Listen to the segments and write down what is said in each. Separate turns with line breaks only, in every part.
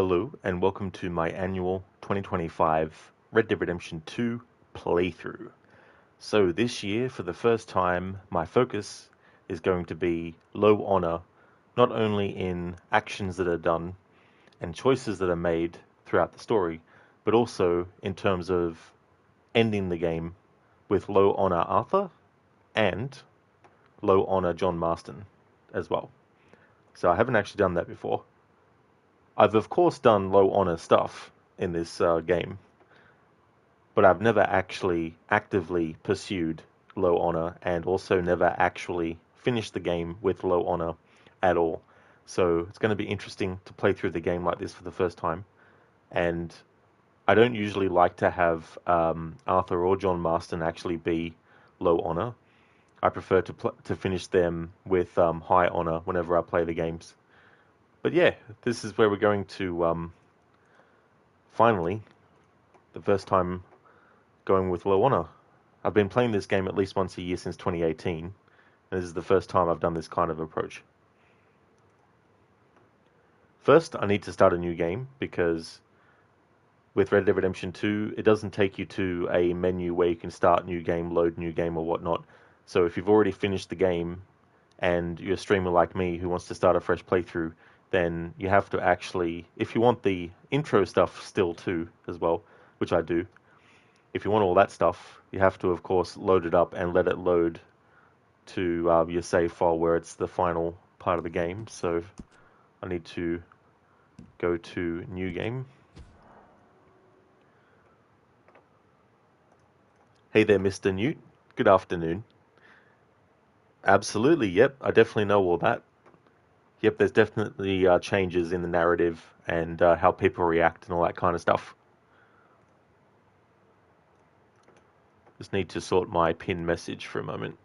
Hello and welcome to my annual 2025 Red Dead Redemption 2 playthrough. So this year, for the first time, my focus is going to be low honor, not only in actions that are done and choices that are made throughout the story, but also in terms of ending the game with low honor Arthur and low honor John Marston as well. So I haven't actually done that before. I've of course done low honor stuff in this game, but I've never actually actively pursued low honor and also never actually finished the game with low honor at all. So it's going to be interesting to play through the game like this for the first time. And I don't usually like to have Arthur or John Marston actually be low honor. I prefer to finish them with high honor whenever I play the games. But yeah, this is where we're going to finally, the first time going with low honor. I've been playing this game at least once a year since 2018, and this is the first time I've done this kind of approach. First, I need to start a new game because with Red Dead Redemption 2, it doesn't take you to a menu where you can start new game, load new game, or whatnot. So if you've already finished the game and you're a streamer like me who wants to start a fresh playthrough, then you have to actually, if you want the intro stuff still too, as well, which I do, if you want all that stuff, you have to, of course, load it up and let it load to your save file where it's the final part of the game. So I need to go to New Game. Hey there, Mr. Newt. Good afternoon. Absolutely, yep, I definitely know all that. Yep, there's definitely changes in the narrative and how people react and all that kind of stuff. Just need to sort my pin message for a moment.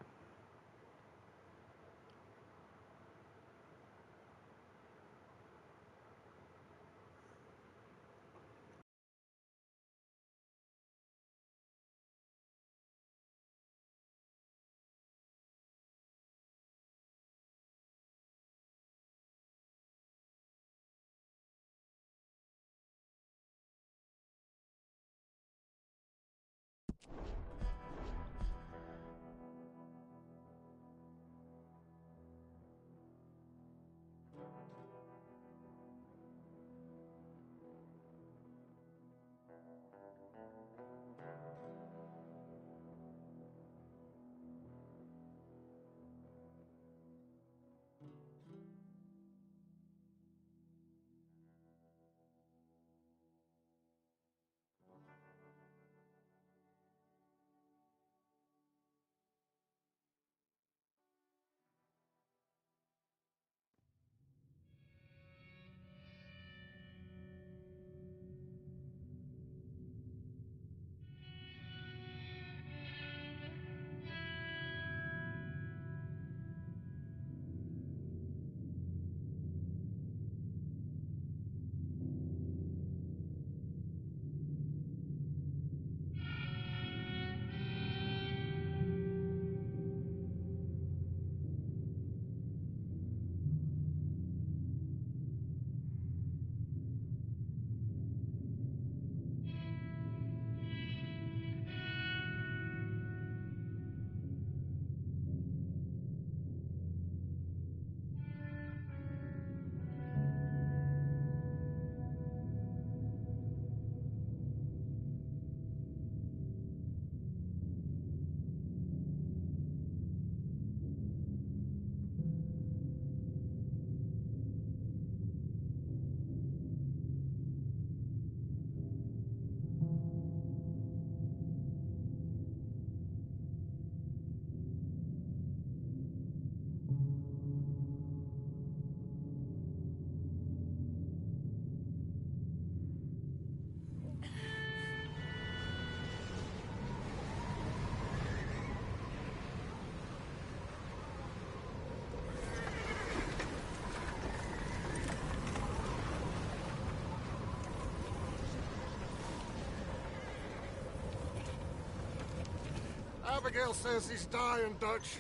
Abigail says he's dying, Dutch.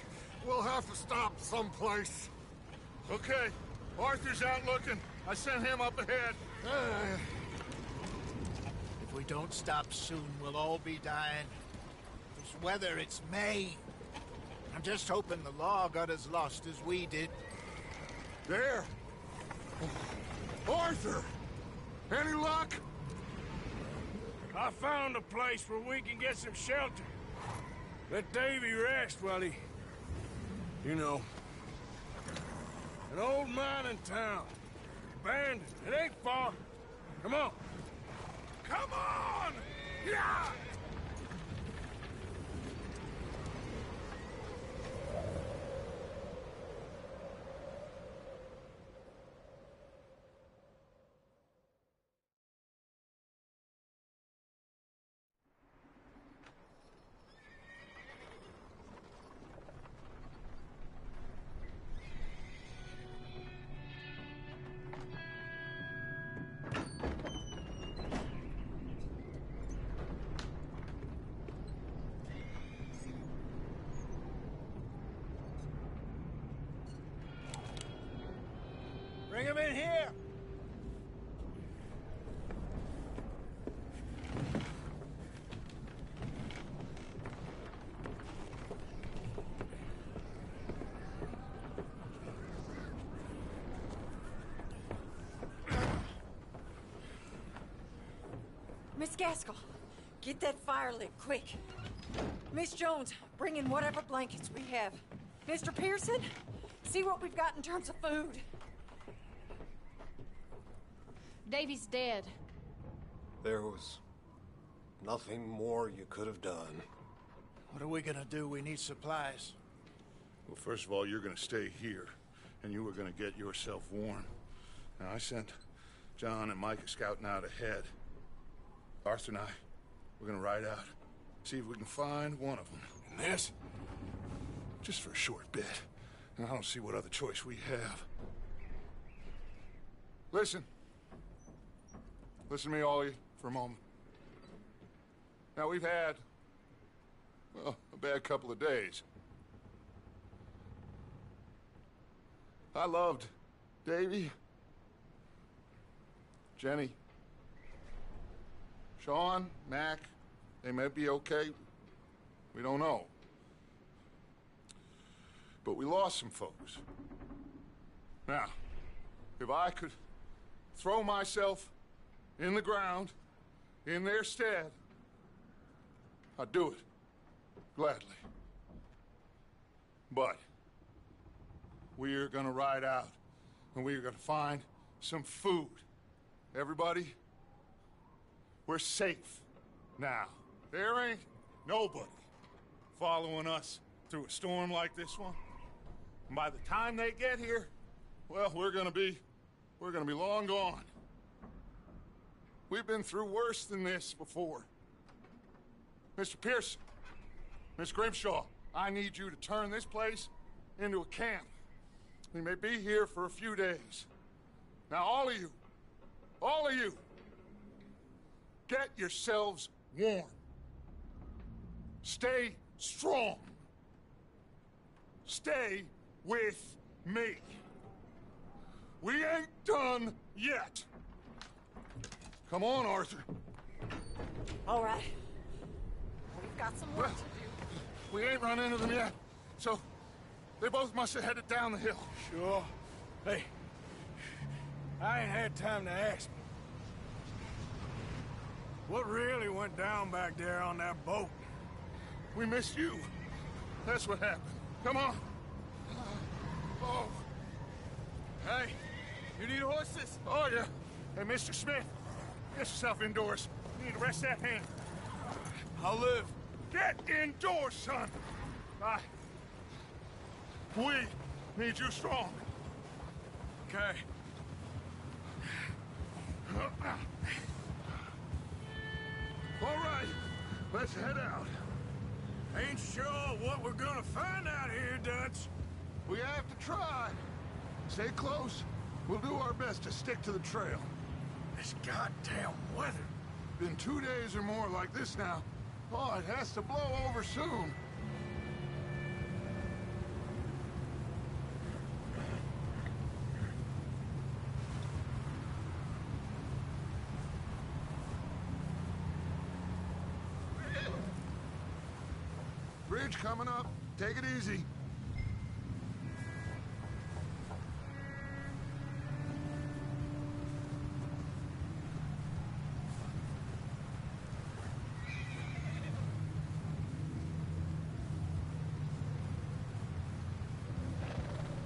We'll have to stop someplace.
Okay. Arthur's out looking.
I sent him up ahead.
If we don't stop soon, we'll all be dying. This weather, it's May. I'm just hoping the law got as lost as we did.
There! Arthur! Any luck?
I found a place where we can get some shelter. Let Davy rest while he... You know. An old mining town. Abandoned. It ain't far. Come on. Come on! Yeah!
Bring him in here!
Miss Gaskell, get that fire lit, quick. Miss Jones, bring in whatever blankets we have. Mr. Pearson, see what we've got in terms of food.
Davy's dead.
There was nothing more you could have done.
What are we gonna do? We need supplies.
Well, first of all, you're gonna stay here, and you were gonna get yourself warm. Now, I sent John and Micah scouting out ahead. Arthur and I, we're gonna ride out, see if we can find one of them. And this, just for a short bit. And I don't see what other choice we have. Listen. Listen to me, all of you, for a moment. Now, we've had, well, a bad couple of days. I loved Davy, Jenny, Sean, Mac. They may be okay. We don't know. But we lost some folks. Now, if I could throw myself in the ground, in their stead, I'd do it, gladly. But we are gonna ride out, and we are gonna find some food. Everybody, we're safe now. There ain't nobody following us through a storm like this one. And by the time they get here, well, we're gonna be long gone. We've been through worse than this before. Mr. Pearson, Miss Grimshaw, I need you to turn this place into a camp. We may be here for a few days. Now, all of you, get yourselves warm. Stay strong. Stay with me. We ain't done yet. Come on, Arthur.
All right. We've got some work to do.
We ain't run into them yet, so they both must have headed down the hill.
Sure. Hey, I ain't had time to ask. What really went down back there on that boat?
We missed you. That's what happened. Come on. Oh.
Hey, you need horses?
Oh, yeah. Hey, Mr. Smith, get yourself indoors. You need to rest that hand.
I'll live.
Get indoors, son. We need you strong.
Okay.
All right, let's head out.
Ain't sure what we're gonna find out here, Dutch.
We have to try. Stay close. We'll do our best to stick to the trail.
This goddamn weather.
Been 2 days or more like this now. Oh, it has to blow over soon. bridge coming up. Take it easy.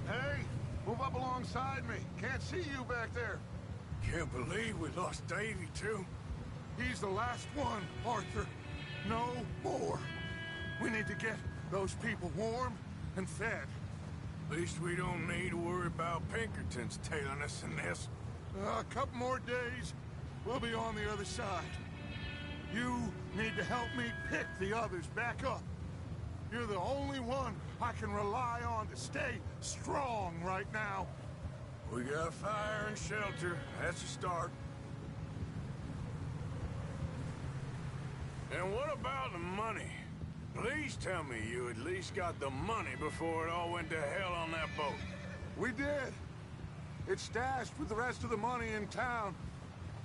Hey, move up alongside me. Can't see you back there.
Can't believe we lost Davy, too.
He's the last one, Arthur. No more. We need to get those people warm and fed.
At least we don't need to worry about Pinkertons tailing us in this.
A couple more days, we'll be on the other side. You need to help me pick the others back up. You're the only one I can rely on to stay strong right now.
We got fire and shelter. That's a start. And what about the money? Please tell me you at least got the money before it all went to hell on that boat.
We did. It's stashed with the rest of the money in town.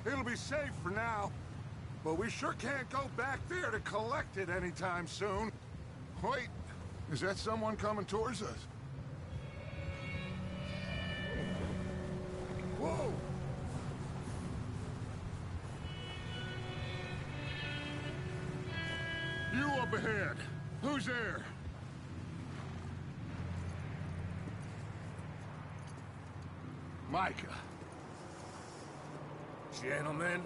It'll be safe for now. But we sure can't go back there to collect it anytime soon. Wait, is that someone coming towards us? Whoa! You up ahead. Who's there? Micah.
Gentlemen,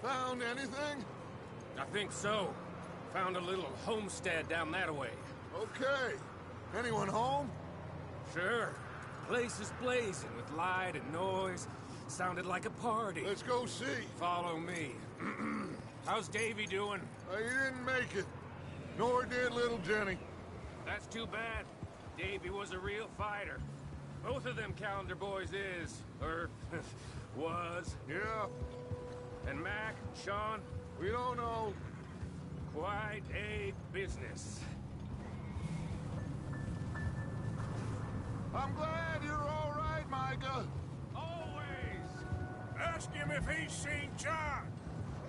Found anything?
I think so. Found a little homestead down that way.
Okay. Anyone home?
Sure. Place is blazing with light and noise. Sounded like a party.
Let's go see.
Follow me. How's Davy doing?
He didn't make it. Nor did little Jenny.
That's too bad. Davy was a real fighter. Both of them calendar boys is, or was.
Yeah,
And Mac, Sean,
we don't know.
quite a business.
I'm glad you're all right, Micah.
Always! Ask him if he's seen John.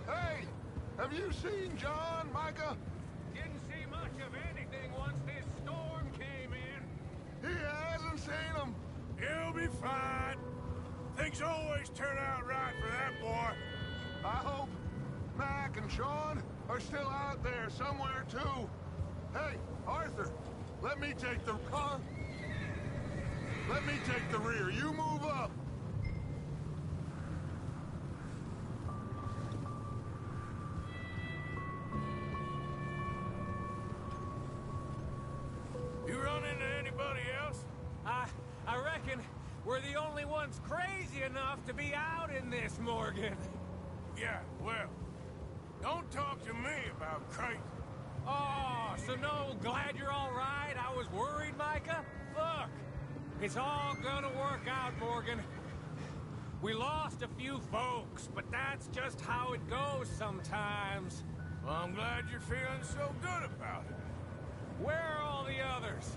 Hey, have you seen John, Micah?
Didn't see much of anything once this storm came in.
He hasn't seen him.
He'll be fine. Things always turn out right for that boy.
I hope Mac and Sean are still out there somewhere, too. Hey, Arthur, let me take the car. Let me take the rear. You move up.
You run into anybody else?
I reckon we're the only ones crazy enough to be out in this, Morgan.
Yeah, well, don't talk to me about crazy.
Oh, so no, glad you're all right. I was worried, Micah. Look, it's all gonna work out, Morgan. We lost a few folks, but that's just how it goes sometimes.
Well, I'm glad you're feeling so good about it.
Where are all the others?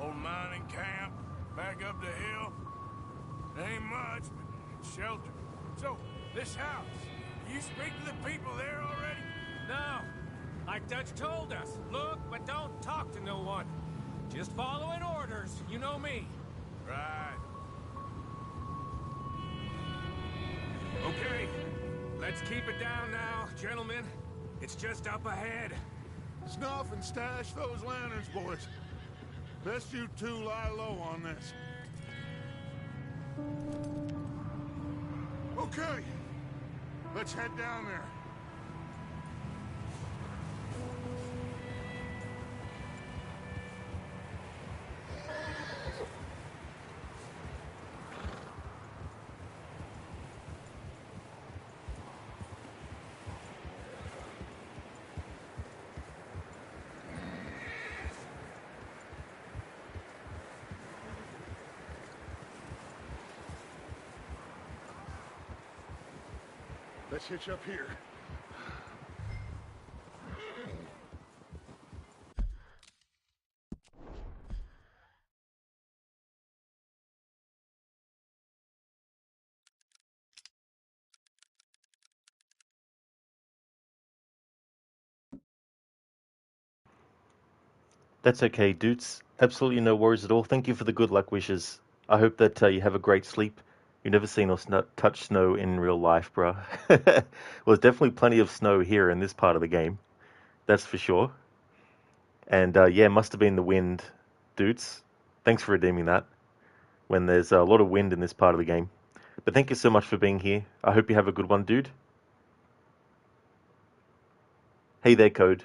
Old mining camp, back up the hill. Ain't much, but shelter. So, this house, you speak to the people there already?
No, like Dutch told us. Look, but don't talk to no one. Just following orders, you know me.
Right.
Okay, let's keep it down now, gentlemen. It's just up ahead.
Snuff and stash those lanterns, boys. Best you two lie low on this. Okay, let's head down there. Let's hitch up here.
That's okay, dudes. Absolutely no worries at all. Thank you for the good luck wishes. I hope that you have a great sleep. You've never seen us touch snow in real life, bruh. Well, there's definitely plenty of snow here in this part of the game. That's for sure. And yeah, must have been the wind, dudes. Thanks for redeeming that. When there's a lot of wind in this part of the game. But thank you so much for being here. I hope you have a good one, dude. Hey there, Code.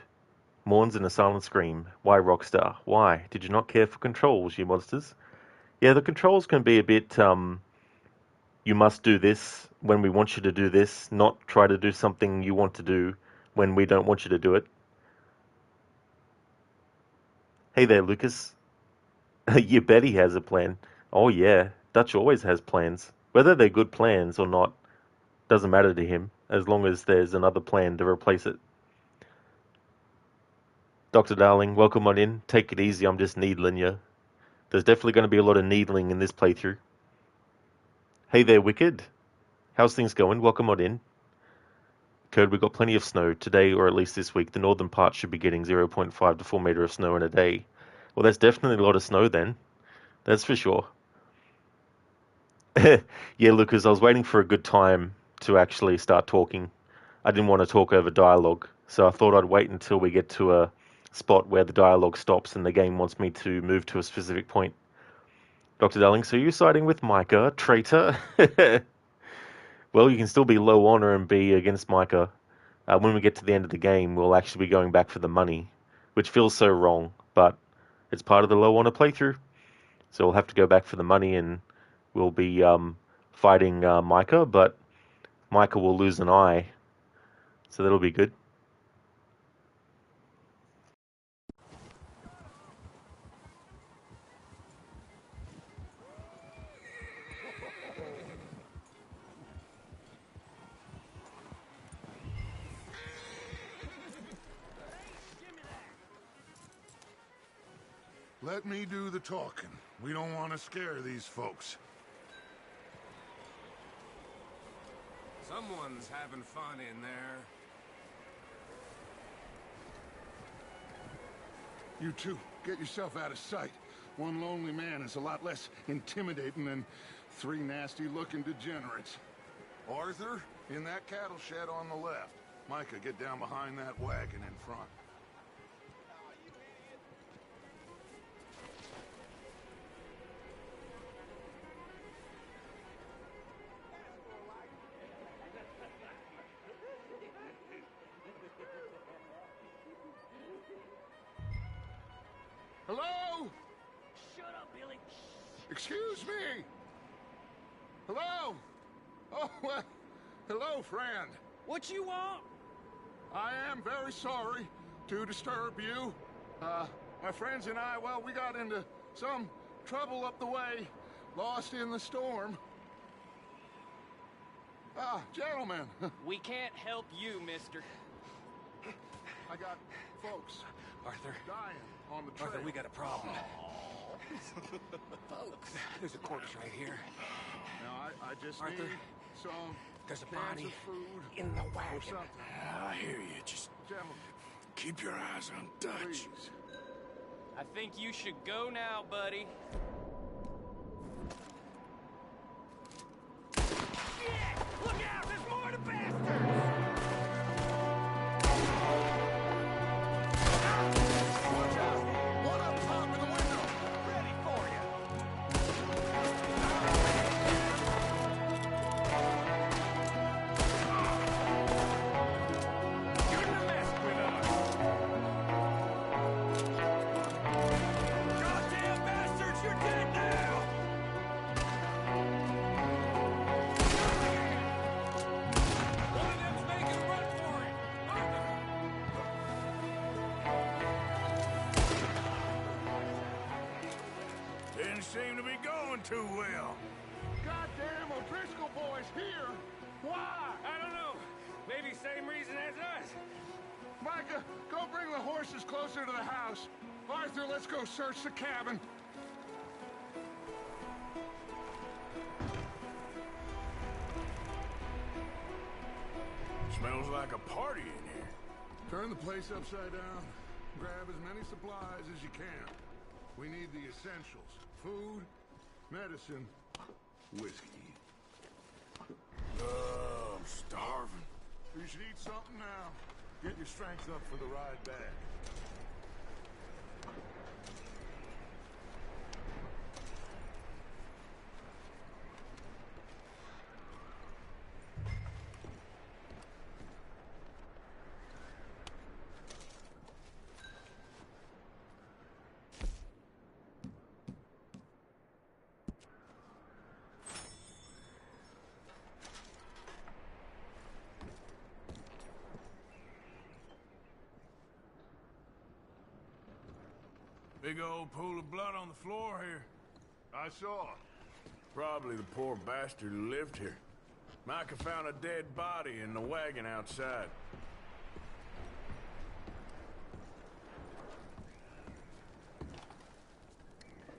Mourns in a silent scream. Why, Rockstar? Why? Did you not care for controls, you monsters? Yeah, the controls can be a bit, you must do this when we want you to do this, not try to do something you want to do when we don't want you to do it. Hey there, Lucas. You bet he has a plan. Oh yeah, Dutch always has plans. Whether they're good plans or not, doesn't matter to him, as long as there's another plan to replace it. Dr. Darling, welcome on in. Take it easy, I'm just needling you. There's definitely going to be a lot of needling in this playthrough. Hey there, Wicked. How's things going? Welcome on in. Code, we've got plenty of snow. Today, or at least this week, the northern part should be getting 0.5 to 4 meter of snow in a day. Well, that's definitely a lot of snow then. That's for sure. Yeah, Lucas, I was waiting for a good time to actually start talking. I didn't want to talk over dialogue, so I thought I'd wait until we get to a spot where the dialogue stops and the game wants me to move to a specific point. Dr. Darling, so you're siding with Micah, traitor? Well, you can still be low honor and be against Micah. When we get to the end of the game, we'll actually be going back for the money, which feels so wrong, but it's part of the low honor playthrough. So we'll have to go back for the money and we'll be fighting Micah, but Micah will lose an eye, so that'll be good.
Let me do the talking. We don't want to scare these folks.
Someone's having fun in there.
You two, get yourself out of sight. One lonely man is a lot less intimidating than 3 nasty-looking degenerates. Arthur, in that cattle shed on the left. Micah, get down behind that wagon in front. Hello?
Shut up, Billy.
Excuse me? Hello? Oh, well, hello, friend.
What you want?
I am very sorry to disturb you. My friends and I, well, we got into some trouble up the way, lost in the storm. Ah, gentlemen.
We can't help you, mister.
I got folks
Arthur.
dying on the trail.
Arthur, we got a problem. Folks. There's a corpse right here.
Now, I just
Arthur,
need some
there's a
cans
body
of food
in the
or
wagon.
something.
I hear you. Just
Gentlemen,
keep your eyes on Dutch.
please.
I think you should go now, buddy.
Yeah! Look out! There's more to bastards!
Watch out! One up top in the window!
Ready for you! Shouldn't have messed with us! Goddamn bastards, you're dead now! One of them's making a run for it! Arthur!
Didn't seem to be going too well.
Goddamn O'Driscoll boys here! Why?
I don't know. Maybe same reason as us.
Micah, go bring the horses closer to the house. Arthur, let's go search the cabin.
Smells like a party in here.
Turn the place upside down. Grab as many supplies as you can. We need the essentials. Food, medicine, whiskey.
I'm starving.
You should eat something now. Get your strength up for the ride back.
Big old pool of blood on the floor here.
I saw.
Probably the poor bastard who lived here. Micah found a dead body in the wagon outside.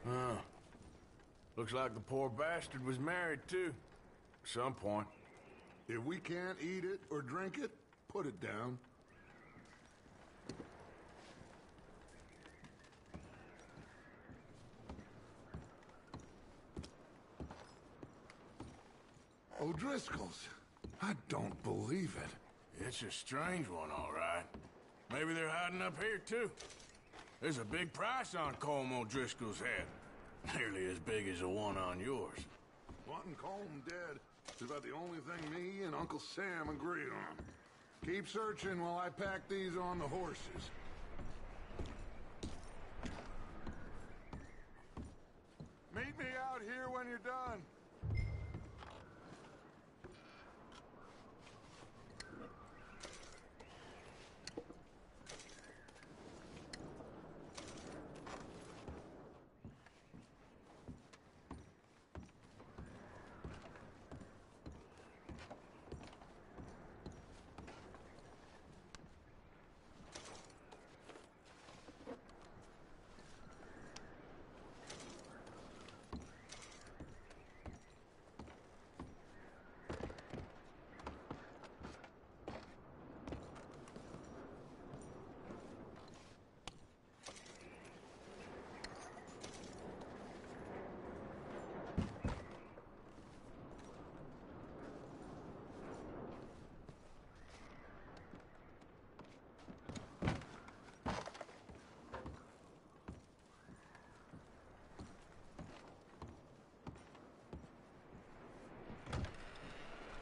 Huh. Looks like the poor bastard was married too. At some point.
If we can't eat it or drink it, put it down. O'Driscoll's. I don't believe it.
It's a strange one, all right. Maybe they're hiding up here, too. There's a big price on Colm O'Driscoll's head. Nearly as big as the one on yours.
Wanting Colm dead is about the only thing me and Uncle Sam agree on. Keep searching while I pack these on the horses. Meet me out here when you're done.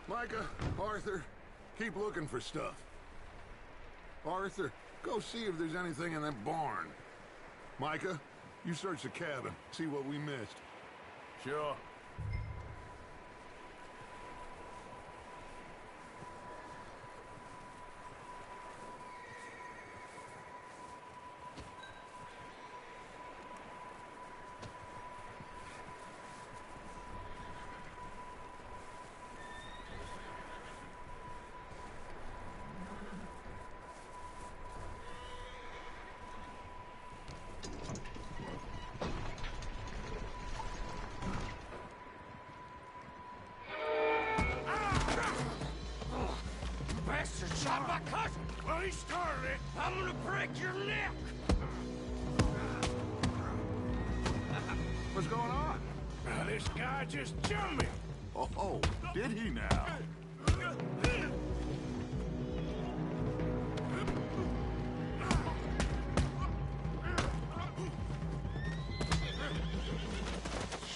Micah, Arthur, keep looking for stuff. Arthur, go see if there's anything in that barn. Micah, you search the cabin, see what we missed.
Sure.
Shot my cousin! Well, he started it! I'm gonna break your neck!
What's going on?
This guy just jumped me!
Oh, did he now?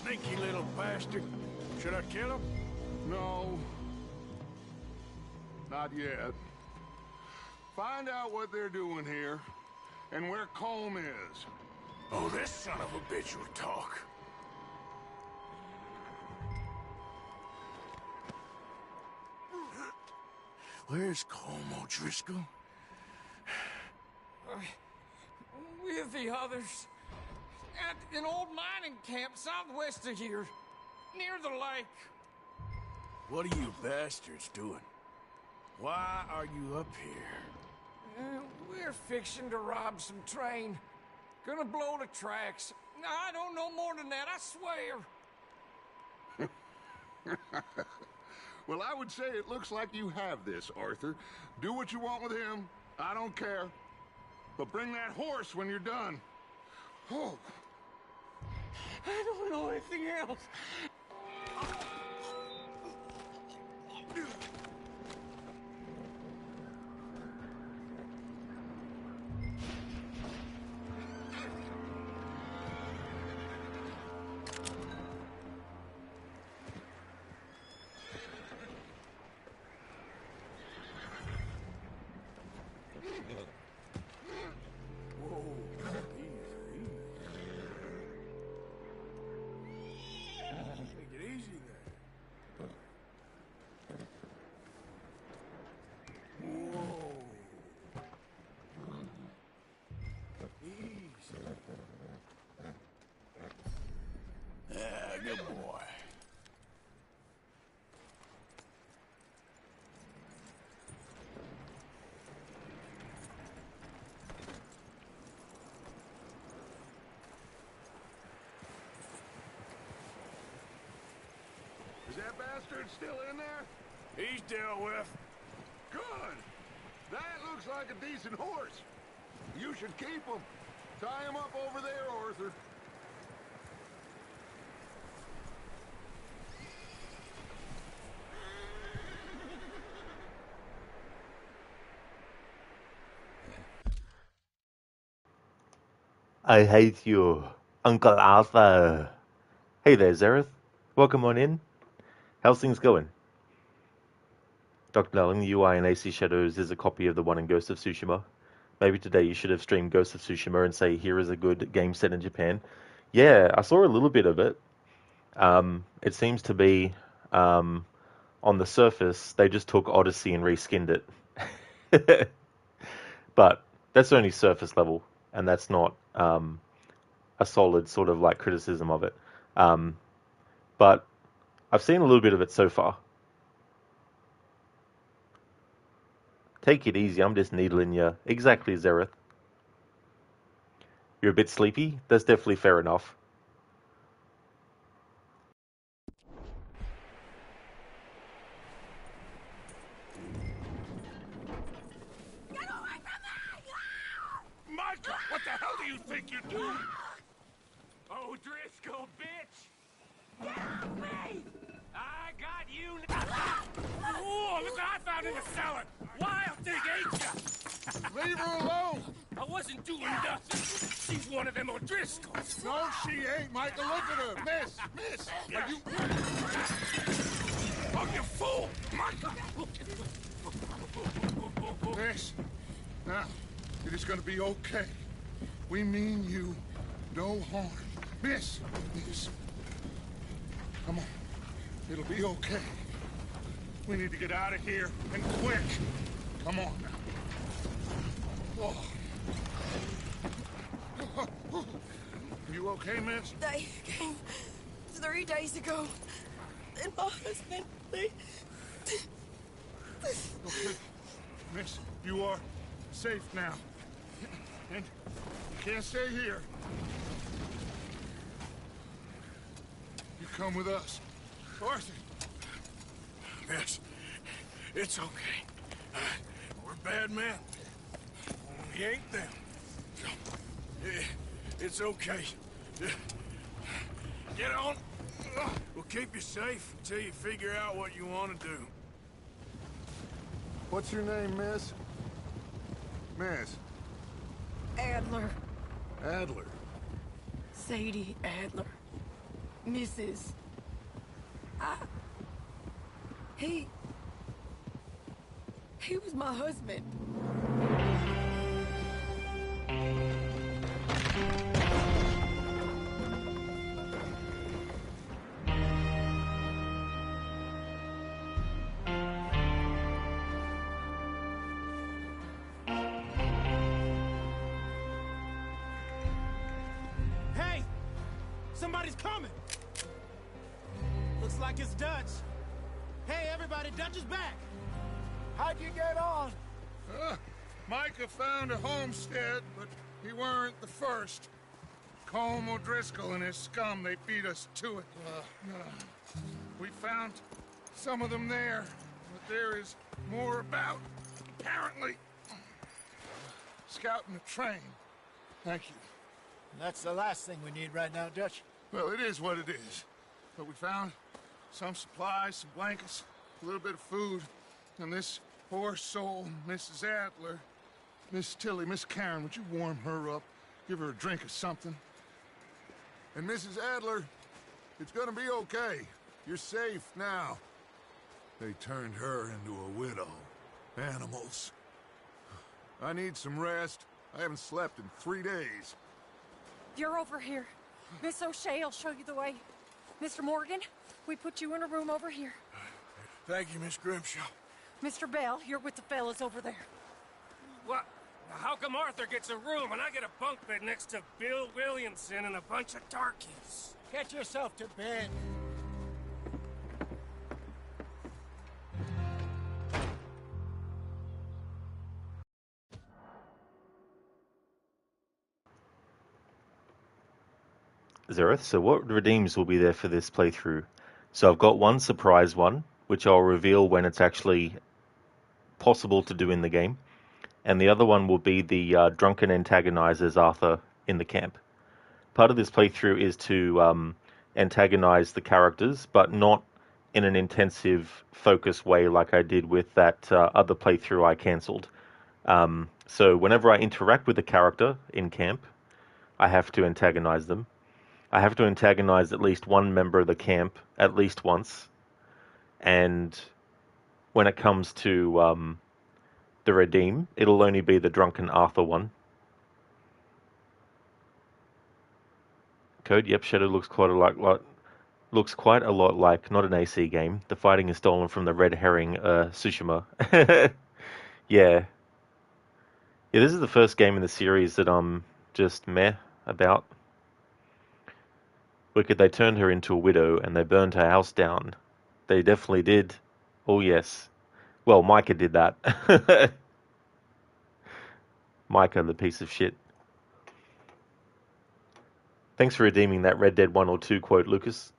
Sneaky little bastard. Should I kill him?
No. Not yet. Find out what they're doing here, and where Colm is.
Oh, this son of a bitch will talk. Where's Colm O'Driscoll?
With the others. At an old mining camp southwest of here. Near the lake.
What are you bastards doing? Why are you up here?
We're fixing to rob some train. Gonna blow the tracks. I don't know more than that, I swear.
Well, I would say it looks like you have this, Arthur. Do what you want with him. I don't care. But bring that horse when you're done. Oh.
I don't know anything else.
Good boy.
Is that bastard still in there?
He's dealt with.
Good. That looks like a decent horse. You should keep him. Tie him up over there, Arthur.
I hate you, Uncle Arthur. Hey there, Zareth. Welcome on in. How's things going? Dr. Nelling, the UI in AC Shadows is a copy of the one in Ghost of Tsushima. Maybe today you should have streamed Ghost of Tsushima and say, here is a good game set in Japan. Yeah, I saw a little bit of it. It seems to be, on the surface, they just took Odyssey and reskinned it. But that's only surface level, and that's not a solid sort of like criticism of it. But I've seen a little bit of it so far. Take it easy, I'm just needling you. Exactly, Zareth. You're a bit sleepy? That's definitely fair enough.
Get away from me! Micah, what the hell do you think you're doing? Oh, Driscoll, bitch! Get off me! I got you now! Oh, look what I found in the cellar! Wild thing ain't ya?
Leave her alone!
I wasn't doing nothing. She's one of them O'Driscolls.
No, she ain't, Michael. Look at her. Miss, are you...
Oh, you fool! Micah!
Miss, now, it is gonna be okay. We mean you no harm. Miss, come on. It'll be okay. We need to get out of here, and quick. Come on now. Oh. You okay, miss?
They came 3 days ago. And my husband, they...
Okay. Miss, you are safe now. And you can't stay here. You come with us. Arthur.
Miss, it's okay. We're bad men. We ain't them. It's okay. Get on. We'll keep you safe until you figure out what you want to do.
What's your name, miss? Miss.
Adler.
Adler.
Sadie Adler. Mrs. He was my husband.
Hey! Somebody's coming! Looks like it's Dutch. Hey, everybody, Dutch is back!
How'd you get on?
Micah found a homestead, but he weren't the first. Colm O'Driscoll and his scum, they beat us to it. We found some of them there, but there is more about, apparently. scouting the train. Thank you.
That's the last thing we need right now, Dutch.
Well, it is what it is. But we found some supplies, some blankets, a little bit of food, and this poor soul, Mrs. Adler. Miss Tilly, Miss Karen, would you warm her up? Give her a drink or something? And Mrs. Adler, it's gonna be okay. You're safe now. They turned her into a widow. Animals. I need some rest. I haven't slept in 3 days.
You're over here. Miss O'Shea will show you the way. Mr. Morgan, we put you in a room over here.
Thank you, Miss Grimshaw.
Mr. Bell, you're with the fellas over there.
What? How come Arthur gets a room and I get a bunk bed next to Bill Williamson and a bunch of darkies?
Get yourself to bed.
Zereth, so what redeems will be there for this playthrough? So I've got one surprise one, which I'll reveal when it's actually possible to do in the game. And the other one will be the drunken antagonize as Arthur in the camp. Part of this playthrough is to antagonize the characters, but not in an intensive, focused way like I did with that other playthrough I cancelled. So whenever I interact with a character in camp, I have to antagonize them. I have to antagonize at least one member of the camp at least once. And when it comes to the redeem, it'll only be the drunken Arthur one. Code, yep, Shadow looks quite a lot like not an AC game. The fighting is stolen from the red herring Tsushima. Yeah. Yeah, this is the first game in the series that I'm just meh about. Wicked, they turned her into a widow and they burned her house down. They definitely did. Oh yes. Well, Micah did that. Micah, the piece of shit. Thanks for redeeming that Red Dead 1 or 2 quote, Lucas.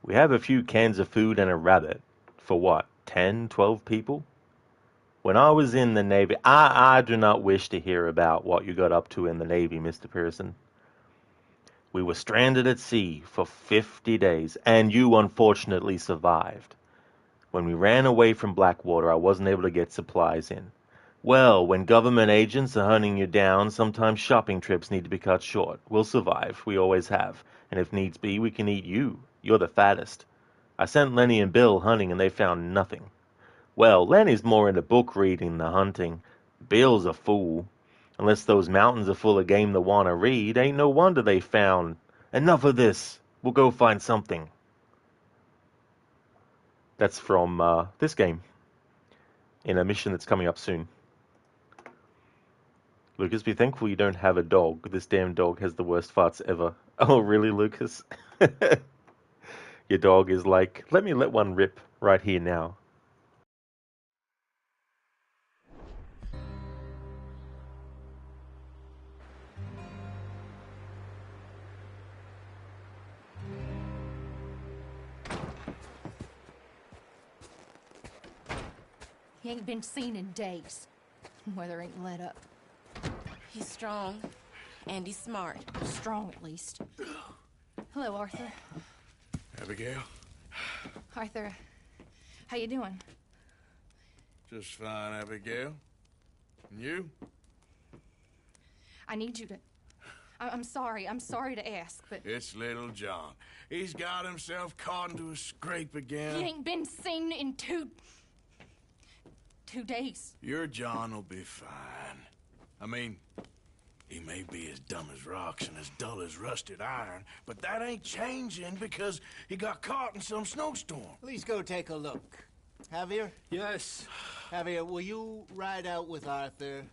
We have a few cans of food and a rabbit. For what, 10, 12 people? When I was in the Navy, I do not wish to hear about what you got up to in the Navy, Mr. Pearson. We were stranded at sea for 50 days, and you unfortunately survived. When we ran away from Blackwater, I wasn't able to get supplies in. Well, when government agents are hunting you down, sometimes shopping trips need to be cut short. We'll survive. We always have. And if needs be, we can eat you. You're the fattest. I sent Lenny and Bill hunting and they found nothing. Well, Lenny's more into book reading than hunting. Bill's a fool. Unless those mountains are full of game they want to read, ain't no wonder they found. Enough of this. We'll go find something. That's from this game. In a mission that's coming up soon. Lucas, be thankful you don't have a dog. This damn dog has the worst farts ever. Oh, really, Lucas? Your dog is like, let me let one rip right here now.
He ain't been seen in days. Weather ain't let up.
He's strong, and he's smart.
Strong, at least. Hello, Arthur.
Abigail?
Arthur, how you doing?
Just fine, Abigail. And you?
I need you to... I'm sorry to ask, but...
It's little John. He's got himself caught into a scrape again.
He ain't been seen in two days.
Your John will be fine. I mean, he may be as dumb as rocks and as dull as rusted iron, but that ain't changing because he got caught in some snowstorm.
Please go take a look. Javier?
Yes.
Javier, will you ride out with Arthur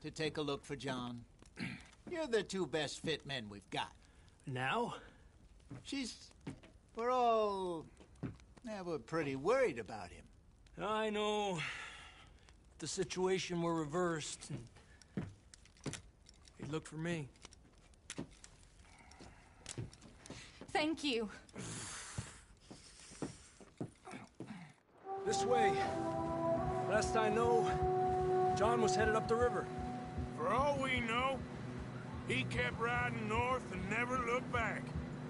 to take a look for John? You're the two best fit men we've got.
Now?
We're pretty worried about him.
I know. If the situation were reversed, he'd look for me.
Thank you.
This way. Last I know, John was headed up the river.
For all we know, he kept riding north and never looked back.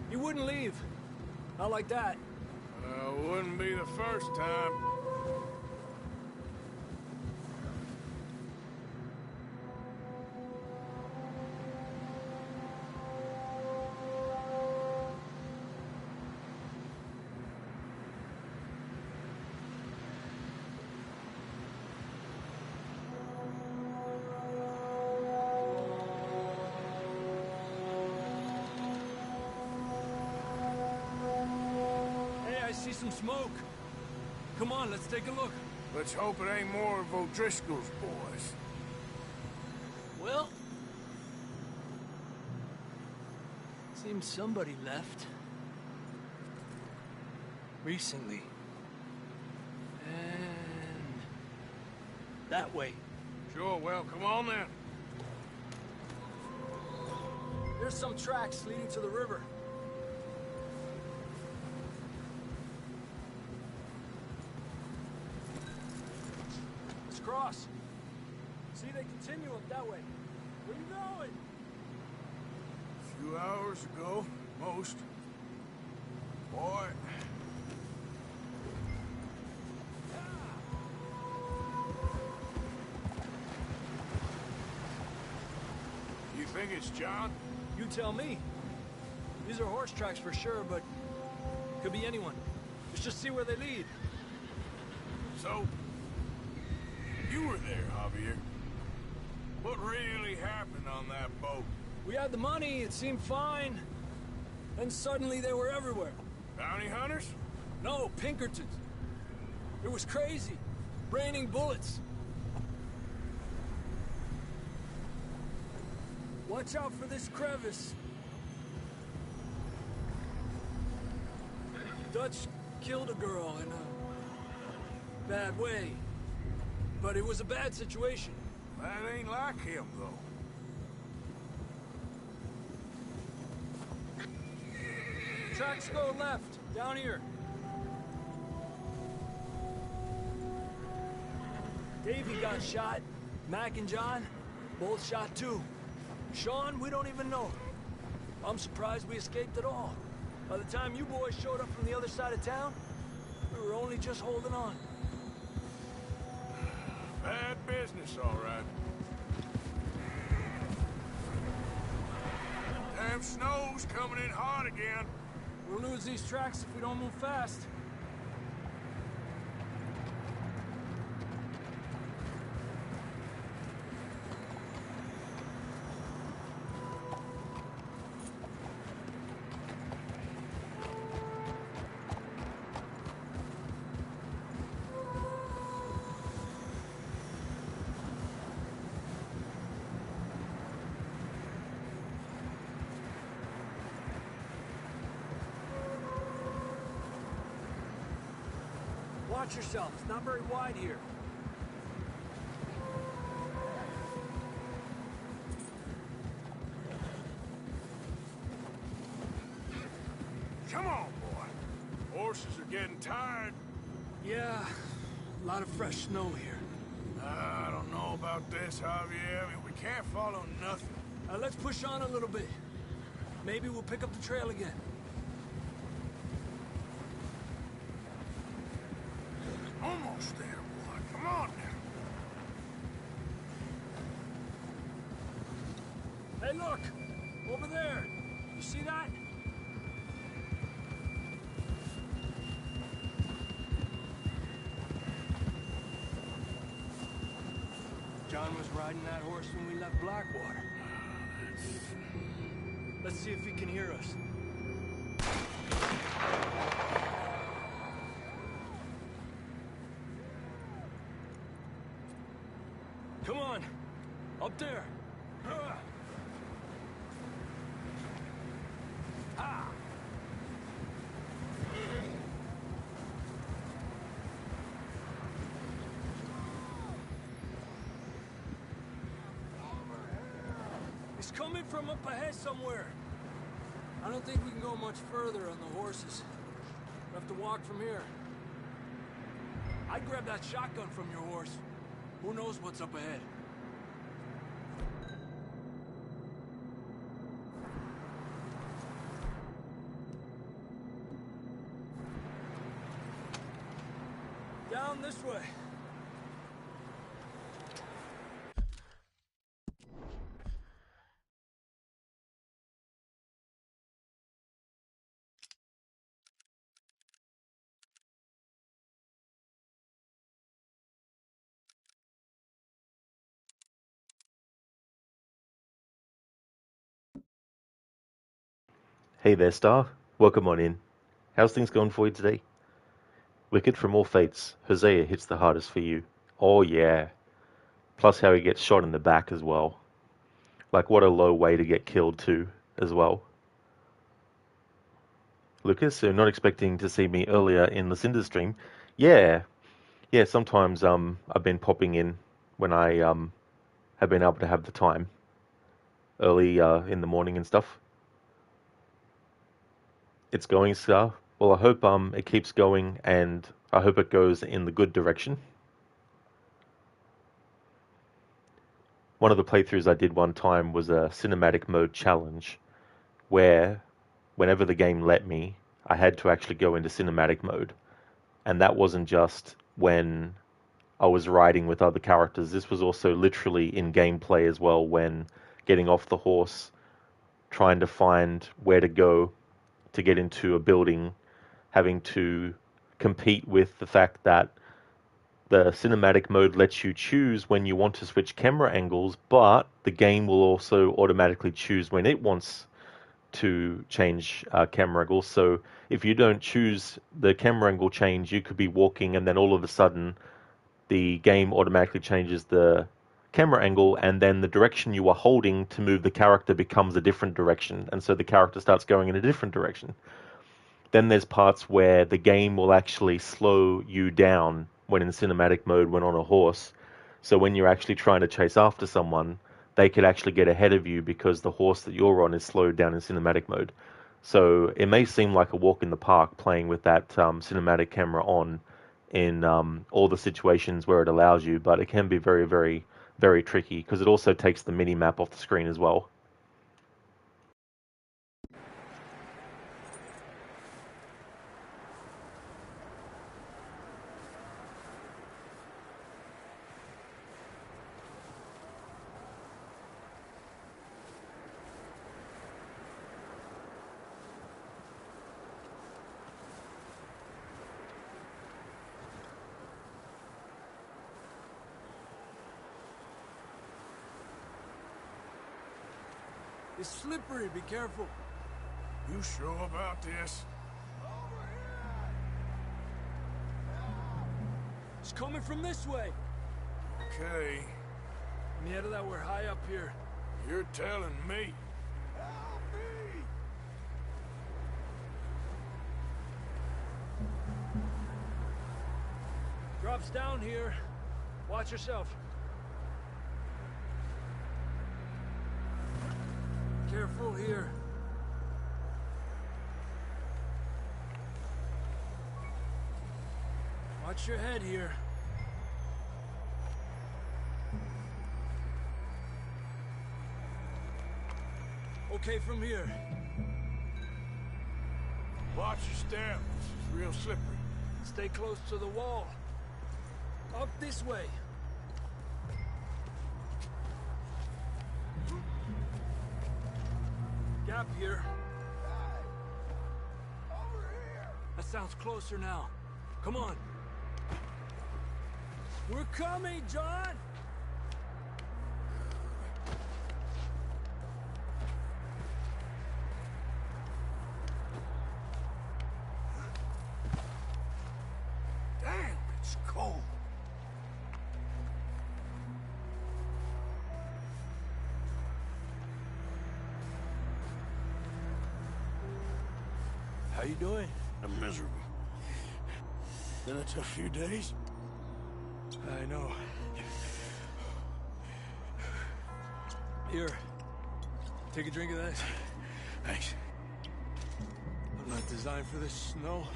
He wouldn't leave. Not like that.
Wouldn't be the first time.
I see some smoke. Come on, let's take a look.
Let's hope it ain't more of O'Driscoll's boys.
Well, seems somebody left. Recently. And that way.
Sure, well, come on then.
There's some tracks leading to the river. Cross. See, they continue up that way. Where you going?
A few hours ago, most. Boy. You think it's John?
You tell me. These are horse tracks for sure, but could be anyone. Let's just see where they lead.
So, you were there, Javier. What really happened on that boat?
We had the money, it seemed fine. Then suddenly they were everywhere.
Bounty hunters?
No, Pinkertons. It was crazy. Raining bullets. Watch out for this crevice. Dutch killed a girl in a bad way. But it was a bad situation.
That ain't like him, though.
Tracks go left, down here. Davey got shot. Mac and John, both shot too. Sean, we don't even know. I'm surprised we escaped at all. By the time you boys showed up from the other side of town, we were only just holding on.
Bad business, all right. Damn snow's coming in hot again.
We'll lose these tracks if we don't move fast. Watch yourself. It's not very wide here.
Come on, boy. Horses are getting tired.
Yeah, a lot of fresh snow here.
I don't know about this, Javier. I mean, we can't follow nothing.
Let's push on a little bit. Maybe we'll pick up the trail again.
Almost there, boy. Come on now.
Hey, look! Over there! You see that? John was riding that horse when we left Blackwater. Let's see if he can hear us. Come on! Up there! It's coming from up ahead somewhere. I don't think we can go much further on the horses. We'll have to walk from here. I'd grab that shotgun from your horse. Who knows what's up ahead? Down this way.
Hey there, Star. Welcome on in. How's things going for you today? Wicked from all fates, Hosea hits the hardest for you. Oh yeah. Plus how he gets shot in the back as well. Like what a low way to get killed too, as well. Lucas, you're not expecting to see me earlier in the Cinder stream? Yeah. Yeah, sometimes I've been popping in when I have been able to have the time. Early in the morning and stuff. It's going, Scar. Well, I hope it keeps going, and I hope it goes in the good direction. One of the playthroughs I did one time was a cinematic mode challenge, where whenever the game let me, I had to actually go into cinematic mode. And that wasn't just when I was riding with other characters. This was also literally in gameplay as well, when getting off the horse, trying to find where to go to get into a building, having to compete with the fact that the cinematic mode lets you choose when you want to switch camera angles, but the game will also automatically choose when it wants to change camera angles. So if you don't choose the camera angle change, you could be walking and then all of a sudden the game automatically changes the camera angle, and then the direction you are holding to move the character becomes a different direction, and so the character starts going in a different direction. Then there's parts where the game will actually slow you down when in cinematic mode when on a horse. So when you're actually trying to chase after someone, they could actually get ahead of you because the horse that you're on is slowed down in cinematic mode. So it may seem like a walk in the park playing with that cinematic camera on in all the situations where it allows you, but it can be very, very, very tricky because it also takes the mini map off the screen as well.
It's slippery, be careful.
You sure about this?
It's coming from this way.
Okay.
On the end of that, we're high up here.
You're telling me. Help me!
Drops down here. Watch yourself. Careful here. Watch your head here. Okay from here.
Watch your step. It's real slippery.
Stay close to the wall. Up this way. Gap here.
Over here.
That sounds closer now. Come on. We're coming, John!
Damn, it's cold.
How you doing?
I'm miserable. Been a tough few days.
I know. Here. Take a drink of that.
Thanks. I'm not designed for this snow.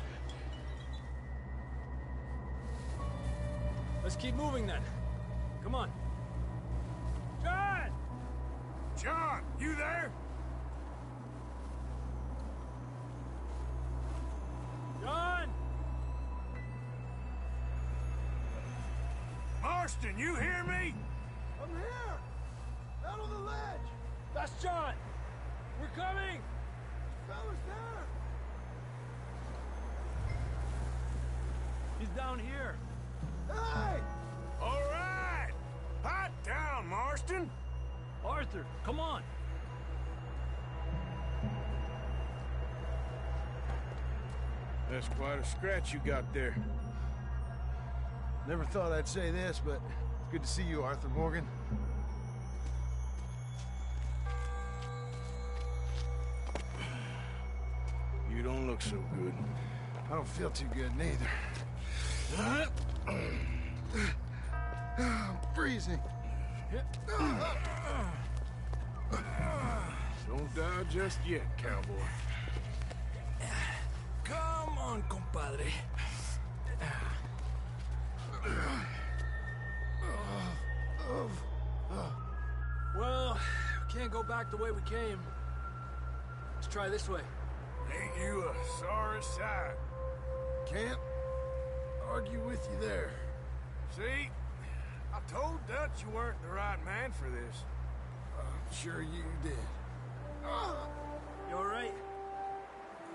Let's keep moving then. Come on. John!
John, you there?
John!
Marston, you hear me?
I'm here! Out on the ledge! That's John! We're coming! Fella's there! He's down here. Hey!
All right! Hot down, Marston!
Arthur, come on!
That's quite a scratch you got there.
Never thought I'd say this, but it's good to see you, Arthur Morgan.
You don't look so good.
I don't feel too good, neither. I'm freezing.
Don't die just yet, cowboy.
Come on, compadre. Well, we can't go back the way we came. Let's try this way.
Ain't you a sorry sight?
Can't argue with you there.
See? I told Dutch you weren't the right man for this.
I'm sure you did.
You all right?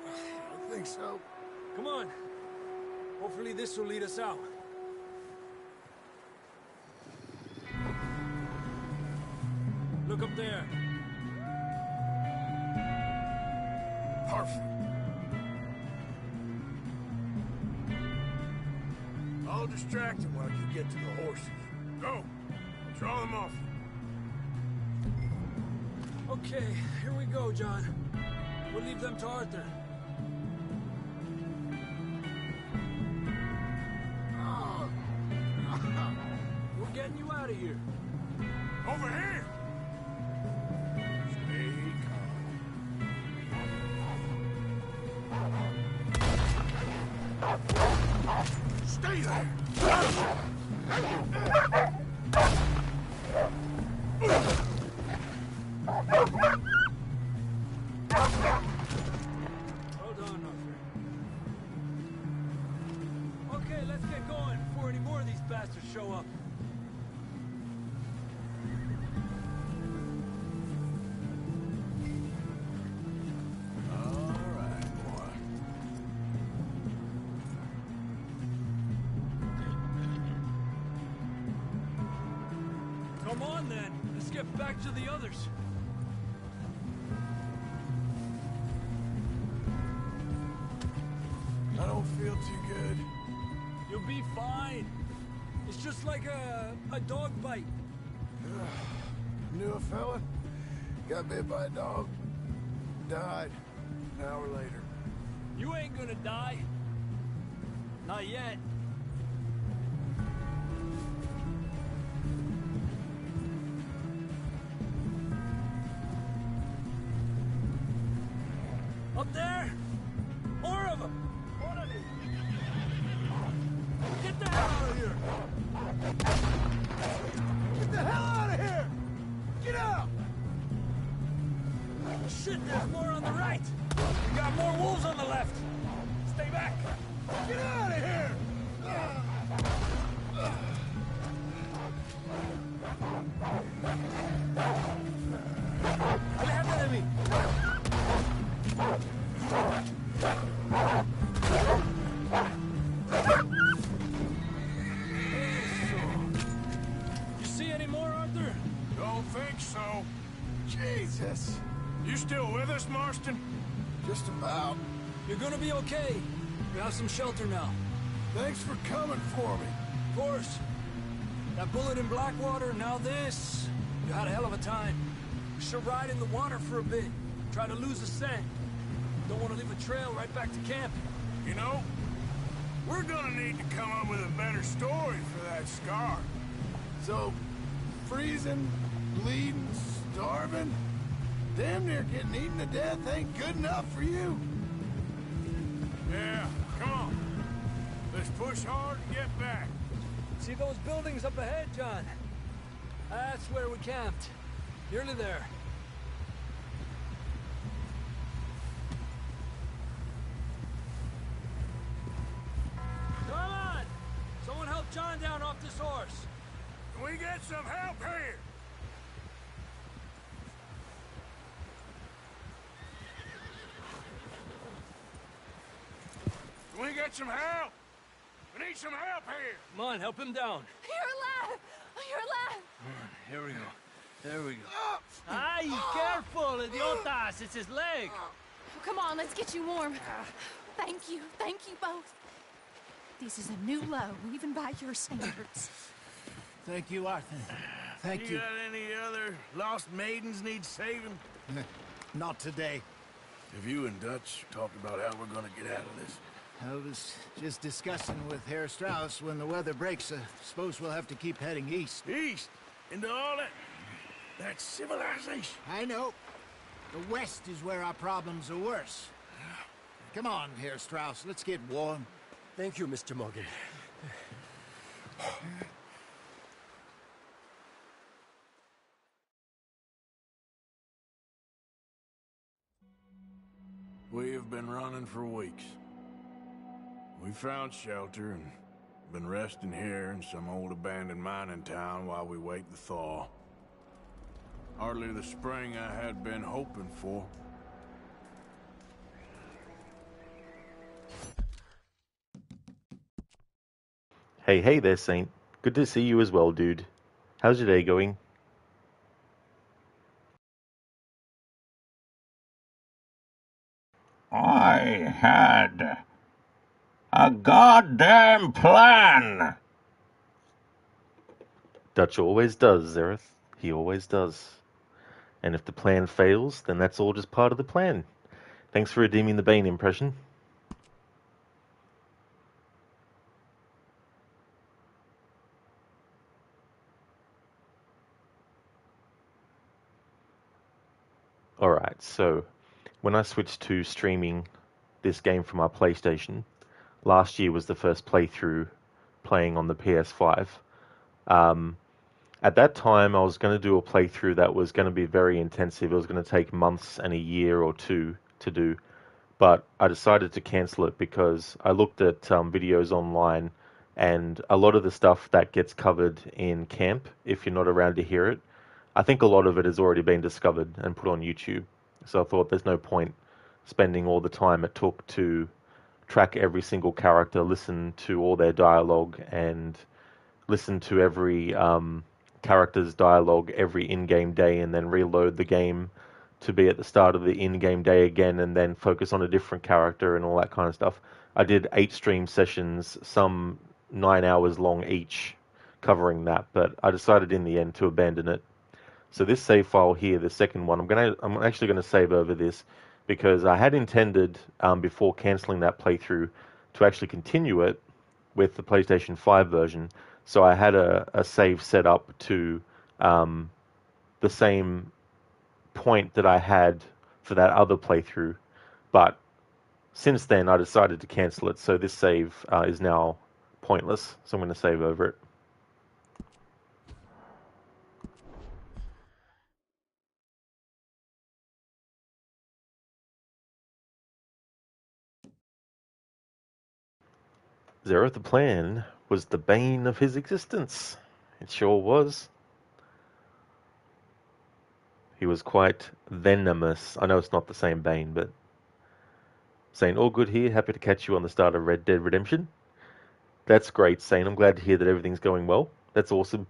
I don't think so.
Come on. Hopefully this will lead us out. Look up there.
Perfect. I'll distract him while you get to the horses. Go! Draw them off.
Okay, here we go, John. We'll leave them to Arthur. We're getting you out of here.
Over here! Stay calm. Stay there!
Hold on, Arthur. Okay, let's get going before any more of these bastards show up.
All right, boy.
Come on, then. Let's get back to the others.
I don't feel too good.
You'll be fine. It's just like a dog bite.
Knew a fella, got bit by a dog, died an hour later.
You ain't gonna die. Not yet. Up there? More of them! Get the hell out of here!
Get the hell out of here! Get out!
Shit, there's more on the right! We got more wolves on the left! Stay back!
Get out of here!
Aléjate de mí! You see any more, Arthur?
Don't think so.
Jesus!
You still with us, Marston?
Just about.
You're gonna be okay. You have some shelter now.
Thanks for coming for me.
Of course. That bullet in Blackwater, now this. You had a hell of a time. We should ride in the water for a bit. Try to lose the scent. Don't want to leave a trail right back to camp.
You know, we're gonna need to come up with a better story for that scar.
So, freezing, bleeding, starving? Damn near getting eaten to death ain't good enough for you.
Yeah, come on. Let's push hard and get back.
See those buildings up ahead, John? That's where we camped. Nearly there. Come on! Someone help John down off this horse.
Can we get some help here? Can we get some help? We need some help here.
Come on, help him down.
You're alive! You're alive!
Here we go. There we go. Ay, careful, idiotas! It's his leg.
Come on, let's get you warm. Thank you both. This is a new low, even by your standards.
Thank you, Arthur. Thank you.
You got any other lost maidens need saving?
Not today.
Have you and Dutch talked about how we're gonna get out of this?
I was just discussing with Herr Strauss when the weather breaks. Suppose we'll have to keep heading east.
East? Into all that civilization?
I know. The west is where our problems are worse. Come on, Herr Strauss. Let's get warm.
Thank you, Mr. Morgan.
We have been running for weeks. We found shelter and been resting here in some old abandoned mining town while we wait the thaw. Hardly the spring I had been hoping for.
Hey there, Saint. Good to see you as well, dude. How's your day going?
I had a goddamn plan!
Dutch always does, Zareth. He always does. And if the plan fails, then that's all just part of the plan. Thanks for redeeming the Bane impression. Alright, so when I switched to streaming this game from my PlayStation, last year was the first playthrough playing on the PS5. At that time, I was going to do a playthrough that was going to be very intensive. It was going to take months and a year or two to do. But I decided to cancel it because I looked at videos online, and a lot of the stuff that gets covered in camp, if you're not around to hear it, I think a lot of it has already been discovered and put on YouTube. So I thought there's no point spending all the time it took to track every single character, listen to all their dialogue, and listen to every character's dialogue every in-game day, and then reload the game to be at the start of the in-game day again, and then focus on a different character and all that kind of stuff. I did 8 stream sessions, some 9 hours long each, covering that, but I decided in the end to abandon it. So this save file here, the second one, I'm actually going to save over this because I had intended, before cancelling that playthrough, to actually continue it with the PlayStation 5 version. So I had a save set up to the same point that I had for that other playthrough. But since then, I decided to cancel it. So this save is now pointless. So I'm going to save over it. Zareth, the plan was the bane of his existence. It sure was. He was quite venomous. I know it's not the same Bane, but Saint, all good here. Happy to catch you on the start of Red Dead Redemption. That's great, Saint. I'm glad to hear that everything's going well. That's awesome.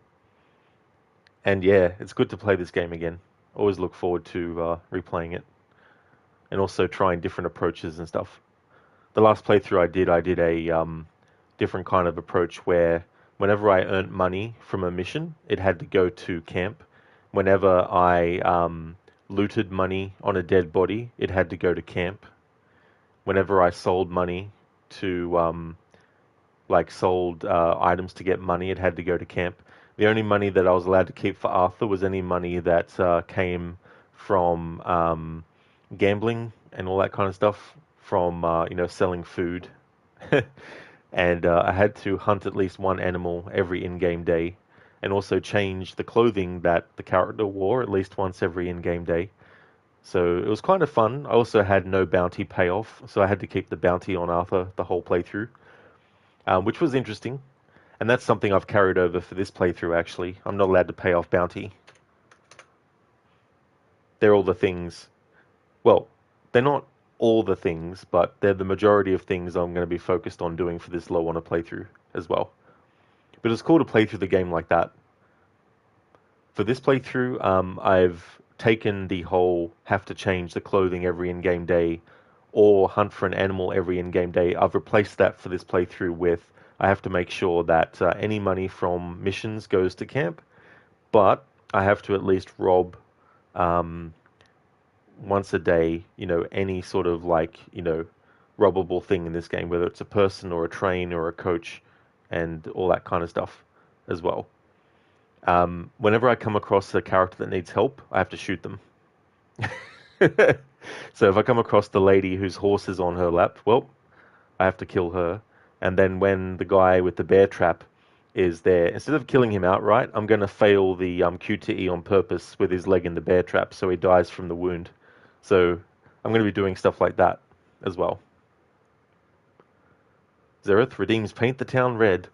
And yeah, it's good to play this game again. Always look forward to replaying it. And also trying different approaches and stuff. The last playthrough I did a different kind of approach where whenever I earned money from a mission, it had to go to camp. Whenever I looted money on a dead body, it had to go to camp. Whenever I sold money to, sold items to get money, it had to go to camp. The only money that I was allowed to keep for Arthur was any money that came from gambling and all that kind of stuff, from selling food, and I had to hunt at least one animal every in-game day, and also change the clothing that the character wore at least once every in-game day. So it was kind of fun. I also had no bounty payoff, so I had to keep the bounty on Arthur the whole playthrough, which was interesting. And that's something I've carried over for this playthrough, actually. I'm not allowed to pay off bounty. They're all the things. Well, they're not all the things, but they're the majority of things I'm going to be focused on doing for this low on a playthrough as well. But it's cool to play through the game like that. For this playthrough, I've taken the whole have to change the clothing every in-game day or hunt for an animal every in-game day. I've replaced that for this playthrough with I have to make sure that any money from missions goes to camp, but I have to at least rob once a day, any sort of robbable thing in this game, whether it's a person or a train or a coach and all that kind of stuff as well. Whenever I come across a character that needs help, I have to shoot them. So if I come across the lady whose horse is on her lap, well, I have to kill her. And then when the guy with the bear trap is there, instead of killing him outright, I'm going to fail the QTE on purpose with his leg in the bear trap so he dies from the wound. So I'm going to be doing stuff like that as well. Zereth redeems Paint the Town Red.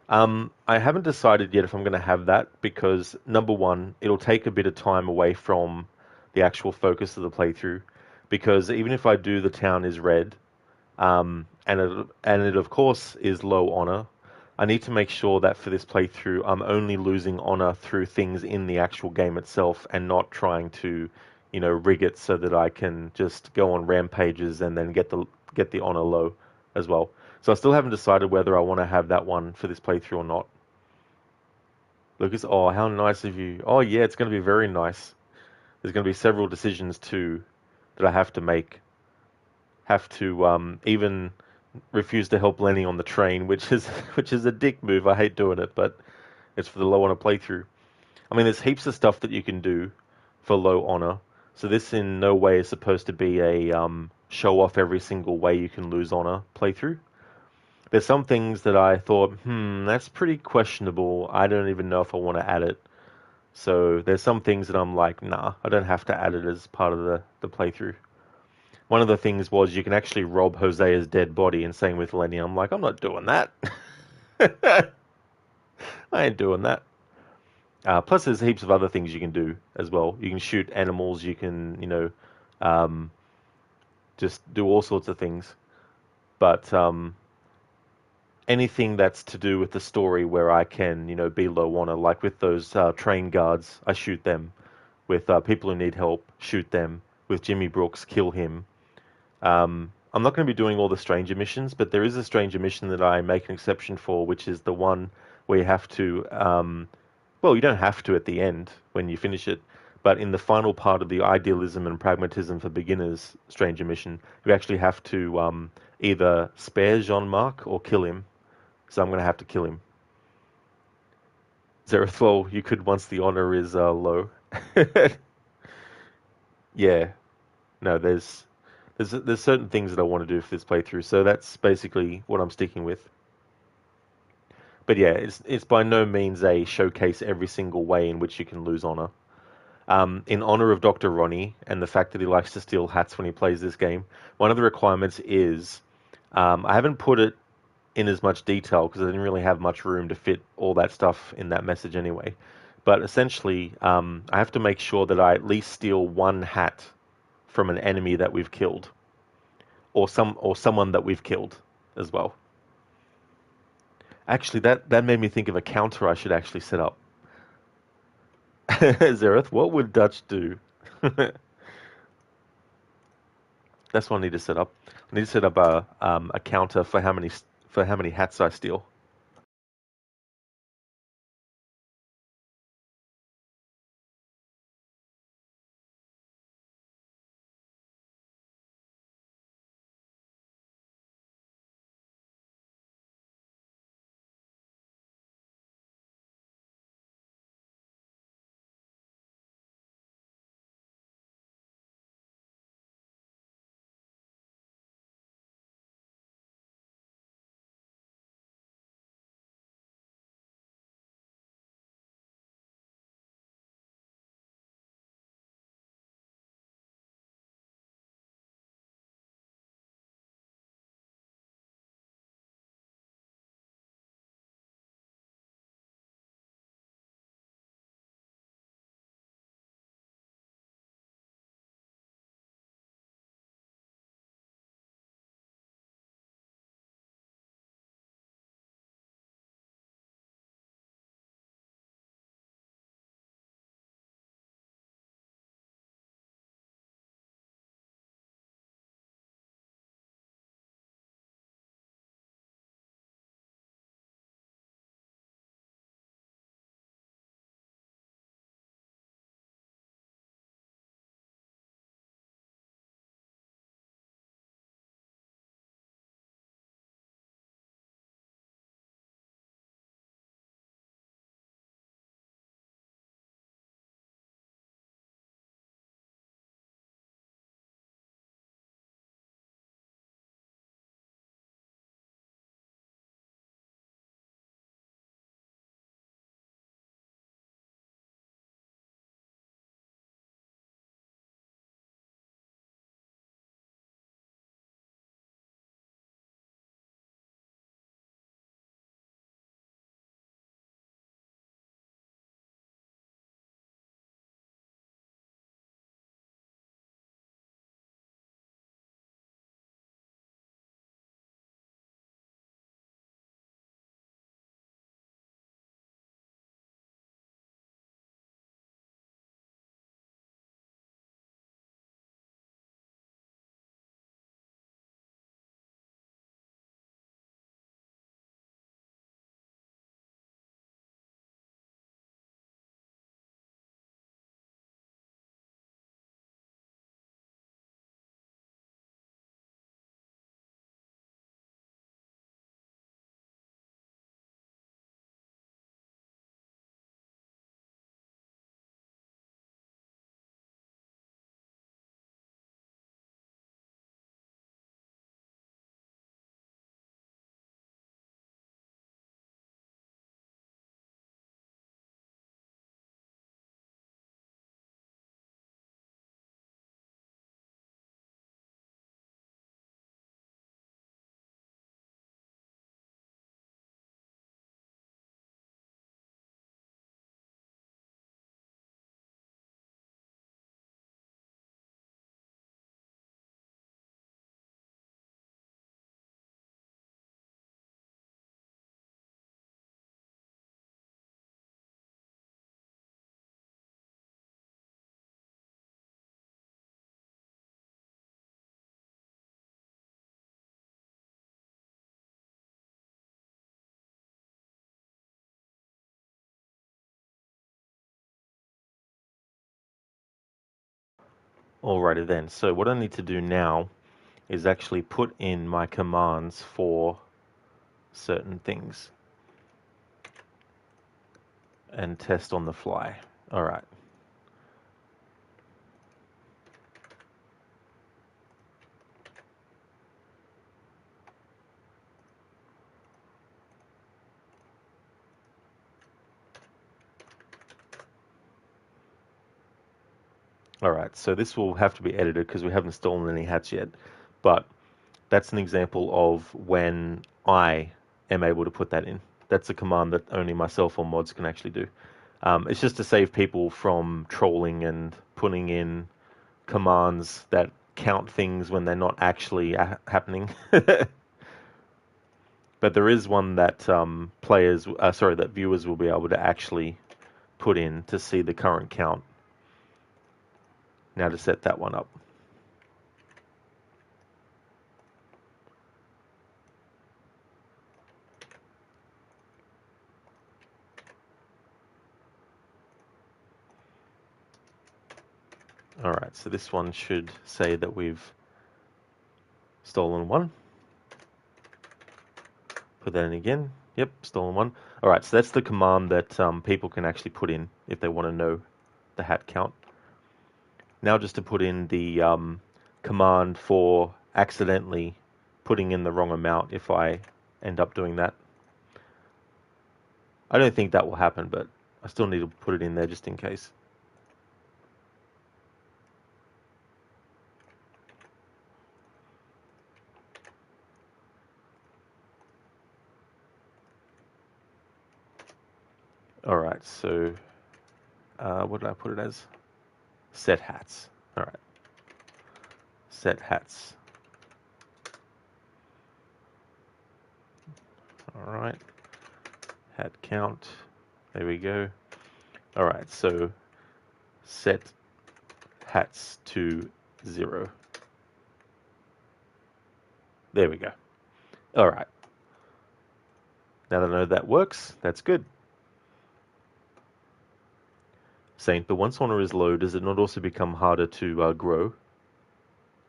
I haven't decided yet if I'm going to have that because, number one, it'll take a bit of time away from the actual focus of the playthrough. Because even if I do the town is red, and it of course is low honor, I need to make sure that for this playthrough I'm only losing honor through things in the actual game itself and not trying to, rig it so that I can just go on rampages and then get the honor low as well. So I still haven't decided whether I want to have that one for this playthrough or not. Lucas, oh, how nice of you. Oh yeah, it's going to be very nice. There's going to be several decisions too that I have to make. Have to even refuse to help Lenny on the train, which is a dick move. I hate doing it, but it's for the low honor playthrough. I mean, there's heaps of stuff that you can do for low honor. So this in no way is supposed to be a show off every single way you can lose honor playthrough. There's some things that I thought, that's pretty questionable. I don't even know if I want to add it. So there's some things that I'm like, nah, I don't have to add it as part of the playthrough. One of the things was you can actually rob Hosea's dead body, and same with Lenny. I'm like, I'm not doing that. I ain't doing that. Plus there's heaps of other things you can do as well. You can shoot animals, you can, just do all sorts of things. But anything that's to do with the story where I can, be low honor, like with those train guards, I shoot them. With people who need help, shoot them. With Jimmy Brooks, kill him. I'm not going to be doing all the stranger missions, but there is a stranger mission that I make an exception for, which is the one where you have to, well, you don't have to at the end when you finish it, but in the final part of the Idealism and Pragmatism for Beginners stranger mission, you actually have to either spare Jean-Marc or kill him. So I'm going to have to kill him. Zerethwell, you could once the honor is low. Yeah. No, there's certain things that I want to do for this playthrough, so that's basically what I'm sticking with. But yeah, it's by no means a showcase every single way in which you can lose honor. In honor of Dr. Ronnie and the fact that he likes to steal hats when he plays this game, one of the requirements is, I haven't put it in as much detail because I didn't really have much room to fit all that stuff in that message anyway. But essentially, I have to make sure that I at least steal one hat from an enemy that we've killed, or someone that we've killed as well. Actually, that made me think of a counter I should actually set up. Zereth, what would Dutch do? That's what I need to set up. I need to set up a counter for how many hats I steal. Alrighty then, so what I need to do now is actually put in my commands for certain things and test on the fly. Alright. Alright, so this will have to be edited because we haven't stolen any hats yet, but that's an example of when I am able to put that in. That's a command that only myself or mods can actually do. It's just to save people from trolling and putting in commands that count things when they're not actually happening. But there is one that that viewers will be able to actually put in to see the current count. Now to set that one up. Alright, so this one should say that we've stolen one. Put that in again. Yep, stolen one. Alright, so that's the command that people can actually put in if they want to know the hat count. Now just to put in the command for accidentally putting in the wrong amount if I end up doing that. I don't think that will happen, but I still need to put it in there just in case. Alright, so what did I put it as? Set hats. Alright. Set hats. Alright. Hat count. There we go. Alright, so set hats to 0. There we go. Alright. Now that I know that works, that's good. Saint, but once honor is low, does it not also become harder to grow?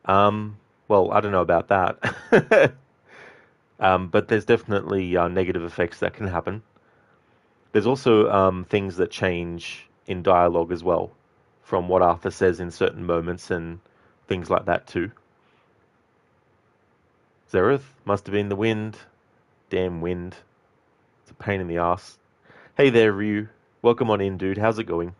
Well, I don't know about that. But there's definitely negative effects that can happen. There's also things that change in dialogue as well, from what Arthur says in certain moments and things like that too. Zereth, must have been the wind. Damn wind. It's a pain in the ass. Hey there, Ryu. Welcome on in, dude. How's it going?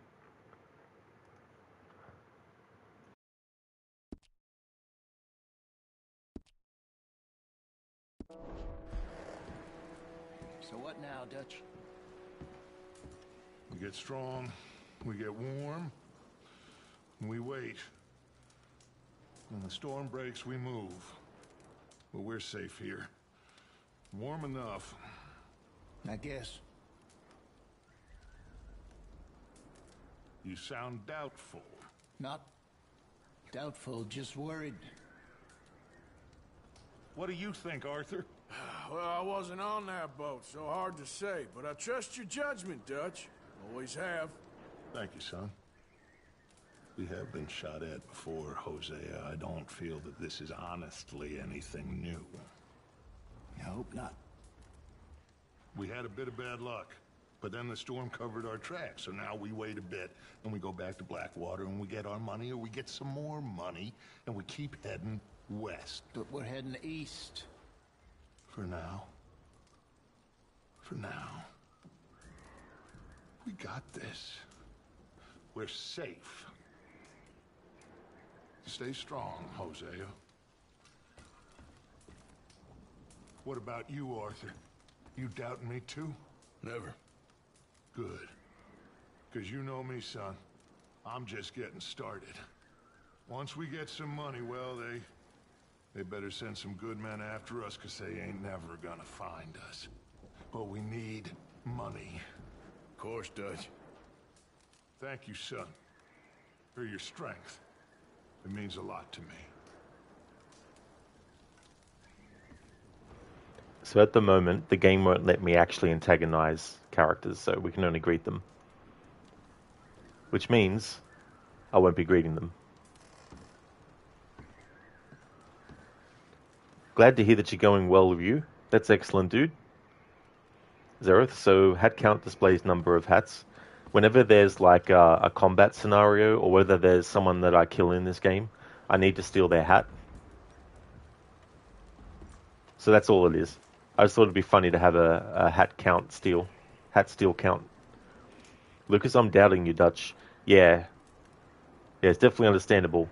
So what now, Dutch?
We get strong, we get warm, and we wait. When the storm breaks, we move. But we're safe here. Warm enough.
I guess.
You sound doubtful.
Not doubtful, just worried.
What do you think, Arthur?
Well, I wasn't on that boat, so hard to say, but I trust your judgment, Dutch. Always have.
Thank you, son. We have been shot at before, Hosea. I don't feel that this is honestly anything new.
I hope not.
We had a bit of bad luck, but then the storm covered our tracks, so now we wait a bit, and we go back to Blackwater, and we get our money, or we get some more money, and we keep heading west.
But we're heading east.
For now. For now. We got this. We're safe. Stay strong, Hosea. What about you, Arthur? You doubting me too?
Never.
Good. Because you know me, son. I'm just getting started. Once we get some money, well, they better send some good men after us, because they ain't never gonna find us. But we need money.
Of course, Dutch.
Thank you, son, for your strength. It means a lot to me.
So at the moment, the game won't let me actually antagonize characters, so we can only greet them. Which means I won't be greeting them. Glad to hear that you're going well with you. That's excellent, dude. Zereth, so hat count displays number of hats. Whenever there's like a combat scenario, or whether there's someone that I kill in this game, I need to steal their hat. So that's all it is. I just thought it'd be funny to have a hat steal count. Lucas, I'm doubting you, Dutch. Yeah, it's definitely understandable.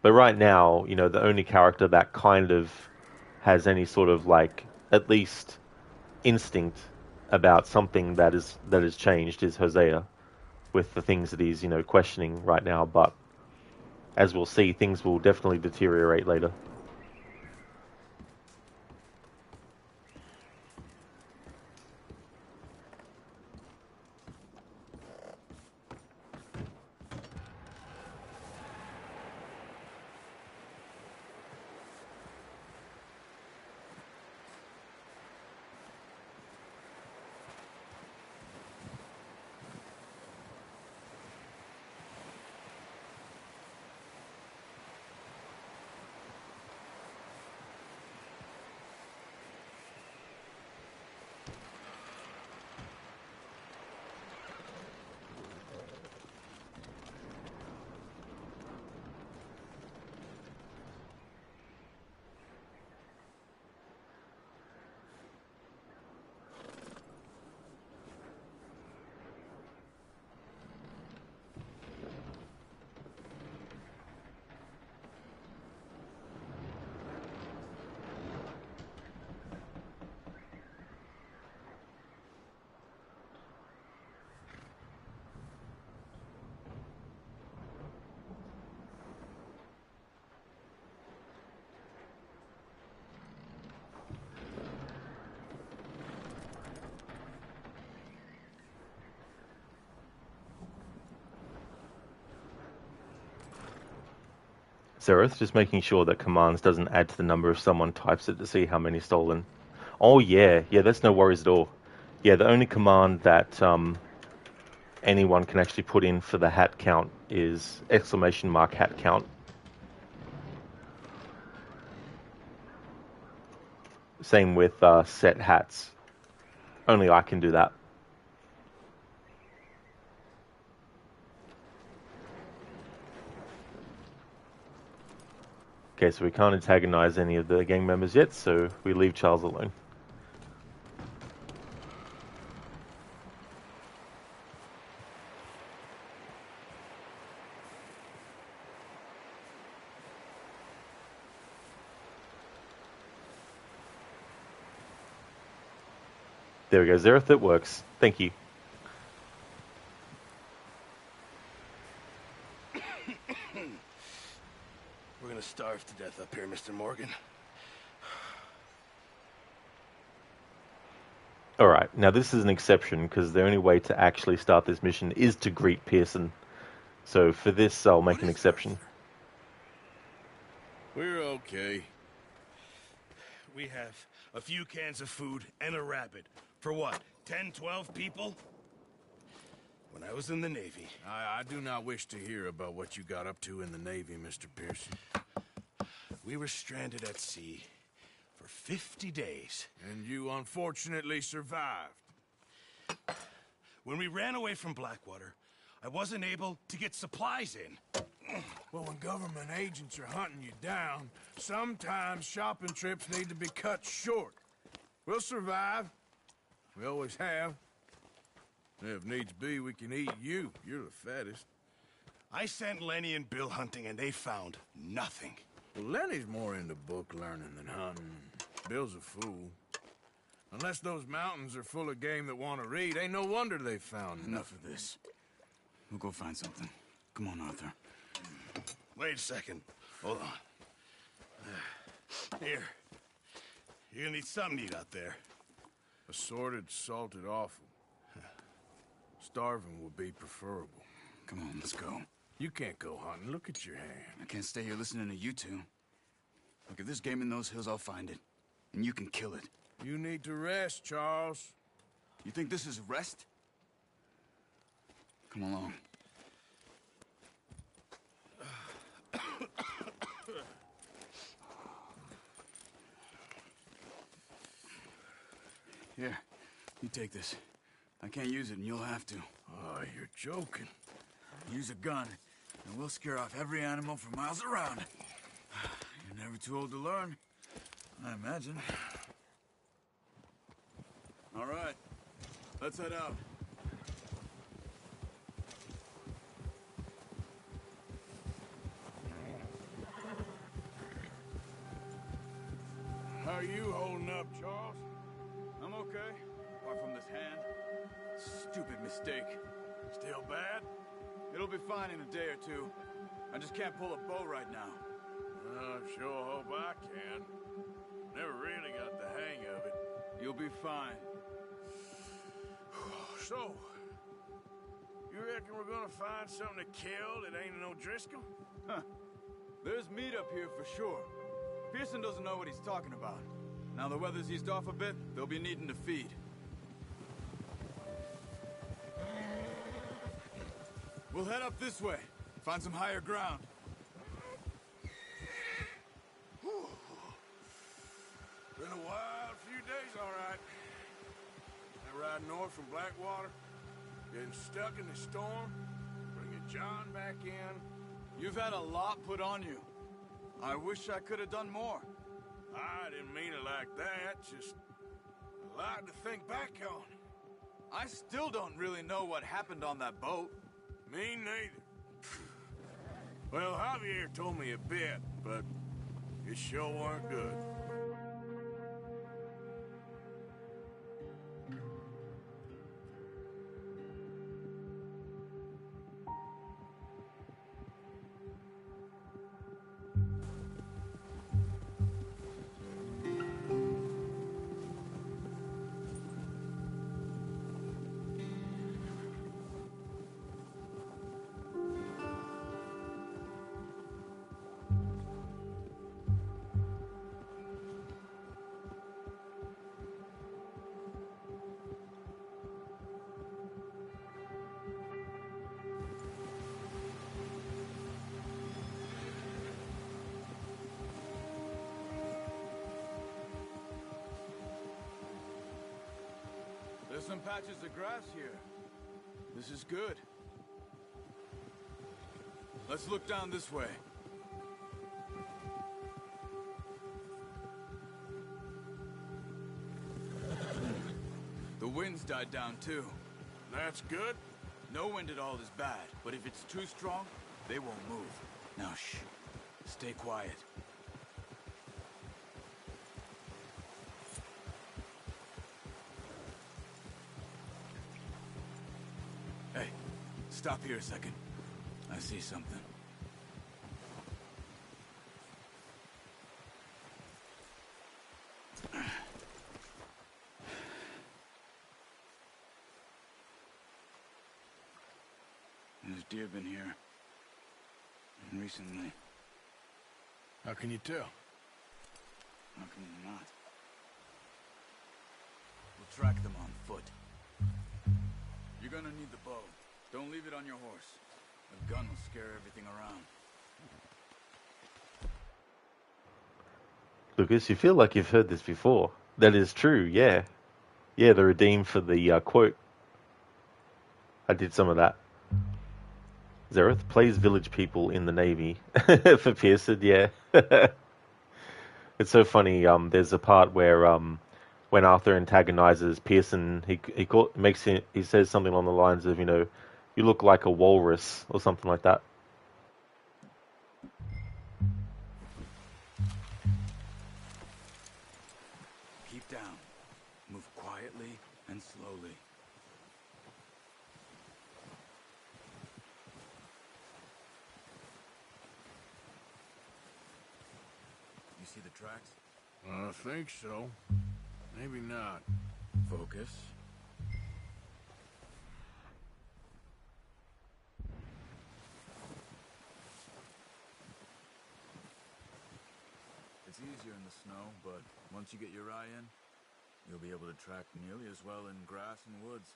But right now, you know, the only character that kind of has any sort of like at least instinct about something that is changed is Hosea, with the things that he's, you know, questioning right now. But as we'll see, things will definitely deteriorate later. Zereth, just making sure that commands doesn't add to the number if someone types it to see how many stolen. Oh yeah, that's no worries at all. Yeah, the only command that anyone can actually put in for the hat count is !hat count. Same with set hats. Only I can do that. Okay, so we can't antagonize any of the gang members yet, so we leave Charles alone. There we go, Zereth, it works. Thank you.
We're gonna starve to death up here, Mr. Morgan.
Alright, now this is an exception, because the only way to actually start this mission is to greet Pearson. So for this, I'll make an exception.
We're okay. We have a few cans of food and a rabbit. For what, 10, 12 people? When I was in the Navy... I do not wish to hear about what you got up to in the Navy, Mr. Pearson. We were stranded at sea for 50 days. And you unfortunately survived. When we ran away from Blackwater, I wasn't able to get supplies in. Well, when government agents are hunting you down, sometimes shopping trips need to be cut short. We'll survive. We always have. If needs be, we can eat you. You're the fattest. I sent Lenny and Bill hunting, and they found nothing. Well, Lenny's more into book learning than hunting. Bill's a fool. Unless those mountains are full of game that want to read, ain't no wonder they found
Enough of this. We'll go find something. Come on, Arthur.
Wait a second. Hold on. Here. You're gonna need something to eat out there. Assorted, salted offal. Starving would be preferable.
Come on, let's go.
You can't go hunting. Look at your hand.
I can't stay here listening to you two. Look, if there's game in those hills, I'll find it. And you can kill it.
You need to rest, Charles.
You think this is rest? Come along. Here, you take this. I can't use it, and you'll have to.
Oh, you're joking.
Use a gun, and we'll scare off every animal for miles around. You're never too old to learn, I imagine. All right, let's head out.
How are you holding up, Charles?
I'm okay, apart from this hand. Stupid mistake.
Still bad?
It'll be fine in a day or two. I just can't pull a bow right now.
I sure hope I can. Never really got the hang of it.
You'll be fine.
So, you reckon we're gonna find something to kill that ain't no Driscoll?
Huh. There's meat up here for sure. Pearson doesn't know what he's talking about. Now the weather's eased off a bit, they'll be needing to feed. We'll head up this way. Find some higher ground.
Whew. Been a wild few days, all right. I ride north from Blackwater, getting stuck in the storm, bringing John back in.
You've had a lot put on you. I wish I could have done more.
I didn't mean it like that, just a lot to think back on.
I still don't really know what happened on that boat.
Me neither. Well, Javier told me a bit, but it sure weren't good.
There's some patches of grass here. This is good. Let's look down this way. The wind's died down too.
That's good.
No wind at all is bad, but if it's too strong, they won't move. Now shh. Stay quiet. Hey, stop here a second. I see something. There's deer been here. Recently.
How can you tell?
How can you not? We'll track them on foot. You're gonna need the bow. Don't leave it on your horse. A gun will scare everything around.
Lucas, you feel like you've heard this before. That is true, yeah. Yeah, the redeem for the quote. I did some of that. Zareth plays village people in the Navy for Pearson, yeah. It's so funny. There's a part where when Arthur antagonizes Pearson, he says something along the lines of, you look like a walrus or something like that.
Keep down. Move quietly and slowly. You see the tracks?
I think so. Maybe not.
Focus. It's easier in the snow, but once you get your eye in, you'll be able to track nearly as well in grass and woods.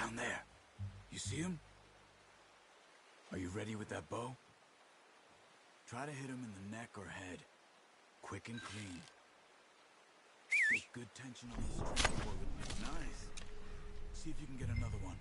Down there. You see him? Are you ready with that bow? Try to hit him in the neck or head. Quick and clean. With good tension on the string cord would be nice. See if you can get another one.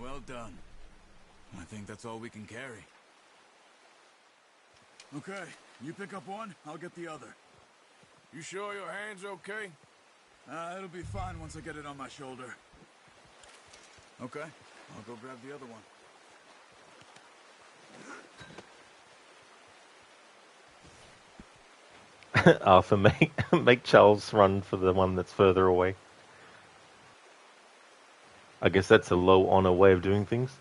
Well done. I think that's all we can carry. Okay, you pick up one, I'll get the other.
You sure your hand's okay?
It'll be fine once I get it on my shoulder. Okay, I'll go grab the other one.
Arthur, make Charles run for the one that's further away. I guess that's a low honor way of doing things.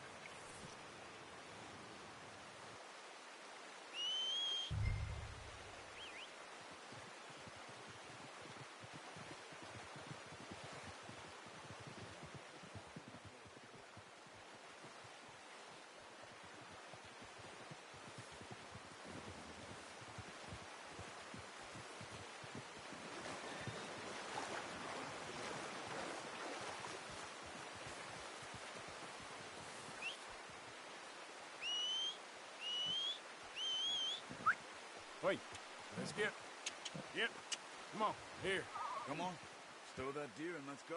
Wait, let's get... Yep, come on, here.
Come on, stow that deer and let's go.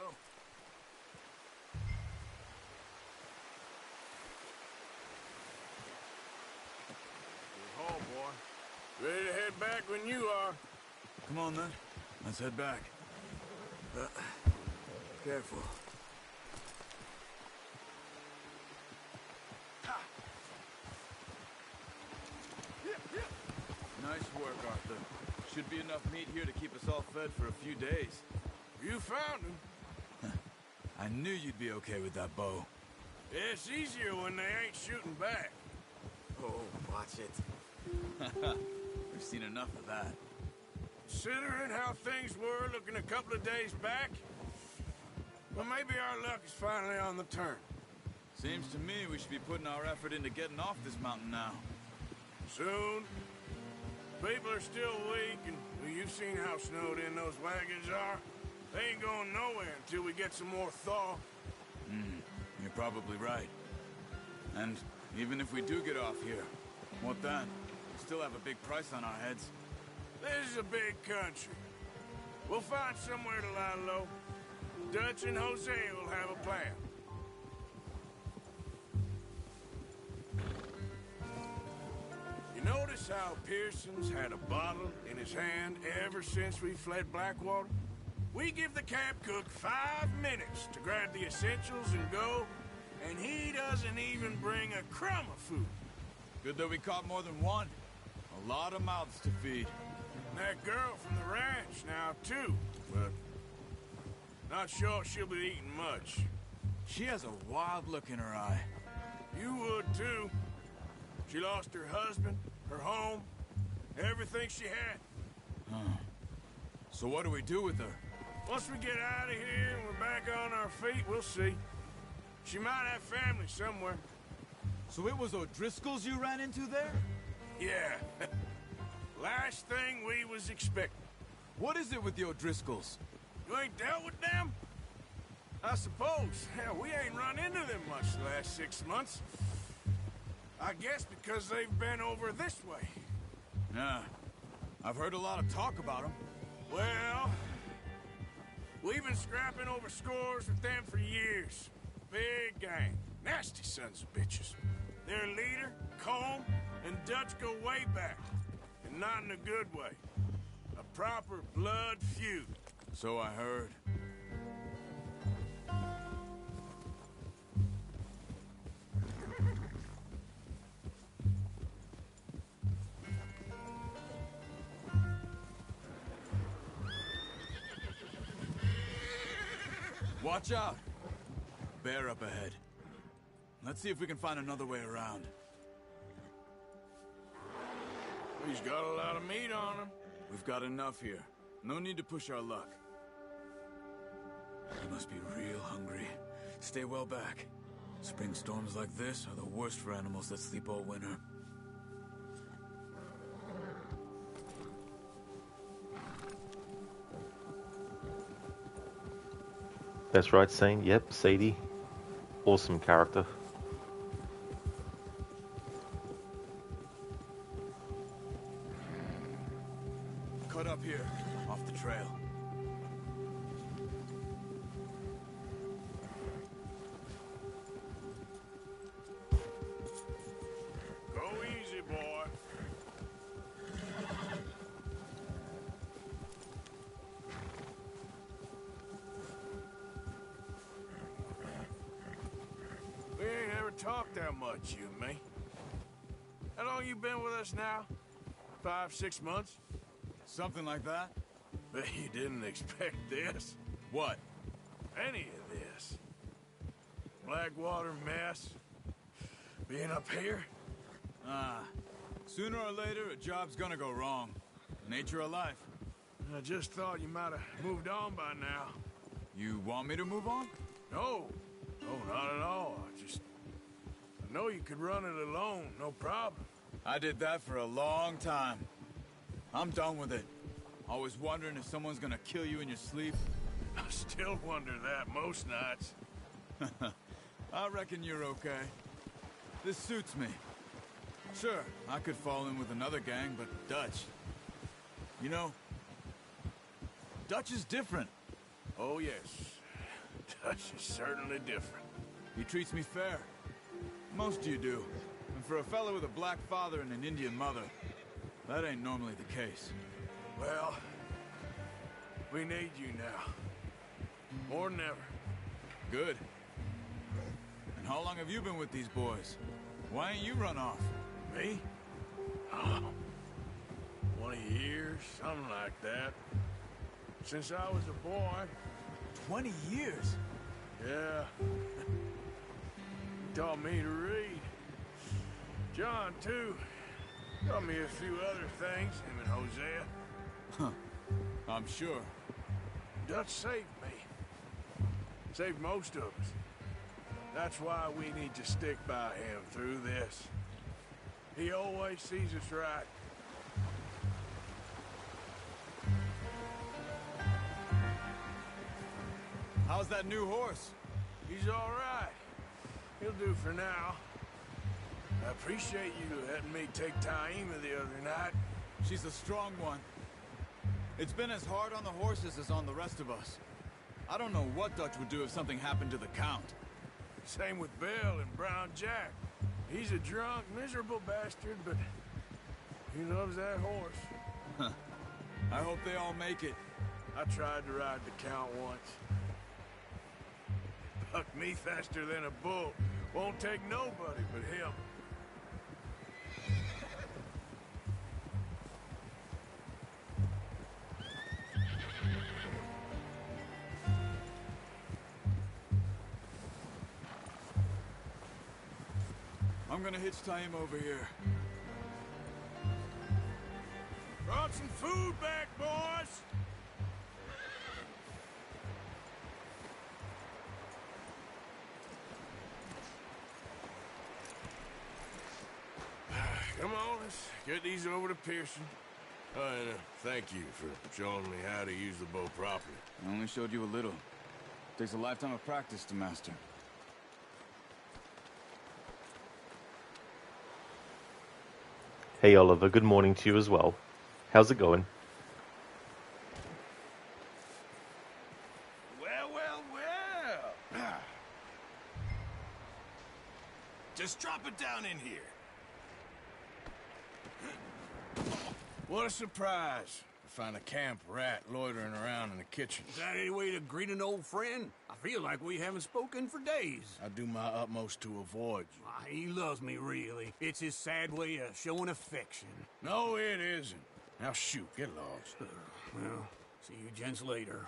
Good haul, boy. Ready to head back when you are.
Come on then, let's head back. Careful. Nice work, Arthur. Should be enough meat here to keep us all fed for a few days.
You found him.
I knew you'd be okay with that bow.
Yeah, it's easier when they ain't shooting back.
Oh, watch it.
We've seen enough of that.
Considering how things were looking a couple of days back, well, maybe our luck is finally on the turn.
Seems to me we should be putting our effort into getting off this mountain now.
Soon. People are still weak, and well, you've seen how snowed in those wagons are. They ain't going nowhere until we get some more thaw.
You're probably right. And even if we do get off here, what then? We still have a big price on our heads.
This is a big country. We'll find somewhere to lie low. Dutch and Jose will have a plan. Notice how Pearson's had a bottle in his hand ever since we fled Blackwater? We give the camp cook 5 minutes to grab the essentials and go, and he doesn't even bring a crumb of food.
Good that we caught more than one. A lot of mouths to feed.
And that girl from the ranch now, too, but not sure she'll be eating much.
She has a wild look in her eye.
You would, too. She lost her husband, her home, everything she had.
So what do we do with her?
Once we get out of here and we're back on our feet, we'll see. She might have family somewhere.
So it was O'Driscoll's you ran into there?
Yeah. Last thing we was expecting.
What is it with the O'Driscolls?
You ain't dealt with them? I suppose. Hell, we ain't run into them much the last 6 months. I guess because they've been over this way.
Yeah. I've heard a lot of talk about them.
Well, we've been scrapping over scores with them for years. Big gang. Nasty sons of bitches. Their leader, Combe, and Dutch go way back. And not in a good way. A proper blood feud.
So I heard. Watch out! Bear up ahead. Let's see if we can find another way around.
He's got a lot of meat on him.
We've got enough here. No need to push our luck. He must be real hungry. Stay well back. Spring storms like this are the worst for animals that sleep all winter.
That's right, Saint. Yep, Sadie. Awesome character.
Cut up here, off the trail.
Go easy, boy. We ain't ever talked that much, you and me. How long you been with us now? 5, 6 months?
Something like that?
But you didn't expect this.
What?
Any of this. Blackwater mess. Being up here?
Sooner or later, a job's gonna go wrong. Nature of life.
I just thought you might have moved on by now.
You want me to move on?
No. No, not at all. I know you could run it alone, no problem.
I did that for a long time. I'm done with it. Always wondering if someone's gonna kill you in your sleep.
I still wonder that most nights.
I reckon you're okay. This suits me. Sure, I could fall in with another gang, but Dutch... You know, Dutch is different.
Oh, yes. Dutch is certainly different.
He treats me fair. Most of you do. And for a fellow with a black father and an Indian mother, that ain't normally the case.
Well, we need you now. More than ever.
Good. And how long have you been with these boys? Why ain't you run off?
Me? Oh, 20 years, something like that. Since I was a boy.
20 years?
Yeah. He taught me to read. John, too. Taught me a few other things, him and Hosea.
Huh. I'm sure.
Dutch saved me. Saved most of us. That's why we need to stick by him through this. He always sees us right.
How's that new horse?
He's all right. He'll do for now. I appreciate you letting me take Taima the other night.
She's a strong one. It's been as hard on the horses as on the rest of us. I don't know what Dutch would do if something happened to the Count.
Same with Bill and Brown Jack. He's a drunk, miserable bastard, but he loves that horse.
Huh. I hope they all make it.
I tried to ride the Count once. Bucked me faster than a bull. Won't take nobody but him.
I'm gonna hitch Taima over here.
Brought some food back, boys! Come on, let's get these over to Pearson. And thank you for showing me how to use the bow properly.
I only showed you a little. Takes a lifetime of practice to master.
Hey Oliver, good morning to you as well. How's it going?
Well. Just drop it down in here. What a surprise. find a camp rat loitering around in the kitchen.
Is that any way to greet an old friend? I feel like we haven't spoken for days.
I do my utmost to avoid you.
He loves me, really. It's his sad way of showing affection.
No, it isn't. Now shoot, get lost.
Well, see you gents later.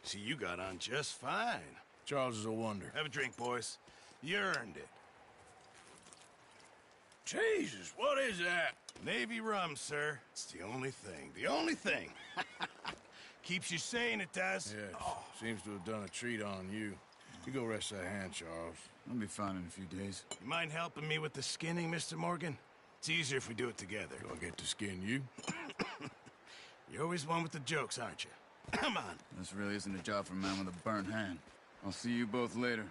See, you got on just fine.
Charles is a wonder.
Have a drink, boys. You earned it.
Jesus, what is that?
Navy rum, sir. It's the only thing. The only thing. Keeps you sane, it does.
Yes. Seems to have done a treat on you. You go rest that hand, Charles.
I'll be fine in a few days.
You mind helping me with the skinning, Mr. Morgan? It's easier if we do it together.
Do I get to skin you?
You're always one with the jokes, aren't you? Come on.
This really isn't a job for a man with a burnt hand. I'll see you both later.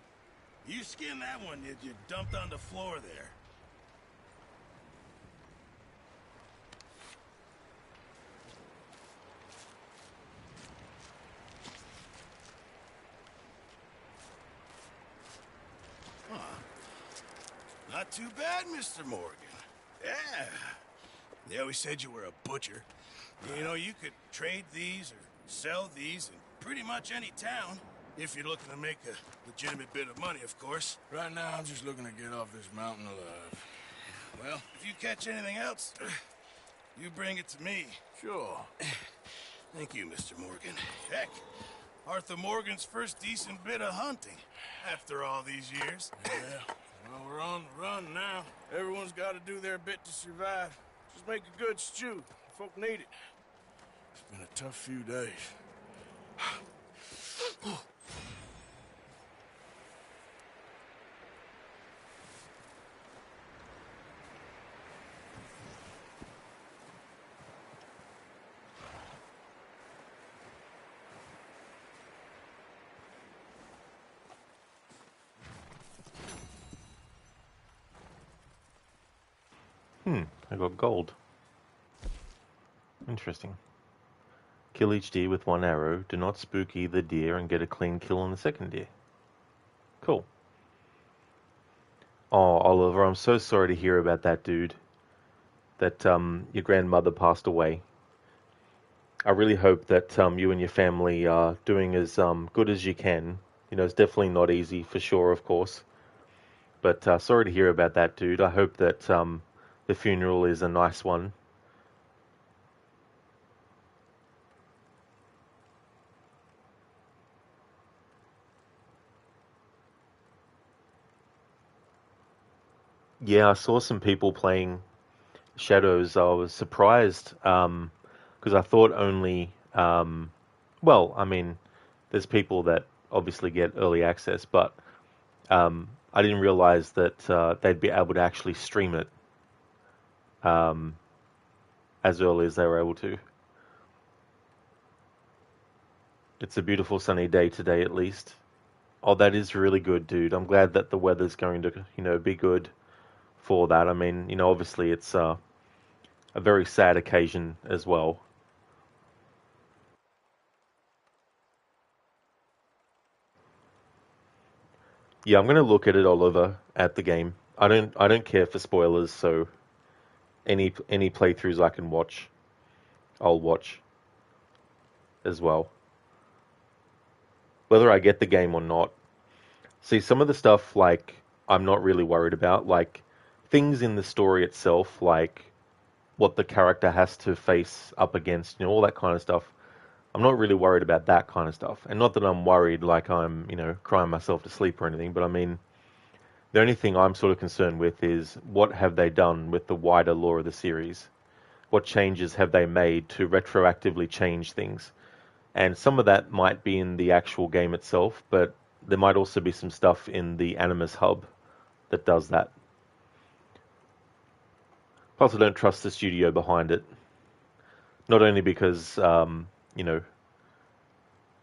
You skinned that one you dumped on the floor there. Not too bad, Mr. Morgan. Yeah. They always said you were a butcher. You know, you could trade these or sell these in pretty much any town. If you're looking to make a legitimate bit of money, of course.
Right now, I'm just looking to get off this mountain alive.
Well, if you catch anything else, you bring it to me.
Sure.
Thank you, Mr. Morgan. Heck, Arthur Morgan's first decent bit of hunting after all these years.
Yeah. Well, we're on the run now. Everyone's got to do their bit to survive. Just make a good stew. Folk need it. It's been a tough few days.
I got gold. Interesting. Kill each deer with one arrow. Do not spook either deer and get a clean kill on the second deer. Cool. Oh, Oliver, I'm so sorry to hear about that, dude. That your grandmother passed away. I really hope that you and your family are doing as good as you can. You know, it's definitely not easy, for sure, of course. But sorry to hear about that, dude. I hope that the funeral is a nice one. Yeah, I saw some people playing Shadows. I was surprised because I thought only, well, I mean, there's people that obviously get early access, but I didn't realize that they'd be able to actually stream it as early as they were able to. It's a beautiful sunny day today, at least. Oh, that is really good, dude. I'm glad that the weather's going to, you know, be good for that. I mean, you know, obviously it's a very sad occasion as well. Yeah, I'm going to look at it, Oliver, at the game. I don't care for spoilers, so any playthroughs I can watch, I'll watch as well. Whether I get the game or not. See, some of the stuff, like, I'm not really worried about, like, things in the story itself, like what the character has to face up against, you know, all that kind of stuff. I'm not really worried about that kind of stuff. And not that I'm worried like I'm, you know, crying myself to sleep or anything, but I mean, the only thing I'm sort of concerned with is what have they done with the wider lore of the series? What changes have they made to retroactively change things? And some of that might be in the actual game itself, but there might also be some stuff in the Animus hub that does that. Plus, I don't trust the studio behind it. Not only because, you know,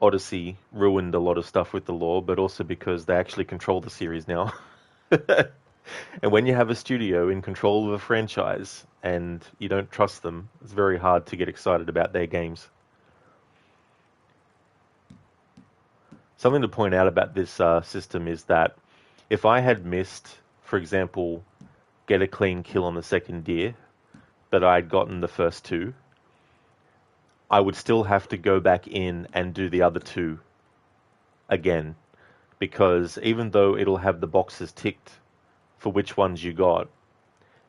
Odyssey ruined a lot of stuff with the lore, but also because they actually control the series now. And when you have a studio in control of a franchise and you don't trust them, it's very hard to get excited about their games. Something to point out about this system is that if I had missed, for example, get a clean kill on the second deer, but I'd gotten the first two, I would still have to go back in and do the other two again, because even though it'll have the boxes ticked for which ones you got,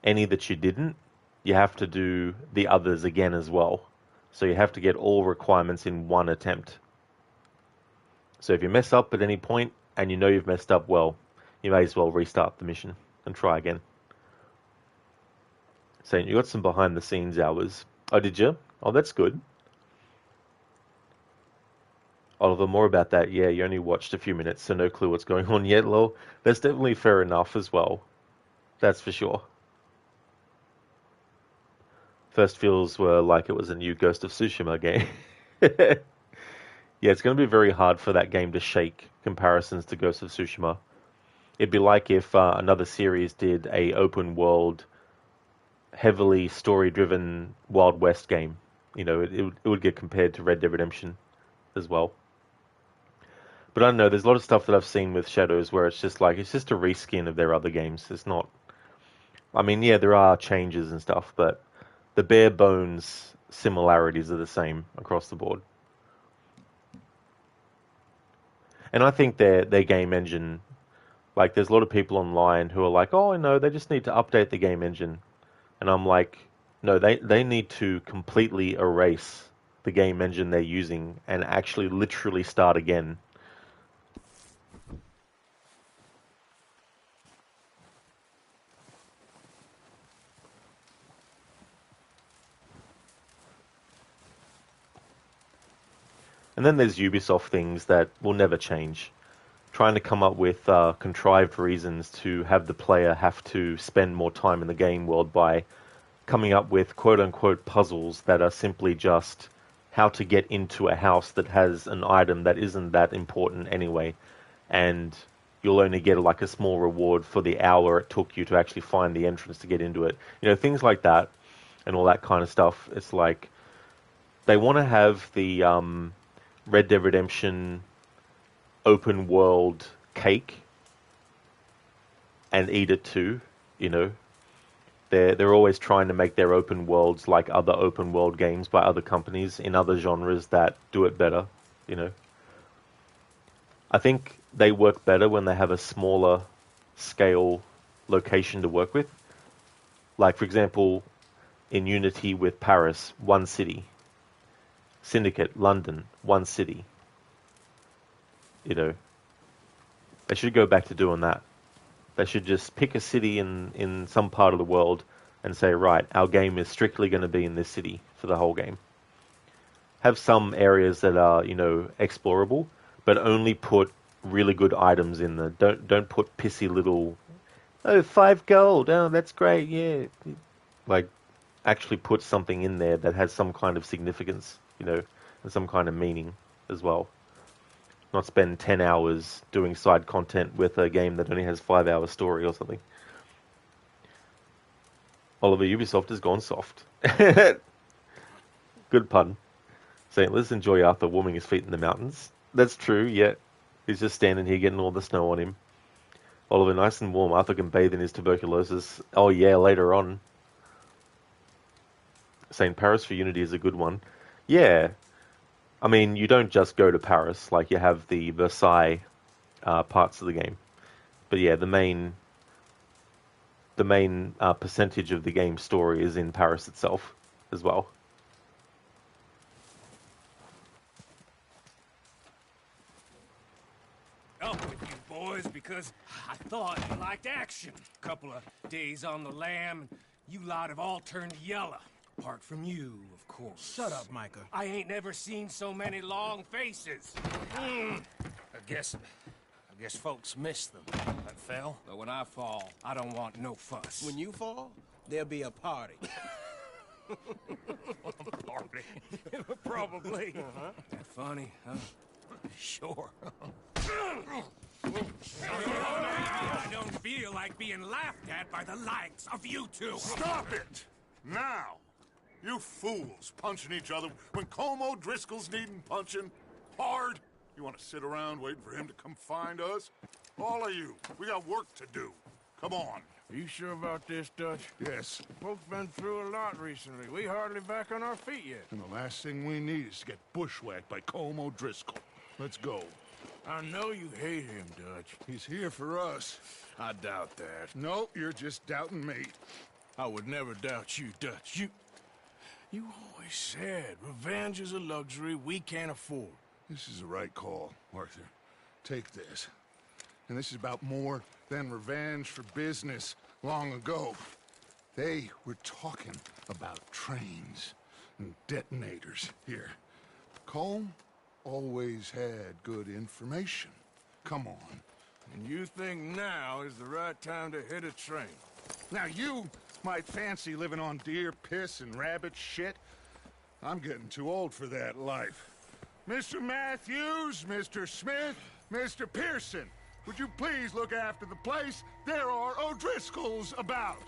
any that you didn't, you have to do the others again as well. So you have to get all requirements in one attempt. So if you mess up at any point and you know you've messed up, well, you may as well restart the mission and try again. Saying you got some behind the scenes hours. Oh, did you? Oh, that's good. Oliver, more about that. Yeah, you only watched a few minutes, so no clue what's going on yet, lol. That's definitely fair enough as well. That's for sure. First feels were like it was a new Ghost of Tsushima game. Yeah, it's going to be very hard for that game to shake comparisons to Ghost of Tsushima. It'd be like if another series did a open world, heavily story-driven Wild West game. You know, it would get compared to Red Dead Redemption as well. But I don't know, there's a lot of stuff that I've seen with Shadows where it's just like, it's just a reskin of their other games. It's not... I mean, yeah, there are changes and stuff, but the bare bones similarities are the same across the board. And I think their game engine, like, there's a lot of people online who are like, oh, no, they just need to update the game engine. And I'm like, no, they need to completely erase the game engine they're using and actually literally start again. And then there's Ubisoft things that will never change. Trying to come up with contrived reasons to have the player have to spend more time in the game world by coming up with quote-unquote puzzles that are simply just how to get into a house that has an item that isn't that important anyway. And you'll only get like a small reward for the hour it took you to actually find the entrance to get into it. You know, things like that and all that kind of stuff. It's like they want to have the... Red Dead Redemption open world cake and eat it too, you know. They're always trying to make their open worlds like other open world games by other companies in other genres that do it better, you know. I think they work better when they have a smaller scale location to work with. Like, for example, in Unity with Paris, one city. Syndicate, London, one city. You know, they should go back to doing that. They should just pick a city in some part of the world and say, right, our game is strictly going to be in this city for the whole game. Have some areas that are, you know, explorable, but only put really good items in there. Don't put pissy little, oh, 5 gold, oh, that's great, yeah. Like, actually put something in there that has some kind of significance, you know, and some kind of meaning as well. Not spend 10 hours doing side content with a game that only has 5-hour story or something. Oliver, Ubisoft has gone soft. Good pun. Saying, let's enjoy Arthur warming his feet in the mountains. That's true, yeah. He's just standing here getting all the snow on him. Oliver, nice and warm. Arthur can bathe in his tuberculosis. Oh yeah, later on. Saying Paris for Unity is a good one. Yeah. I mean, you don't just go to Paris. Like, you have the Versailles parts of the game. But yeah, the main percentage of the game's story is in Paris itself as well.
Up with you boys because I thought you liked action. Couple of days on the lam, and you lot have all turned yellow. Apart from you, of course.
Shut up, Micah.
I ain't never seen so many long faces. I guess folks miss them. That fell. But when I fall, I don't want no fuss.
When you fall, there'll be a party.
Party? Probably. That funny, huh? Sure. I don't feel like being laughed at by the likes of you two.
Stop it! Now! You fools punching each other when Como Driscoll's needing punching hard. You want to sit around waiting for him to come find us? All of you, we got work to do. Come on.
Are you sure about this, Dutch?
Yes.
Folks been through a lot recently. We hardly back on our feet yet.
And the last thing we need is to get bushwhacked by Colm O'Driscoll. Let's go.
I know you hate him, Dutch.
He's here for us.
I doubt that.
No, you're just doubting me.
I would never doubt you, Dutch. You always said revenge is a luxury we can't afford.
This is the right call, Arthur. Take this. And this is about more than revenge for business long ago. They were talking about trains and detonators here. Colm always had good information. Come on.
And you think now is the right time to hit a train?
Now you might fancy living on deer piss and rabbit shit. I'm getting too old for that life. Mr. Matthews, Mr. Smith, Mr. Pearson, would you please look after the place? There are O'Driscolls about.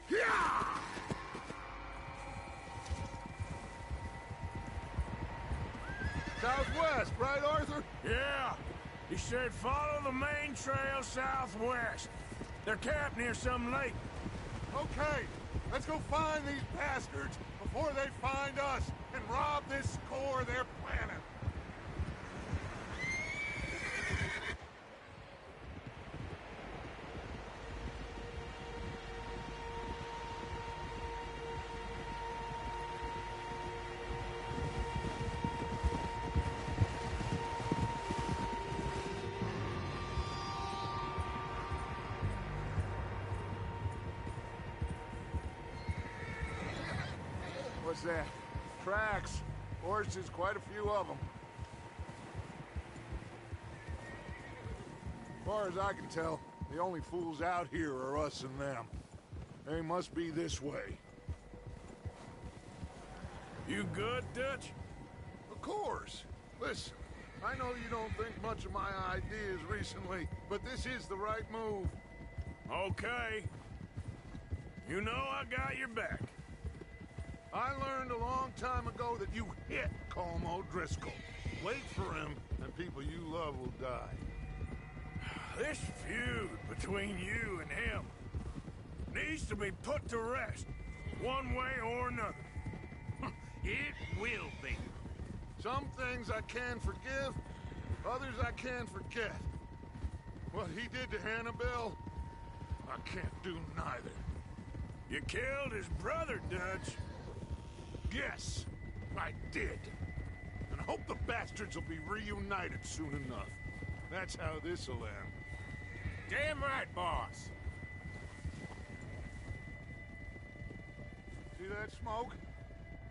Yeah! Southwest, right, Arthur?
Yeah. He said follow the main trail southwest. They're camped near some lake.
Okay, let's go find these bastards before they find us and rob this core they're planning. What's that? Tracks. Horses, quite a few of them. As far as I can tell, the only fools out here are us and them. They must be this way.
You good, Dutch?
Of course. Listen, I know you don't think much of my ideas recently, but this is the right move.
Okay. You know I got your back.
I learned a long time ago that you hit Colm O'Driscoll. Wait for him, and people you love will die.
This feud between you and him needs to be put to rest, one way or another.
It will be. Some things I can forgive, others I can't forget. What he did to Annabelle, I can't do neither.
You killed his brother, Dutch.
Yes, I did. And I hope the bastards will be reunited soon enough. That's how this'll end.
Damn right, boss.
See that smoke?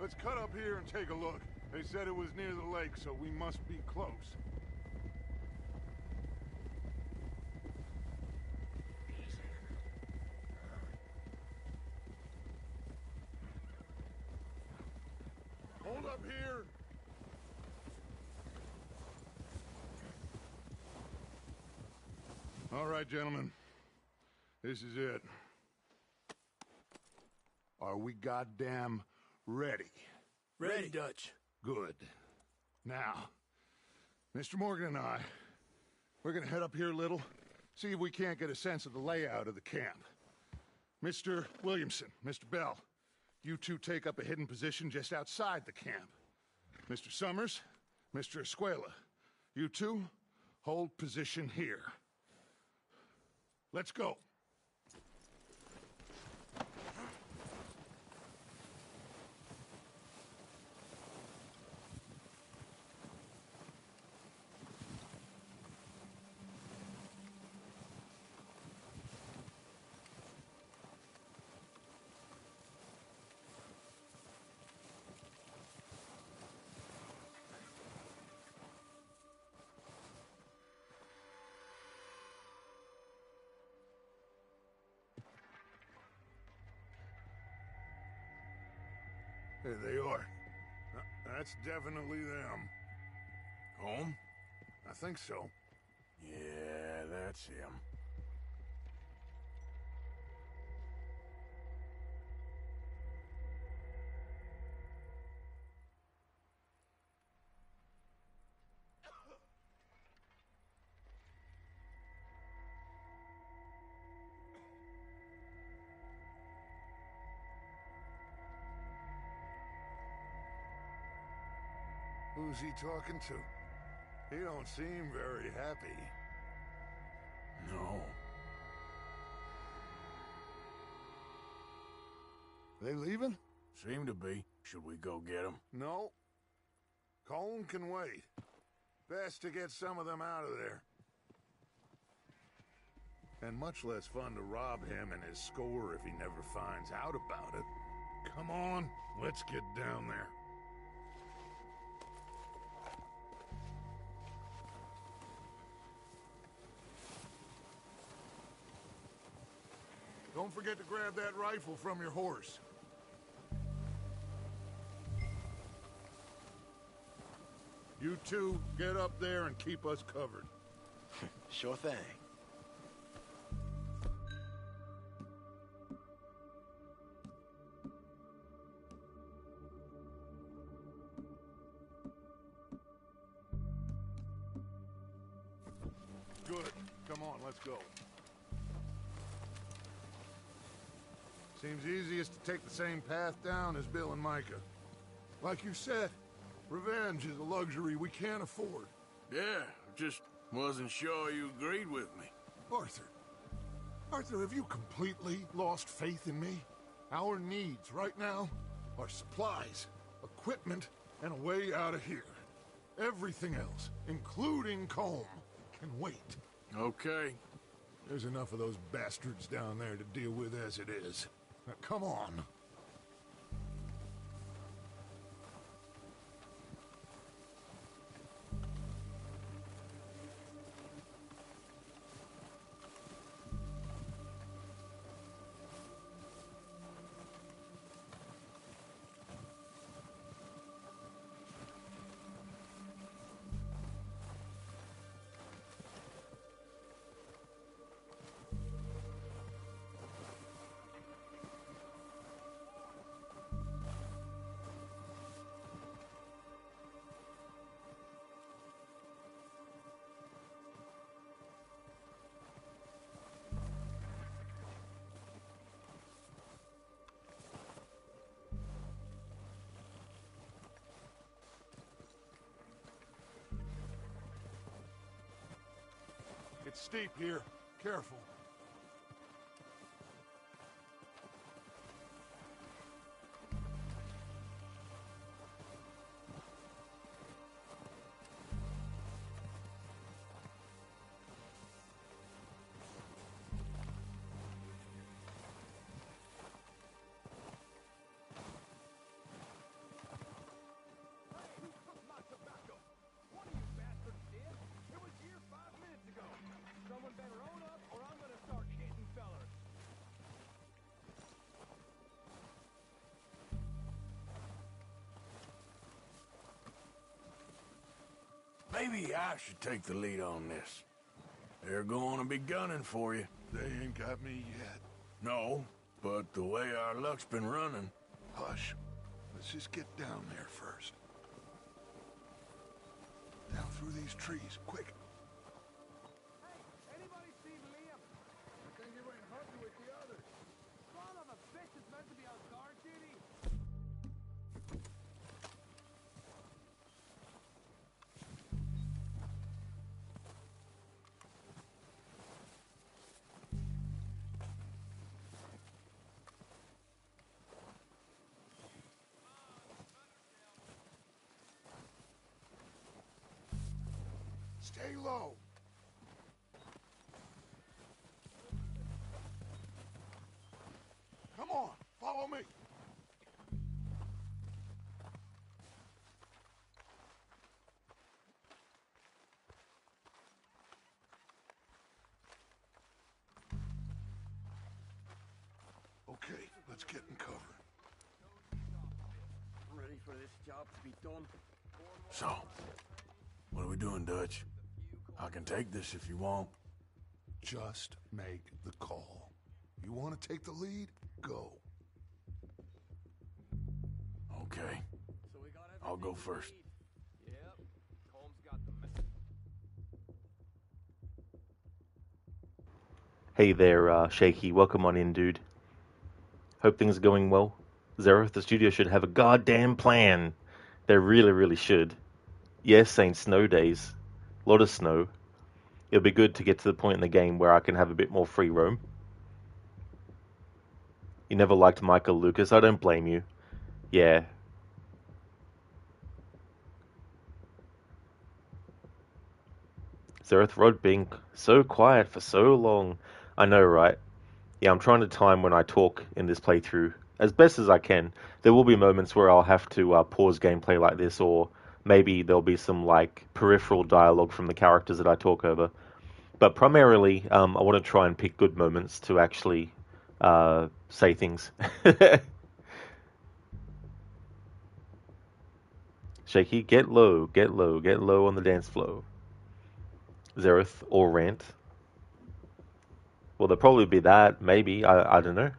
Let's cut up here and take a look. They said it was near the lake, so we must be close. Hold up here. All right, gentlemen. This is it. Are we goddamn ready?
Ready, Dutch.
Good. Now, Mr. Morgan and I, we're gonna head up here a little, see if we can't get a sense of the layout of the camp. Mr. Williamson, Mr. Bell, you two take up a hidden position just outside the camp. Mr. Summers, Mr. Escuela, you two hold position here. Let's go. There they are. That's definitely them.
Home?
I think so.
Yeah, that's him.
Who's he talking to? He don't seem very happy.
No.
They leaving?
Seem to be. Should we go get them?
No. Colm can wait. Best to get some of them out of there. And much less fun to rob him and his score if he never finds out about it. Come on, let's get down there. Don't forget to grab that rifle from your horse. You two, get up there and keep us covered.
Sure thing.
Good. Come on, let's go. Seems easiest to take the same path down as Bill and Micah. Like you said, revenge is a luxury we can't afford.
Yeah, just wasn't sure you agreed with me.
Arthur, have you completely lost faith in me? Our needs right now are supplies, equipment, and a way out of here. Everything else, including Colm, can wait.
Okay.
There's enough of those bastards down there to deal with as it is. Now, come on. It's steep here. Careful.
Maybe I should take the lead on this. They're going to be gunning for you.
They ain't got me yet.
No, but the way our luck's been running...
Hush. Let's just get down there first. Down through these trees, quick.
Hey, anybody seen Liam? I think he went hunting with the others. Son of a bitch is meant to be on guard duty.
Stay low. Come on, follow me. Okay, let's get in cover.
Ready for this job to be done?
So, what are we doing, Dutch? I can take this if you want.
Just make the call. You want to take the lead? Go.
Okay. I'll go first.
Yep. Colm's got the message.
Hey there, Shaky. Welcome on in, dude. Hope things are going well. Zareth, the studio should have a goddamn plan. They really, really should. yes, ain't snow days. A lot of snow. It'll be good to get to the point in the game where I can have a bit more free roam. You never liked Michael Lucas, I don't blame you. Yeah. Zereth Rod being so quiet for so long. I know, right? Yeah, I'm trying to time when I talk in this playthrough as best as I can. There will be moments where I'll have to pause gameplay like this, or maybe there'll be some like peripheral dialogue from the characters that I talk over. But primarily, I want to try and pick good moments to actually say things. Shaky, get low, get low, get low on the dance floor. Zereth or Rant. Well, there'll probably be that, maybe, I don't know.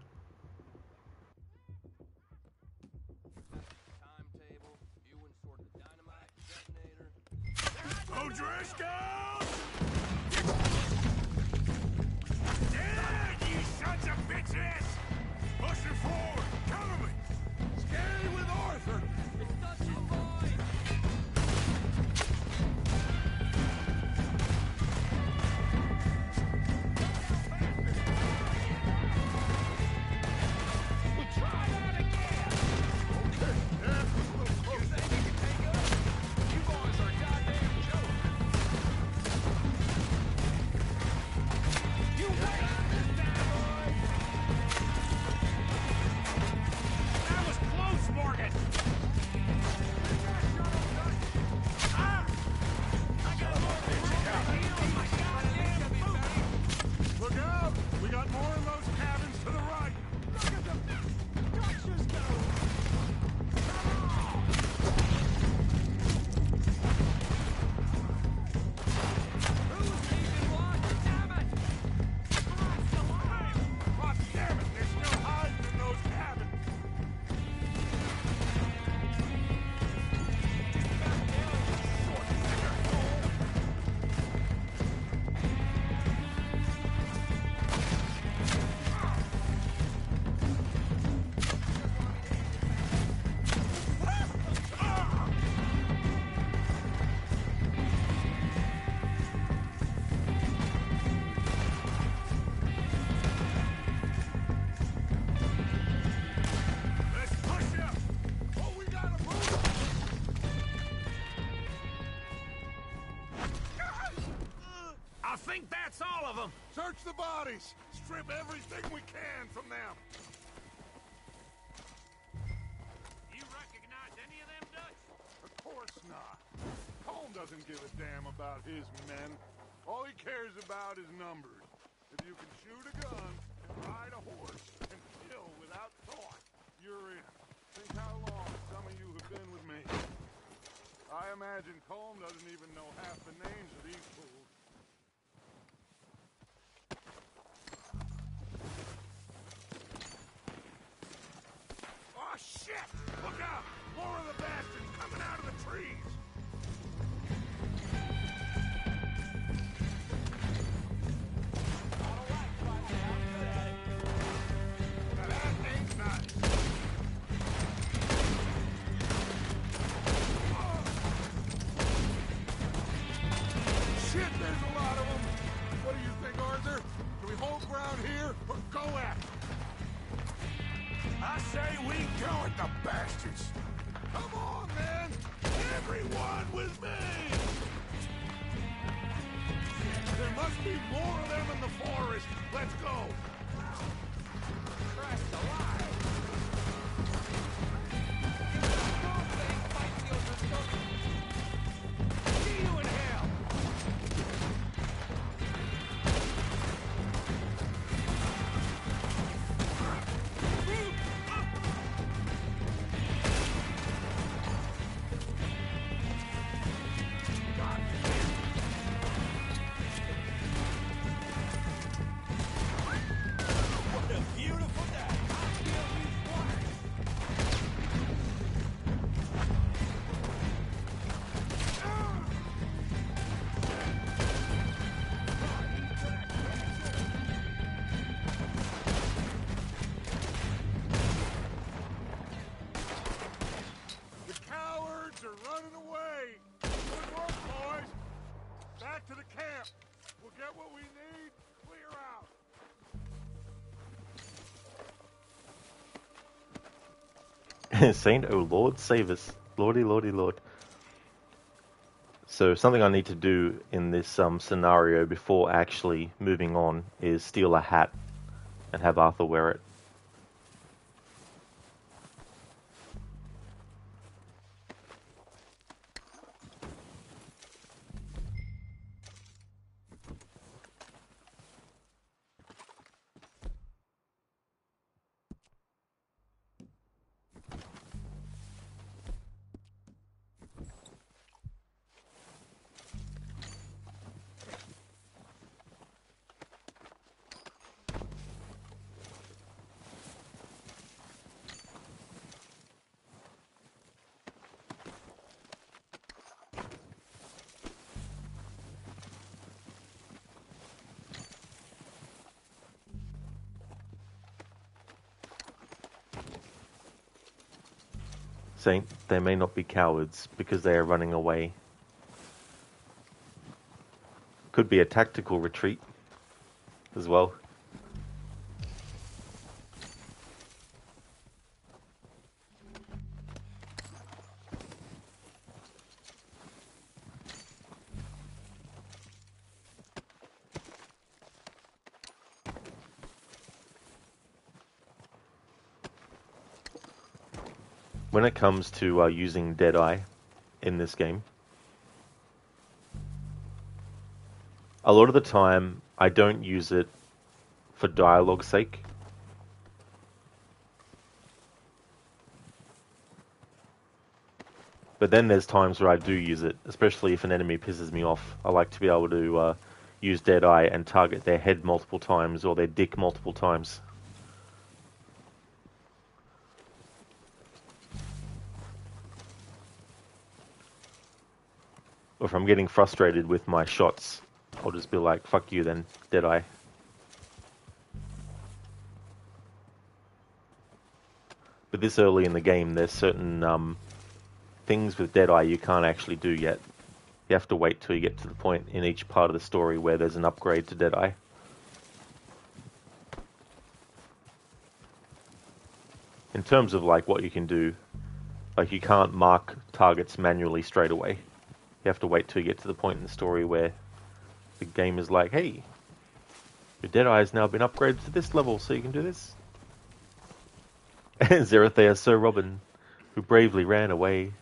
O'Driscoll! Yeah, you sons of bitches! Pushing forward! Cover me! Scary with Arthur! It's not your boy! We try that again! Okay, yeah, a little close. You think you can take us? You boys are a goddamn joke! You wait on this down, boy! That was close, Morgan! Ah! I got more bitches on my goddamn boot! Look out! We got more in those cabins to the right! Look at them! Gotchas go! Who's keeping watch? Damn it! Oh, damn it! There's no hiding in those cabins! Let's push him! Oh, we gotta move! I think that's all of them!
Search the bodies! Strip everything we can from them!
You recognize any of them, Dutch?
Of course not. Colm doesn't give a damn about his men. All he cares about is numbers. If you can shoot a gun, and ride a horse, and kill without thought, you're in. Think how long some of you have been with me. I imagine Colm doesn't even know half the names of these fools.
Oh, shit! Look out! More of the bastards coming out of the trees! Now that ain't nice. Shit, there's a lot of them. What do you think, Arthur? Do we hold ground here or go at them? I say we go at the bastards. Come on, man. Everyone with me. There must be more of them in the forest. Let's go. Christ alive. See you in hell.
to the camp. We'll get what we need. Clear out.
Saint, oh Lord, save us. Lordy, lordy, Lord. So something I need to do in this scenario before actually moving on is steal a hat and have Arthur wear it. Saint, they may not be cowards because they are running away. Could be a tactical retreat as well. When it comes to using Deadeye in this game, a lot of the time I don't use it for dialogue's sake. But then there's times where I do use it, especially if an enemy pisses me off. I like to be able to use Deadeye and target their head multiple times or their dick multiple times. Or if I'm getting frustrated with my shots, I'll just be like, fuck you then, Deadeye. But this early in the game, there's certain things with Deadeye you can't actually do yet. You have to wait till you get to the point in each part of the story where there's an upgrade to Deadeye. In terms of like what you can do, like you can't mark targets manually straight away. You have to wait till you get to the point in the story where the game is like, hey, your Deadeye has now been upgraded to this level, so you can do this. And Zerathea, Sir Robin, who bravely ran away.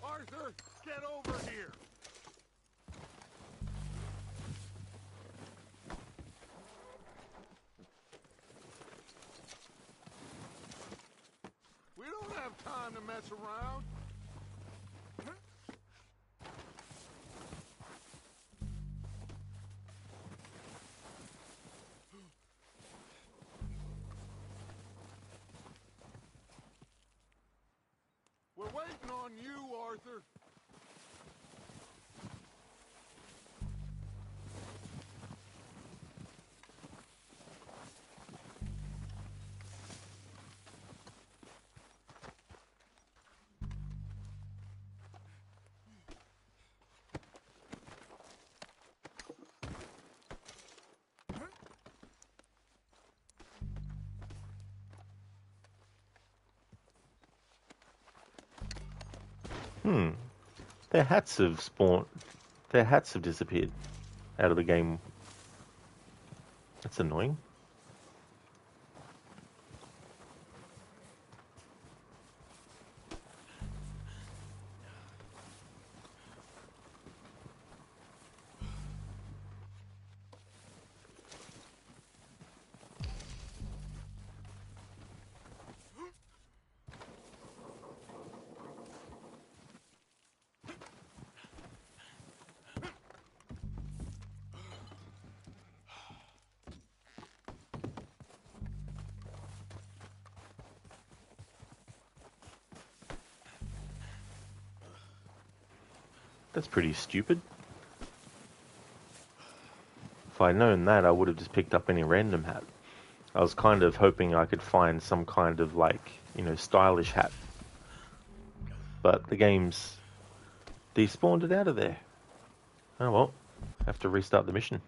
Arthur, get over here! We don't have time to mess around. We're waiting on you, Arthur.
Their hats have spawned. Their hats have disappeared out of the game. That's annoying. That's pretty stupid. If I'd known that, I would have just picked up any random hat. I was kind of hoping I could find some kind of, like, you know, stylish hat. But the game's despawned it out of there. Oh well, have to restart the mission.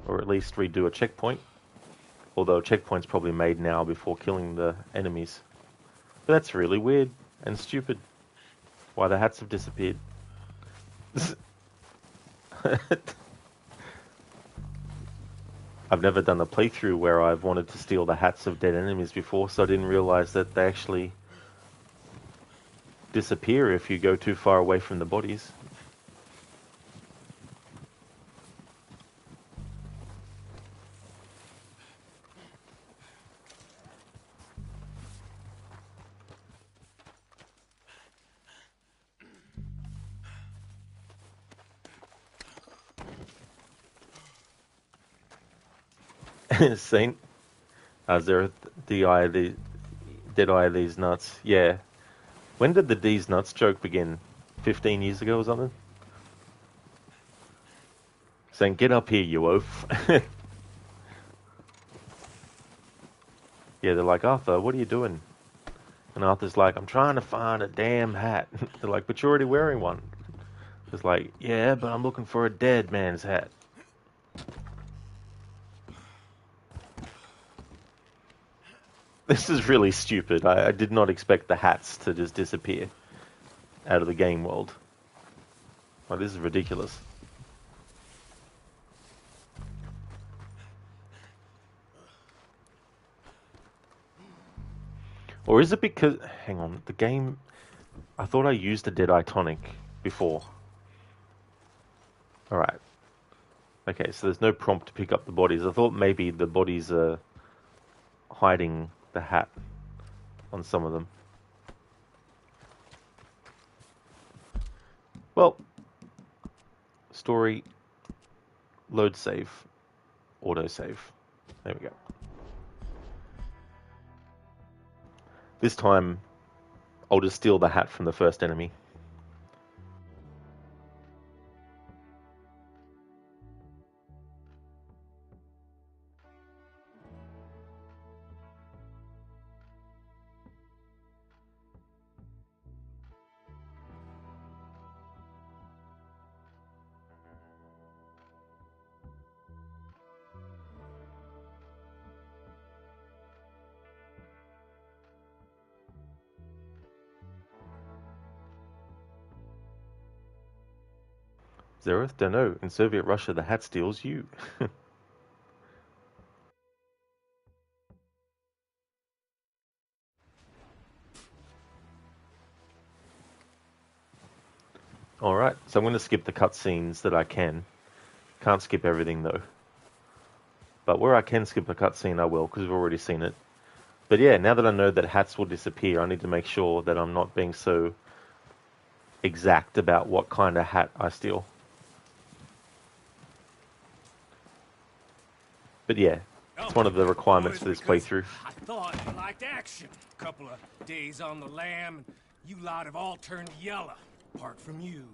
Or at least redo a checkpoint. Although a checkpoint's probably made now before killing the enemies. But that's really weird and stupid. Why the hats have disappeared. I've never done a playthrough where I've wanted to steal the hats of dead enemies before, so I didn't realize that they actually disappear if you go too far away from the bodies. Saint, is there a dead eye these nuts? Yeah. When did the D's nuts joke begin? 15 years ago or something? Saint, get up here, you oaf. Yeah, they're like, Arthur, what are you doing? And Arthur's like, I'm trying to find a damn hat. They're like, but you're already wearing one. It's like, yeah, but I'm looking for a dead man's hat. This is really stupid. I did not expect the hats to just disappear out of the game world. Like, this is ridiculous. Or is it because... Hang on, the game... I thought I used a Deadeye tonic before. Alright. Okay, so there's no prompt to pick up the bodies. I thought maybe the bodies are hiding the hat on some of them. Well, story, load save, auto save. There we go. This time, I'll just steal the hat from the first enemy. Zereth, don't know. In Soviet Russia, the hat steals you. Alright, so I'm going to skip the cutscenes that I can. Can't skip everything though. But where I can skip a cutscene, I will, because we've already seen it. But yeah, now that I know that hats will disappear, I need to make sure that I'm not being so exact about what kind of hat I steal. But yeah, it's one of the requirements for this playthrough.
I thought you liked action. Couple of days on the lam, you lot have all turned yellow. Apart from you,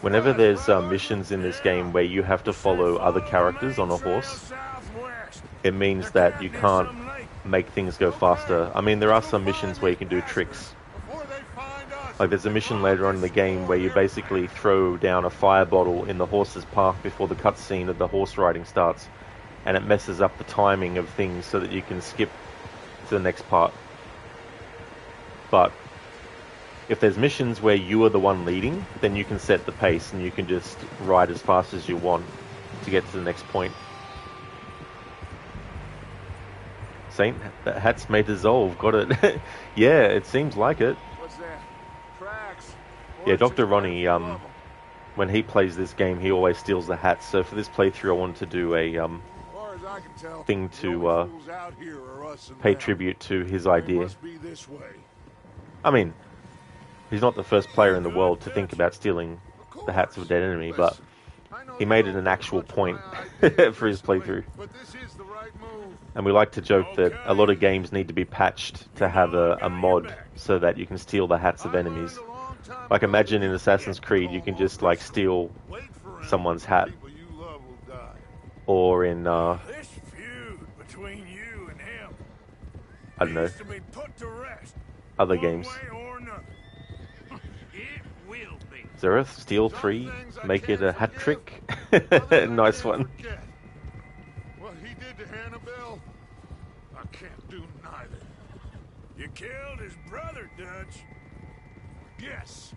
Whenever there's missions in this game where you have to follow other characters on a horse, it means that you can't make things go faster. I mean, there are some missions where you can do tricks. Like there's a mission later on in the game where you basically throw down a fire bottle in the horse's path before the cutscene of the horse riding starts, and it messes up the timing of things so that you can skip to the next part. But if there's missions where you are the one leading, then you can set the pace and you can just ride as fast as you want to get to the next point. Saint, the hats may dissolve. Got it. Yeah, it seems like it.
What's that? Tracks.
Yeah, Dr. Ronnie, when he plays this game, he always steals the hats. So for this playthrough, I wanted to do a thing to pay tribute to his idea. I mean, he's not the first player in the world to think about stealing the hats of a dead enemy, but he made it an actual point for his playthrough. And we like to joke that a lot of games need to be patched to have a mod so that you can steal the hats of enemies. Like imagine in Assassin's Creed you can just like steal someone's hat. Or in
This feud between you and him
I don't know,
needs to be put to rest.
other
One
games.
way or another. It will be.
Zereth, steal 3, make it a hat trick. Nice one.
What he did to Annabelle, I can't do neither.
You killed his brother, Dutch.
Yes,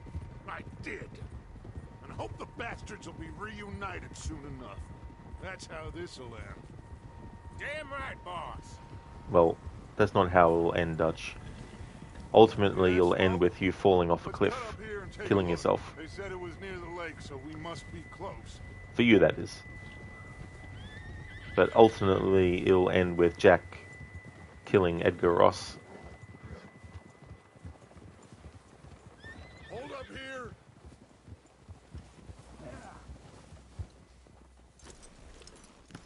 I did. And I hope the bastards will be reunited soon enough. That's how this'll end.
Damn right, boss.
Well, that's not how it will end, Dutch. Ultimately, you'll end with you falling off a cliff, killing yourself.
They said it was near the lake, so we must be close.
For you, that is. But ultimately, it'll end with Jack killing Edgar Ross.
Hold up here.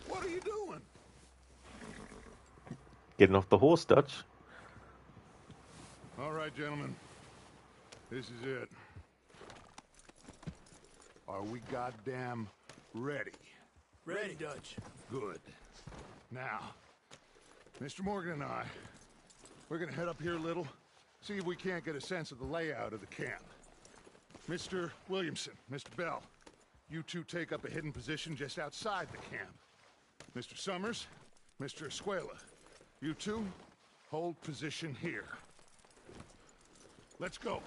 What are you doing?
Getting off the horse, Dutch.
All right, gentlemen. This is it. Are we goddamn ready?
Ready, Dutch.
Good. Now, Mr. Morgan and I, we're gonna head up here a little, see if we can't get a sense of the layout of the camp. Mr. Williamson, Mr. Bell, you two take up a hidden position just outside the camp. Mr. Summers, Mr. Escuela, you two hold position here. Let's go.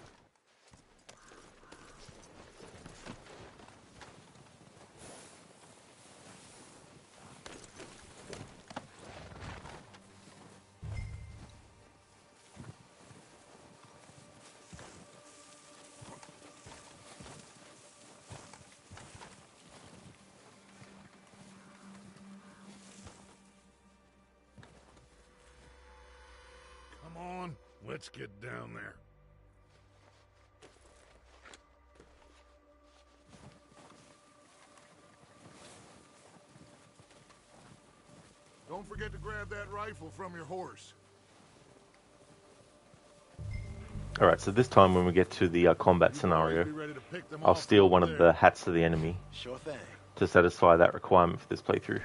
Come on, let's get down there. Don't forget to grab that rifle from your horse.
Alright, so this time when we get to the combat scenario, I'll steal one of the hats of the enemy
Sure thing.
to satisfy that requirement for this playthrough.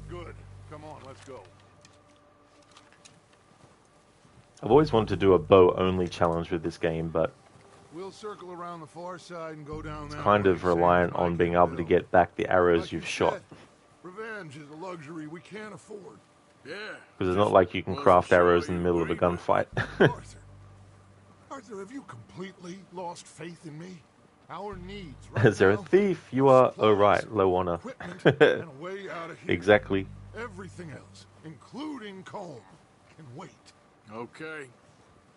Good. Come on, let's go.
I've always wanted to do a bow-only challenge with this game, but
We'll circle around the far side and go down
it's
that
kind
way,
of
same
reliant
as
on
Mike
being
and
able to
Bill.
get back the arrows
Like
you've
you
shot.
said, revenge is a luxury we can't afford.
Yeah.
Because it's not like you can craft arrows in the middle of a gunfight.
Arthur, have you completely lost faith in me? Our needs
Is there a
now,
thief? You are... Oh, right. Low honor.
and a way out of here.
Exactly.
Everything else, including Colm, can wait.
Okay.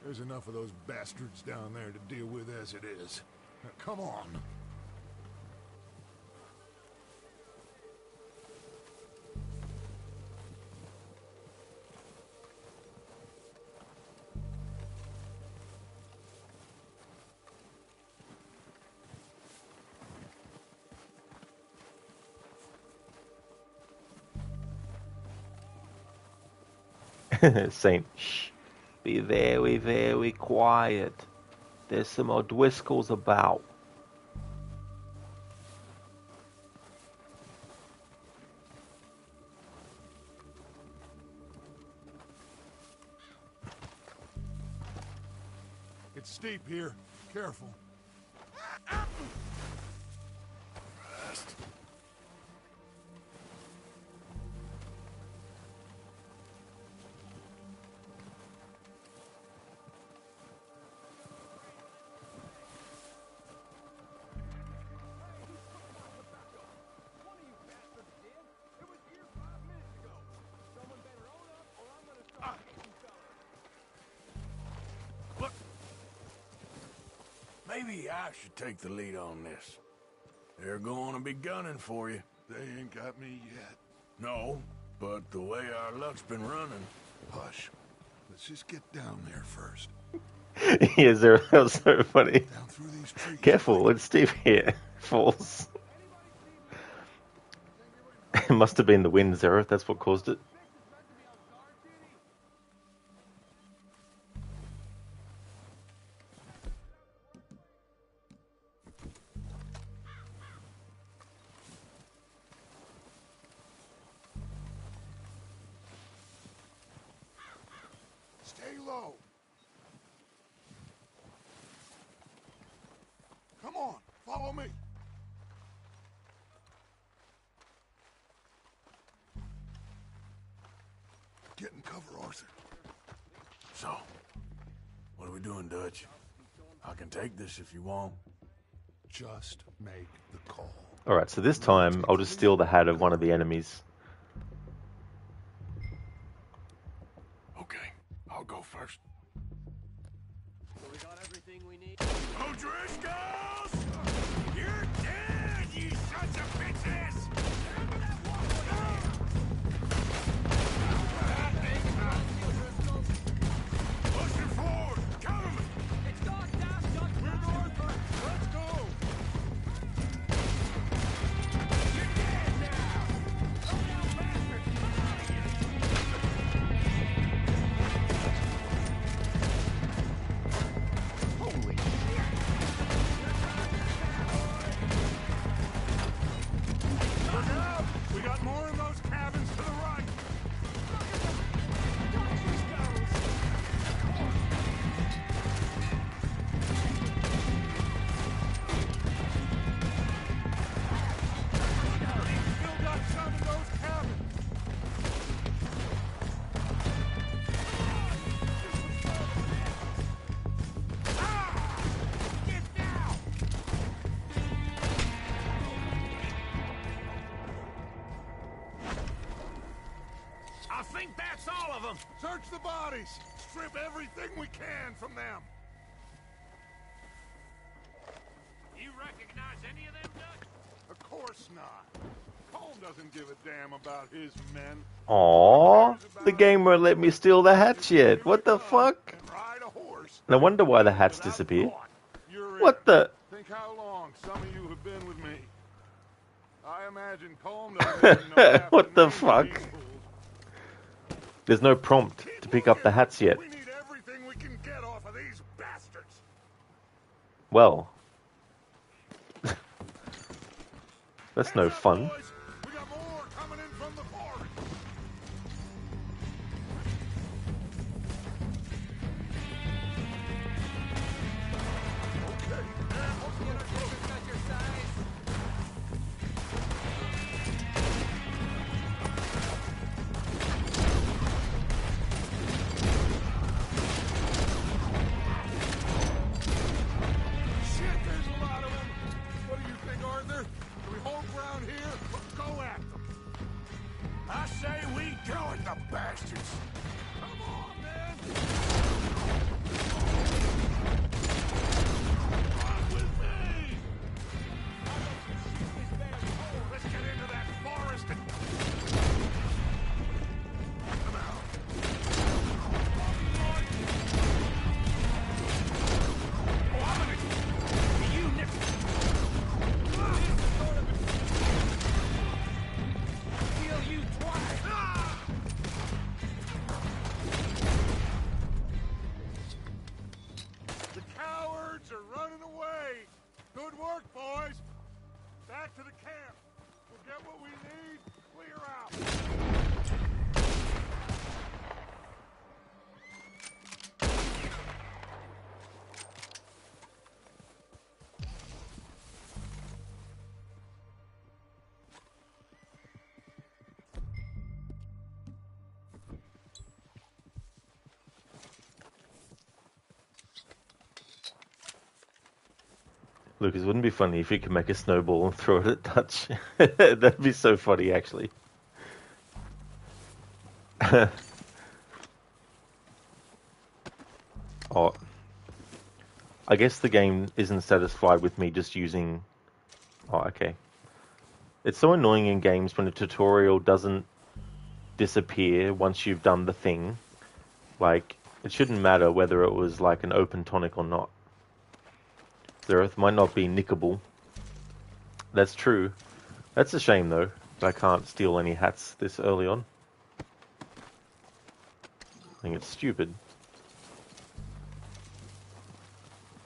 There's enough of those bastards down there to deal with as it is. Now, come on.
Saint, shh. Be very, very quiet. There's some O'Driscolls about.
It's steep here. Careful.
Rest. Maybe I should take the lead on this. They're going to be gunning for you.
They ain't got me yet.
No, but the way our luck's been running.
Hush. Let's just get down there first.
Yeah, Zero, that was so funny. Careful, it's Steve here. Falls. It must have been the wind, Zero. That's what caused it.
Stay low. Come on, follow me. Get in cover, Arthur.
So, what are we doing, Dutch? I can take this if you want.
Just make the call.
Alright, so this time I'll just steal the hat of one of the enemies.
Okay, I'll go first.
We got everything we need. O'Driscolls! You're dead, you sons of bitches! Pushing forward! Come! It's dark now, Chuck. We're north. Let's go! You're dead now! Oh, now, bastard! Come on again!
Holy Look out! We got more in those cabins to the right. Still got some in those cabins.
Get down! I think that's all of them.
Search the bodies. Strip everything we can from them.
You recognize any of them, Dutch?
Of course not. Colm doesn't give a damn about his men.
Aww, the game won't let me steal the hats yet. What the fuck?
Ride a horse.
No wonder why the hats disappear.
You're
What
in.
the?
Think how long some of you have been with me. I imagine Colm doesn't even know half
What
the
the
names of
fuck?
these fools.
There's no prompt to pick up the hats yet.
We need everything we can get off of these bastards.
Well, that's no fun.
Boys, we got more coming in from the forest. Shit, there's a lot of them. What do you think, Arthur? Do we hold ground here or go at them?
I say we go at the bastards.
Come on, man. Run with me.
Let's get into that forest and...
Come out.
Oh, I'm gonna... You nip... Kill you twice.
The cowards are running away. Good work, boys. Back to the camp. We'll get what we need. Clear out.
Lucas, wouldn't it be funny if you could make a snowball and throw it at Dutch? That'd be so funny, actually. Oh, I guess the game isn't satisfied with me just using... Oh, okay. It's so annoying in games when a tutorial doesn't disappear once you've done the thing. Like, it shouldn't matter whether it was like an open tonic or not. Zereth might not be nickable. That's true. That's a shame though. I can't steal any hats this early on. I think it's stupid.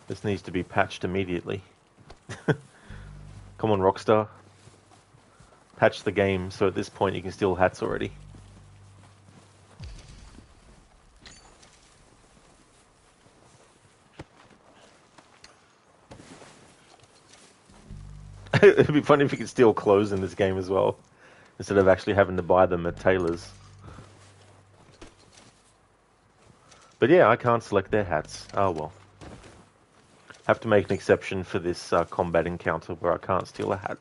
This needs to be patched immediately. Come on, Rockstar. Patch the game so at this point you can steal hats already. It'd be funny if you could steal clothes in this game as well, instead of actually having to buy them at tailors. But yeah, I can't select their hats. Oh well. Have to make an exception for this combat encounter where I can't steal a hat.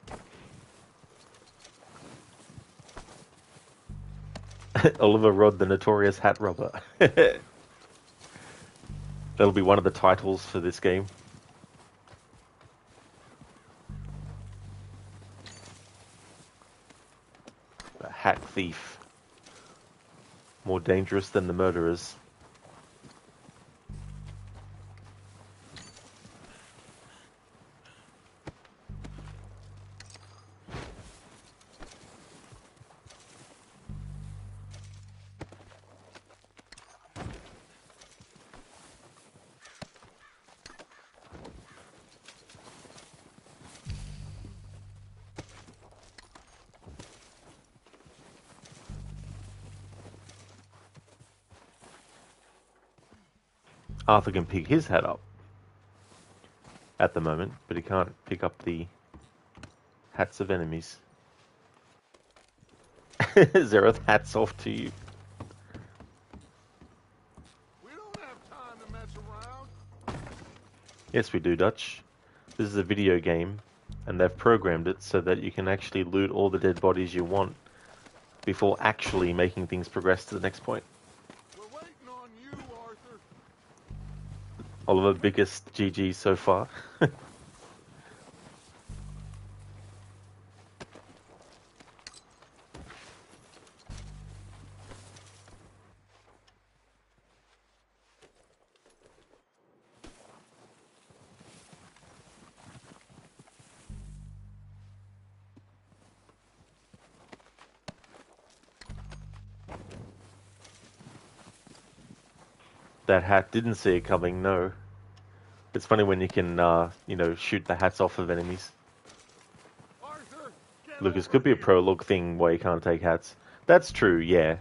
Oliver Rod, the notorious hat robber. That'll be one of the titles for this game. The hat thief. More dangerous than the murderers. Arthur can pick his hat up at the moment, but he can't pick up the hats of enemies. Zereth, hats off to you.
We don't have time to mess around.
Yes, we do, Dutch. This is a video game, and they've programmed it so that you can actually loot all the dead bodies you want before actually making things progress to the next point.
We're waiting on you, Arthur.
Oliver, biggest GG so far. That hat didn't see it coming, no. It's funny when you can, you know, shoot the hats off of enemies. Lucas, could be a prologue thing why you can't take hats. That's true, yeah.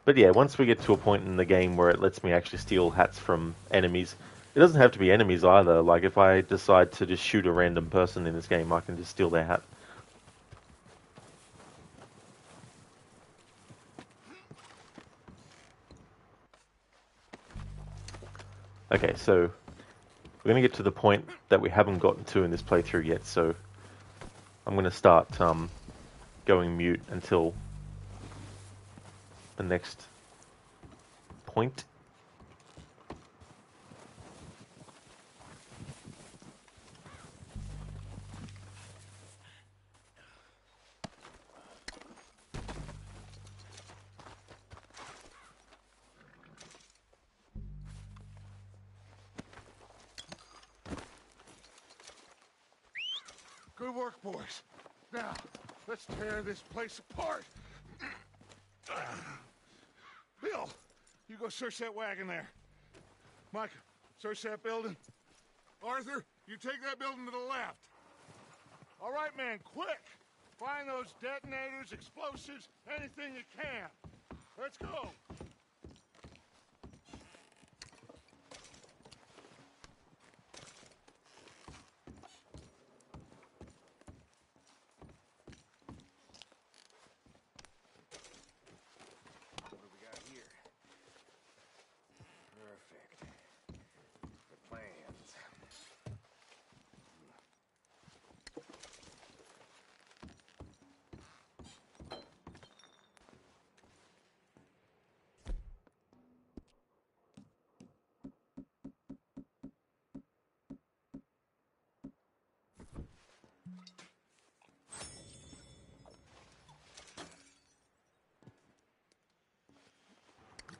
But yeah, once we get to a point in the game where it lets me actually steal hats from enemies, it doesn't have to be enemies either. Like, if I decide to just shoot a random person in this game, I can just steal their hat. Okay, so we're going to get to the point that we haven't gotten to in this playthrough yet, so I'm going to start going mute until the next point.
Good work, boys. Now, let's tear this place apart. Bill, you go search that wagon there. Micah, search that building. Arthur, you take that building to the left. All right, man, quick. Find those detonators, explosives, anything you can. Let's go.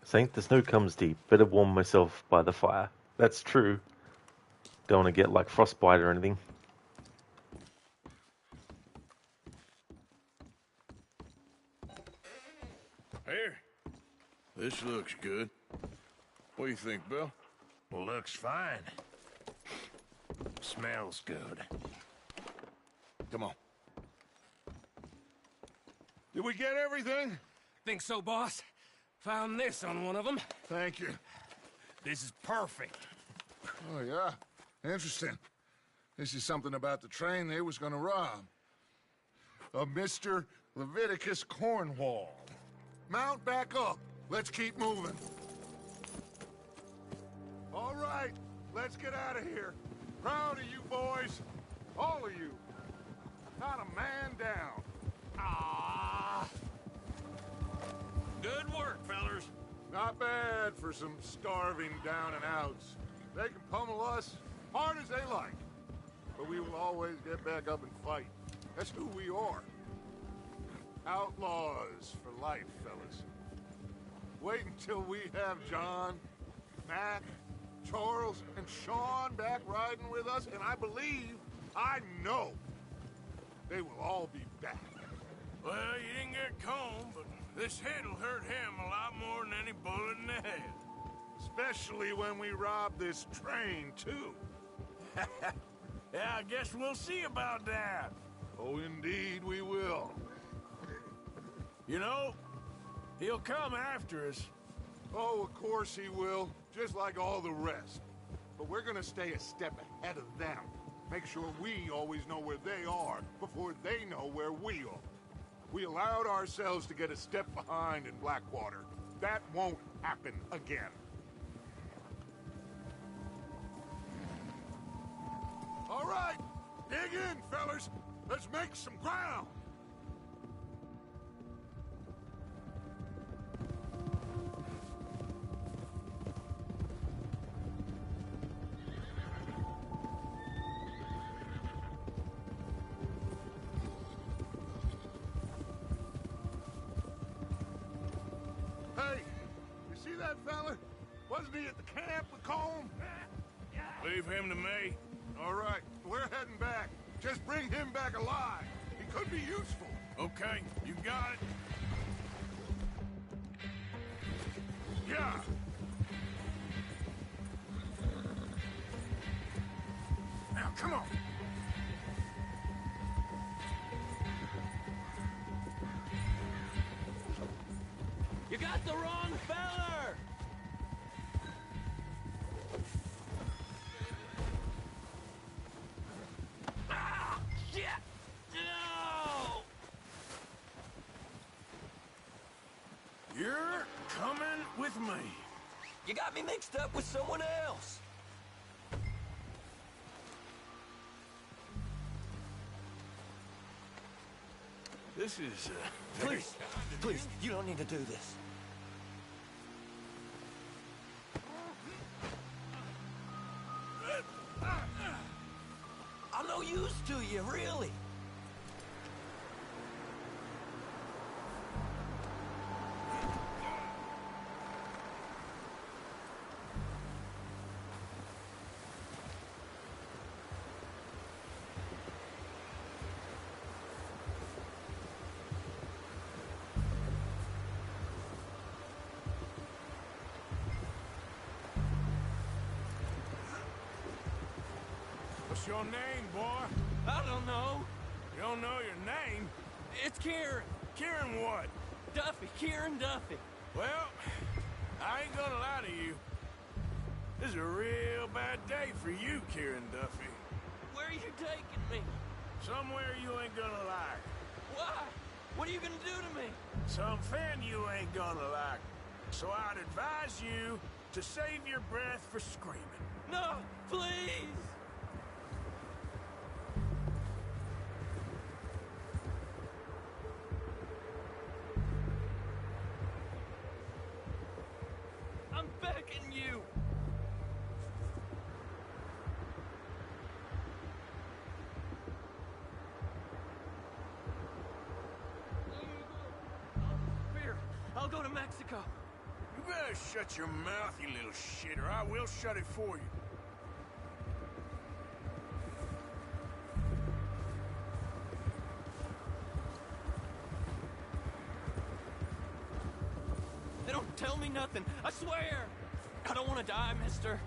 Saint, the snow comes deep. Better warm myself by the fire. That's true. Don't want to get like frostbite or anything.
Here. This looks good. What do you think, Bill?
Looks fine. Smells good.
Come on. Did we get everything?
Think so, boss. Found this on one of them.
Thank you.
This is perfect.
Oh, yeah? Interesting. This is something about the train they was gonna rob. A Mr. Leviticus Cornwall. Mount back up. Let's keep moving. All right, let's get out of here. Proud of you boys. All of you. Not a man down.
Ah! Good work, fellers.
Not bad for some starving down and outs. They can pummel us hard as they like. But we will always get back up and fight. That's who we are. Outlaws for life, fellas. Wait until we have John, Mac, Charles, and Sean back riding with us, and I know, they will all be back.
Well, you didn't get Combe, but this hit'll hurt him a lot more than any bullet in the head.
Especially when we rob this train, too.
Yeah, I guess we'll see about that.
Oh, indeed we will.
You know, he'll come after us.
Oh, of course he will, just like all the rest. But we're gonna stay a step ahead of them. Make sure we always know where they are before they know where we are. We allowed ourselves to get a step behind in Blackwater. That won't happen again. All right, dig in, fellas. Let's make some ground. Hey, you see that fella? Wasn't he at the camp with Combe?
Leave him to me.
All right, we're heading back. Just bring him back alive. He could be useful.
Okay, you got it.
Yeah. Now, come on.
You got the wrong feller! Ah! Shit! No!
You're coming with me.
You got me mixed up with someone else.
This is,
Please, you don't need to do this. I'm no use to you, really.
What's your name, boy?
I don't know.
You don't know your name?
It's Kieran.
Kieran what?
Duffy. Kieran Duffy.
Well, I ain't gonna lie to you. This is a real bad day for you, Kieran Duffy.
Where are you taking me?
Somewhere you ain't gonna like.
Why? What are you gonna do to me?
Something you ain't gonna like. So I'd advise you to save your breath for screaming.
No, please! I'm begging you! Here, I'll go to Mexico.
better shut your mouth, you little shit, or I will shut it for you.
They don't tell me nothing, I swear! I don't want to die, mister.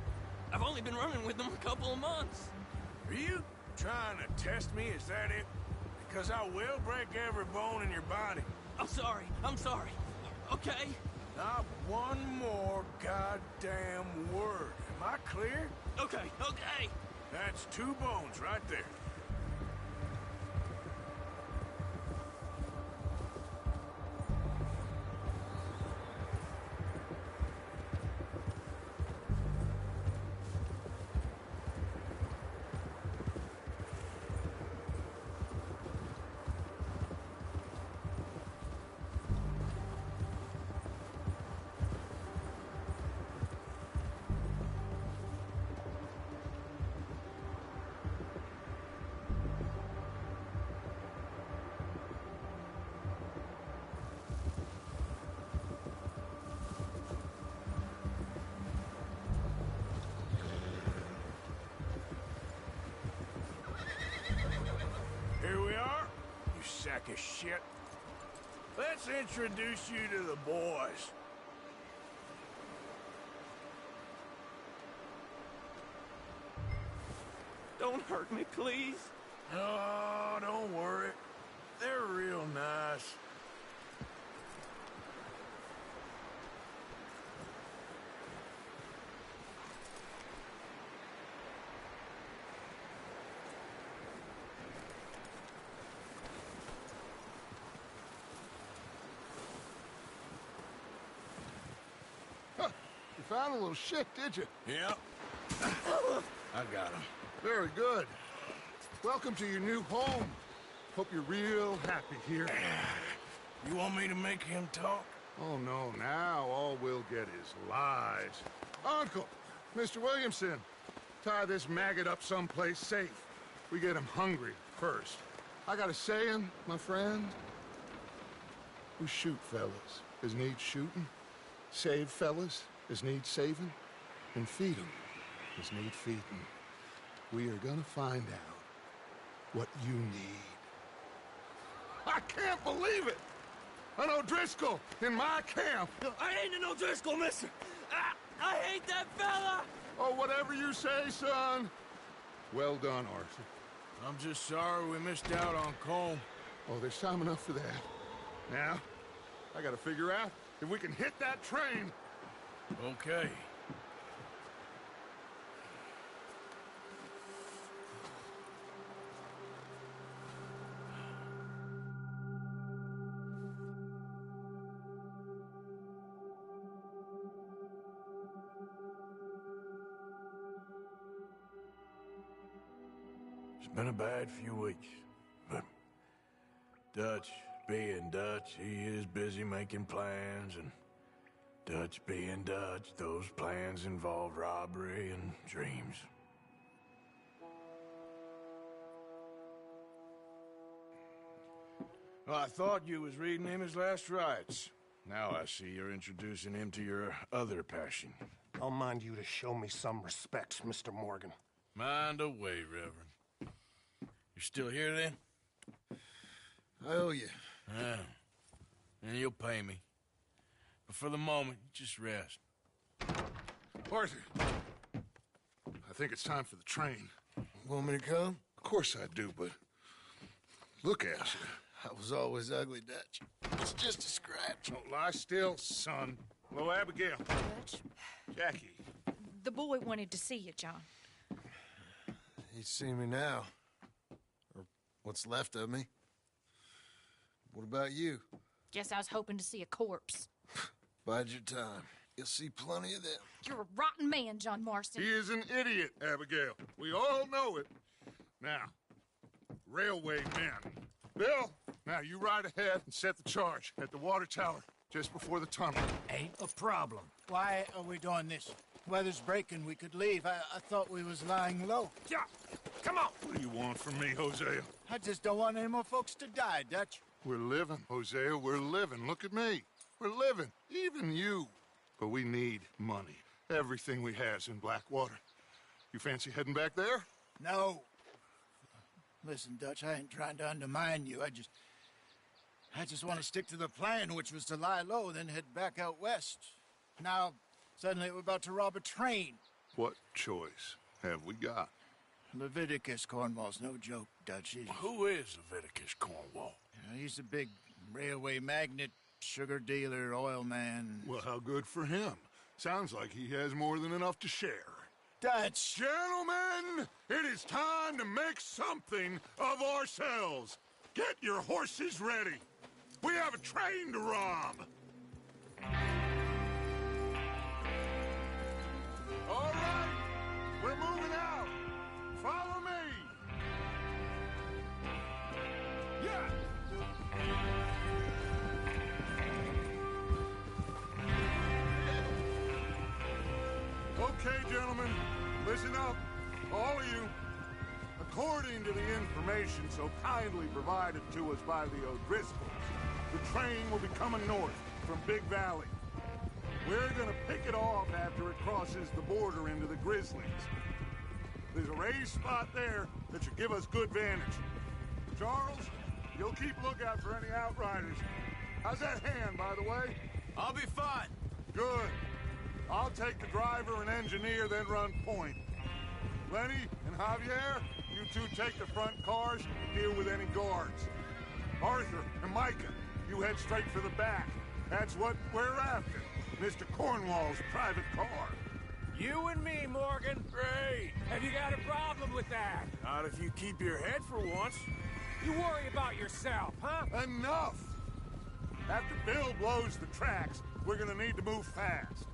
I've only been running with them a couple of months.
Are you trying to test me, is that it? Because I will break every bone in your body.
I'm sorry, okay?
Not one more goddamn word. Am I clear?
Okay.
That's 2 bones right there. Here we are, you sack of shit. Let's introduce you to the boys.
Don't hurt me, please.
Oh, don't worry. They're real nice.
You found a little shit, did you?
Yep. I got him.
Very good. Welcome to your new home. Hope you're real happy here.
You want me to make him talk?
Oh, no. Now all we'll get is lies. Uncle, Mr. Williamson, tie this maggot up someplace safe. We get him hungry first. I got a saying, my friend. We shoot fellas as need shooting, save fellas as need saving, and feed 'em as need feeding. We are gonna find out what you need. I can't believe it! An O'Driscoll in my camp!
I ain't an O'Driscoll, mister! I hate that fella!
Oh, whatever you say, son. Well done, Arthur.
I'm just sorry we missed out on Colm.
Oh, there's time enough for that. Now, I gotta figure out if we can hit that train.
Okay. It's been a bad few weeks, but Dutch being Dutch, he is busy making plans, and Dutch being Dutch, those plans involve robbery and dreams. Well, I thought you was reading him his last rites. Now I see you're introducing him to your other passion.
I'll mind you to show me some respect, Mr. Morgan.
Mind away, Reverend. You still here, then?
I owe you.
Yeah. And you'll pay me. But for the moment, just rest.
Arthur, I think it's time for the train.
Want me to come?
Of course I do, but look at you.
I was always ugly, Dutch. It's just a scratch.
Don't lie still, son. Hello, Abigail.
Dutch,
Jackie.
the boy wanted to see you, John.
He's seen me now. Or what's left of me. What about you?
Guess I was hoping to see a corpse.
Bide your time. You'll see plenty of them.
You're a rotten man, John Marston.
He is an idiot, Abigail. We all know it. Now, railway men. Bill, now you ride ahead and set the charge at the water tower just before the tunnel.
Ain't a problem. Why are we doing this? Weather's breaking. We could leave. I thought we was lying low.
Yeah, come on. What do you want from me, Hosea?
I just don't want any more folks to die, Dutch.
We're living, Hosea. We're living. Look at me. We're living. Even you. but we need money. Everything we has in Blackwater. You fancy heading back there?
No. Listen, Dutch, I ain't trying to undermine you. I just want to stick to the plan, which was to lie low, then head back out west. Now, suddenly we're about to rob a train.
What choice have we got?
Leviticus Cornwall's no joke, Dutch.
Who is Leviticus Cornwall?
He's a big railway magnate, sugar dealer, oil man.
Well, how good for him. Sounds like he has more than enough to share.
Dutch!
Gentlemen, it is time to make something of ourselves. Get your horses ready. We have a train to rob. All right, we're moving out. Follow me. Yeah. Okay, gentlemen, listen up, all of you. According to the information so kindly provided to us by the O'Driscolls, the train will be coming north from Big Valley. We're gonna pick it off after it crosses the border into the Grizzlies. There's a raised spot there that should give us good vantage. Charles, you'll keep lookout for any outriders. How's that hand, by the way?
I'll be fine.
Good. I'll take the driver and engineer, then run point. Lenny and Javier, you two take the front cars, deal with any guards. Arthur and Micah, you head straight for the back. That's what we're after. Mr. Cornwall's private car.
You and me, Morgan.
Great.
Have you got a problem with that?
Not if you keep your head for once.
You worry about yourself, huh?
Enough! After Bill blows the tracks, we're gonna need to move fast.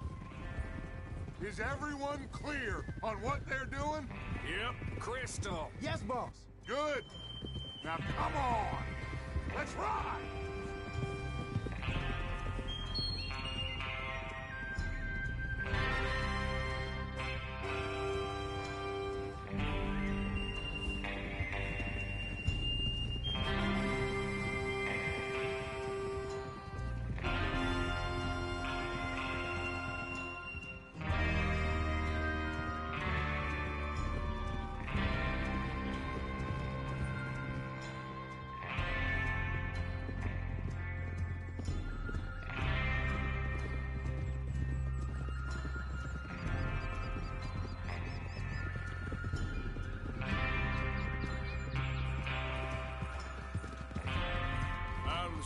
Is everyone clear on what they're doing?
Yep.
Crystal.
Yes, boss.
Good. Now come on. Let's ride.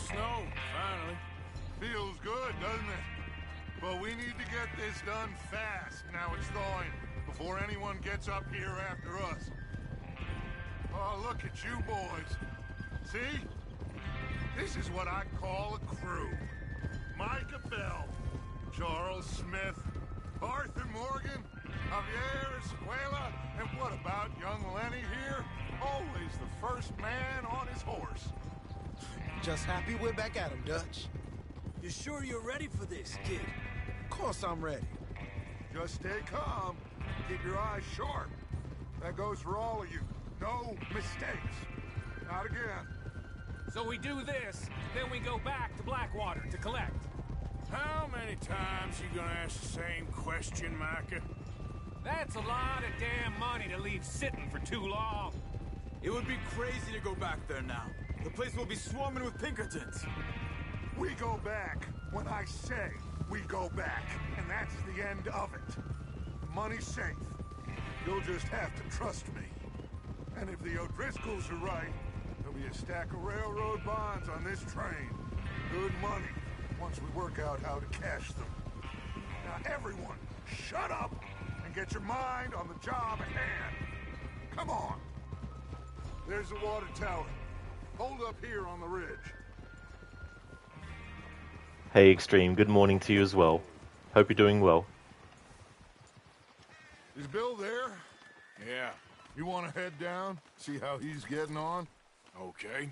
Snow, finally.
Feels good, doesn't it? But we need to get this done fast, now it's thawing, before anyone gets up here after us. Oh, look at you boys. See? This is what I call a crew. Micah Bell, Charles Smith, Arthur Morgan, Javier Escuela, and what about young Lenny here? Always the first man on his horse.
Just happy we're back at him, Dutch.
You sure you're ready for this, kid?
Of course I'm ready.
Just stay calm. Keep your eyes sharp. That goes for all of you. No mistakes. Not again.
So we do this, then we go back to Blackwater to collect.
How many times you gonna ask the same question, Micah?
That's a lot of damn money to leave sitting for too long.
It would be crazy to go back there now. The place will be swarming with Pinkertons.
We go back when I say we go back, and that's the end of it. The money's safe. You'll just have to trust me. And if the O'Driscolls are right, there'll be a stack of railroad bonds on this train. Good money, once we work out how to cash them. Now everyone, shut up and get your mind on the job at hand. Come on. There's the water tower. Hold up here on the ridge.
Hey Extreme, good morning to you as well. Hope you're doing well.
Is Bill there?
Yeah.
You want to head down, see how he's getting on?
Okay.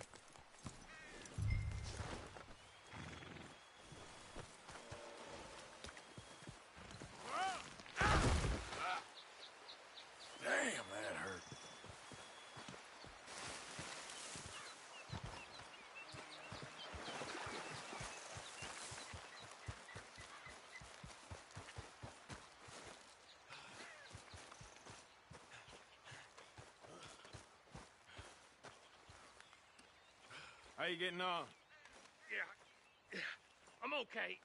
Damn, that hurt. How you getting on?
Yeah, I'm okay.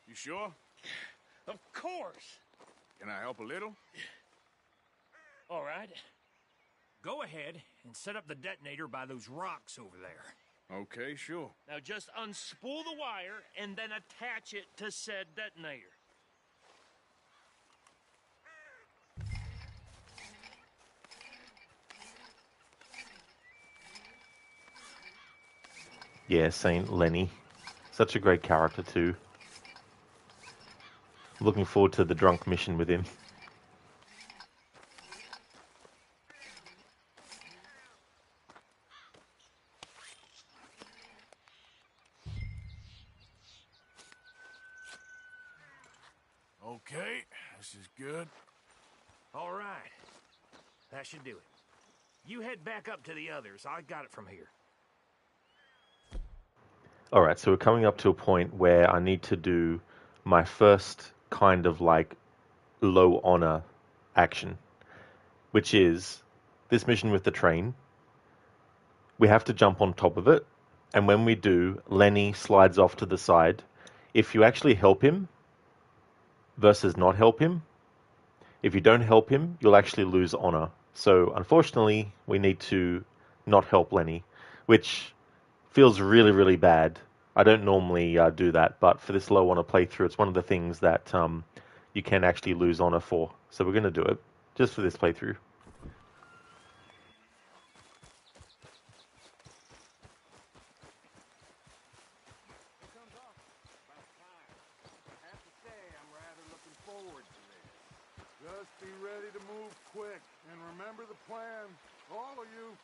You sure?
Of course.
Can I help a little?
All right. Go ahead and set up the detonator by those rocks over there.
Okay, sure.
Now just unspool the wire and then attach it to said detonator.
Yeah, Saint Lenny. Such a great character too. Looking forward to the drunk mission with him.
Okay, this is good.
All right. That should do it. You head back up to the others. I got it from here.
Alright, so we're coming up to a point where I need to do my first kind of like low honor action, which is this mission with the train. We have to jump on top of it, and when we do, Lenny slides off to the side. If you actually help him versus not help him, if you don't help him, you'll actually lose honor. So unfortunately, we need to not help Lenny, which feels really, really bad. I don't normally do that, but for this low honor playthrough, it's one of the things that you can actually lose honor for. So we're going to do it, just for this playthrough.
Just be ready to move quick, and remember the plan. All of you,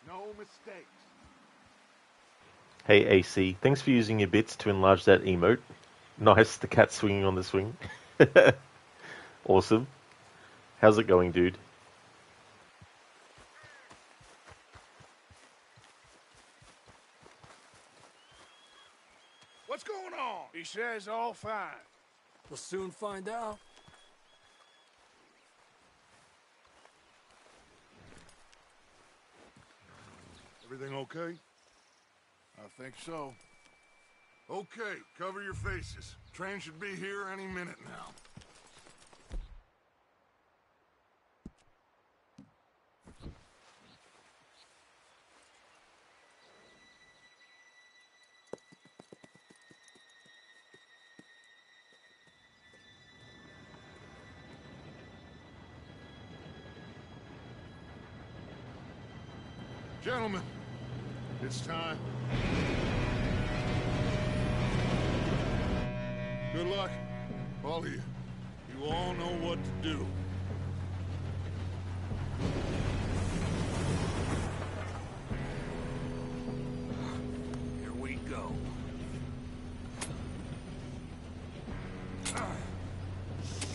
no mistakes.
Hey AC, thanks for using your bits to enlarge that emote. Nice, the cat swinging on the swing. Awesome. How's it going, dude?
What's going on?
He says all fine.
We'll soon find out.
Everything okay? I think so. Okay, cover your faces. Train should be here any minute now. Gentlemen, it's time. Good luck, all of you. You all know what to do.
Here we go.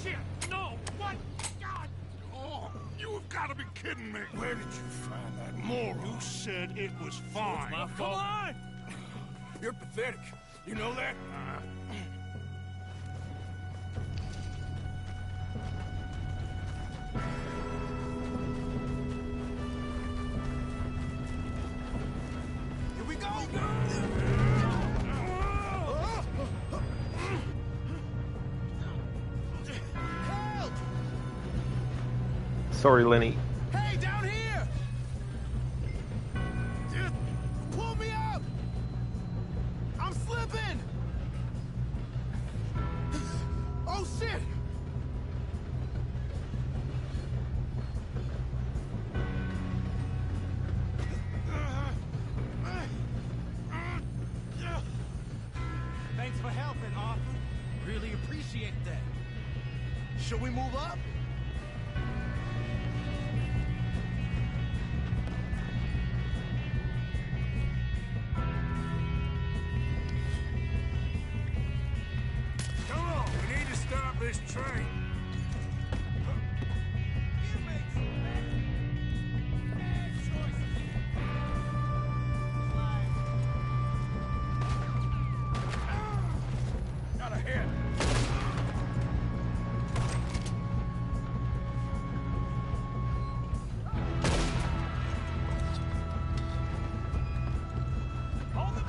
Shit! No! What? God!
Oh, you have got to be kidding me. Where did you find that moron? You said it was fine.
My fault. Come on! You're pathetic. You know that?
Here we go!
Help!
Sorry, Lenny.
Hey, down here! Pull me up! I'm slipping! Oh, shit!
Thanks for helping, Arthur. Really appreciate that.
Should we move up?
Come on, we need to stop this train. Not ahead.
Hold the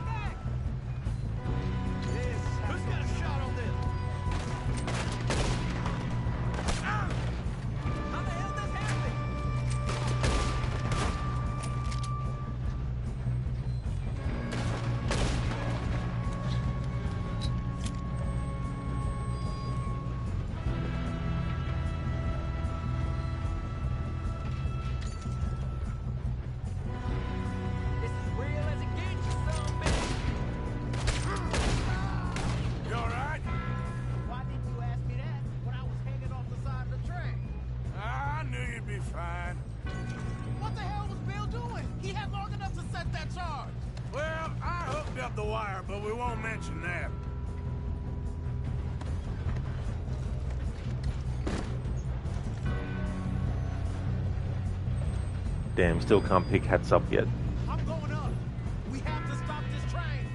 up the wire, but we won't mention that.
Damn, still can't pick hats up yet.
I'm going up. We have to stop this train.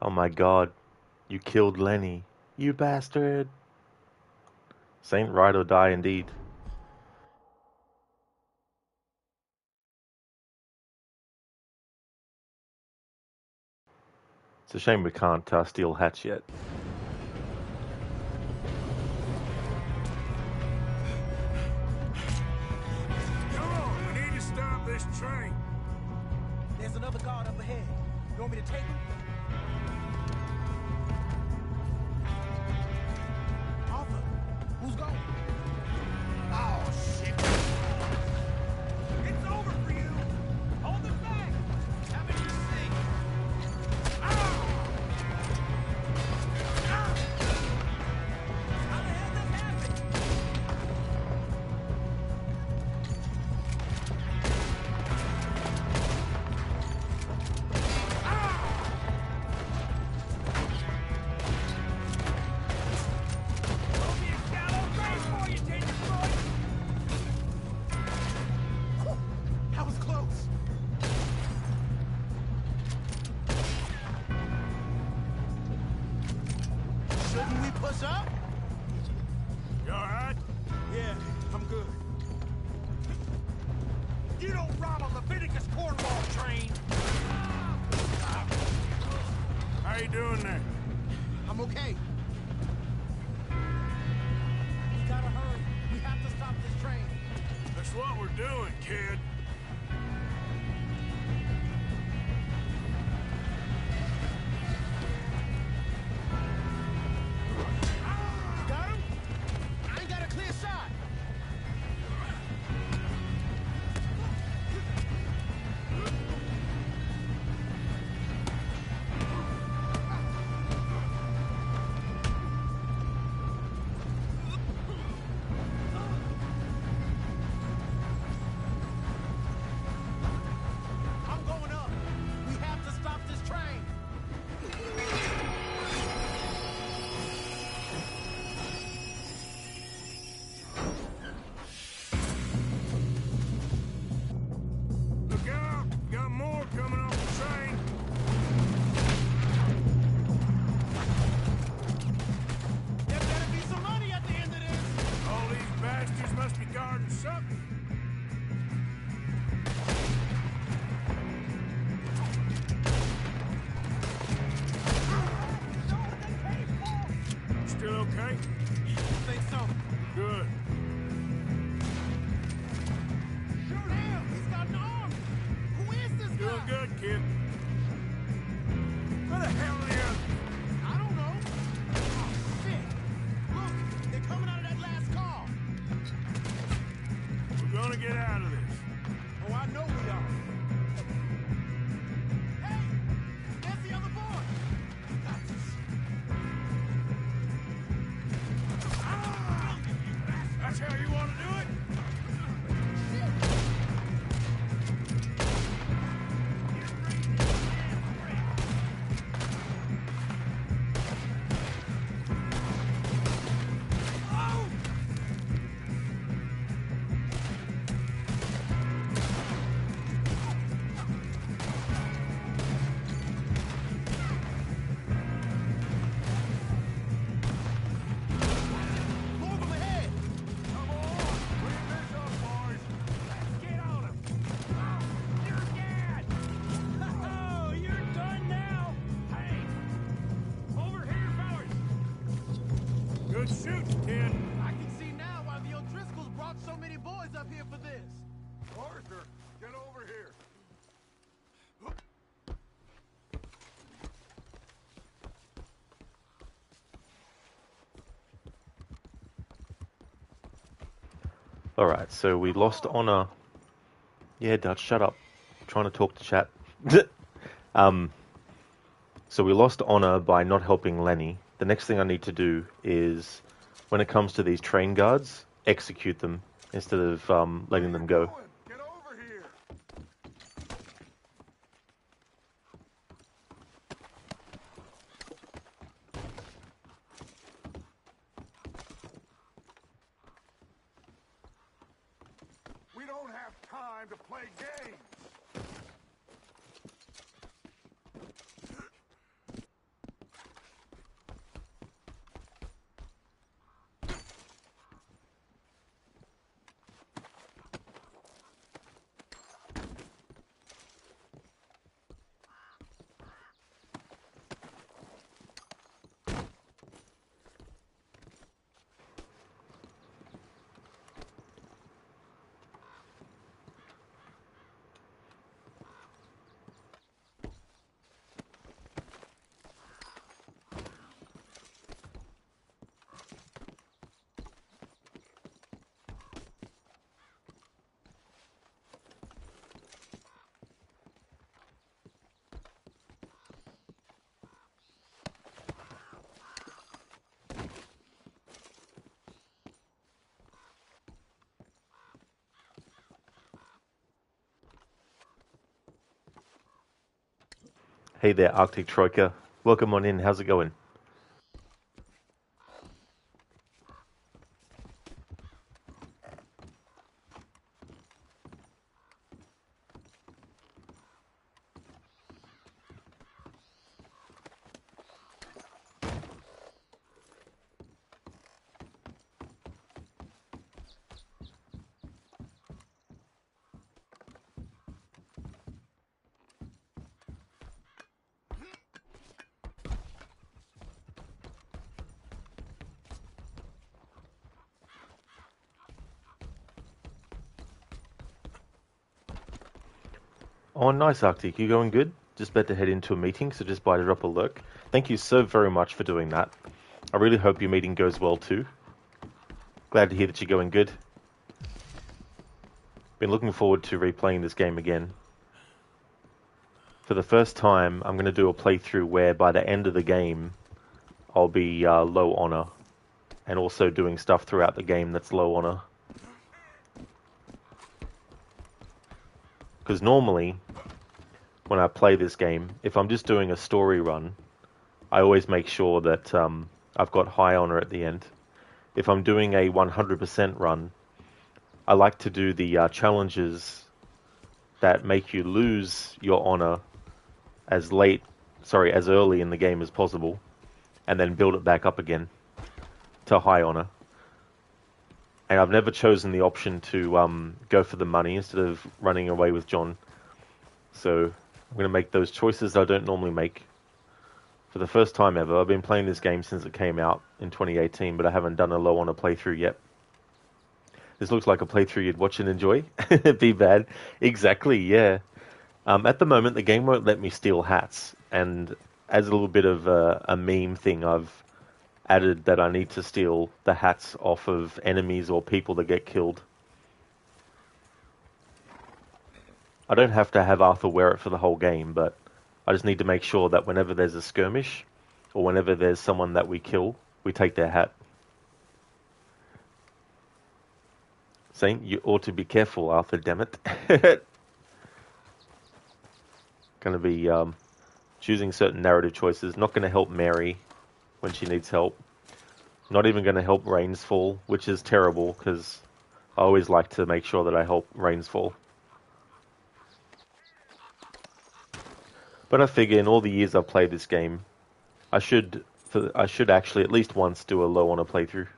Oh my god, you killed Lenny, you bastard. Saint ride or die indeed. It's a shame we can't steal hats yet.
Come on, we need to stop this train.
There's another guard up ahead. You want me to take him? Arthur, who's going? Oh, shit. It's over for you. Hold it back. Have it your seat. How the hell did this happen? That was close. Shouldn't we push up?
You alright?
Yeah, I'm good. You don't ride on Leviticus Cornwall train.
How you doing there?
I'm okay. We gotta hurry. We have to stop this train.
That's what we're doing, kid.
Got him? I ain't got a clear shot. I'm going up. We have to stop this train.
Look out! Got more coming off the train.
There better be some money at the end of this.
All these bastards must be guarding something. Still okay?
I think so.
Good.
Shoot him! He's got an arm! Who is this
Doing
guy?
good, kid. Where the hell are the others?
I don't know. Oh, shit! Look, they're coming out of that last car.
We're gonna get out of this.
Oh, I know we are. Hey! There's the other boy! We got this.
That's how you want to do it?
Move him ahead!
Come on, bring this up, boys. Let's get on him. Oh, you're dead. Oh, you're done now. Hey, over here, fellas. Good shooting, kid.
I can see now why the O'Driscolls brought so many boys up here for this.
Arthur, get over here.
Alright, so we lost honor. Yeah, Dutch, shut up. I'm trying to talk to chat. So we lost honor by not helping Lenny. The next thing I need to do is, when it comes to these train guards, execute them instead of letting them go.
We don't have time to play games.
Hey there, Arctic Troika. Welcome on in. How's it going? Oh, nice, Arctic. You going good? Just about to head into a meeting, so just buy to drop a lurk. Thank you so very much for doing that. I really hope your meeting goes well too. Glad to hear that you're going good. Been looking forward to replaying this game again. For the first time, I'm going to do a playthrough where by the end of the game, I'll be low honor. And also doing stuff throughout the game that's low honor. Because normally, when I play this game, if I'm just doing a story run, I always make sure that I've got high honor at the end. If I'm doing a 100% run, I like to do the challenges that make you lose your honor as early in the game as possible, and then build it back up again to high honor. And I've never chosen the option to go for the money instead of running away with John. So I'm going to make those choices I don't normally make. For the first time ever, I've been playing this game since it came out in 2018, but I haven't done a low honor playthrough yet. This looks like a playthrough you'd watch and enjoy. Be bad. Exactly, yeah. At the moment, the game won't let me steal hats. And as a little bit of a meme thing, I've added that I need to steal the hats off of enemies or people that get killed. I don't have to have Arthur wear it for the whole game, but I just need to make sure that whenever there's a skirmish, or whenever there's someone that we kill, we take their hat. Saying you ought to be careful, Arthur, damn it. Going to be choosing certain narrative choices. Not going to help Mary when she needs help. Not even going to help Rainsfall, which is terrible, because I always like to make sure that I help Rainsfall. But I figure in all the years I've played this game, I should actually at least once do a low honor playthrough.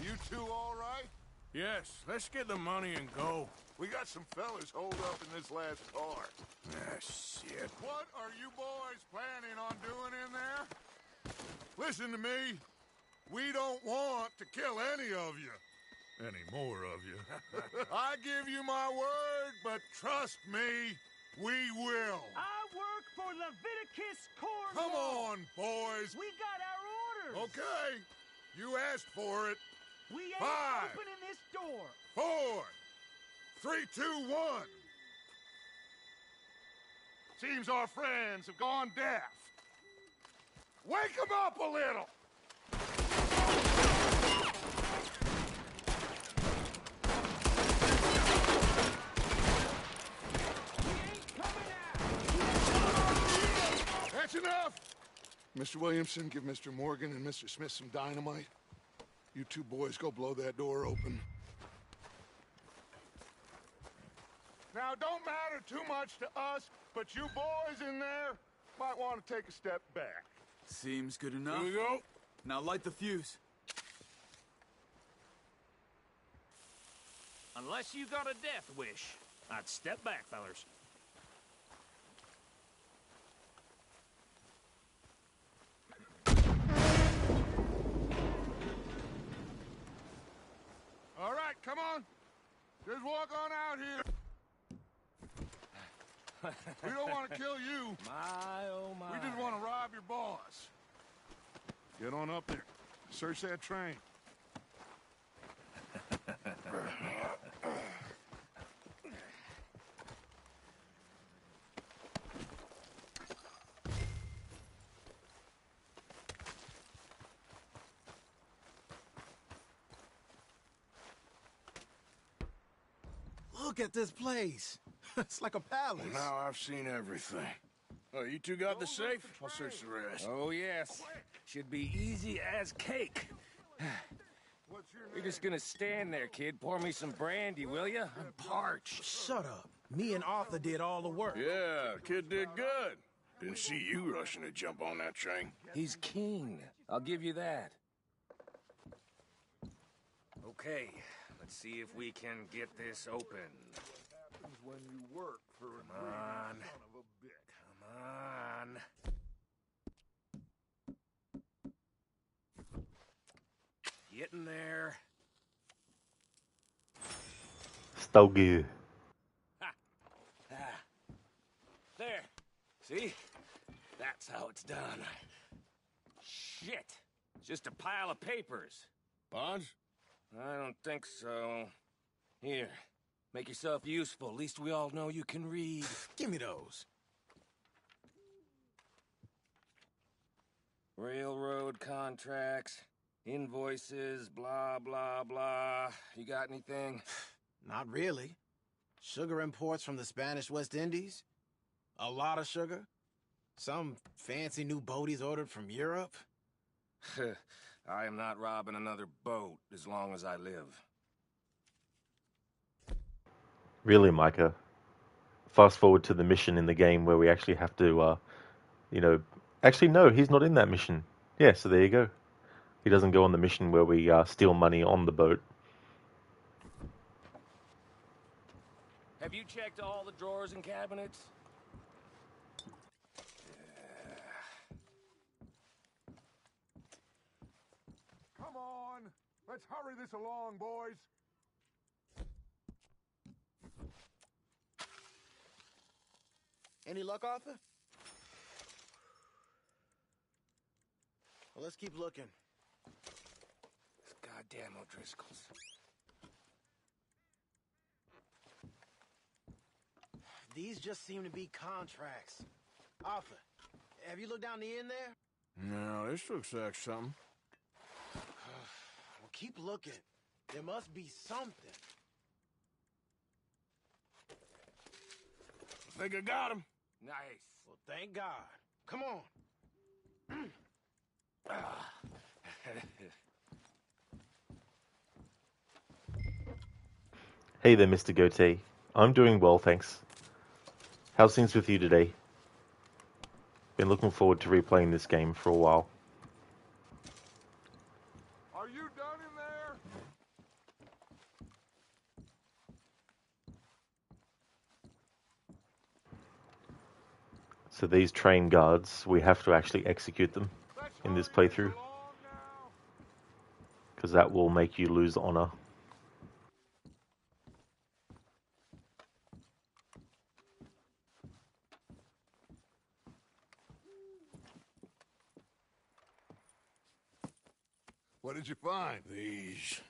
You two all right?
Yes, let's get the money and go.
We got some fellas holed up in this last car.
Ah, shit.
What are you boys planning on doing in there? Listen to me. We don't want to kill any of you. Any more of you. I give you my word, but trust me, we will.
I work for Leviticus Corps.
Come on, boys.
We got our orders.
Okay. You asked for it.
We ain't
5,
opening this door.
4, 3, 2, 1. Seems our friends have gone deaf. Wake them up a little. That's enough! Mr. Williamson, give Mr. Morgan and Mr. Smith some dynamite. You two boys go blow that door open. Now, don't matter too much to us, but you boys in there might want to take a step back.
Seems good enough.
Here we go.
Now light the fuse.
Unless you got a death wish, I'd step back, fellers.
All right, come on. Just walk on out here. We don't want to kill you.
My, oh my.
We just want to rob your boss. Get on up there. Search that train.
Look at this place. It's like a palace.
Well, now I've seen everything. Oh, you two got the safe? I'll search the rest.
Oh, yes. Should be easy as cake. You're just gonna stand there, kid. Pour me some brandy, will you? I'm parched.
Shut up. Me and Arthur did all the work.
Yeah, the kid did good. Didn't see you rushing to jump on that train.
He's keen. I'll give you that. Okay, let's see if we can get this open.
When you work for a
Come on.
son of a bitch.
Come on. Get in there.
Stogie.
Ha. Ah. There. See? That's how it's done. Shit. It's just a pile of papers.
Bonds?
I don't think so. Here. Make yourself useful. At least we all know you can read.
Give me those.
Railroad contracts, invoices, blah, blah, blah. You got anything?
Not really. Sugar imports from the Spanish West Indies. A lot of sugar. Some fancy new boat he's ordered from Europe.
I am not robbing another boat as long as I live.
Really, Micah? Fast forward to the mission in the game where we actually have to, Actually, no, he's not in that mission. Yeah, so there you go. He doesn't go on the mission where we steal money on the boat.
Have you checked all the drawers and cabinets?
Come on. Let's hurry this along, boys.
Any luck, Arthur? Well, let's keep looking.
Goddamn O'Driscolls.
These just seem to be contracts. Arthur, have you looked down the end there?
No, this looks like something.
Well, keep looking. There must be something.
I think I got him.
Nice.
Well, thank God. Come on.
Hey there, Mr. Goatee. I'm doing well, thanks. How's things with you today? Been looking forward to replaying this game for a while.
Are you done in there?
So these train guards, we have to actually execute them in this playthrough, because that will make you lose honor.
What did you find?
These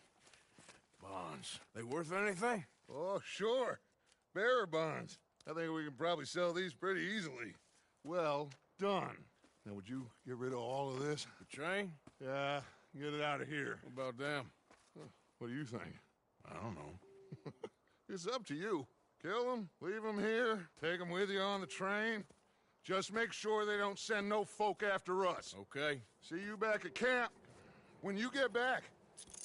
bonds. They worth anything?
Oh, sure. Bearer bonds. I think we can probably sell these pretty easily. Well done. Now, would you get rid of all of this?
The train?
Yeah, get it out of here.
What about them?
What do you think? I don't know. It's up to you. Kill them, leave them here, take them with you on the train. Just make sure they don't send no folk after us.
Okay.
See you back at camp. When you get back,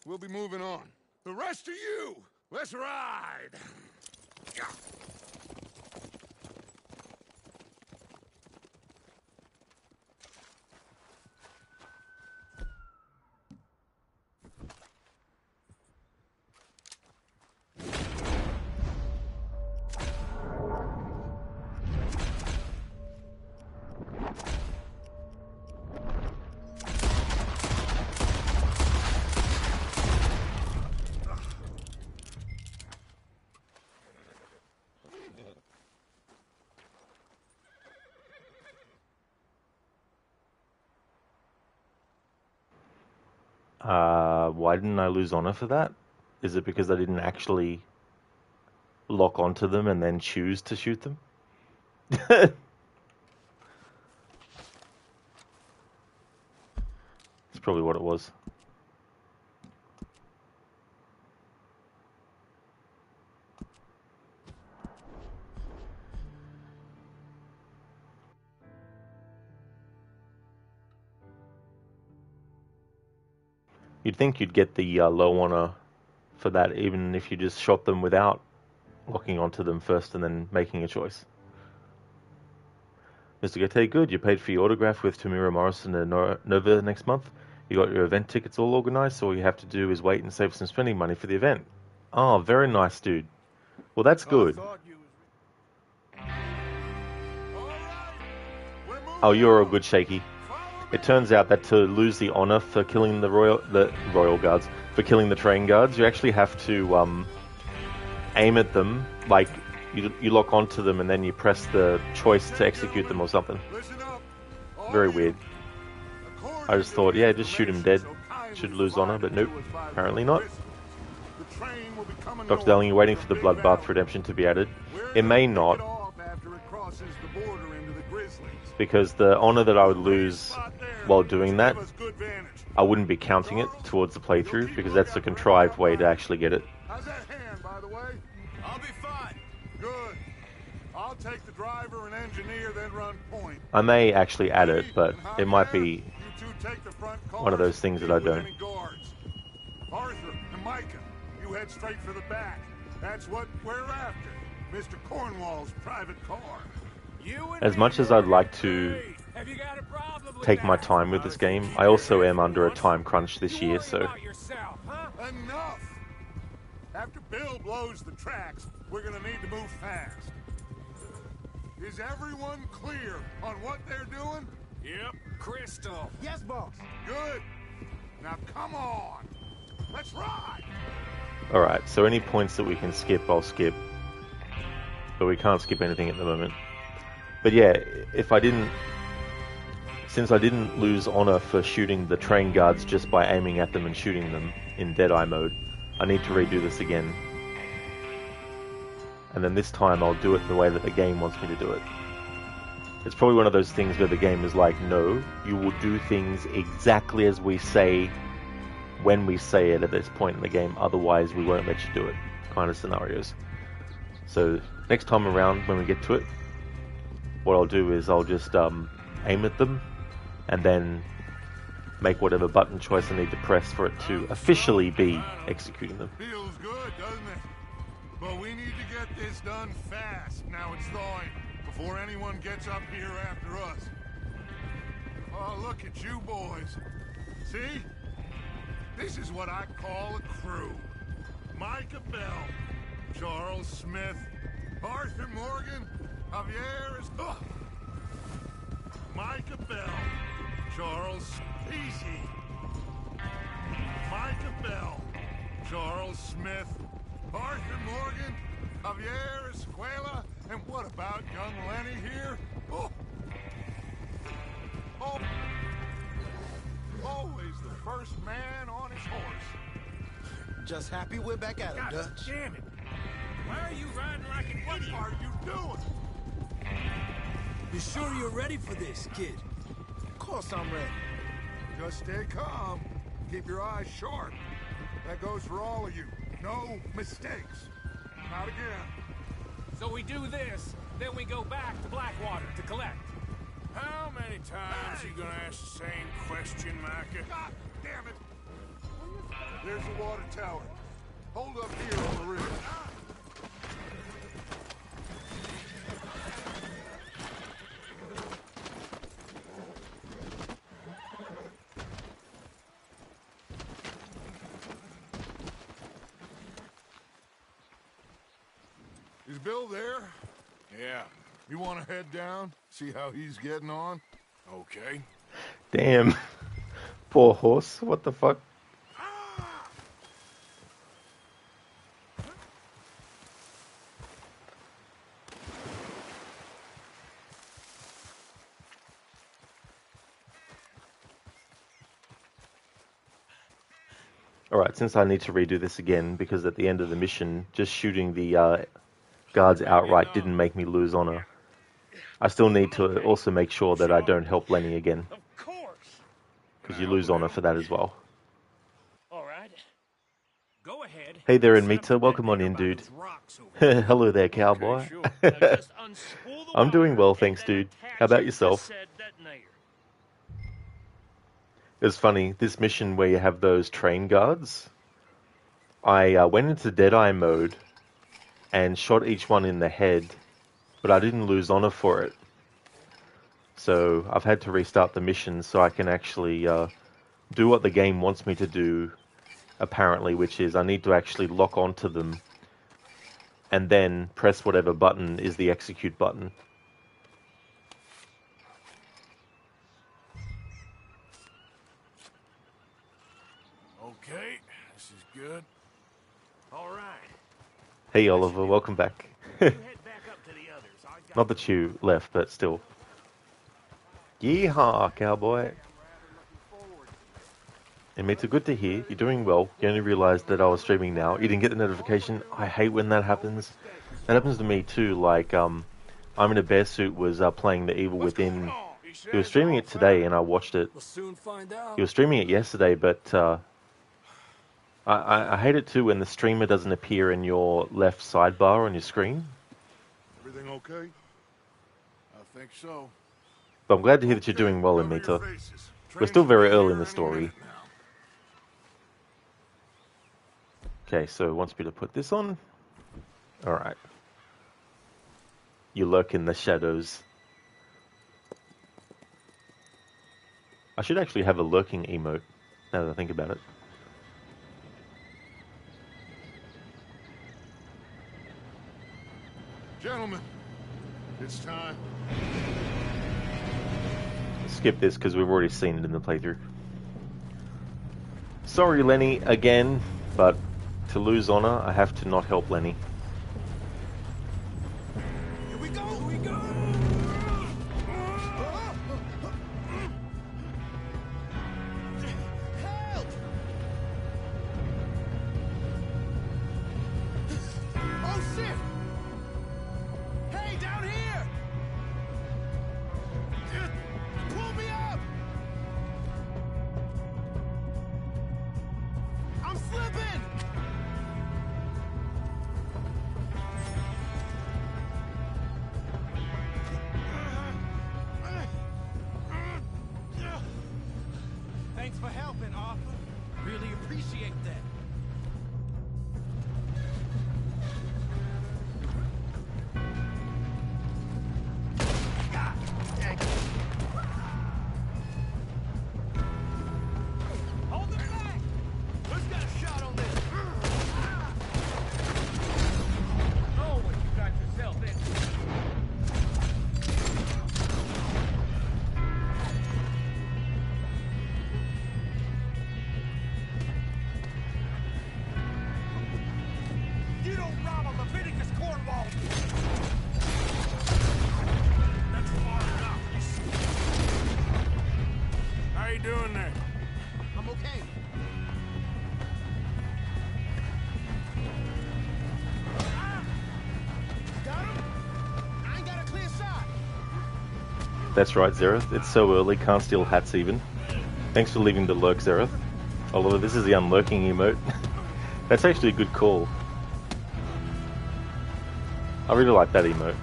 we'll be moving on. The rest of you, let's ride!
Why didn't I lose honor for that? Is it because I didn't actually lock onto them and then choose to shoot them? That's probably what it was. You'd think you'd get the low honor for that, even if you just shot them without locking onto them first and then making a choice. Mr. Gate, good. You paid for your autograph with Tamira Morrison and Nova next month. You got your event tickets all organized, so all you have to do is wait and save some spending money for the event. Oh, very nice, dude. Well, that's good. Oh, you're a good shaky. It turns out that to lose the honor for killing the royal guards, for killing the train guards, you actually have to aim at them, like you lock onto them and then you press the choice to execute them or something. Very weird. I just thought, yeah, just shoot him dead. Should lose honor, but nope, apparently not. Dr. Darling, you're waiting for the Bloodbath Redemption to be added. It may not, because the honor that I would lose while doing that, I wouldn't be counting it towards the playthrough, because that's a contrived way to actually get it.
How's that hand, by the way? I'll be fine. Good. I'll take the driver and engineer, then run point.
I may actually add it, but it might be one of those things that I don't.
Arthur and Micah, you head straight for the back. That's what we're after. Mr. Cornwall's private car.
As much as I'd like to take my time with this game, I also am under a time crunch this year, so...
Enough! After Bill blows the tracks, we're gonna need to move fast. Is everyone clear on what they're doing?
Yep, crystal.
Yes, boss.
Good. Now come on. Let's ride.
Alright, so any points that we can skip, I'll skip. But we can't skip anything at the moment. But yeah, since I didn't lose honor for shooting the train guards just by aiming at them and shooting them in Deadeye mode, I need to redo this again. And then this time I'll do it the way that the game wants me to do it. It's probably one of those things where the game is like, no, you will do things exactly as we say when we say it at this point in the game, otherwise we won't let you do it, kind of scenarios. So next time around when we get to it, what I'll do is I'll just aim at them and then make whatever button choice I need to press for it to officially be executing them.
Feels good, doesn't it? But we need to get this done fast. Now it's thawing, before anyone gets up here after us. Oh, look at you boys. See? This is what I call a crew. Micah Bell, Charles Smith, Arthur Morgan, Javier is... Micah Bell, Charles... Easy. Micah Bell, Charles Smith, Arthur Morgan, Javier Escuela, and what about young Lenny here? Oh. Always the first man on his horse.
Just happy we're back at it, Dutch.
Damn it! Why are you riding like an idiot?
What are you doing?
You sure you're ready for this, kid?
Of course I'm ready.
Just stay calm. Keep your eyes sharp. That goes for all of you. No mistakes. Not again.
So we do this, then we go back to Blackwater to collect.
How many times you gonna ask the same question, Micah?
God damn it! There's the water tower. Hold up here on the ridge. Is Bill there?
Yeah.
You want to head down? See how he's getting on?
Okay.
Damn. Poor horse. What the fuck? Alright, since I need to redo this again, because at the end of the mission, just shooting the guards outright didn't make me lose honor. I still need to also make sure that I don't help Lenny again.
Of course.
Because you lose honor for that as well.
All right.
Go ahead.
Hey there, Anmita. Welcome on in, dude. Hello there, cowboy. I'm doing well, thanks, dude. How about yourself? It's funny, this mission where you have those train guards, I went into Deadeye mode and shot each one in the head, but I didn't lose honor for it. So I've had to restart the mission so I can actually do what the game wants me to do, apparently, which is I need to actually lock onto them and then press whatever button is the execute button.
Okay, this is good. All right.
Hey Oliver, welcome back. Not that you left, but still. Yeehaw, cowboy. And it's good to hear. You're doing well. You only realized that I was streaming now. You didn't get the notification. I hate when that happens. That happens to me too. Like, I'm in a bear suit was playing The Evil Within. He was streaming it today and I watched it.
We'll soon find out.
He was streaming it yesterday, but I hate it too when the streamer doesn't appear in your left sidebar on your screen.
Everything okay? I think so.
But I'm glad to hear that you're doing well, Anmita. We're still very early in the story. Okay, so it wants me to put this on. Alright. You lurk in the shadows. I should actually have a lurking emote, now that I think about it.
Gentlemen, it's time.
Skip this because we've already seen it in the playthrough. Sorry, Lenny, again, but to lose honor, I have to not help Lenny.
Here we go! Here we go! Help! Oh shit! Hey, down here! Pull me up! I'm slipping!
That's far enough. How you doing there?
I'm okay. Got him? I ain't got a clear shot.
That's right, Zereth. It's so early, can't steal hats even. Thanks for leaving the lurk, Zereth. Although this is the unlurking emote. That's actually a good call. I really like that emote.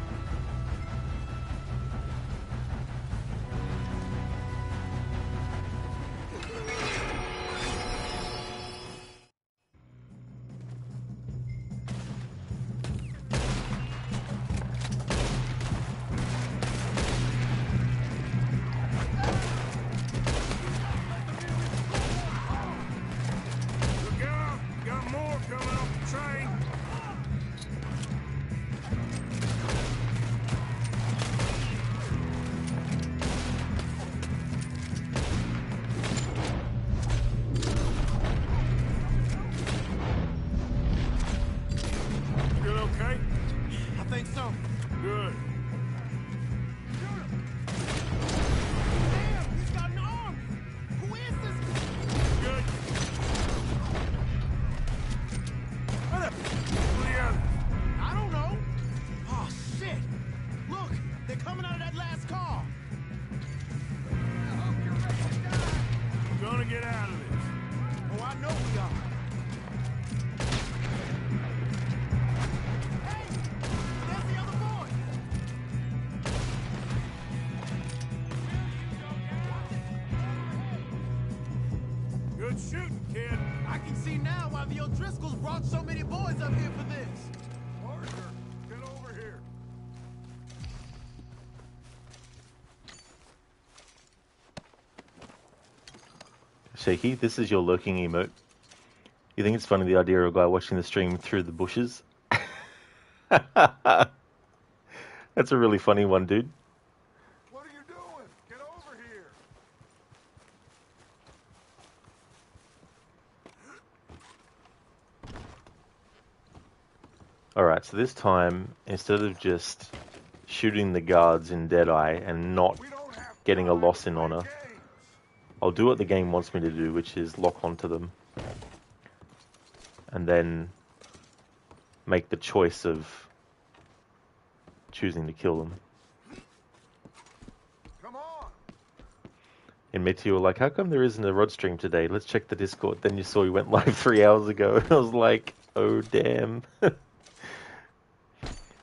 Look out! Got more coming off the train. You okay?
I think so.
Good.
Damn, he's got an arm. Who is this?
Good. Where the others?
I don't know. Oh, shit. Look, they're coming out of that last car.
We're gonna get out of this.
Oh, I know we are. Hey, there's the other boy.
Good shooting, kid.
I can see now why the O'Driscolls brought so many boys up here for this.
Arthur, get over here.
Shaky, this is your lurking emote. You think it's funny the idea of a guy watching the stream through the bushes? That's a really funny one, dude.
What are you doing? Get over here.
Alright, so this time, instead of just shooting the guards in Deadeye and not getting a loss in honor, I'll do what the game wants me to do, which is lock onto them. And then make the choice of choosing to kill them.
Come on.
In Mitty, you were like, how come there isn't a Rod stream today? Let's check the Discord. Then you saw we went live 3 hours ago. I was like, oh damn.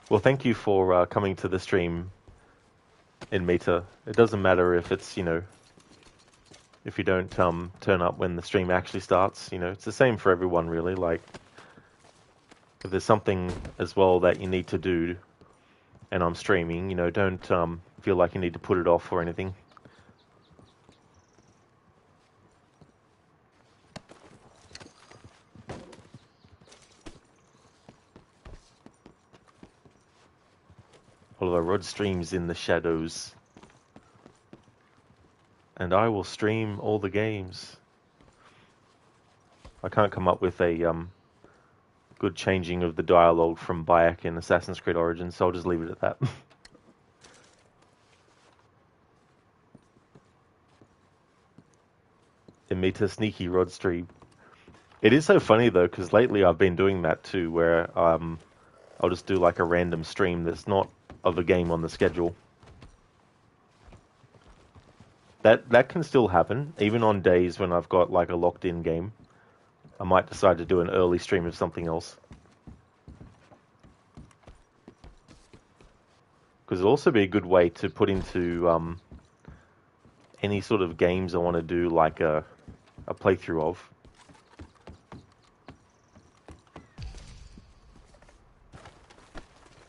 Well, thank you for coming to the stream in Meta. It doesn't matter if it's, you know, if you don't turn up when the stream actually starts. You know, it's the same for everyone, really. Like, if there's something as well that you need to do and I'm streaming, you know, don't feel like you need to put it off or anything. Although Rod streams in the shadows. And I will stream all the games. I can't come up with a good changing of the dialogue from Bayek in Assassin's Creed Origins, so I'll just leave it at that. Emita sneaky Rod stream. It is so funny though, because lately I've been doing that too, where I'll just do like a random stream that's not of a game on the schedule. That can still happen, even on days when I've got like a locked-in game. I might decide to do an early stream of something else. Because it'll also be a good way to put into any sort of games I want to do, like a playthrough of.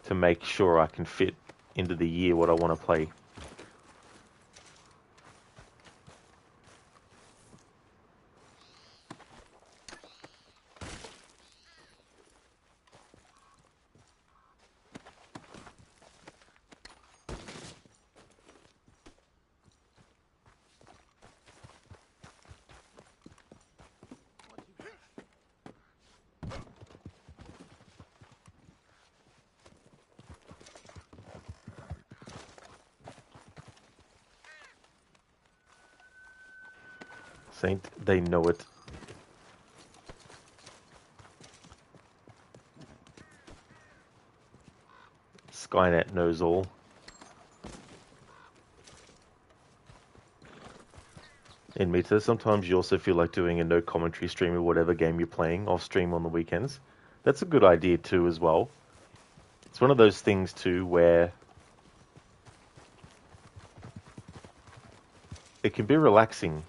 To make sure I can fit into the year what I want to play. Saint, they know it. Skynet knows all. In Meta, sometimes you also feel like doing a no commentary stream of whatever game you're playing off stream on the weekends. That's a good idea too as well. It's one of those things too where it can be relaxing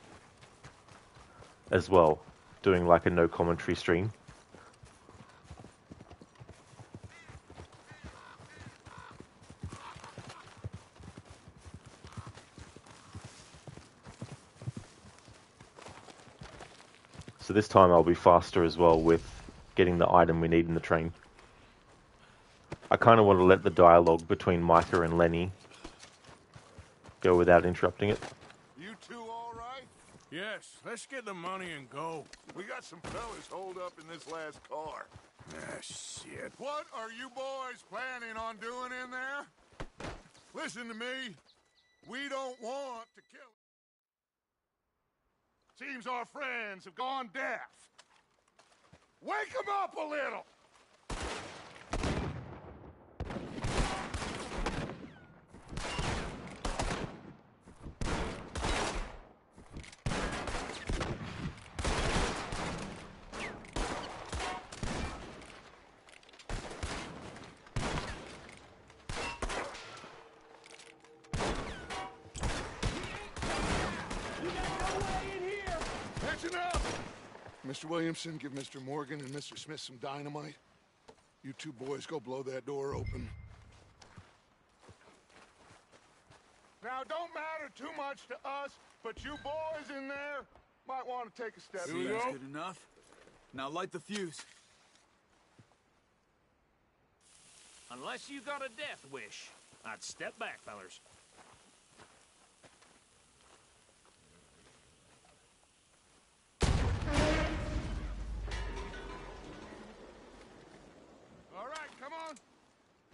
as well, doing like a no commentary stream. So this time I'll be faster as well with getting the item we need in the train. I kind of want to let the dialogue between Micah and Lenny go without interrupting it.
You two all right?
Yes, let's get the money and go.
We got some fellas holed up in this last car.
Ah, shit.
What are you boys planning on doing in there? Listen to me. We don't want to kill. Seems our friends have gone deaf. Wake them up a little! Mr. Williamson, give Mr. Morgan and Mr. Smith some dynamite. You two boys go blow that door open. Now, don't matter too much to us, but you boys in there might want to take a step back.
That's good enough. Now light the fuse.
Unless you got a death wish, I'd step back, fellers.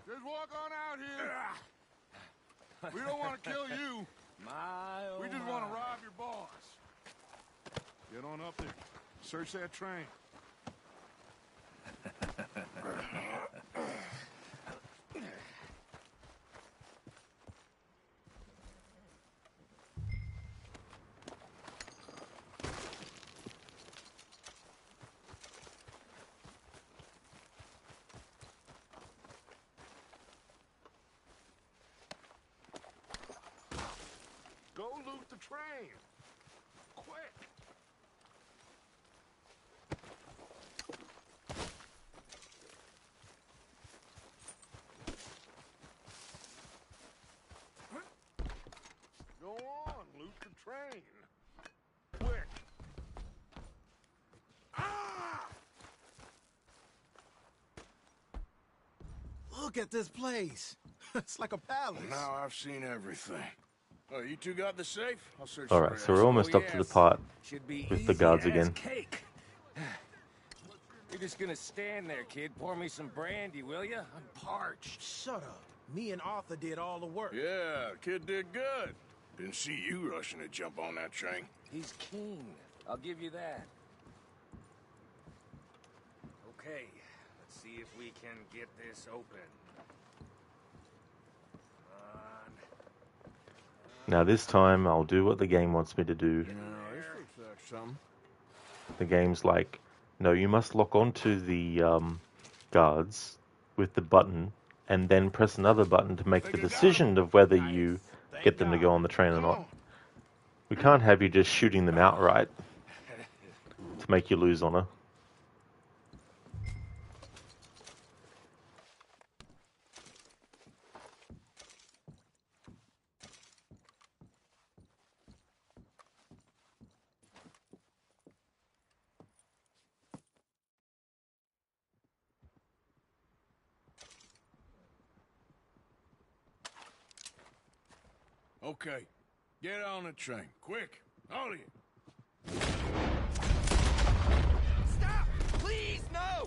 Just walk on out here. We don't want to kill you. We just want to rob your boss. Get on up there. Search that train. Go loot the train. Quick. Go on, loot the train. Quick. Ah!
Look at this place. It's like a palace.
Well, now I've seen everything. Oh, you two got the safe? I'll search.
Alright, so we're almost up to the part with the guards again.
Cake. You're just gonna stand there, kid. Pour me some brandy, will you? I'm parched.
Shut up. Me and Arthur did all the work.
Yeah, kid did good. Didn't see you rushing to jump on that train.
He's keen. I'll give you that. Okay, let's see if we can get this open.
Now this time I'll do what the game wants me to do. The game's like, no, you must lock onto the guards with the button and then press another button to make the decision of whether you get them to go on the train or not. We can't have you just shooting them outright to make you lose honor.
Okay, get on the train, quick, all of you.
Stop! Please, no!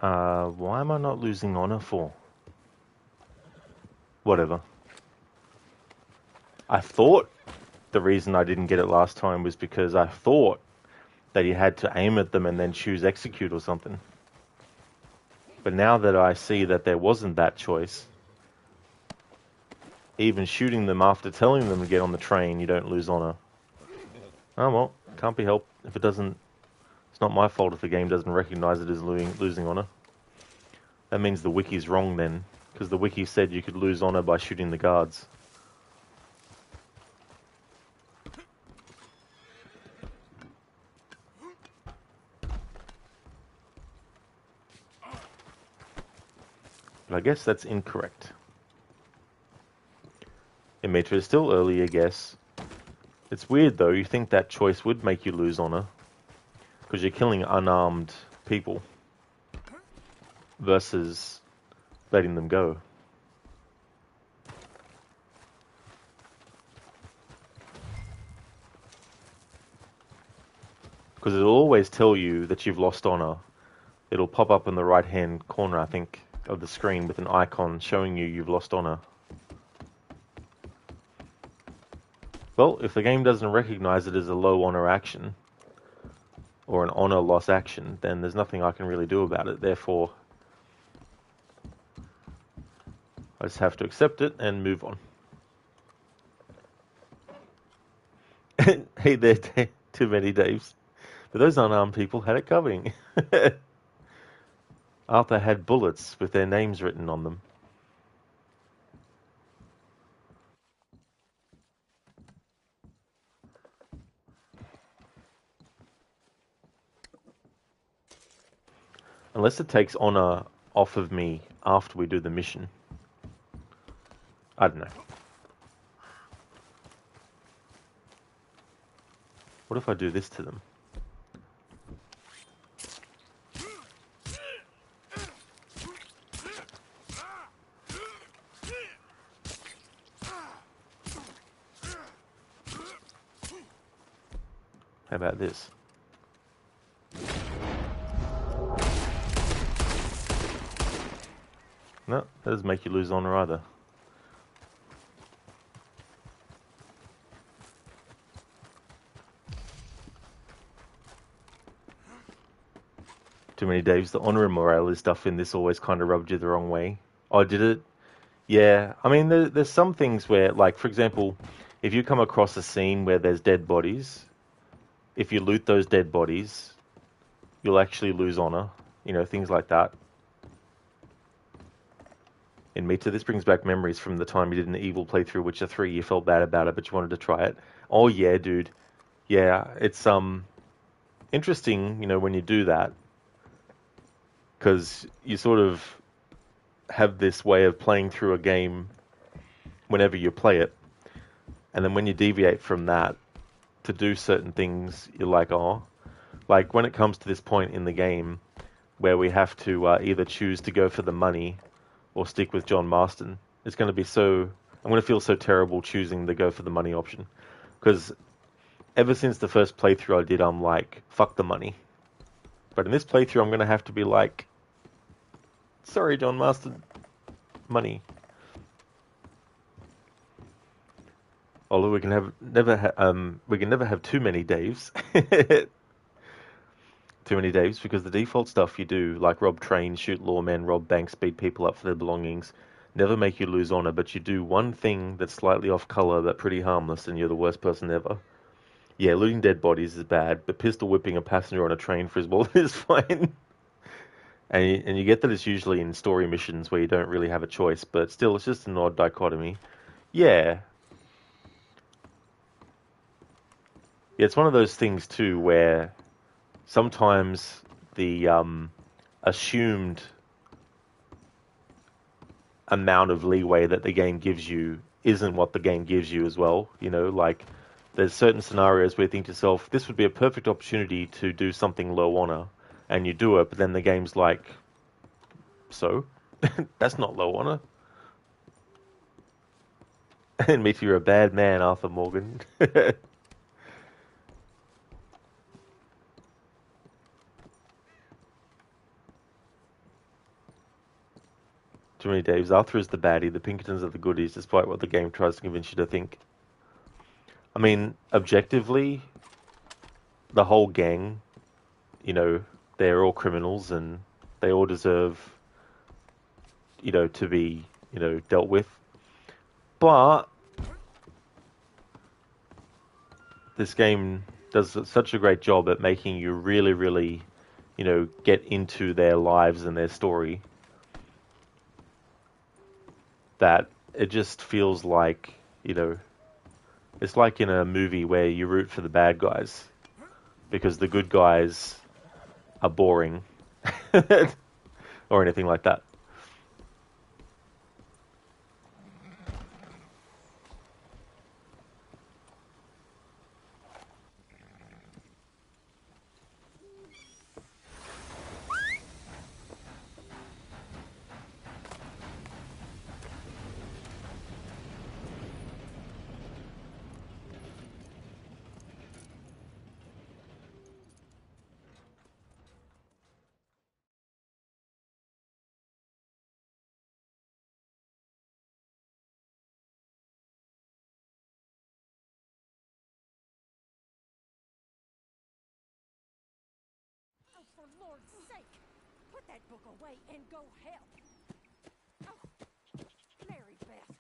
Why am I not losing honor for? Whatever. I thought the reason I didn't get it last time was because I thought that you had to aim at them and then choose execute or something. But now that I see that there wasn't that choice, even shooting them after telling them to get on the train, you don't lose honor. Oh well, can't be helped. If it doesn't, it's not my fault if the game doesn't recognize it as losing honor. That means the wiki's wrong then, because the wiki said you could lose honor by shooting the guards. But I guess that's incorrect. Imitra is still early, I guess. It's weird though, you think that choice would make you lose honor, because you're killing unarmed people versus letting them go. Because it'll always tell you that you've lost honor. It'll pop up in the right hand corner, I think, of the screen with an icon showing you you've lost honor. Well, if the game doesn't recognize it as a low honor action, or an honor loss action, then there's nothing I can really do about it. Therefore, I just have to accept it and move on. Hey there, too many Daves. But those unarmed people had it coming. Arthur had bullets with their names written on them. Unless it takes honor off of me after we do the mission. I don't know. What if I do this to them? How about this? No, that doesn't make you lose honor either. Too many Daves. The honor and morale stuff in this always kind of rubbed you the wrong way. Oh, did it? Yeah. I mean, there's some things where, like, for example, if you come across a scene where there's dead bodies, if you loot those dead bodies, you'll actually lose honor. You know, things like that. In Mita, this brings back memories from the time you did an evil playthrough Witcher 3. You felt bad about it, but you wanted to try it. Oh yeah, dude. Yeah, it's interesting, you know, when you do that, because you sort of have this way of playing through a game whenever you play it, and then when you deviate from that to do certain things, you're like, oh, like when it comes to this point in the game where we have to either choose to go for the money or stick with John Marston, it's going to be so... I'm going to feel so terrible choosing the go for the money option. Because ever since the first playthrough I did, I'm like, fuck the money. But in this playthrough, I'm going to have to be like, sorry, John Marston, money. Although we can never have too many Daves. Too many Daves, because the default stuff you do, like rob trains, shoot lawmen, rob banks, beat people up for their belongings, never make you lose honor, but you do one thing that's slightly off color but pretty harmless and you're the worst person ever. Yeah, looting dead bodies is bad, but pistol whipping a passenger on a train for his wallet is fine. And you get that it's usually in story missions where you don't really have a choice, but still, it's just an odd dichotomy. Yeah. Yeah, it's one of those things too where sometimes the assumed amount of leeway that the game gives you isn't what the game gives you as well. You know, like there's certain scenarios where you think to yourself, this would be a perfect opportunity to do something low honor, and you do it, but then the game's like, so? That's not low honor. And means you're a bad man, Arthur Morgan. Too many Daves. Arthur is the baddie, the Pinkertons are the goodies, despite what the game tries to convince you to think. I mean, objectively, the whole gang, you know, they're all criminals and they all deserve, you know, to be, you know, dealt with. But this game does such a great job at making you really, really, you know, get into their lives and their story that it just feels like, you know, it's like in a movie where you root for the bad guys because the good guys are boring or anything like that.
For Lord's sake, put that book away and go help. Oh, Mary Beth.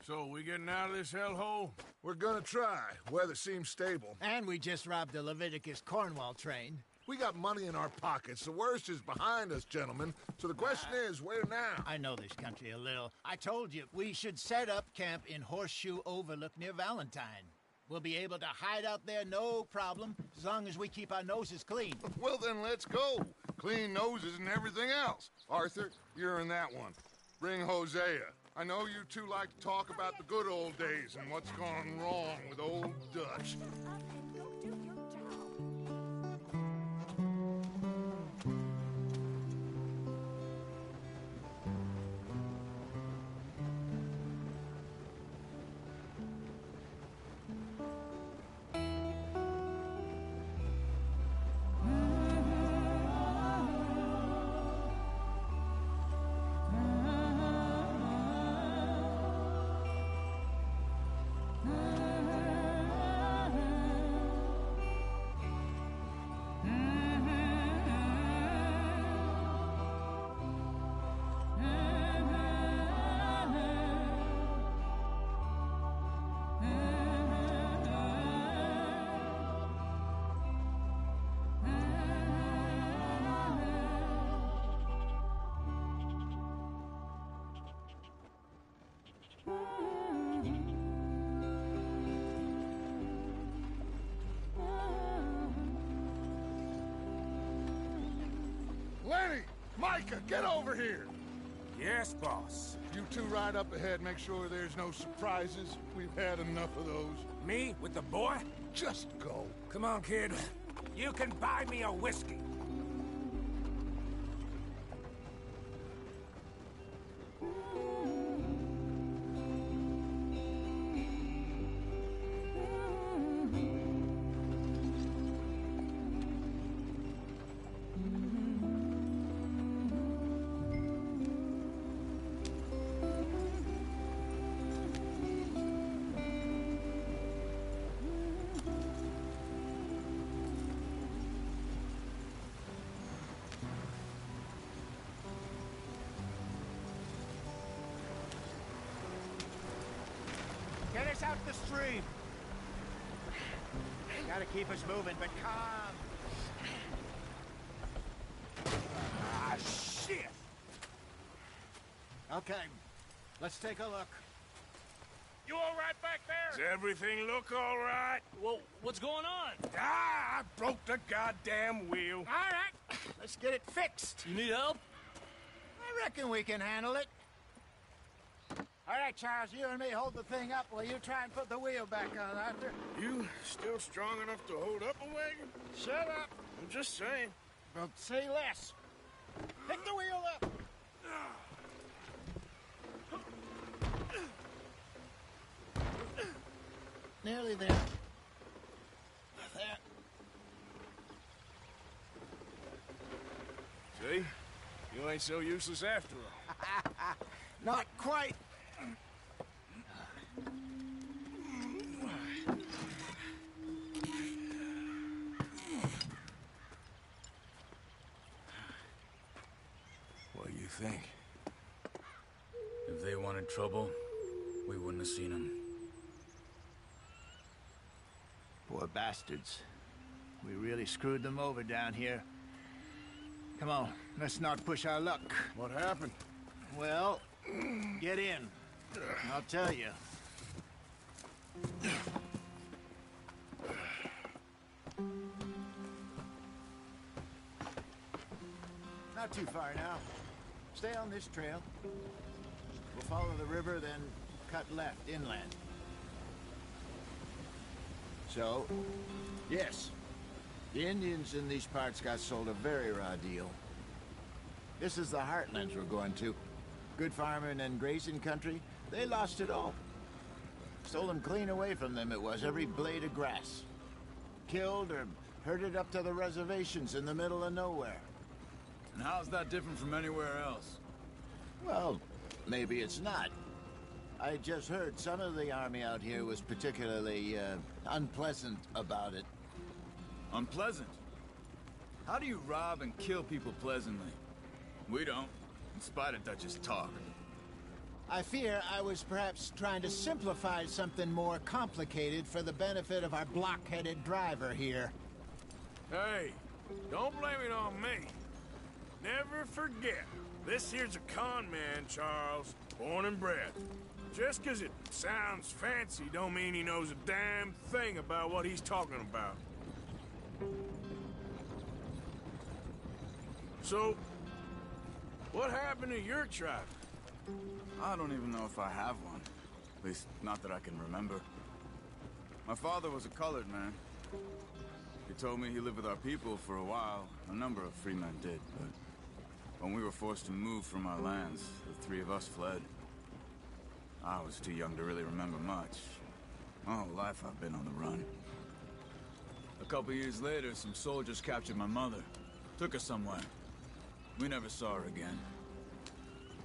So, we getting out of this hellhole?
We're gonna try. Weather seems stable.
And we just robbed a Leviticus Cornwall train.
We got money in our pockets. The worst is behind us, gentlemen. So the question is, where now?
I know this country a little. I told you, we should set up camp in Horseshoe Overlook near Valentine. We'll be able to hide out there, no problem, as long as we keep our noses clean.
Well, then let's go. Clean noses and everything else. Arthur, you're in that one. Bring Hosea. I know you two like to talk about the good old days and what's gone wrong with old Dutch. Lenny! Micah, get over here!
Yes, boss.
You two ride up ahead, make sure there's no surprises. We've had enough of those.
Me? With the boy?
Just go.
Come on, kid. You can buy me a whiskey.
Get us out the stream. Gotta keep us moving, but calm.
Ah, shit!
Okay, let's take a look.
You all right back there? Does everything look all right?
Well, what's going on?
Ah, I broke the goddamn wheel.
All right, let's get it fixed.
You need help?
I reckon we can handle it. All right, Charles, you and me hold the thing up while you try and put the wheel back on, Arthur.
You still strong enough to hold up a wagon?
Shut up.
I'm just saying.
Well, say less. Pick the wheel up. Nearly there. There.
You ain't so useless after all.
Not quite.
What do you think?
If they wanted trouble, we wouldn't have seen them.
Poor bastards. We really screwed them over down here. Come on, let's not push our luck.
What happened?
Well, get in. I'll tell you. Not too far now. Stay on this trail. We'll follow the river, then cut left inland. So, yes, the Indians in these parts got sold a very raw deal. This is the heartlands we're going to. Good farming and grazing country, they lost it all. Stolen clean away from them it was, every blade of grass. Killed or herded up to the reservations in the middle of nowhere.
And how's that different from anywhere else?
Well, maybe it's not. I just heard some of the army out here was particularly, unpleasant about it.
Unpleasant? How do you rob and kill people pleasantly? We don't, in spite of Dutch's talk.
I fear I was perhaps trying to simplify something more complicated for the benefit of our block-headed driver here.
Hey, don't blame it on me. Never forget, this here's a con man, Charles, born and bred. Just 'cause it sounds fancy don't mean he knows a damn thing about what he's talking about. So, what happened to your tribe?
I don't even know if I have one. At least, not that I can remember. My father was a colored man. He told me he lived with our people for a while. A number of free men did, but when we were forced to move from our lands, the three of us fled. I was too young to really remember much. My whole life I've been on the run. A couple years later, some soldiers captured my mother. Took her somewhere. We never saw her again.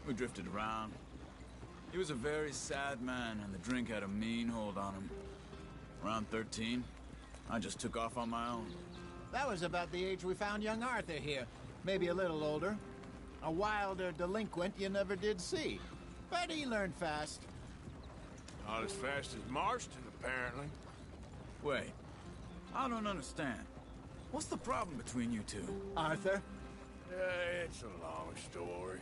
We drifted around. He was a very sad man, and the drink had a mean hold on him. Around 13, I just took off on my own.
That was about the age we found young Arthur here. Maybe a little older. A wilder delinquent you never did see. But he learned fast.
Not as fast as Marston, apparently.
Wait, I don't understand. What's the problem between you two?
Arthur?
It's a long story.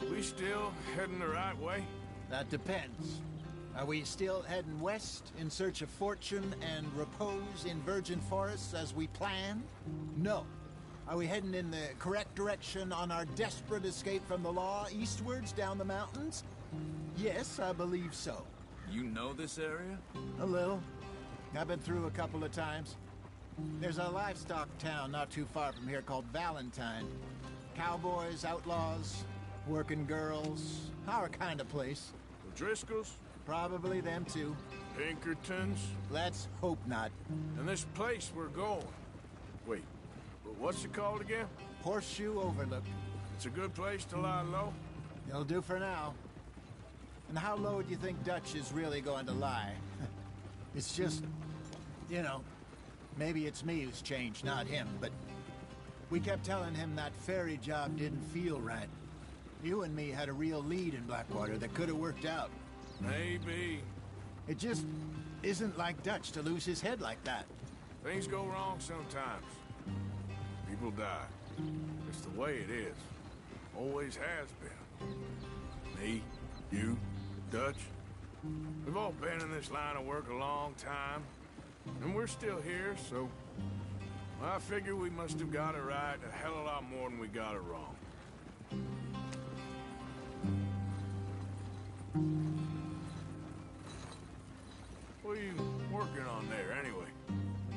We still heading the right way?
That depends. Are we still heading west in search of fortune and repose in virgin forests as we planned? No. Are we heading in the correct direction on our desperate escape from the law eastwards down the mountains? Yes, I believe so.
You know this area?
A little. I've been through a couple of times. There's a livestock town not too far from here called Valentine. Cowboys, outlaws, working girls, our kind of place.
The Driscolls?
Probably them too.
Pinkertons?
Let's hope not.
And this place we're going. Wait, what's it called again?
Horseshoe Overlook.
It's a good place to lie low?
It'll do for now. And how low do you think Dutch is really going to lie? It's just, you know, maybe it's me who's changed, not him, but we kept telling him that ferry job didn't feel right. You and me had a real lead in Blackwater that could have worked out.
Maybe.
It just isn't like Dutch to lose his head like that.
Things go wrong sometimes. People die. It's the way it is. Always has been. Me, you, Dutch. We've all been in this line of work a long time. And we're still here, so I figure we must have got it right a hell of a lot more than we got it wrong. What are you working on there, anyway?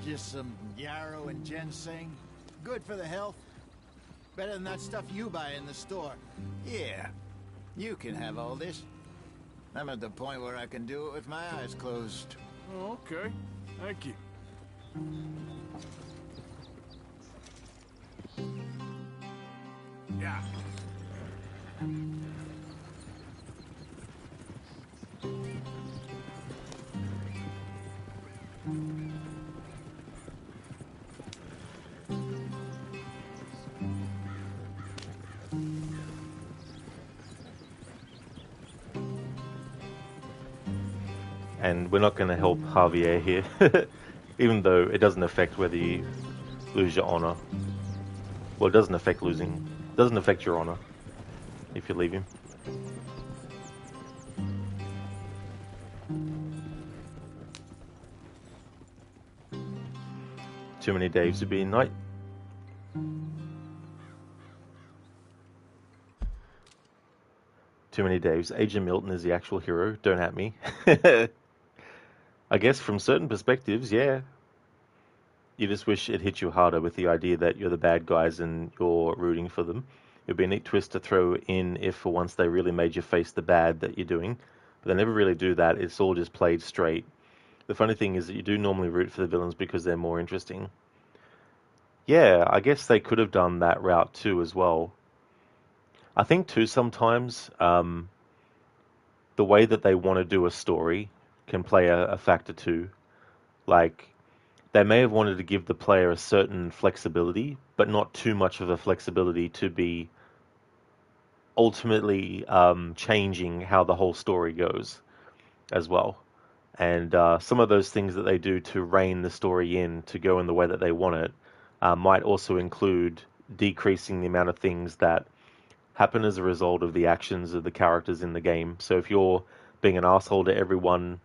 Just some yarrow and ginseng. Good for the health. Better than that stuff you buy in the store. Yeah, you can have all this. I'm at the point where I can do it with my eyes closed.
Oh, okay. Thank you.
And we're not going to help Javier here, even though it doesn't affect whether you lose your honor. Well, it doesn't affect losing. It doesn't affect your honor if you leave him. Too many Daves to be in night. Too many Daves. Agent Milton is the actual hero. Don't at me. I guess from certain perspectives, yeah. You just wish it hit you harder with the idea that you're the bad guys and you're rooting for them. It'd be a neat twist to throw in if for once they really made you face the bad that you're doing. But they never really do that. It's all just played straight. The funny thing is that you do normally root for the villains because they're more interesting. Yeah, I guess they could have done that route too as well. I think too sometimes the way that they want to do a story can play a factor too. Like, they may have wanted to give the player a certain flexibility, but not too much of a flexibility to be ultimately changing how the whole story goes as well. And some of those things that they do to rein the story in to go in the way that they want it might also include decreasing the amount of things that happen as a result of the actions of the characters in the game. So if you're being an asshole to everyone,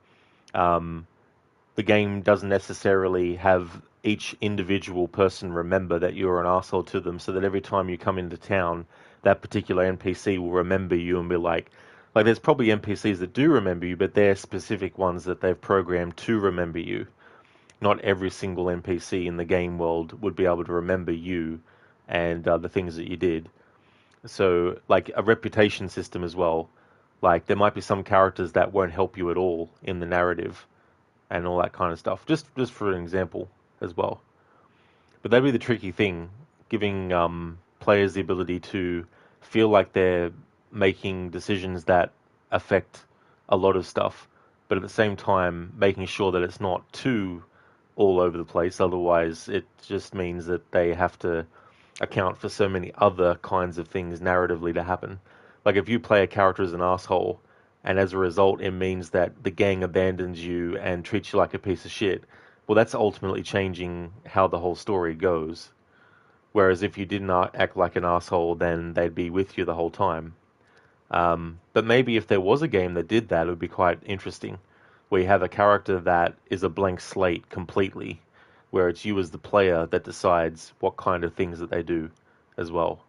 the game doesn't necessarily have each individual person remember that you're an asshole to them, so that every time you come into town, that particular NPC will remember you and be like there's probably NPCs that do remember you, but they're specific ones that they've programmed to remember you. Not every single NPC in the game world would be able to remember you and the things that you did. So, like a reputation system as well. Like, there might be some characters that won't help you at all in the narrative and all that kind of stuff. Just for an example as well. But that'd be the tricky thing, giving players the ability to feel like they're making decisions that affect a lot of stuff, but at the same time making sure that it's not too all over the place. Otherwise, it just means that they have to account for so many other kinds of things narratively to happen. Like, if you play a character as an asshole, and as a result it means that the gang abandons you and treats you like a piece of shit, well, that's ultimately changing how the whole story goes. Whereas if you did not act like an asshole, then they'd be with you the whole time. But maybe if there was a game that did that, it would be quite interesting, where you have a character that is a blank slate completely, where it's you as the player that decides what kind of things that they do as well.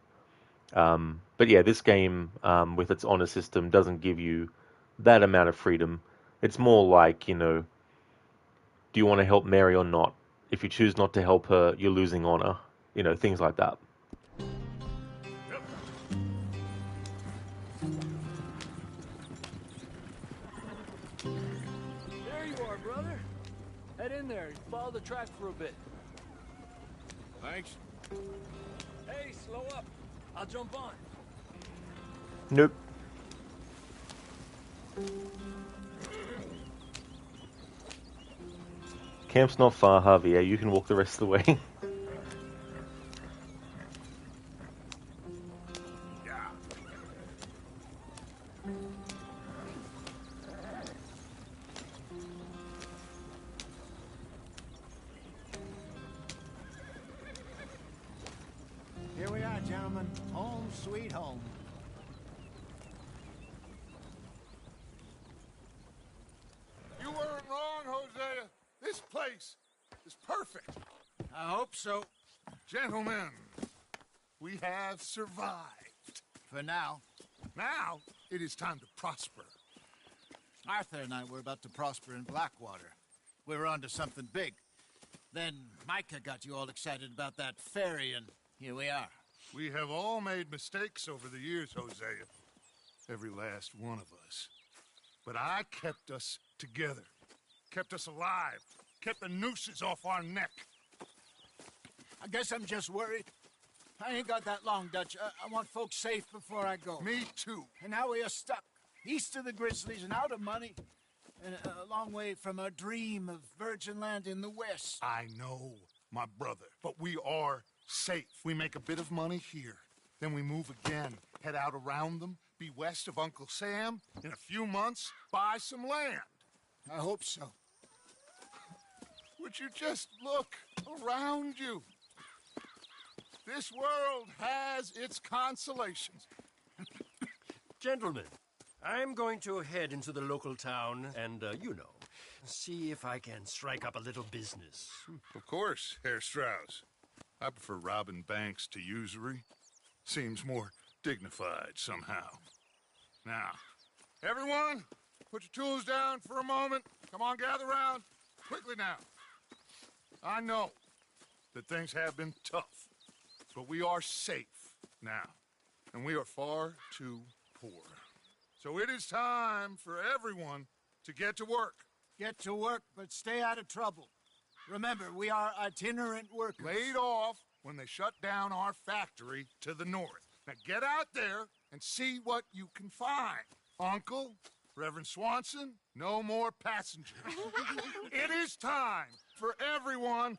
But yeah, this game, with its honor system, doesn't give you that amount of freedom. It's more like, do you want to help Mary or not? If you choose not to help her, you're losing honor. Things like that.
There you are, brother. Head in there. Follow the track for a bit.
Thanks.
Hey, slow up. I'll jump on.
Nope. Camp's not far, Javier. You can walk the rest of the way.
Here we are, gentlemen. Home sweet home.
You weren't wrong, Hosea. This place is perfect.
I hope so.
Gentlemen, we have survived.
For now.
Now, it is time to prosper.
Arthur and I were about to prosper in Blackwater. We were onto something big. Then Micah got you all excited about that ferry, and here we are.
We have all made mistakes over the years, Hosea. Every last one of us. But I kept us together. Kept us alive. Kept the nooses off our neck.
I guess I'm just worried. I ain't got that long, Dutch. I want folks safe before I go.
Me too.
And now we are stuck, east of the Grizzlies and out of money, and a long way from a dream of virgin land in the west.
I know, my brother, but we are safe. We make a bit of money here, then we move again, head out around them, be west of Uncle Sam, in a few months, buy some land.
I hope so.
Would you just look around you? This world has its consolations.
Gentlemen, I'm going to head into the local town and, see if I can strike up a little business.
Of course, Herr Strauss. I prefer robbing banks to usury. Seems more dignified somehow. Now, everyone, put your tools down for a moment. Come on, gather round. Quickly now. I know that things have been tough, but we are safe now, and we are far too poor. So it is time for everyone to get to work.
Get to work, but stay out of trouble. Remember, we are itinerant workers.
Laid off when they shut down our factory to the north. Now get out there and see what you can find. Uncle, Reverend Swanson, no more passengers. It is time for everyone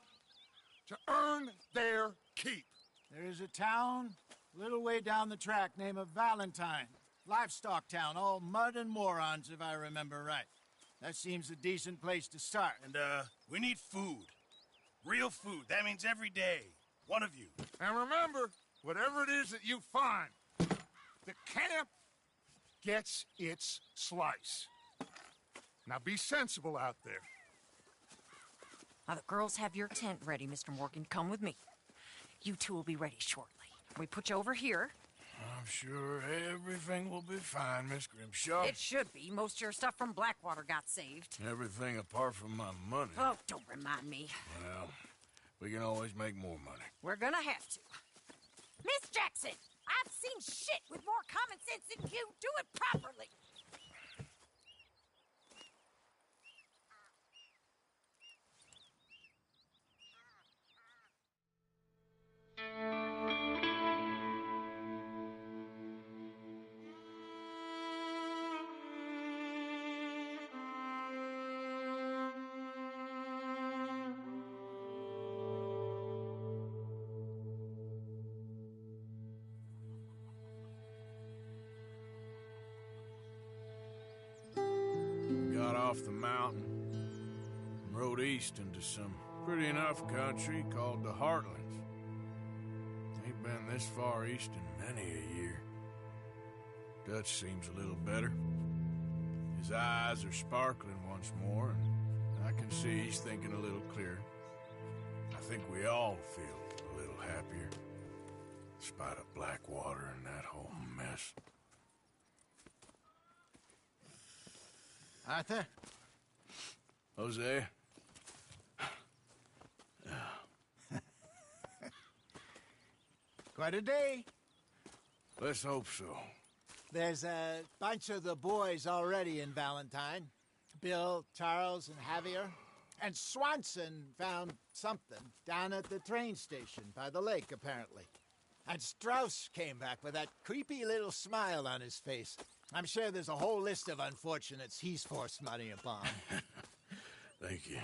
to earn their keep.
There is a town a little way down the track named Valentine. Livestock town, all mud and morons, if I remember right. That seems a decent place to start.
And, we need food. Real food. That means every day. One of you.
And remember, whatever it is that you find, the camp gets its slice. Now be sensible out there.
Now, the girls have your tent ready, Mr. Morgan. Come with me. You two will be ready shortly. We put you over here.
I'm sure everything will be fine, Miss Grimshaw.
It should be. Most of your stuff from Blackwater got saved.
Everything apart from my money.
Oh, don't remind me.
Well, we can always make more money.
We're gonna have to. Miss Jackson, I've seen shit with more common sense than you. Do it properly.
Got off the mountain and rode east into some pretty enough country called the Heartlands. Ain't been this far east in many a year. Dutch seems a little better. His eyes are sparkling once more, and I can see he's thinking a little clearer. I think we all feel a little happier, in spite of Blackwater and that whole mess.
Arthur?
Jose?
Quite a day.
Let's hope so.
There's a bunch of the boys already in Valentine. Bill, Charles, and Javier. And Swanson found something down at the train station by the lake, apparently. And Strauss came back with that creepy little smile on his face. I'm sure there's a whole list of unfortunates he's forced money upon.
Thank you.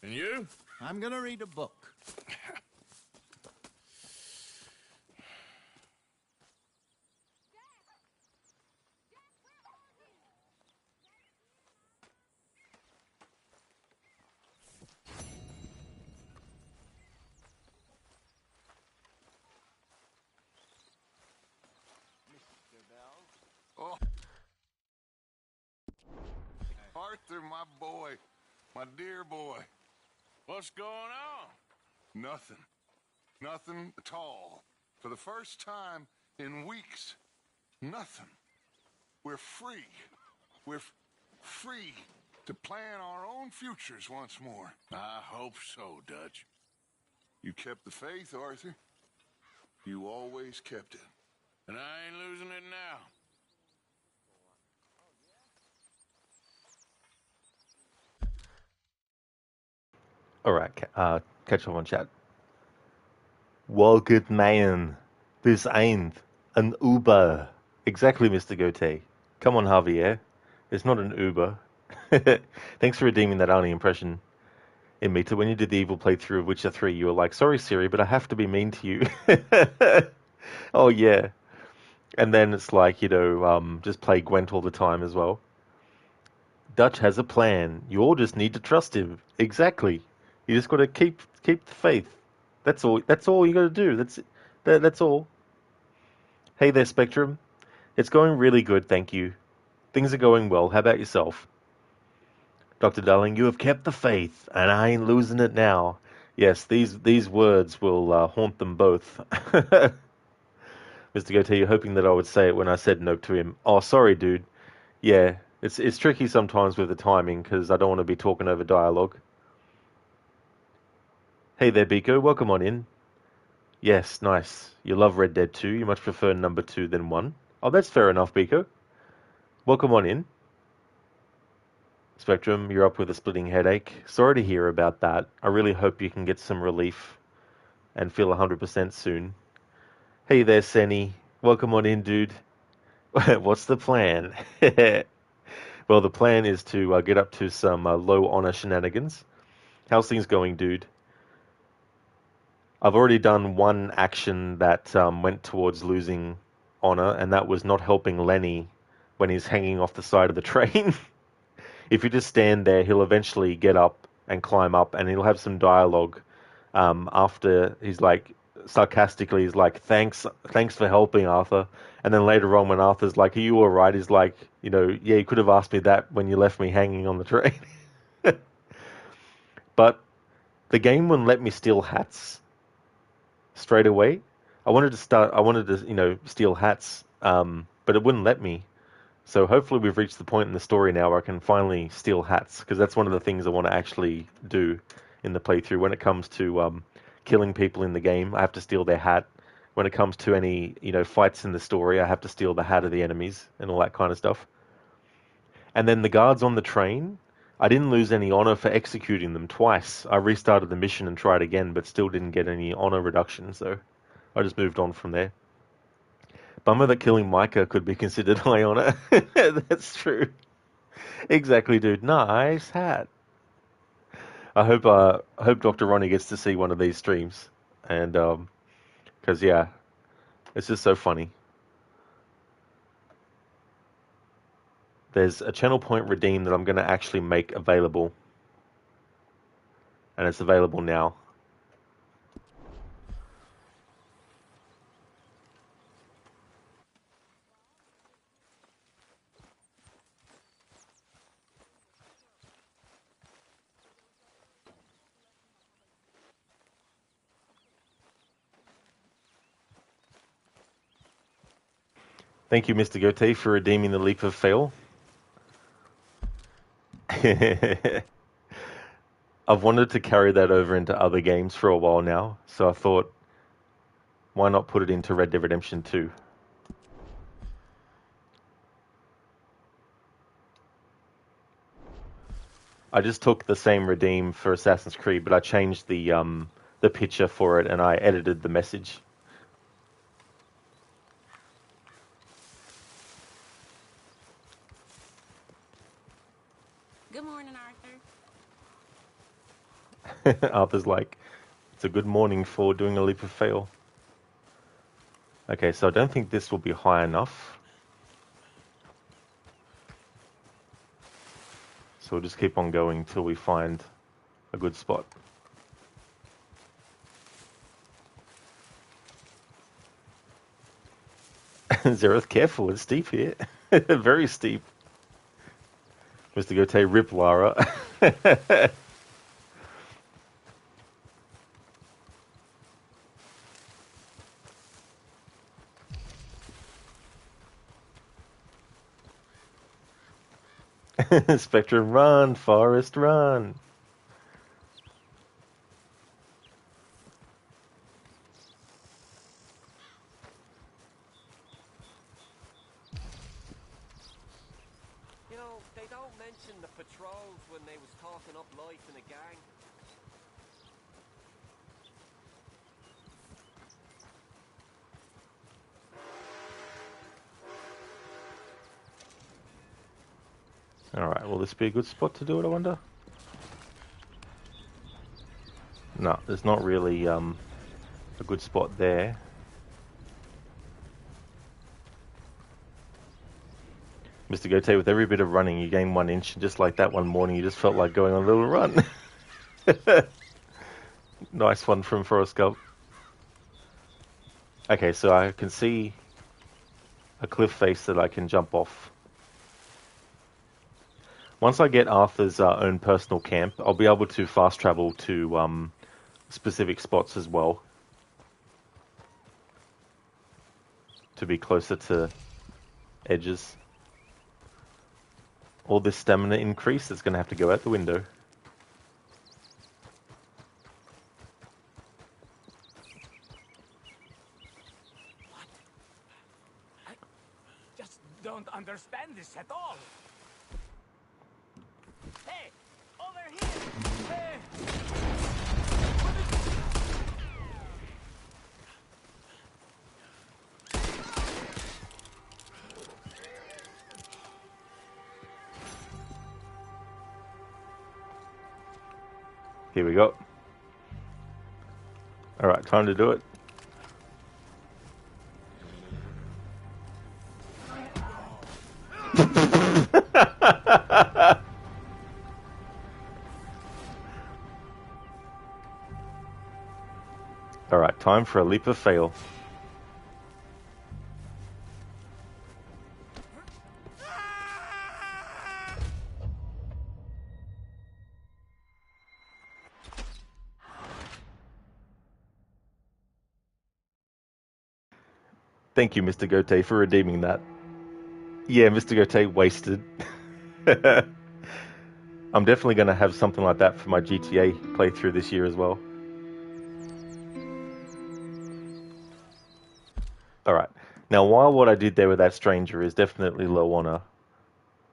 And you?
I'm gonna read a book.
Oh. Arthur, my boy. My dear boy.
What's going on?
Nothing. Nothing at all. For the first time in weeks. Nothing. We're free. We're free to plan our own futures once more.
I hope so, Dutch.
You kept the faith, Arthur. You always kept it.
And I ain't losing it now.
All right, catch up on chat. Well, good man. This ain't an Uber. Exactly, Mr. Gote. Come on, Javier. It's not an Uber. Thanks for redeeming that Arnie impression in me. When you did the evil playthrough of Witcher 3, you were like, sorry, Siri, but I have to be mean to you. Oh, yeah. And then it's like, just play Gwent all the time as well. Dutch has a plan. You all just need to trust him. Exactly. You just got to keep the faith. That's all. That's all you got to do. That's all. Hey there, Spectrum. It's going really good, thank you. Things are going well. How about yourself? Dr. Darling, you have kept the faith, and I ain't losing it now. Yes, these words will haunt them both. Mr. Goatee, you're hoping that I would say it when I said no to him. Oh, sorry, dude. Yeah, it's tricky sometimes with the timing, because I don't want to be talking over dialogue. Hey there, Biko. Welcome on in. Yes, nice. You love Red Dead 2. You much prefer number 2 than 1. Oh, that's fair enough, Biko. Welcome on in. Spectrum, you're up with a splitting headache. Sorry to hear about that. I really hope you can get some relief and feel 100% soon. Hey there, Senny. Welcome on in, dude. What's the plan? Well, the plan is to get up to some low honor shenanigans. How's things going, dude? I've already done one action that went towards losing honor, and that was not helping Lenny when he's hanging off the side of the train. If you just stand there, he'll eventually get up and climb up, and he'll have some dialogue after he's like, sarcastically, he's like, thanks for helping, Arthur. And then later on, when Arthur's like, are you all right? He's like, yeah, you could have asked me that when you left me hanging on the train. But the game wouldn't let me steal hats straight away. I wanted to steal hats, but it wouldn't let me. So hopefully we've reached the point in the story now where I can finally steal hats, because that's one of the things I want to actually do in the playthrough. When it comes to killing people in the game, I have to steal their hat. When it comes to any fights in the story, I have to steal the hat of the enemies and all that kind of stuff. And then the guards on the train, I didn't lose any honor for executing them twice. I restarted the mission and tried again, but still didn't get any honor reduction, so I just moved on from there. Bummer that killing Micah could be considered high honor. That's true. Exactly, dude. Nice hat. I hope Dr. Ronnie gets to see one of these streams, and because yeah, it's just so funny. There's a channel point redeem that I'm going to actually make available, and it's available now. Thank you, Mr. Gote, for redeeming the leap of fail. I've wanted to carry that over into other games for a while now, so I thought, why not put it into Red Dead Redemption 2? I just took the same redeem for Assassin's Creed, but I changed the picture for it and I edited the message.
Good morning, Arthur.
Arthur's like, it's a good morning for doing a leap of fail. Okay, so I don't think this will be high enough. So we'll just keep on going till we find a good spot. Zereth, careful, it's steep here. Very steep. Mr. Gote, rip Lara. Spectrum, run, Forest, run.
You know, they don't mention the patrols when they was talking up life in a gang.
Alright, will this be a good spot to do it, I wonder? No, there's not really a good spot there. Mr. Gote, with every bit of running, you gain 1 inch, and just like that one morning, you just felt like going on a little run. Nice one from Forrest Gump. Okay, so I can see a cliff face that I can jump off. Once I get Arthur's own personal camp, I'll be able to fast travel to specific spots as well. To be closer to edges. All this stamina increase is going to have to go out the window.
I just don't understand this at all. Hey, over here! Hey!
Here we go. Alright, time to do it. Alright, time for a leap of fail. Thank you, Mr. Gote, for redeeming that. Yeah, Mr. Gote wasted. I'm definitely going to have something like that for my GTA playthrough this year as well. Alright, now while what I did there with that stranger is definitely low honor,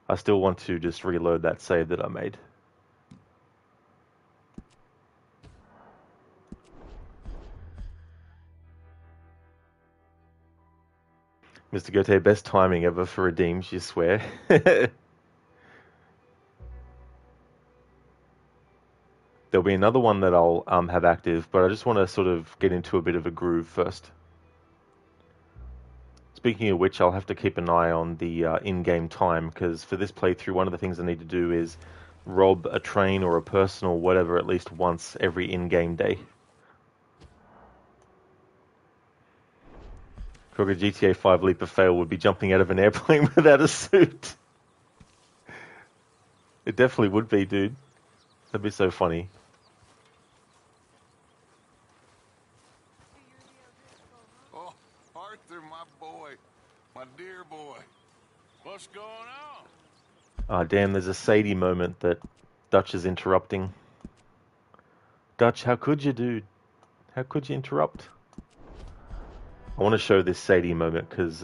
I still want to just reload that save that I made. Mr. Gote, best timing ever for redeems, you swear. There'll be another one that I'll have active, but I just want to sort of get into a bit of a groove first. Speaking of which, I'll have to keep an eye on the in-game time, because for this playthrough, one of the things I need to do is rob a train or a person or whatever at least once every in-game day. For a GTA 5 leap of fail would be jumping out of an airplane without a suit. It definitely would be, dude. That'd be so funny.
Oh, Arthur, my boy. My dear boy. What's going on?
Ah, damn, there's a Sadie moment that Dutch is interrupting. Dutch, how could you, dude? How could you interrupt? I want to show this Sadie moment because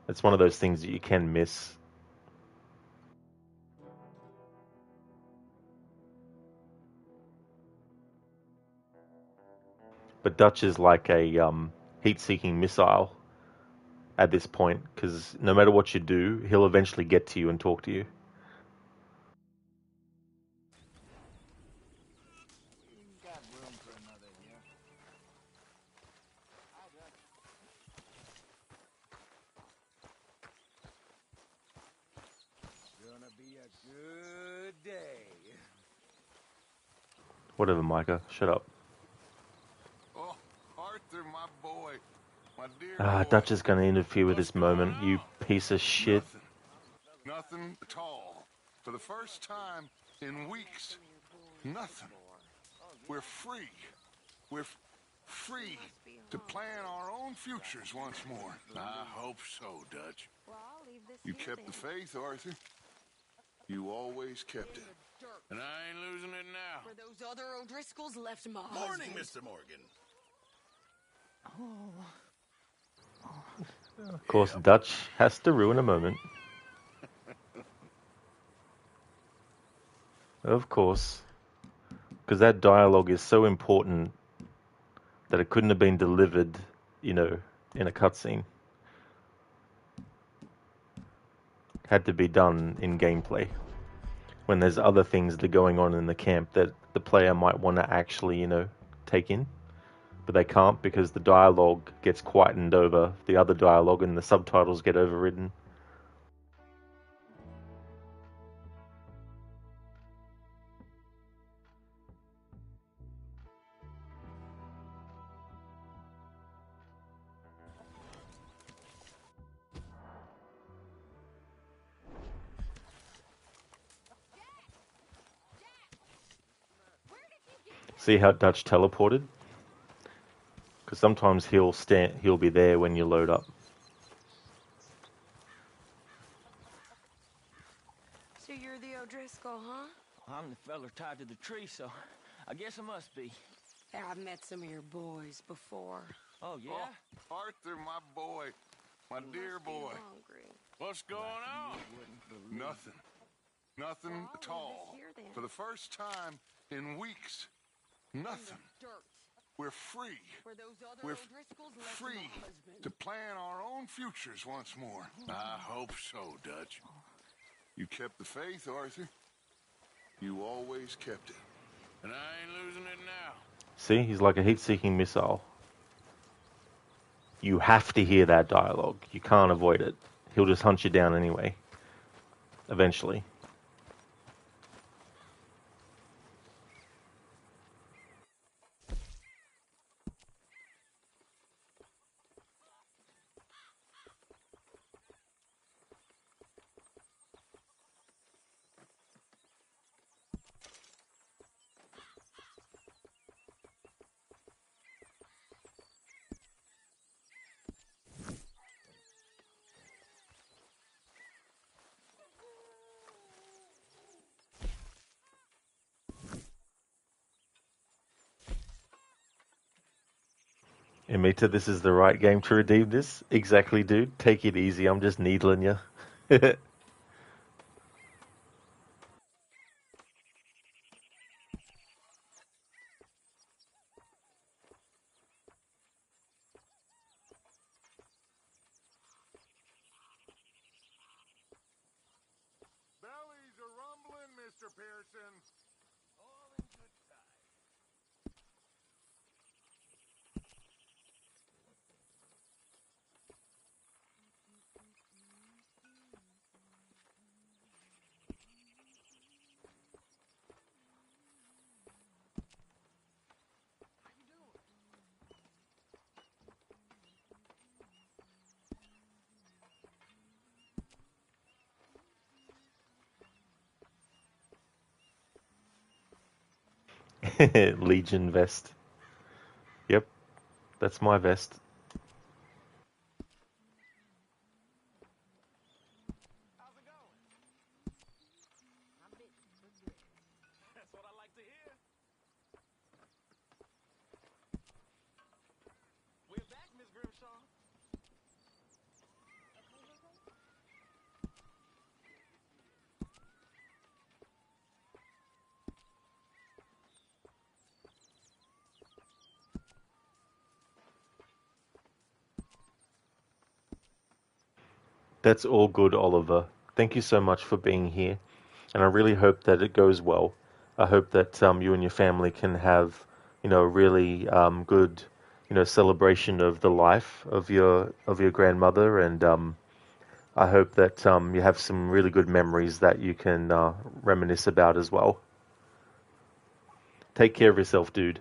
it's one of those things that you can miss. But Dutch is like a heat-seeking missile at this point, because no matter what you do, he'll eventually get to you and talk to you.
Gonna be a good day.
Whatever, Micah. Shut up.
Oh, Arthur, my boy. My dear
Ah,
boy.
Dutch is going to interfere with this moment, you piece of shit.
Nothing at all. For the first time in weeks. Nothing. We're free. We're free to plan our own futures once more. I hope so, Dutch. You kept the faith, Arthur. You always kept it.
And I ain't losing it now.
For those other O'Driscolls left my
Morning,
husband.
Mr. Morgan.
Of course, Dutch has to ruin a moment. Of course. Because that dialogue is so important that it couldn't have been delivered, you know, in a cutscene. had to be done in gameplay. When there's other things that are going on in the camp that the player might want to actually, take in. But they can't because the dialogue gets quietened over the other dialogue and the subtitles get overridden. See how Dutch teleported? Because sometimes he'll be there when you load up.
So you're the O'Driscoll, huh?
I'm the feller tied to the tree, so I guess I must be.
Hey, I've met some of your boys before.
Oh, yeah?
Oh, Arthur, my boy. My dear boy.
What's going on?
Nothing. Nothing at all. For the first time in weeks. Nothing. We're free. We're free to plan our own futures once more.
I hope so, Dutch.
You kept the faith, Arthur. You always kept it.
And I ain't losing it now.
See, he's like a heat-seeking missile. You have to hear that dialogue. You can't avoid it. He'll just hunt you down anyway. Eventually. Amita, this is the right game to redeem this? Exactly, dude. Take it easy. I'm just needling you.
Bellies are rumbling, Mr. Pearson.
All in good time.
Legion vest. Yep, that's my vest.
How's it going? I'm busy, but good. That's what I like to hear. We're back, Miss Grimshaw.
That's all good, Oliver. Thank you so much for being here. And I really hope that it goes well. I hope that you and your family can have, a really good, celebration of the life of your grandmother, and I hope that you have some really good memories that you can reminisce about as well. Take care of yourself, dude.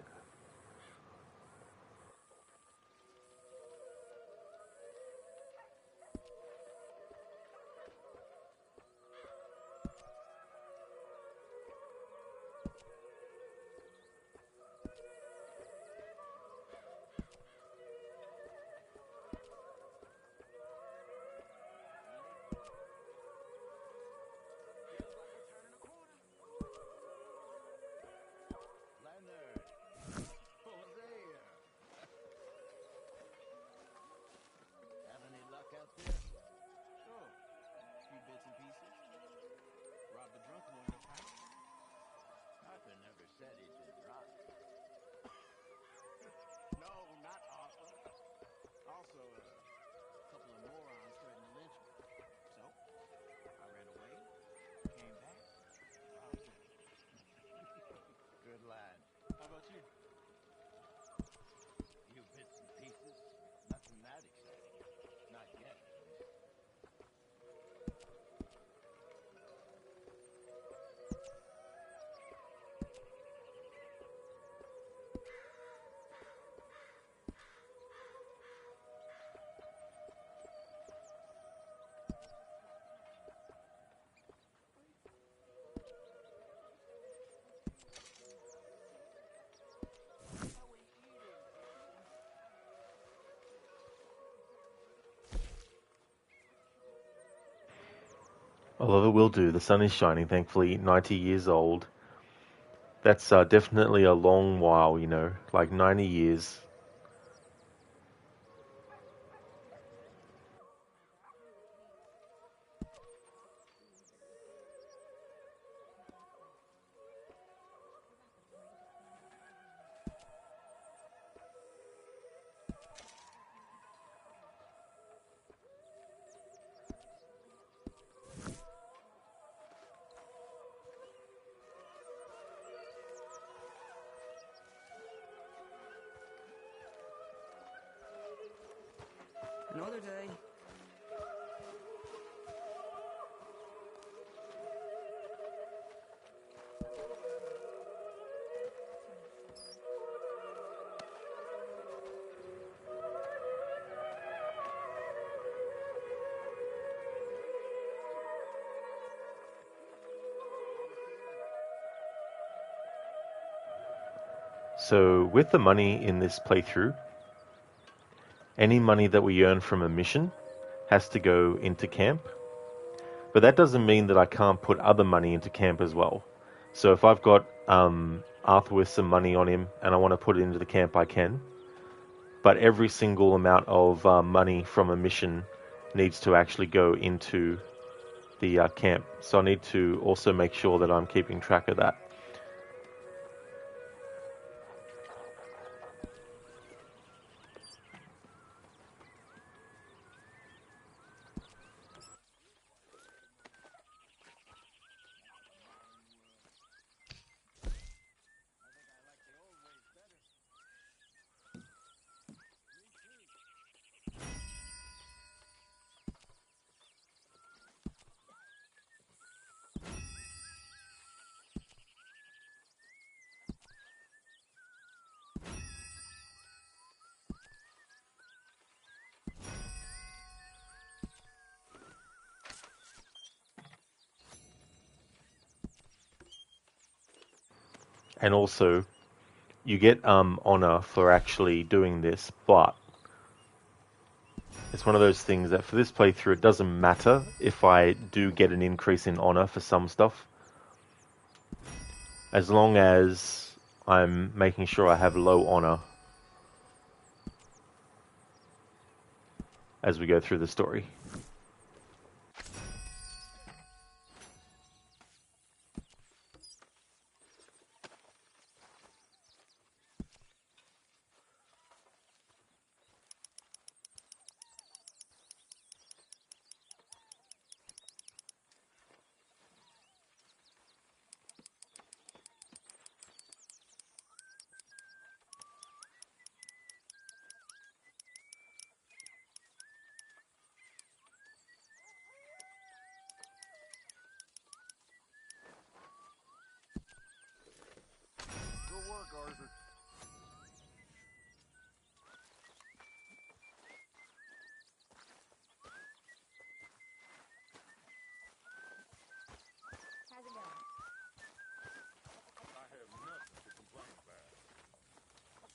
Although it will do. The sun is shining, thankfully. 90 years old. That's definitely a long while, you know, like 90 years.
Another day.
So with the money in this playthrough, any money that we earn from a mission has to go into camp. But that doesn't mean that I can't put other money into camp as well. So if I've got Arthur with some money on him and I want to put it into the camp, I can. But every single amount of money from a mission needs to actually go into the camp. So I need to also make sure that I'm keeping track of that. And also, you get honor for actually doing this, but it's one of those things that for this playthrough, it doesn't matter if I do get an increase in honor for some stuff, as long as I'm making sure I have low honor as we go through the story.
Good work, Arthur.
How's it going?
I have nothing to complain about.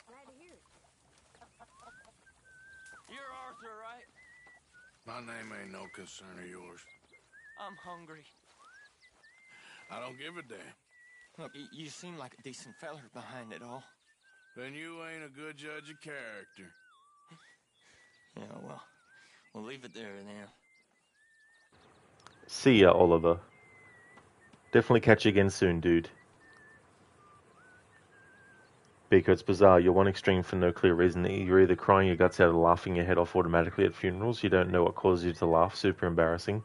Glad to hear it.
You're Arthur, right?
My name ain't no concern of yours.
I'm hungry.
I don't give a damn.
Look, you seem like a decent feller behind it all.
Then you ain't a good judge of character.
Yeah, well, we'll leave it there then.
See ya, Oliver. Definitely catch you again soon, dude. Because it's bizarre, you're one extreme for no clear reason. You're either crying your guts out or laughing your head off automatically at funerals. You don't know what causes you to laugh. Super embarrassing.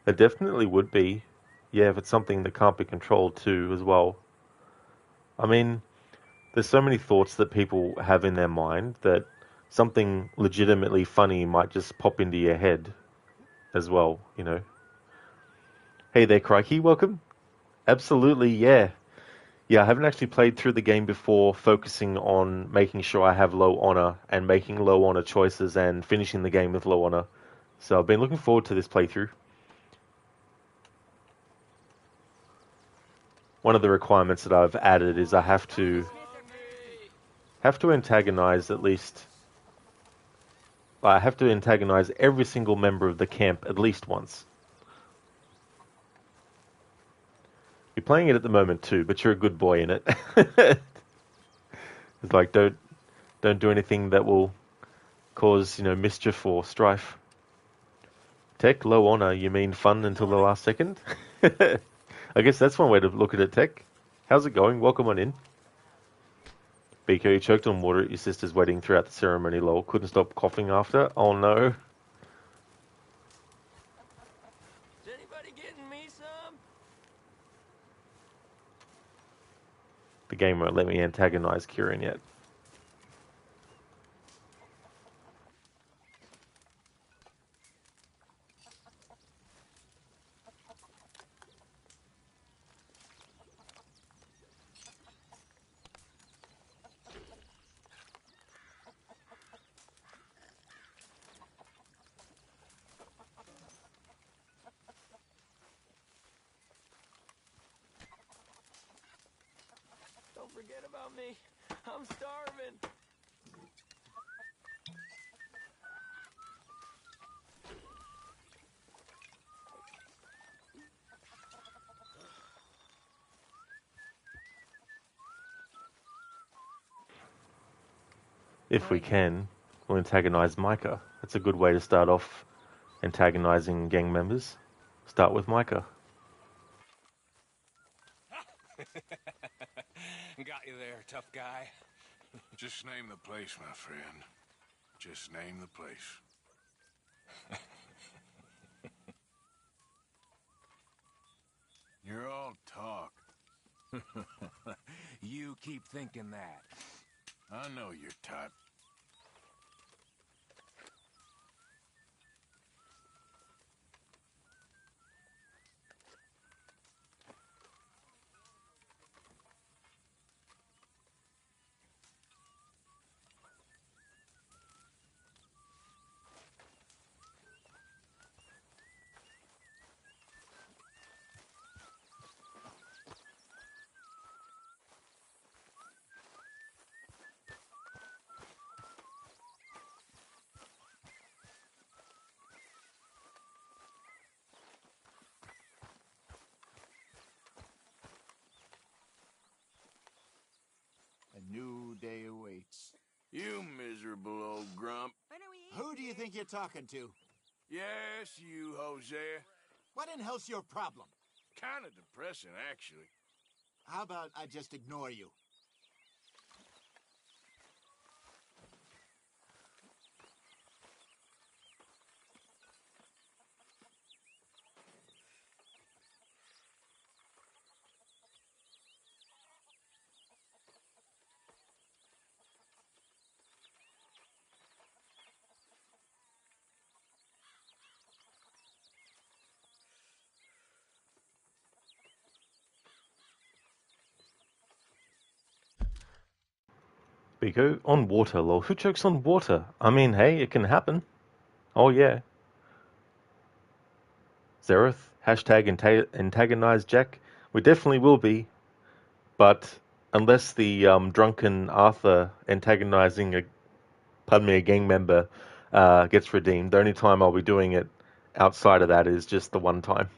There definitely would be. Yeah, if it's something that can't be controlled too, as well. I mean, there's so many thoughts that people have in their mind that something legitimately funny might just pop into your head as well, you know. Hey there, Crikey, welcome. Absolutely, yeah. Yeah, I haven't actually played through the game before focusing on making sure I have low honor and making low honor choices and finishing the game with low honor. So I've been looking forward to this playthrough. One of the requirements that I've added is I have to antagonize at least... I have to antagonize every single member of the camp at least once. You're playing it at the moment too, but you're a good boy in it. It's like don't do anything that will cause, mischief or strife. Tech, low honor, you mean fun until the last second? I guess that's one way to look at it, Tech. How's it going? Welcome on in. Biko, you choked on water at your sister's wedding throughout the ceremony, lol. Couldn't stop coughing after? Oh no.
Is anybody getting me some?
The game won't let me antagonize Kieran yet.
Don't forget about me. I'm starving.
If we can, we'll antagonize Micah. That's a good way to start off antagonizing gang members. Start with Micah.
Got you there, tough guy.
Just name the place, my friend. Just name the place. You're all talk.
You keep thinking that.
I know your type.
A new day awaits.
You miserable old grump.
Who do you think you're talking to?
Yes, you, Jose.
What in hell's your problem?
Kind of depressing, actually.
How about I just ignore you?
Biko, on water, lol. Who chokes on water? I mean, hey, it can happen. Oh yeah. Zereth, hashtag antagonize Jack. We definitely will be. But unless the drunken Arthur antagonizing a gang member gets redeemed, the only time I'll be doing it outside of that is just the one time.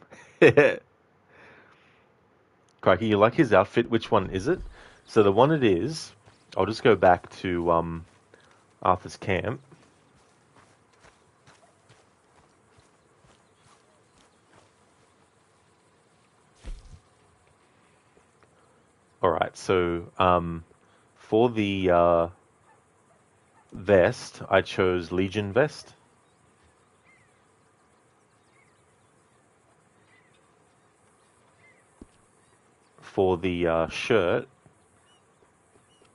Crikey, you like his outfit? Which one is it? So the one it is, I'll just go back to Arthur's camp. Alright, so for the vest, I chose Legion vest. For the shirt,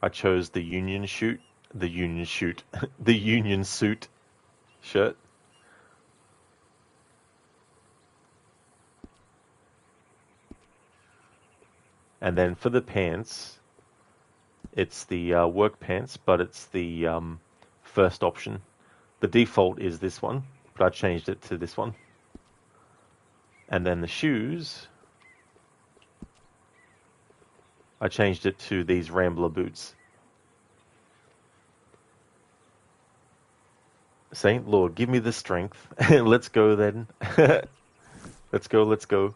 I chose the Union suit, the Union suit shirt. And then for the pants, it's the work pants, but it's the first option. The default is this one, but I changed it to this one. And then the shoes, I changed it to these Rambler boots. Saint Lord, give me the strength. Let's go then. Let's go.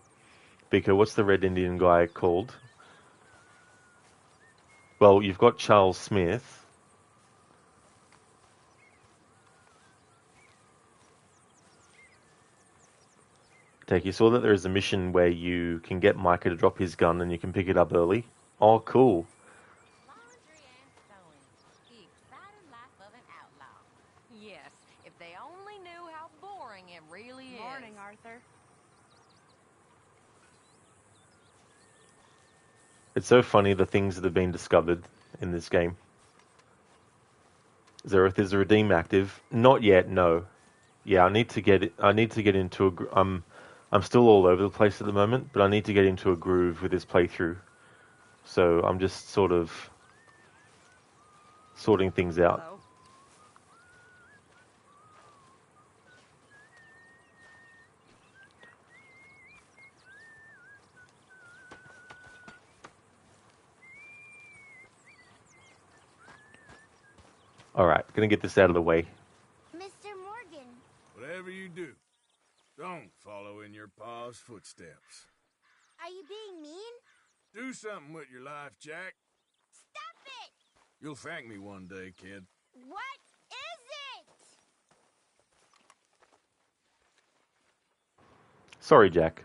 Biko, what's the Red Indian guy called? Well, you've got Charles Smith. Take, you saw that there is a mission where you can get Micah to drop his gun and you can pick it up early. Oh, cool.
Yes, if they only knew how boring it really is.
Morning, Arthur.
It's so funny the things that have been discovered in this game. Zereth, is the redeem active? Not yet, no. Yeah, I need to get into a. I'm still all over the place at the moment, but I need to get into a groove with this playthrough. So I'm just sort of sorting things out.
Hello.
Alright, gonna get this out of the way.
Mr. Morgan.
Whatever you do, don't follow in your pa's footsteps.
Are you being mean?
Do something with your life, Jack.
Stop it!
You'll thank me one day, kid.
What is it?
Sorry, Jack.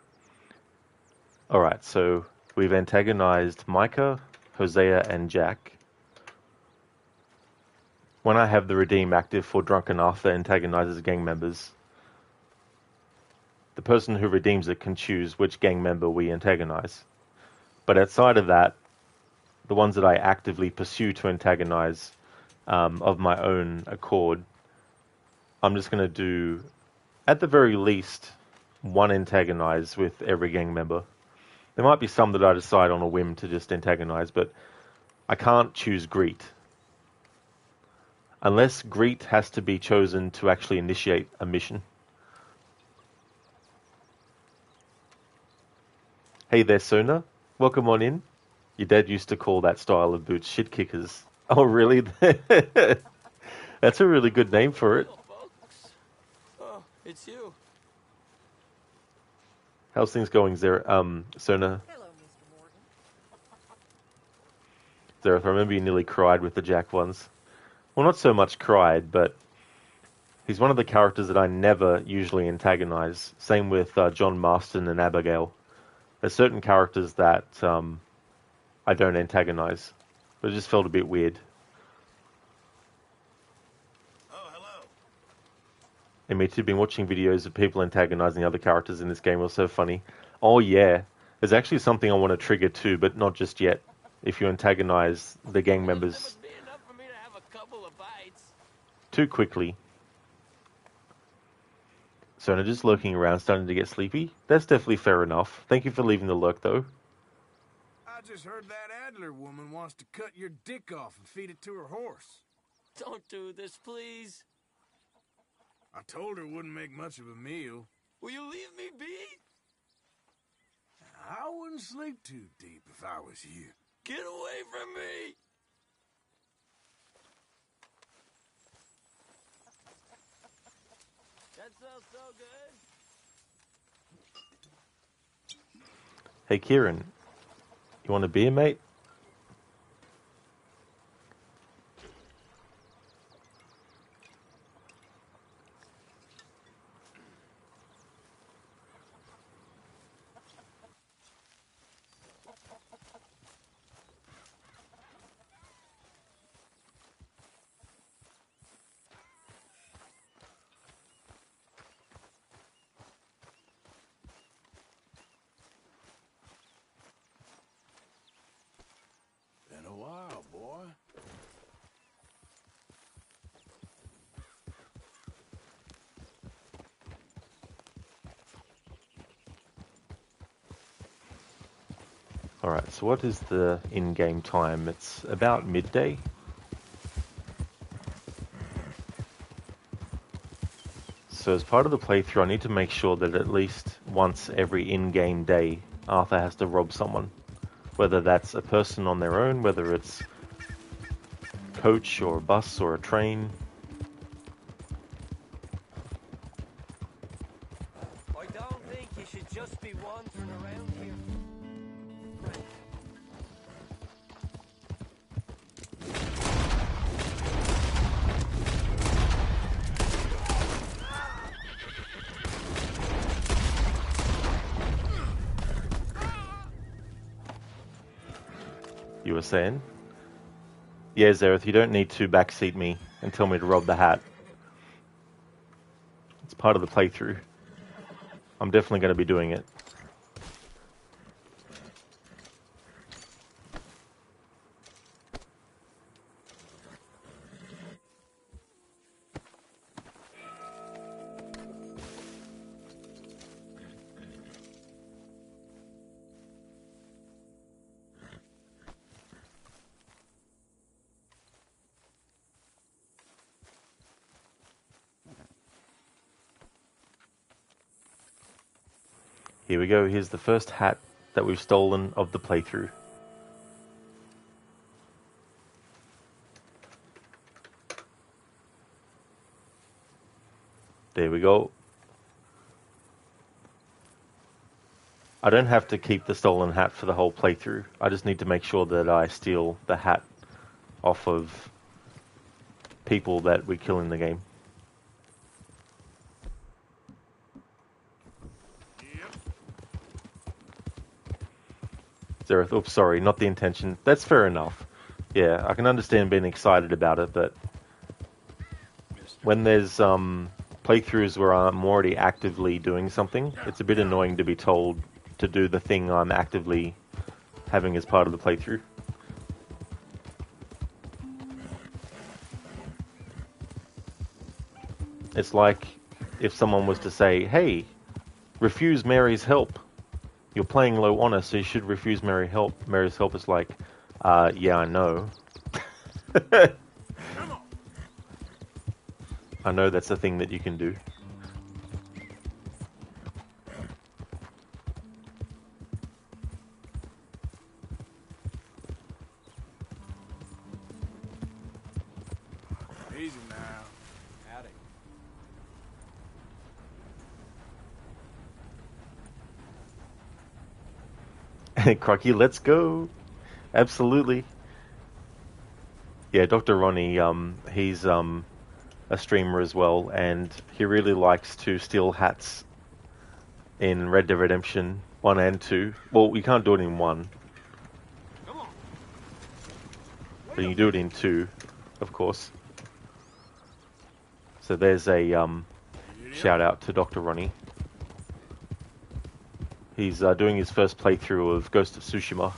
Alright, so we've antagonized Micah, Hosea, and Jack. When I have the redeem active for Drunken Arthur antagonizes gang members, the person who redeems it can choose which gang member we antagonize. But outside of that, the ones that I actively pursue to antagonize of my own accord, I'm just going to do, at the very least, one antagonize with every gang member. There might be some that I decide on a whim to just antagonize, but I can't choose greet. Unless greet has to be chosen to actually initiate a mission. Hey there, Sona. Welcome on in. Your dad used to call that style of boots shit kickers. Oh, really? That's a really good name for it.
Oh, it's you.
How's things going, Sona?
Hello, Mr. Morgan.
Zereth, I remember you nearly cried with the Jack ones. Well, not so much cried, but he's one of the characters that I never usually antagonize. Same with John Marston and Abigail. There's certain characters that I don't antagonize, but it just felt a bit weird.
Oh, hello.
And me too, been watching videos of people antagonizing other characters in this game. It was so funny. Oh yeah, there's actually something I want to trigger too, but not just yet. If you antagonize the gang members too quickly. So I'm just lurking around, starting to get sleepy. That's definitely fair enough. Thank you for leaving the lurk, though.
I just heard that Adler woman wants to cut your dick off and feed it to her horse.
Don't do this, please.
I told her it wouldn't make much of a meal.
Will you leave me be?
I wouldn't sleep too deep if I was you.
Get away from me! That smells so good.
Hey, Kieran. You want a beer, mate?
Been a while, boy.
Alright, so what is the in-game time? It's about midday. So as part of the playthrough, I need to make sure that at least once every in-game day, Arthur has to rob someone. Whether that's a person on their own, whether it's a coach or a bus or a train.
I don't think you
should just be wandering around here.
You were saying? Yeah, Zareth, you don't need to backseat me and tell me to rob the hat. It's part of the playthrough. I'm definitely going to be doing it. Here we go, here's the first hat that we've stolen of the playthrough. There we go. I don't have to keep the stolen hat for the whole playthrough. I just need to make sure that I steal the hat off of people that we kill in the game. Zareth, oops, sorry, not the intention. That's fair enough. Yeah, I can understand being excited about it, but when there's playthroughs where I'm already actively doing something, it's a bit annoying to be told to do the thing I'm actively having as part of the playthrough. It's like if someone was to say, hey, refuse Mary's help. You're playing low honor, so you should refuse Mary's help. Mary's help is like, yeah, I know. I know that's a thing that you can do.
Easy now.
Howdy. Crocky, let's go. Absolutely. Yeah, Dr. Ronnie, he's a streamer as well, and he really likes to steal hats in Red Dead Redemption 1 and 2. Well, you can't do it in 1. But you can do it in 2, of course. So there's a shout out to Dr. Ronnie. He's doing his first playthrough of Ghost of Tsushima,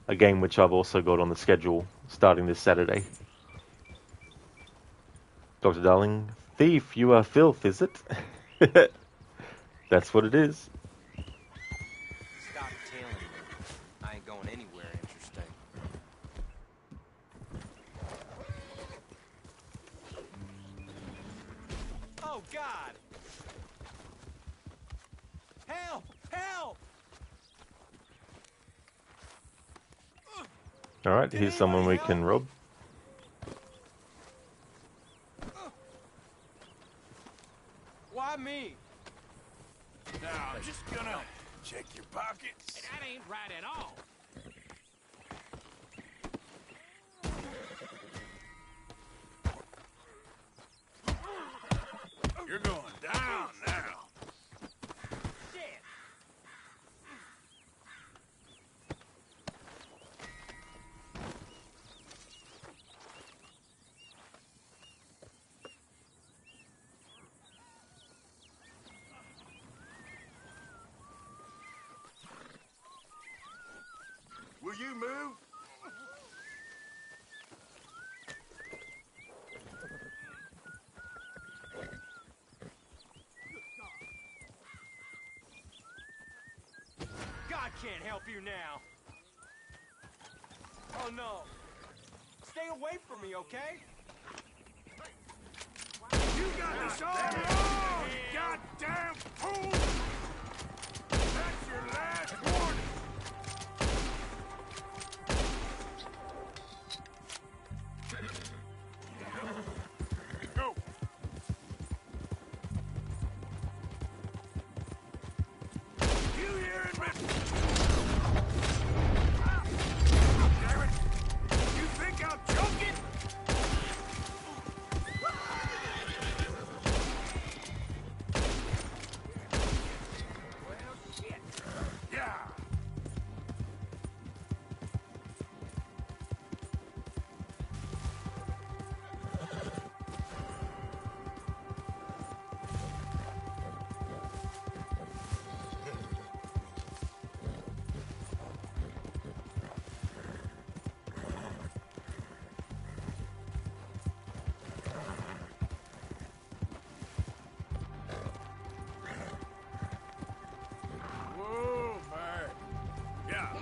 a game which I've also got on the schedule starting this Saturday. Dr. Darling, thief, you are filth, is it? That's what it is.
Stop tailing me. I ain't going anywhere interesting.
Oh, God! Help! Help!
Alright, here's someone we can rob.
Why me?
Now, I'm just gonna check your pockets.
That ain't right at all.
You're going down now.
Shit!
Will you move?
God can't help you now. Oh no. Stay away from me, okay?
You got this all wrong, goddamn fool! That's your last warning. Go.
Damn it! You think I'm joking? Well, shit. Yeah. Whoa, man. Yeah.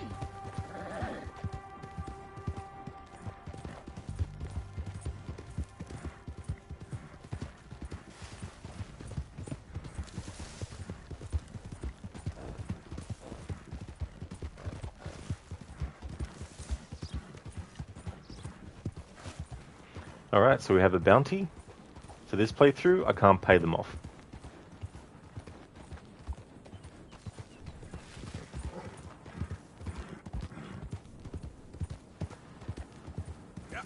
Alright, so we have a bounty. For this playthrough, I can't pay them off.
Yeah.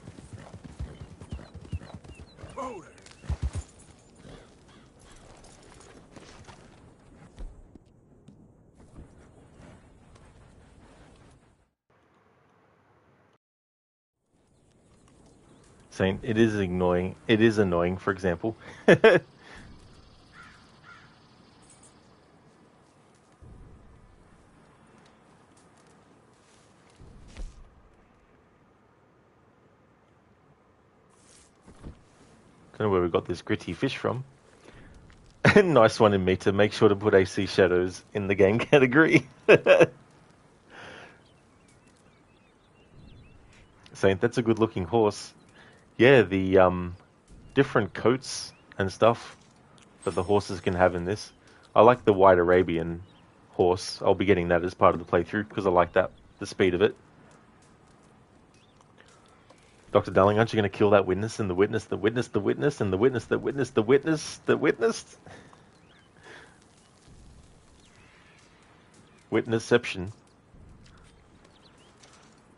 Whoa there.
Saying it is annoying. It is annoying, for example. Kind of where we got this gritty fish from. Nice one in me to make sure to put AC Shadows in the game category. Saying that's a good looking horse. Yeah, the different coats and stuff that the horses can have in this. I like the white Arabian horse. I'll be getting that as part of the playthrough because I like that, the speed of it. Dr. Darling, aren't you going to kill that witness and the witness, the witness, the witness, and the witness, the witness, the witness, the witness? Witnessception.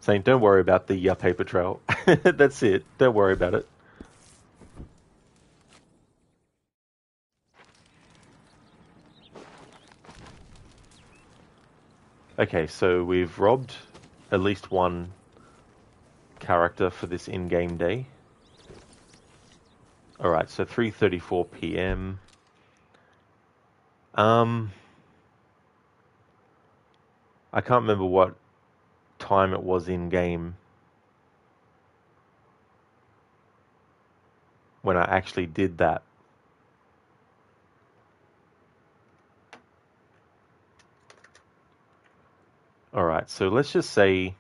Saying, don't worry about the paper trail. That's it. Don't worry about it. Okay, so we've robbed at least one character for this in-game day. Alright, so 3:34 PM. I can't remember what time it was in-game when I actually did that. Alright, so let's just say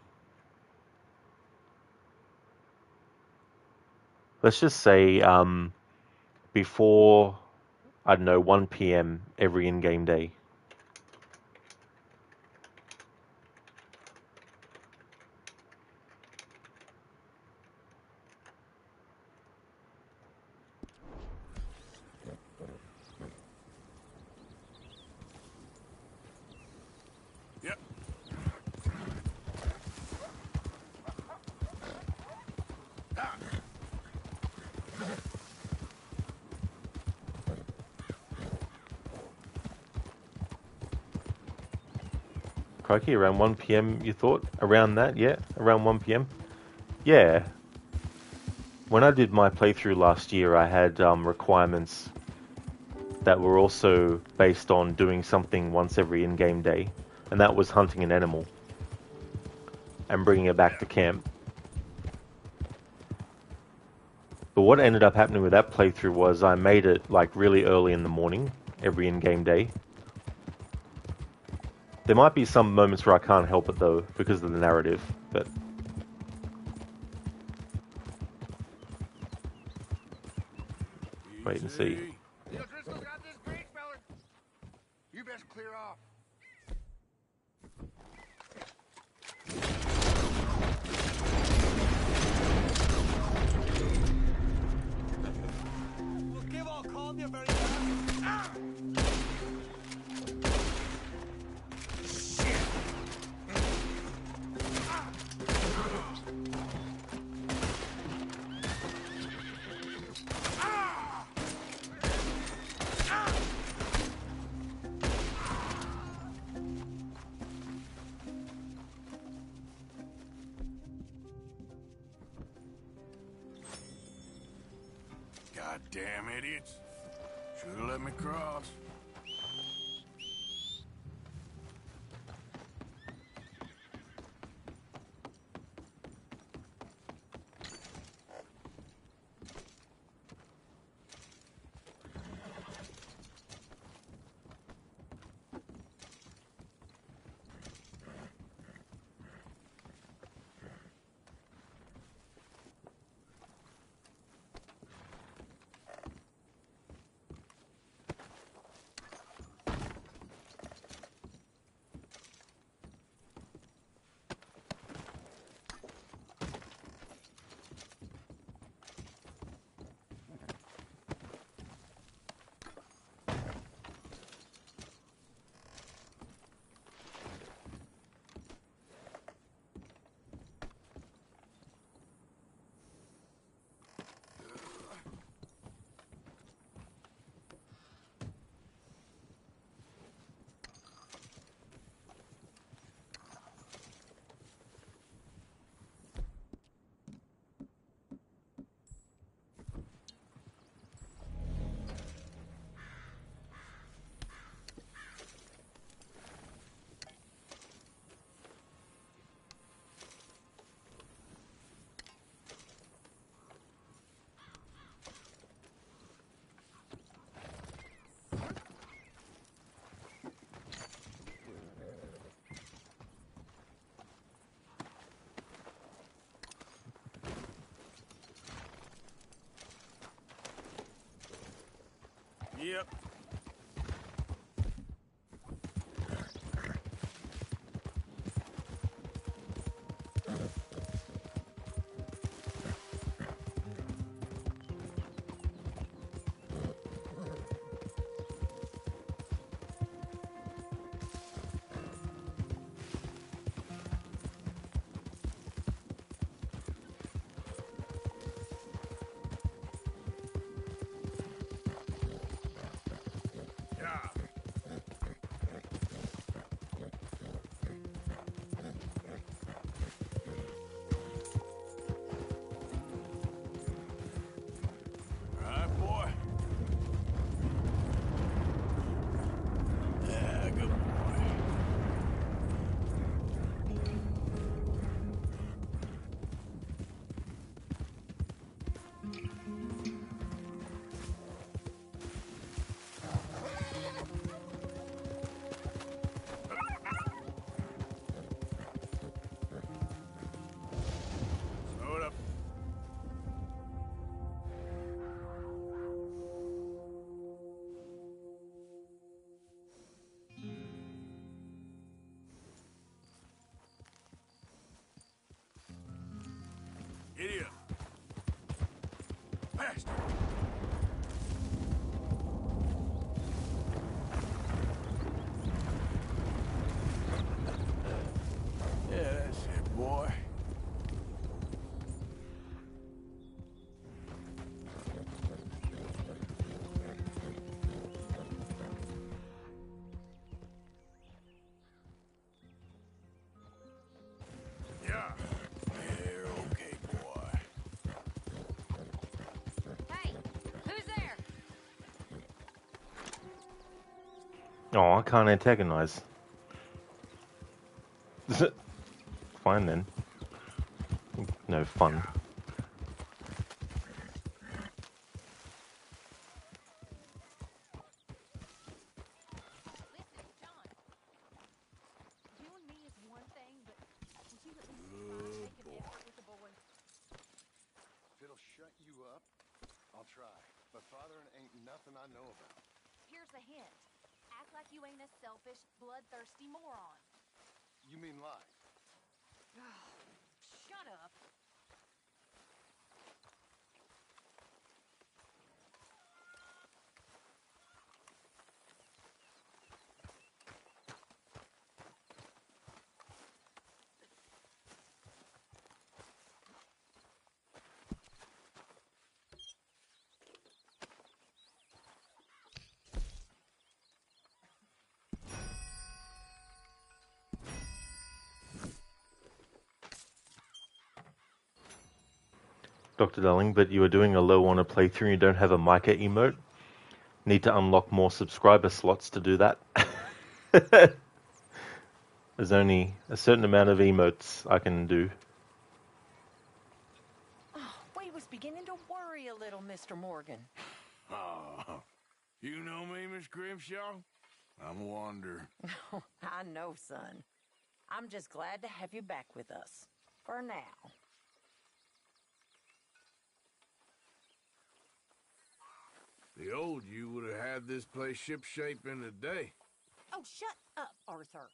before, I don't know, 1 PM every in-game day.
Yep. Ah.
Crikey, around 1 PM you thought? Around that, yeah? Around 1 PM? Yeah. When I did my playthrough last year, I had requirements that were also based on doing something once every in-game day, and that was hunting an animal and bringing it back to camp. But what ended up happening with that playthrough was I made it like really early in the morning, every in-game day. There might be some moments where I can't help it though, because of the narrative, but... wait and see.
You best clear off.
We'll give all calm you very fast. Ah!
Shit!
Goddamn idiots. Should have let me cross. Yep. Idiot. Bastard. Yeah, that's it, boy. Yeah. You're okay, boy.
Hey, who's there?
Oh, I can't antagonize. Fine then. No fun.
If it'll shut you up, I'll try. But fathering ain't nothing I know about.
Here's a hint. Act like you ain't a selfish, bloodthirsty moron.
You mean lie?
Shut up.
Dr. Darling, but you are doing a low honor playthrough and you don't have a Micah emote. Need to unlock more subscriber slots to do that. There's only a certain amount of emotes I can do.
Oh, we was beginning to worry a little, Mr. Morgan.
Oh, you know me, Miss Grimshaw? I'm a wanderer.
I know, son. I'm just glad to have you back with us. For now.
The old you would have had this place shipshape in a day.
Oh, shut up, Arthur.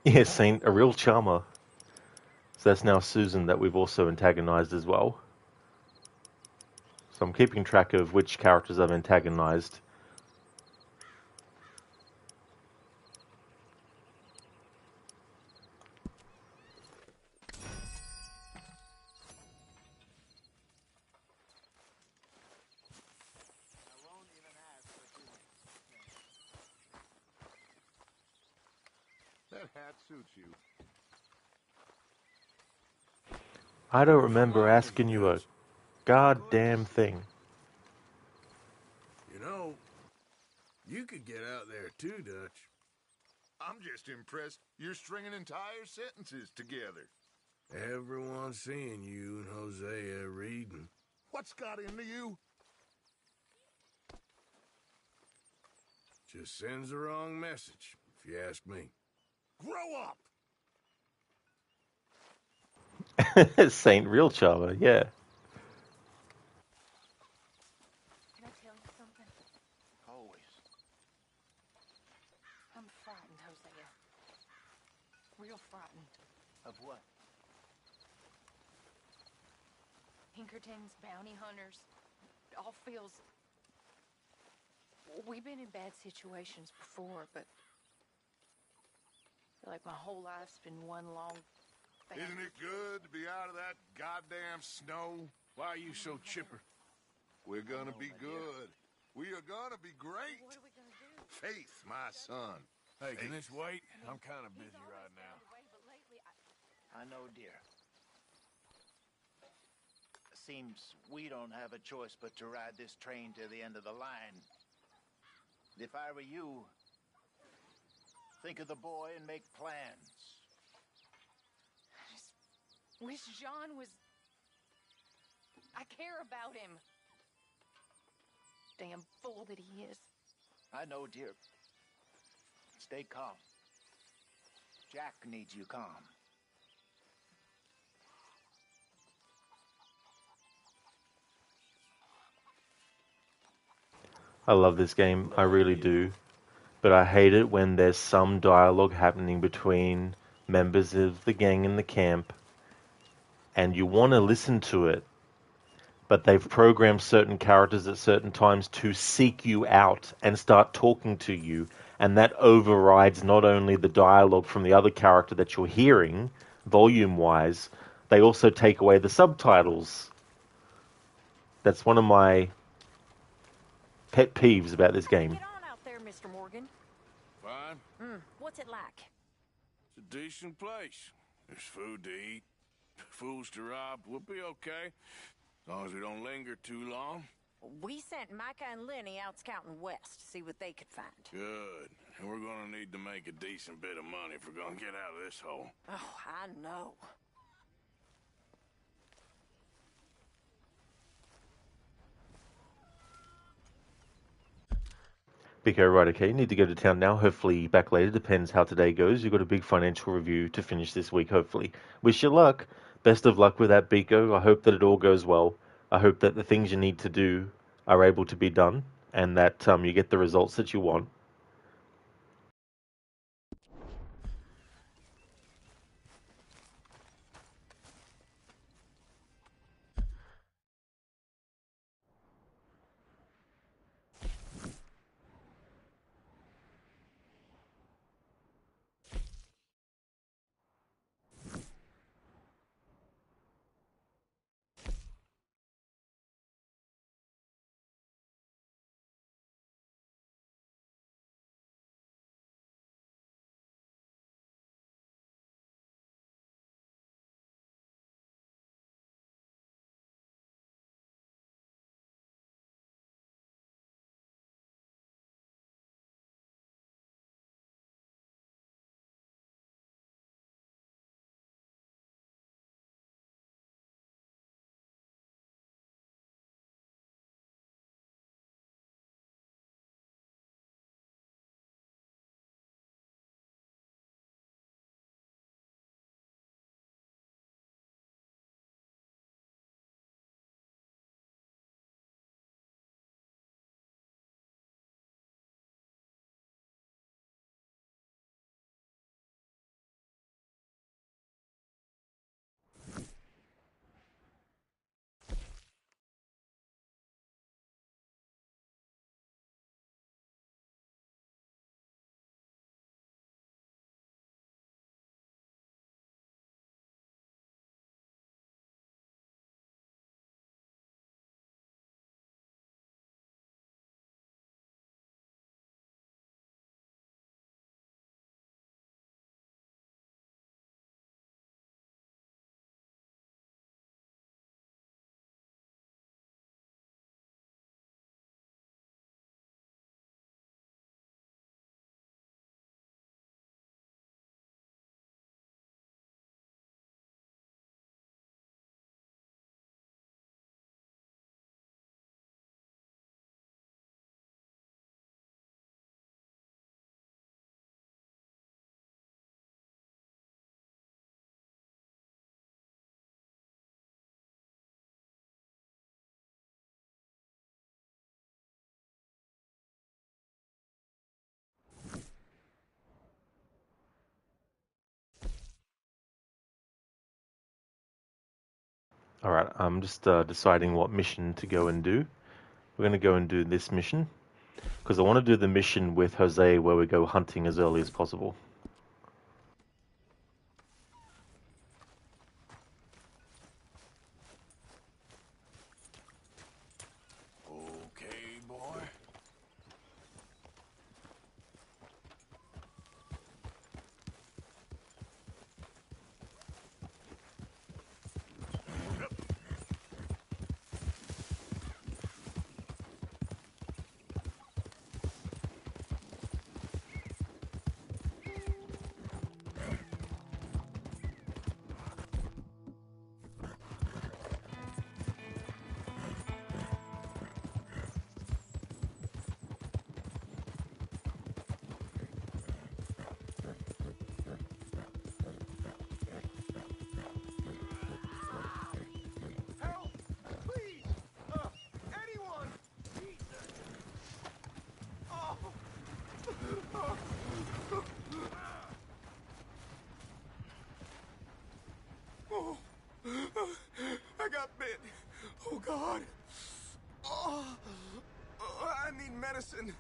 Yeah, Saint, a real charmer. So that's now Susan that we've also antagonized as well. So I'm keeping track of which characters I've antagonized.
That hat suits you.
I don't remember asking you a goddamn thing.
You know, you could get out there too, Dutch.
I'm just impressed you're stringing entire sentences together.
Everyone's seeing you and Hosea reading.
What's got into you?
Just sends the wrong message, if you ask me.
Grow up!
Saint, real charmer, yeah.
Can I tell you something?
Always.
I'm frightened, Hosea. Real frightened.
Of what?
Pinkertons, bounty hunters, it all feels... We've been in bad situations before, but... I feel like my whole life's been one long...
Isn't it good to be out of that goddamn snow?
Why are you so chipper?
We're gonna be good. We are gonna be great.
What are we gonna do?
Faith, my son.
Hey, can this wait? I'm kind of busy right now.
I know, dear. Seems we don't have a choice but to ride this train to the end of the line. If I were you, think of the boy and make plans.
I just wish John was... I care about him. Damn fool that he is.
I know, dear. Stay calm. Jack needs you calm.
I love this game, I really do. But I hate it when there's some dialogue happening between members of the gang in the camp and you want to listen to it, but they've programmed certain characters at certain times to seek you out and start talking to you, and that overrides not only the dialogue from the other character that you're hearing, volume-wise, they also take away the subtitles. That's one of my pet peeves about this game.
Get on out there, Mr. Morgan.
Fine.
What's it like?
It's a decent place. There's food to eat, fools to rob. We'll be okay. As long as we don't linger too long.
We sent Micah and Lenny out scouting west to see what they could find.
Good. And we're gonna need to make a decent bit of money if we're gonna get out of this hole.
Oh, I know.
Biko, right, okay, you need to go to town now, hopefully back later, depends how today goes. You've got a big financial review to finish this week, hopefully. Wish you luck. Best of luck with that, Biko. I hope that it all goes well. I hope that the things you need to do are able to be done, and that you get the results that you want. Alright, I'm just deciding what mission to go and do. We're going to go and do this mission, because I want to do the mission with Jose where we go hunting as early as possible.
Okay, boy.
Oh, I got bit. Oh, God. Oh, I need medicine.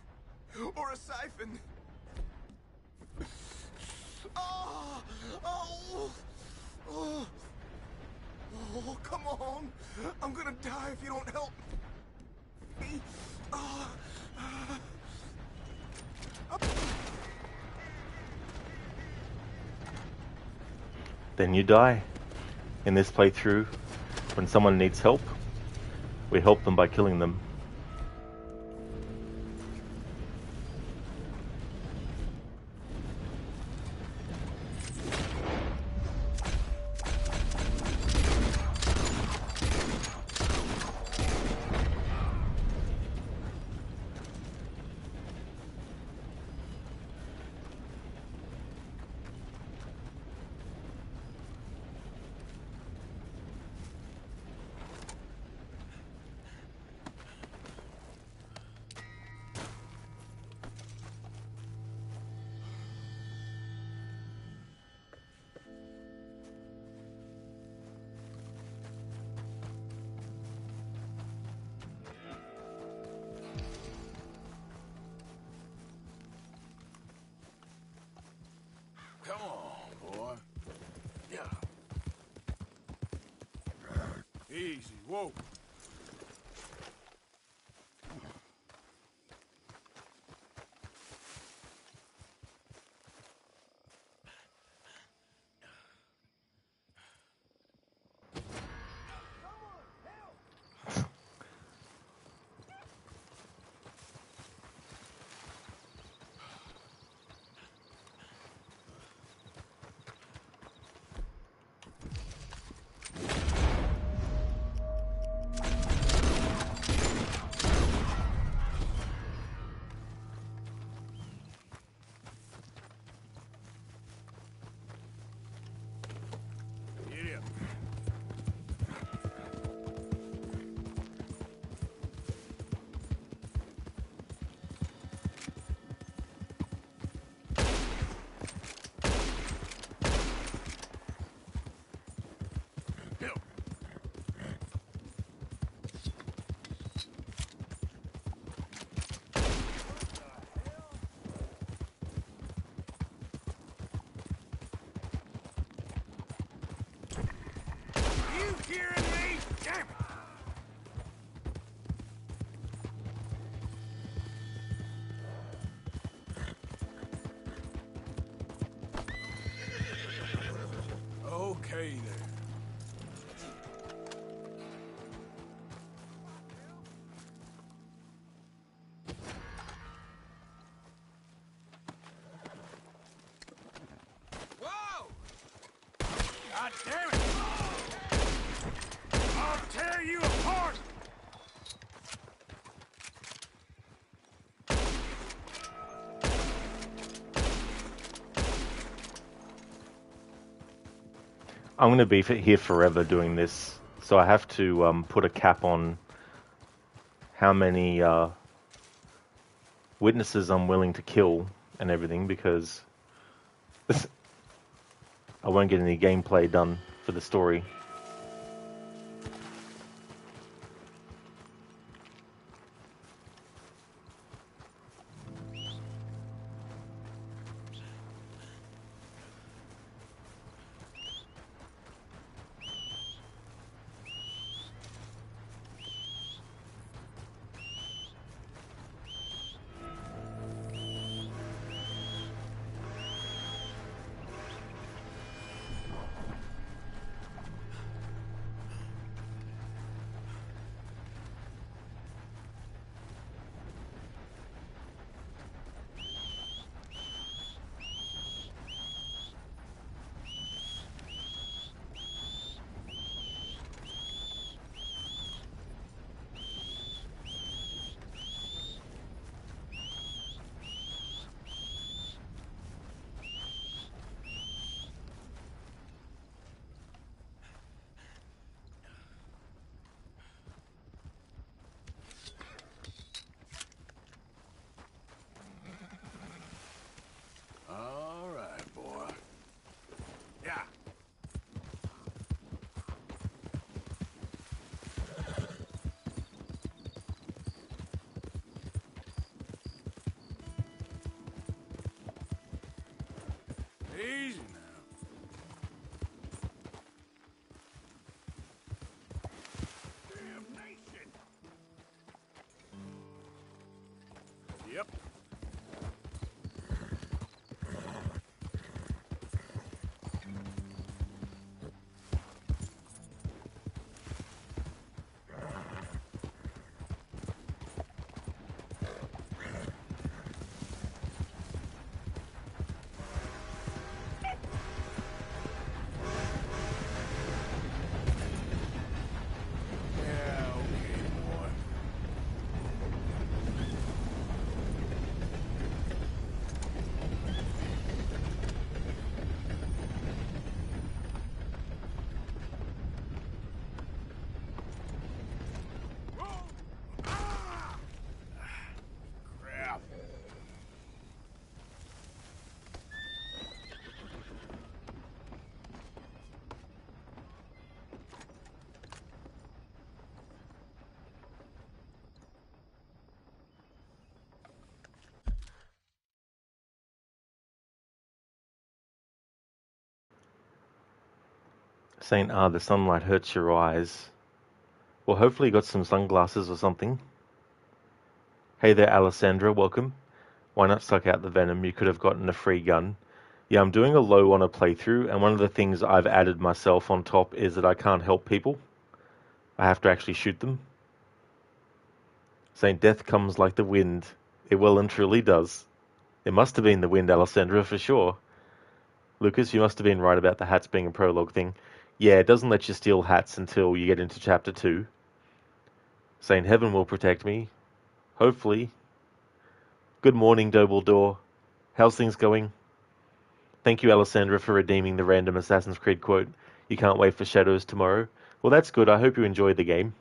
Or a siphon. Oh, oh, oh, oh, come on. I'm gonna die if you don't help me. Oh,
Then you die. In this playthrough, when someone needs help, we help them by killing them.
Come on, boy. Yeah.
Easy, whoa.
You hearing me? Damn it.
Okay, then.
Whoa! God damn it! I'll tear you apart!
I'm going to be here forever doing this, so I have to put a cap on how many witnesses I'm willing to kill and everything, because I won't get any gameplay done for the story.
Easy now. Damnation! Yep. Crap.
Saying, the sunlight hurts your eyes. Well, hopefully you got some sunglasses or something. Hey there, Alessandra, welcome. Why not suck out the venom? You could have gotten a free gun. Yeah, I'm doing a low on a playthrough, and one of the things I've added myself on top is that I can't help people. I have to actually shoot them. Saying death comes like the wind. It well and truly does. It must have been the wind, Alessandra, for sure. Lucas, you must have been right about the hats being a prologue thing. Yeah, it doesn't let you steal hats until you get into chapter 2. Saying heaven will protect me. Hopefully. Good morning, Dumbledore. How's things going? Thank you, Alessandra, for redeeming the random Assassin's Creed quote. You can't wait for Shadows tomorrow. Well, that's good. I hope you enjoyed the game.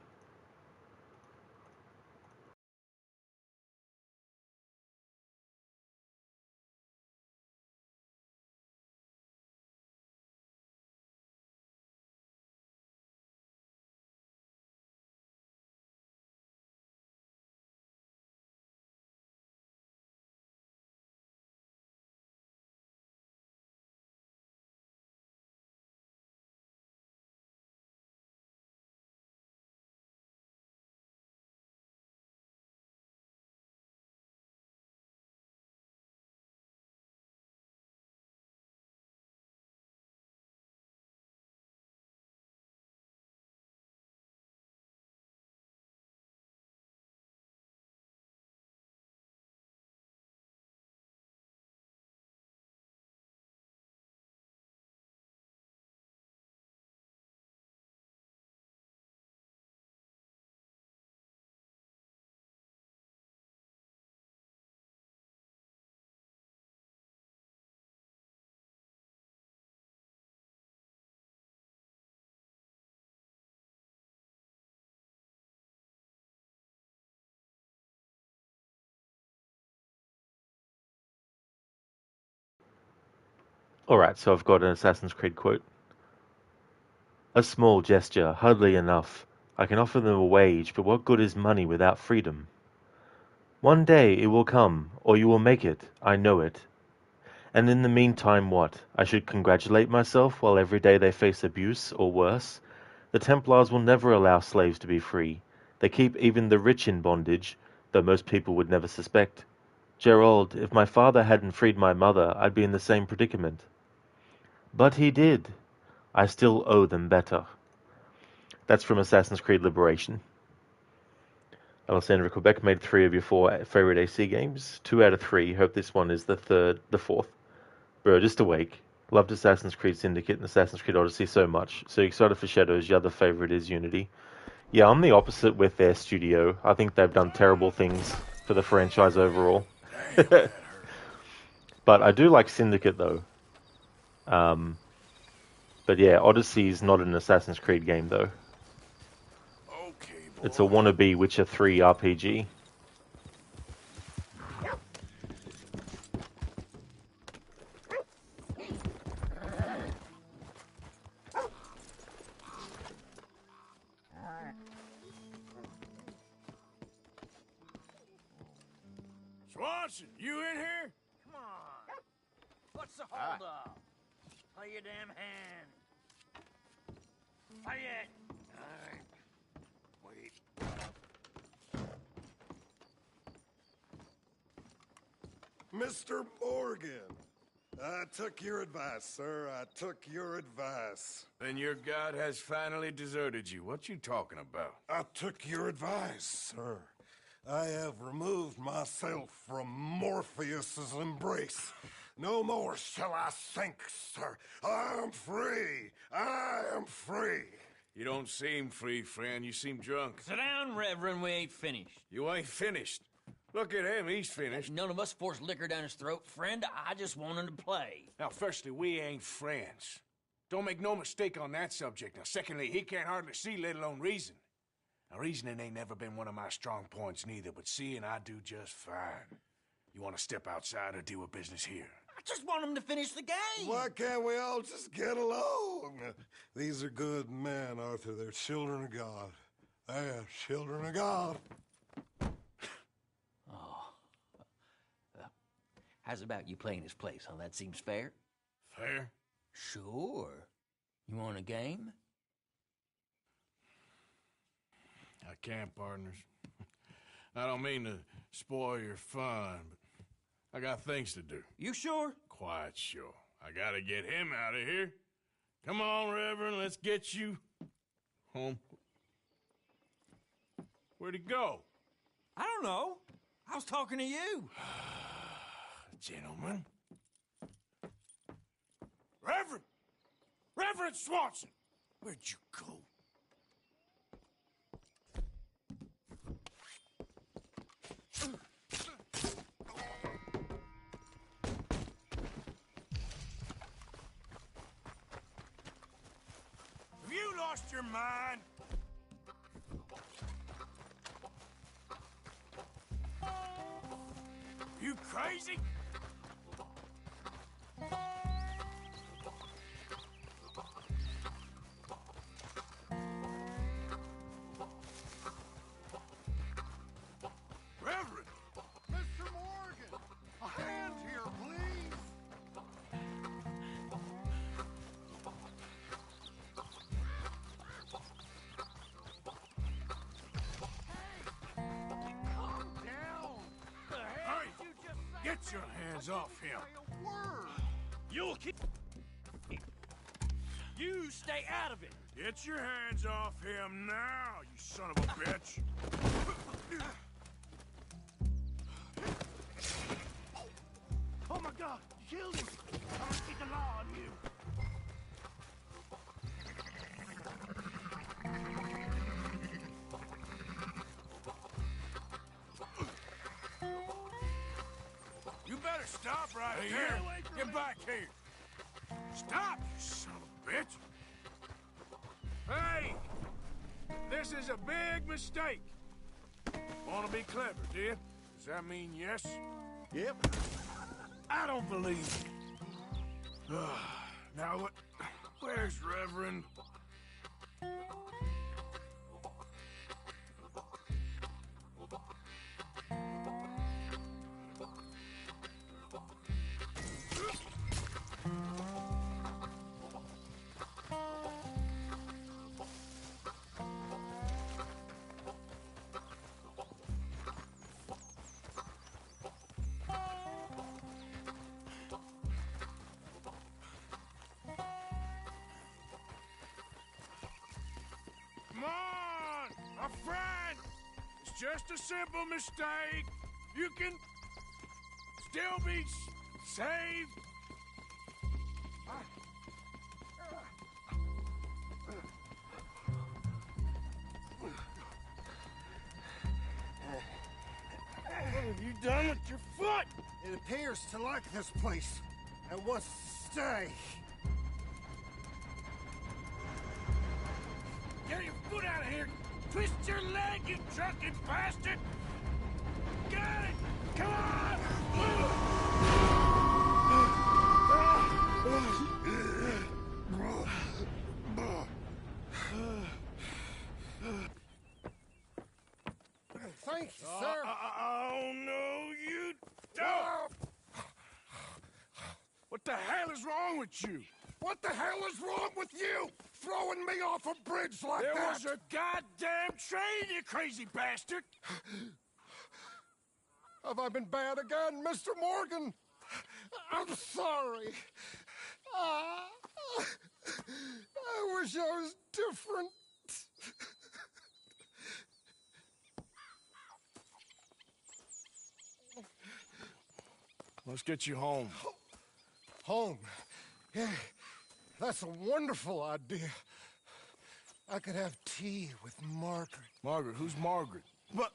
Alright, so I've got an Assassin's Creed quote. A small gesture, hardly enough. I can offer them a wage, but what good is money without freedom? One day it will come, or you will make it, I know it. And in the meantime what? I should congratulate myself while every day they face abuse, or worse? The Templars will never allow slaves to be free. They keep even the rich in bondage, though most people would never suspect. Gerald, if my father hadn't freed my mother, I'd be in the same predicament. But he did. I still owe them better. That's from Assassin's Creed Liberation. Alessandra Quebec made 3 of your 4 favorite AC games. 2 out of 3. Hope this one is the 4th. Bro, just awake. Loved Assassin's Creed Syndicate and Assassin's Creed Odyssey so much. So excited for Shadows. Your other favorite is Unity. Yeah, I'm the opposite with their studio. I think they've done terrible things for the franchise overall. But I do like Syndicate though. But yeah, Odyssey is not an Assassin's Creed game though. It's a wannabe Witcher 3 RPG.
Swanson, you in here? Come on. What's the hold up?
Play your damn hand. Play it. All right.
Wait. Mr. Morgan, I took your advice, sir. I took your advice.
Then your god has finally deserted you. What you talking about?
I took your advice, sir. I have removed myself from Morpheus's embrace. No more shall I sink, sir. I am free. I am free.
You don't seem free, friend. You seem drunk.
Sit down, Reverend. We ain't finished.
You ain't finished. Look at him. He's finished.
None of us forced liquor down his throat, friend. I just want him to play.
Now, firstly, we ain't friends. Don't make no mistake on that subject. Now, secondly, he can't hardly see, let alone reason. Now, reasoning ain't never been one of my strong points neither, but seeing I do just fine. You want to step outside or deal with business here?
I just want him to finish the game.
Why can't we all just get along? These are good men, Arthur. They're children of God. They're children of God.
How's about you playing his place, huh? That seems fair?
Fair?
Sure. You want a game?
I can't, partners. I don't mean to spoil your fun, but I got things to do.
You sure?
Quite sure. I gotta get him out of here. Come on, Reverend, let's get you home. Where'd he go?
I don't know. I was talking to you.
Gentlemen. Reverend! Reverend Swanson! Where'd you go? Have you lost your mind? You crazy? Reverend!
Mr. Morgan! A hand here, please! Calm down!
Hey! Get your hands off him!
You'll keep... You stay out of it!
Get your hands off him now, you son of a bitch!
Oh my God! You killed him! I'm gonna take the law on you!
You better stop right there! Get back here! Stop, you son of a bitch! Hey! This is a big mistake! Wanna be clever, do you? Does that mean yes?
Yep.
I don't believe it. Now, where's Reverend? Come on, my friend! It's just a simple mistake. You can still be saved. What have you done with your foot?
It appears to like this place and wants to stay.
Get your foot out of here! Twist your leg, you drunken bastard! Got it! Come on!
Thank you, sir.
Oh, no, you don't! What the hell is wrong with you?
What the hell is wrong with you? Throwing me off a bridge like that?
There was a goddamn train, you crazy bastard!
Have I been bad again, Mr. Morgan? I'm sorry. I wish I was different.
Let's get you home.
Home? Yeah, that's a wonderful idea. I could have tea with Margaret.
Margaret? Who's Margaret?
But...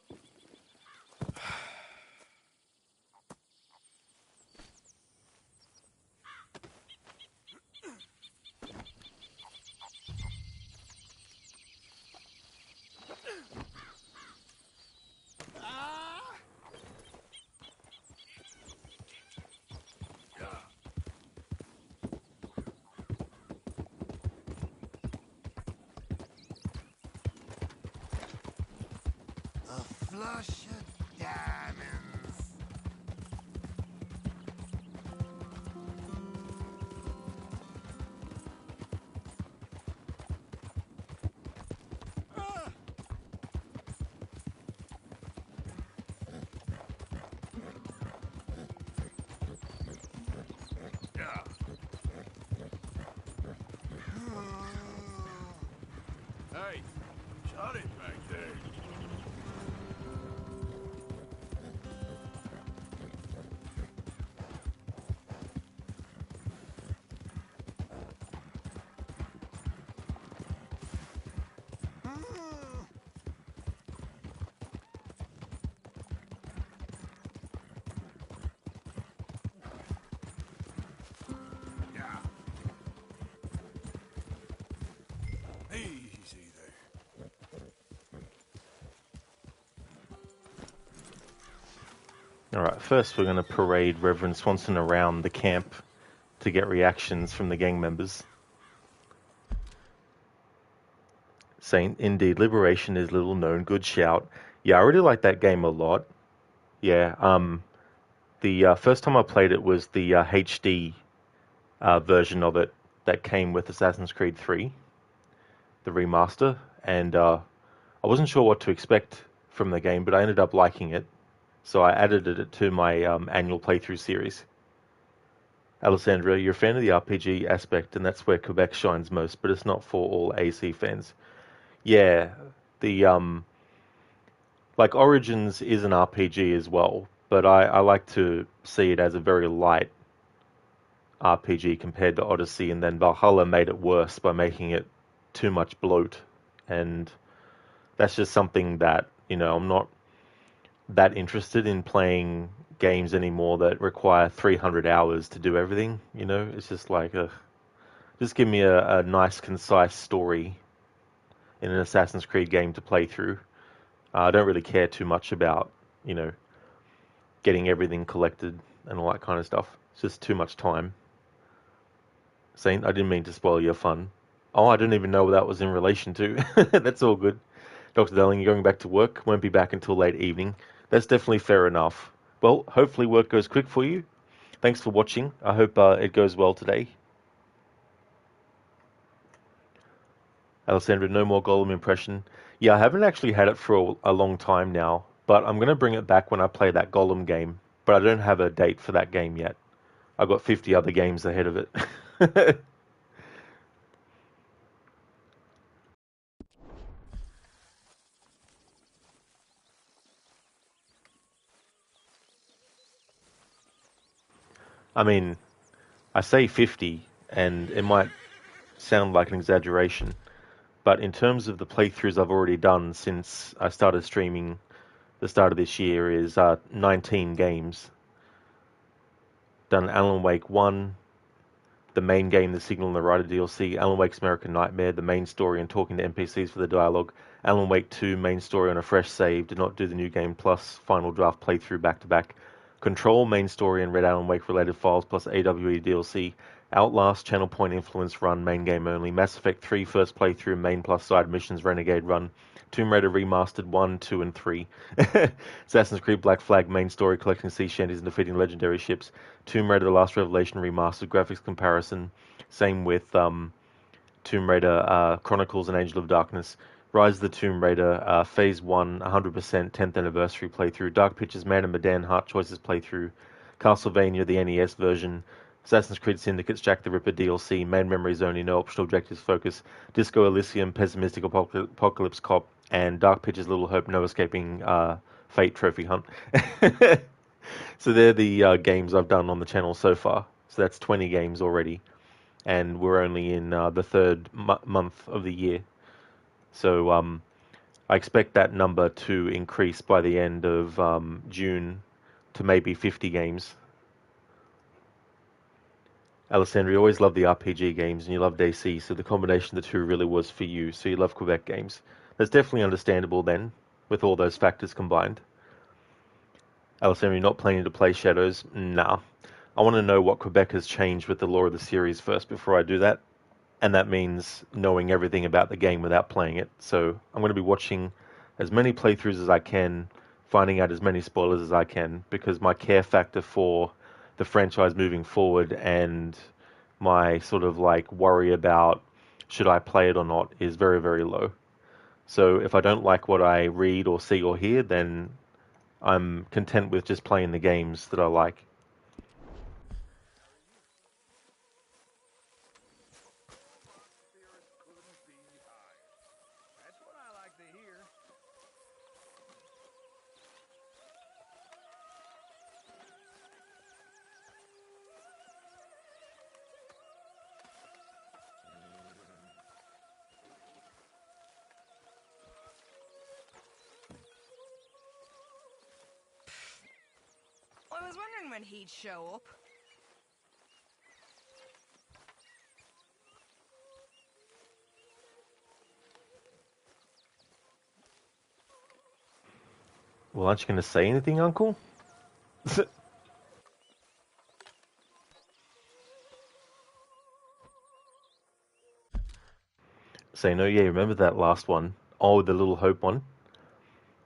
flush of diamonds.
Hey, shut it back there. Easy there.
Alright, first we're going to parade Reverend Swanson around the camp to get reactions from the gang members. Saying, indeed, Liberation is little known, good shout. Yeah, I really like that game a lot. Yeah, the first time I played it was the HD version of it that came with Assassin's Creed 3, the remaster, and I wasn't sure what to expect from the game, but I ended up liking it. So I added it to my annual playthrough series. Alessandra, you're a fan of the RPG aspect, and that's where Quebec shines most, but it's not for all AC fans. Yeah, the like Origins is an RPG as well, but I like to see it as a very light RPG compared to Odyssey, and then Valhalla made it worse by making it too much bloat, and that's just something that, you know, I'm not that interested in playing games anymore that require 300 hours to do everything. You know, it's just like just give me a nice concise story in an Assassin's Creed game to play through. I don't really care too much about, you know, getting everything collected and all that kind of stuff. It's just too much time. Saint, I didn't mean to spoil your fun. Oh, I didn't even know what that was in relation to. That's all good. Dr. Darling, you're going back to work. Won't be back until late evening. That's definitely fair enough. Well, hopefully work goes quick for you. Thanks for watching. I hope it goes well today. Alessandra, no more Gollum impression. Yeah, I haven't actually had it for a long time now, but I'm going to bring it back when I play that Gollum game. But I don't have a date for that game yet. I've got 50 other games ahead of it. I mean, I say 50, and it might sound like an exaggeration, but in terms of the playthroughs I've already done since I started streaming the start of this year is 19 games. Done Alan Wake 1, the main game, The Signal and the Rider DLC, Alan Wake's American Nightmare, the main story and talking to NPCs for the dialogue, Alan Wake 2, main story on a fresh save, did not do the New Game Plus final draft playthrough back-to-back, Control, main story and Red Alan Wake related files plus AWE DLC, Outlast, Channel Point Influence run, main game only, Mass Effect 3 first playthrough, main plus side missions, Renegade run, Tomb Raider Remastered 1, 2, and 3, Assassin's Creed Black Flag, main story, collecting sea shanties and defeating legendary ships, Tomb Raider The Last Revelation Remastered, graphics comparison, Same with Tomb Raider Chronicles and Angel of Darkness. Rise of the Tomb Raider, Phase 1, 100% 10th Anniversary playthrough. Dark Pictures, Man and Medan, Heart Choices playthrough. Castlevania, the NES version. Assassin's Creed Syndicate's Jack the Ripper DLC. Main memories only, no optional objectives focus. Disco Elysium, Pessimistic Apocalypse Cop. And Dark Pictures, Little Hope, No Escaping Fate Trophy Hunt. So they're the games I've done on the channel so far. So that's 20 games already. And we're only in the third month of the year. So I expect that number to increase by the end of June to maybe 50 games. Alessandra, you always loved the RPG games and you loved AC, so the combination of the two really was for you. So you love Quebec games. That's definitely understandable then, with all those factors combined. Alessandra, you're not planning to play Shadows? Nah. I want to know what Quebec has changed with the lore of the series first before I do that. And that means knowing everything about the game without playing it. So I'm going to be watching as many playthroughs as I can, finding out as many spoilers as I can, because my care factor for the franchise moving forward and my sort of like worry about should I play it or not is very, very low. So if I don't like what I read or see or hear, then I'm content with just playing the games that I like.
I was wondering when he'd show up.
Well, aren't you going to say anything, Uncle? Say no, yeah, remember that last one? Oh, the Little Hope one?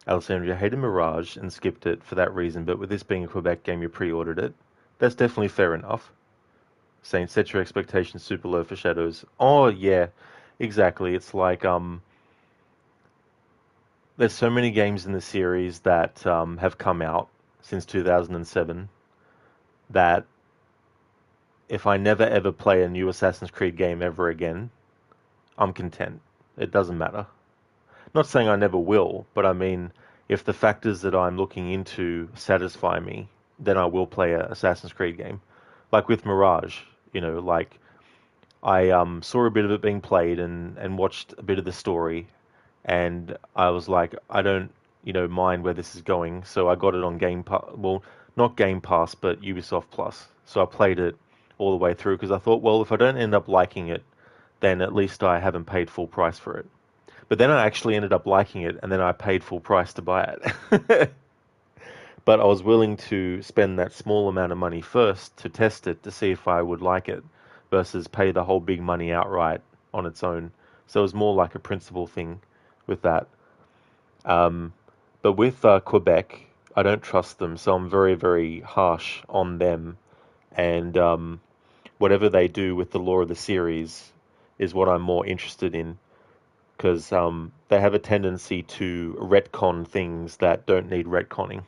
Alessandria hated Mirage and skipped it for that reason, but with this being a Quebec game, you pre-ordered it. That's definitely fair enough. Saying set your expectations super low for Shadows. Oh, yeah, exactly. It's like, there's so many games in the series that have come out since 2007 that if I never ever play a new Assassin's Creed game ever again, I'm content. It doesn't matter. Not saying I never will, but I mean, if the factors that I'm looking into satisfy me, then I will play a Assassin's Creed game. Like with Mirage, you know, like I saw a bit of it being played and watched a bit of the story, and I was like, I don't, mind where this is going, so I got it on Game Pass. Well, not Game Pass, but Ubisoft Plus. So I played it all the way through because I thought, well, if I don't end up liking it, then at least I haven't paid full price for it. But then I actually ended up liking it, and then I paid full price to buy it. But I was willing to spend that small amount of money first to test it to see if I would like it versus pay the whole big money outright on its own. So it was more like a principle thing with that. But with Quebec, I don't trust them, so I'm very, very harsh on them. And whatever they do with the lore of the series is what I'm more interested in. Because they have a tendency to retcon things that don't need retconning.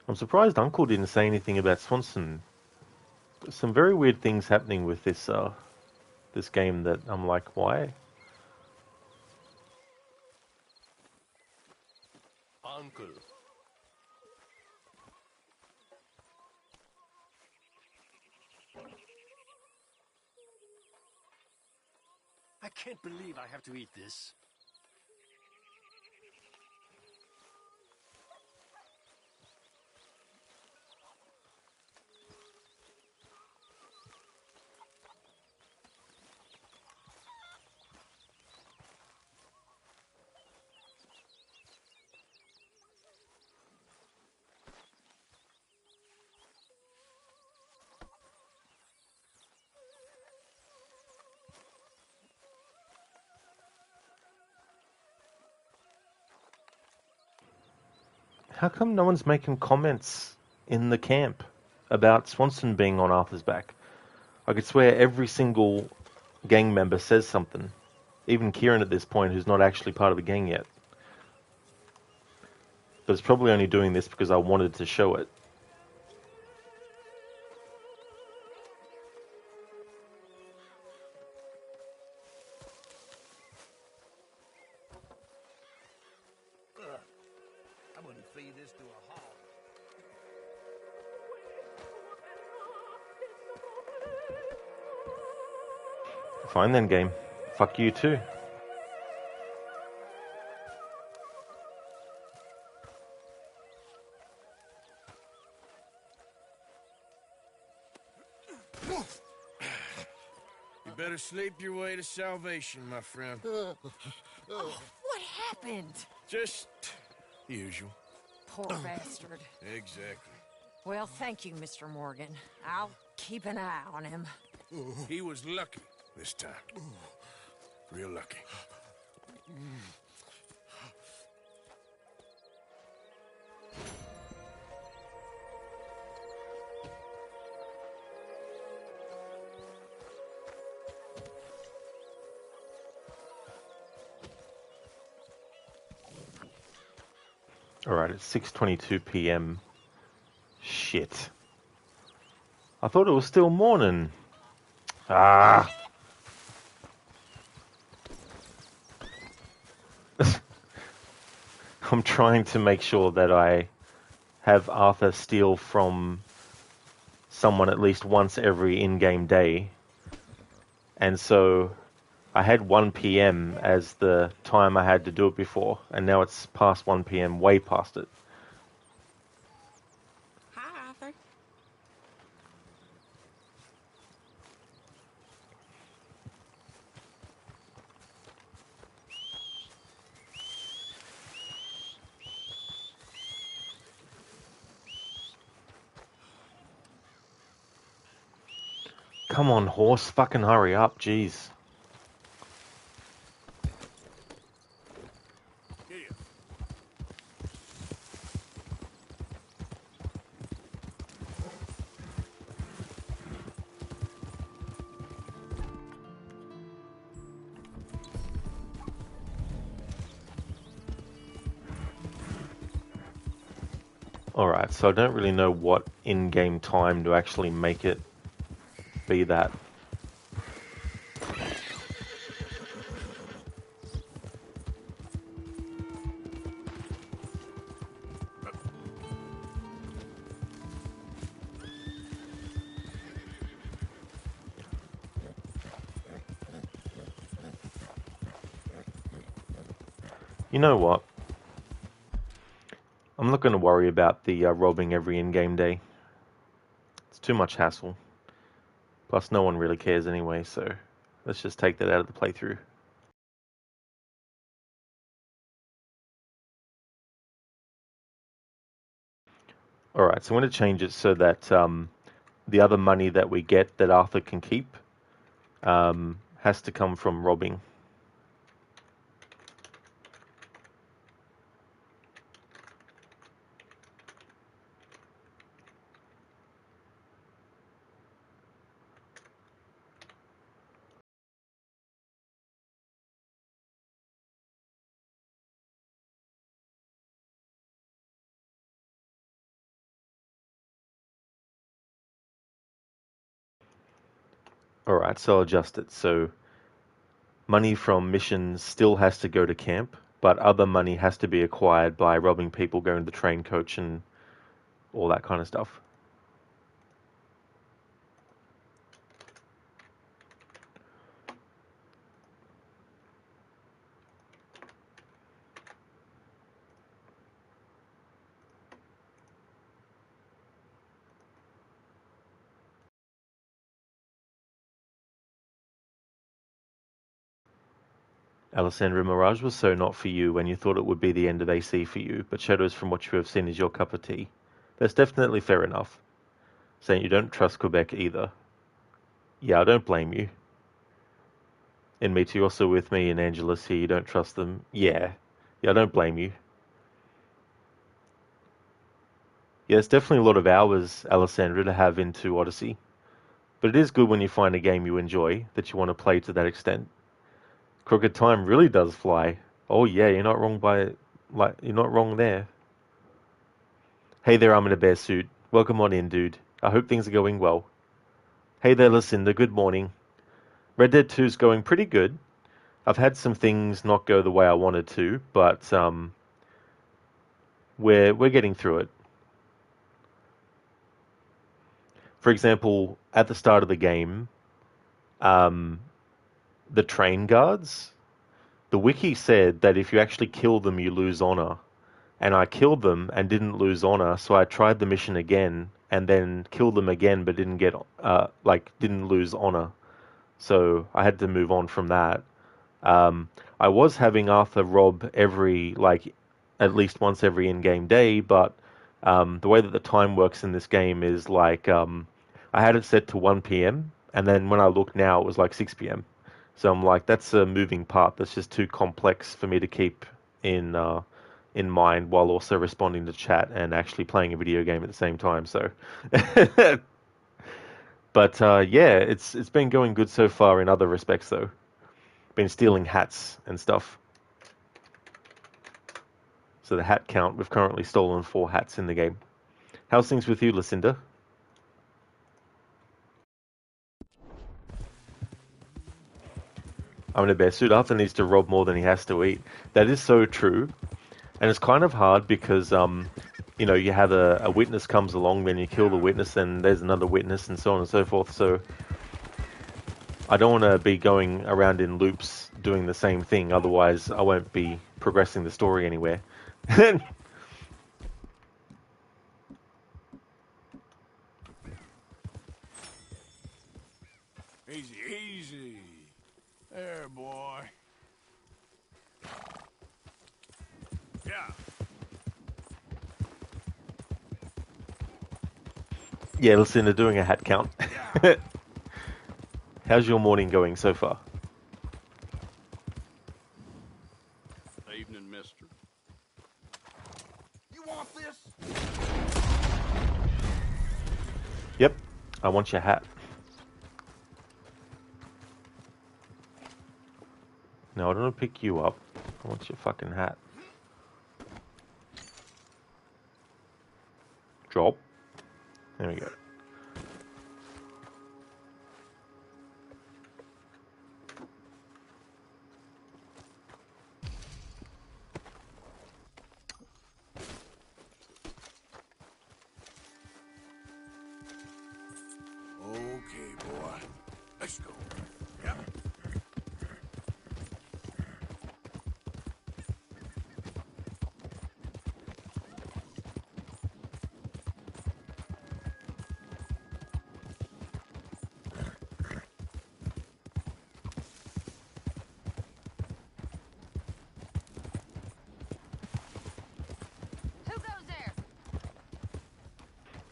I'm surprised Uncle didn't say anything about Swanson. Some very weird things happening with this this game that I'm like, why?
Uncle. I can't believe I have to eat this.
How come no one's making comments in the camp about Swanson being on Arthur's back? I could swear every single gang member says something. Even Kieran at this point, who's not actually part of the gang yet. But it's probably only doing this because I wanted to show it.
I'm gonna feed this to a hog.
Fine then, game. Fuck you too.
You better sleep your way to salvation, my friend.
What happened?
Just the usual.
Poor bastard.
Exactly.
Well, thank you, Mr. Morgan. I'll keep an eye on him.
He was lucky this time. Real lucky.
Alright, it's 6:22 p.m. Shit. I thought it was still morning. Ah. I'm trying to make sure that I have Arthur steal from someone at least once every in-game day. And so I had 1 p.m. as the time I had to do it before, and now it's past 1 p.m., way past it.
Hi, Arthur.
Come on, horse, fucking hurry up, jeez. Alright, so I don't really know what in-game time to actually make it be that. You know what? I'm not going to worry about the robbing every in-game day. It's too much hassle. Plus, no one really cares anyway, so let's just take that out of the playthrough. Alright, so I'm going to change it so that the other money that we get that Arthur can keep has to come from robbing. Alright, so I'll adjust it. So money from missions still has to go to camp, but other money has to be acquired by robbing people, going to the train coach and all that kind of stuff. Alessandra, Mirage was so not for you when you thought it would be the end of AC for you, but Shadows from what you have seen is your cup of tea. That's definitely fair enough. Saying you don't trust Quebec either. Yeah, I don't blame you. And me too, also with me and Angelus here, you don't trust them. Yeah, I don't blame you. Yeah, it's definitely a lot of hours, Alessandra, to have into Odyssey. But it is good when you find a game you enjoy that you want to play to that extent. Crooked Time really does fly. Oh yeah, you're not wrong you're not wrong there. Hey there, I'm in a bear suit. Welcome on in, dude. I hope things are going well. Hey there, Lucinda. Good morning. Red Dead 2 is going pretty good. I've had some things not go the way I wanted to, but we're getting through it. For example, at the start of the game, the train guards, the wiki said that if you actually kill them, you lose honor. And I killed them and didn't lose honor, so I tried the mission again and then killed them again, but didn't get didn't lose honor. So I had to move on from that. I was having Arthur rob at least once every in-game day, but the way that the time works in this game is I had it set to 1 p.m. and then when I look now, it was like 6 p.m. So I'm like, that's a moving part that's just too complex for me to keep in mind while also responding to chat and actually playing a video game at the same time. So, but yeah, it's been going good so far in other respects though. Been stealing hats and stuff. So the hat count, we've currently stolen 4 hats in the game. How's things with you, Lucinda? I'm in a bear suit. Arthur needs to rob more than he has to eat. That is so true. And it's kind of hard because, you have a witness comes along, then you kill the witness, then there's another witness, and so on and so forth. So I don't want to be going around in loops doing the same thing. Otherwise, I won't be progressing the story anywhere.
Easy, easy. There, boy. Yeah.
Yeah, Lucinda, doing a hat count. How's your morning going so far?
Evening, mister.
You want this?
Yep, I want your hat. No, I don't want to pick you up. I want your fucking hat. Drop. There we go.
Okay, boy. Let's go. Yep.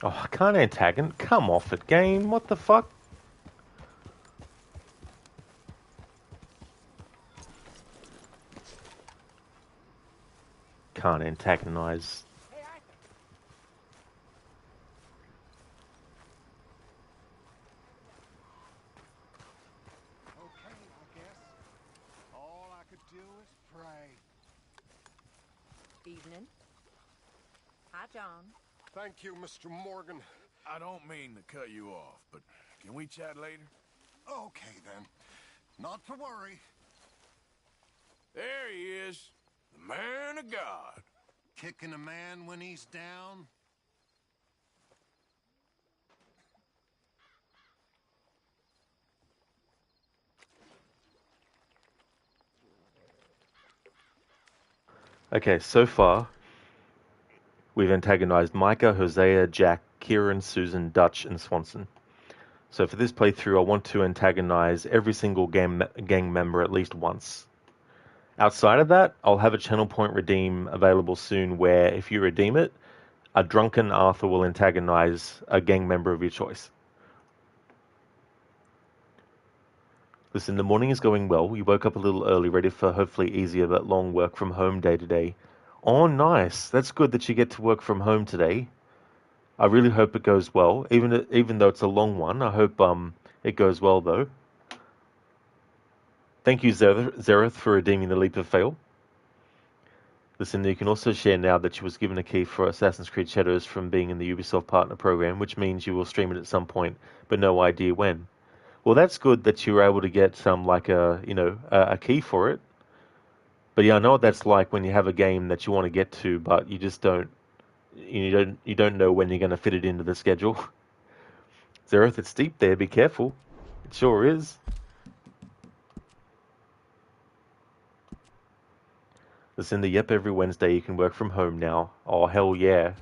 Oh, I can't antagon. Come off it, game. What the fuck? Can't antagonize.
Okay, I guess. All I could do is pray.
Evening. Hi, John.
Thank you, Mr. Morgan.
I don't mean to cut you off, but can we chat later?
Okay, then. Not to worry.
There he is. The man of God.
Kicking a man when he's down?
Okay, so far, we've antagonized Micah, Hosea, Jack, Kieran, Susan, Dutch, and Swanson. So for this playthrough, I want to antagonize every single gang member at least once. Outside of that, I'll have a channel point redeem available soon where, if you redeem it, a drunken Arthur will antagonize a gang member of your choice. Listen, the morning is going well. You woke up a little early, ready for hopefully easier but long work from home day to day. Oh, nice. That's good that you get to work from home today. I really hope it goes well. Even though it's a long one, I hope it goes well though. Thank you, Zereth, for redeeming the leap of fail. Listen, you can also share now that she was given a key for Assassin's Creed Shadows from being in the Ubisoft Partner Program, which means you will stream it at some point, but no idea when. Well, that's good that you were able to get some a key for it. But yeah, I know what that's like when you have a game that you want to get to, but you just don't know when you're going to fit it into the schedule. Zereth, it's steep there. Be careful. It sure is. Listen, yep, every Wednesday you can work from home now. Oh, hell yeah.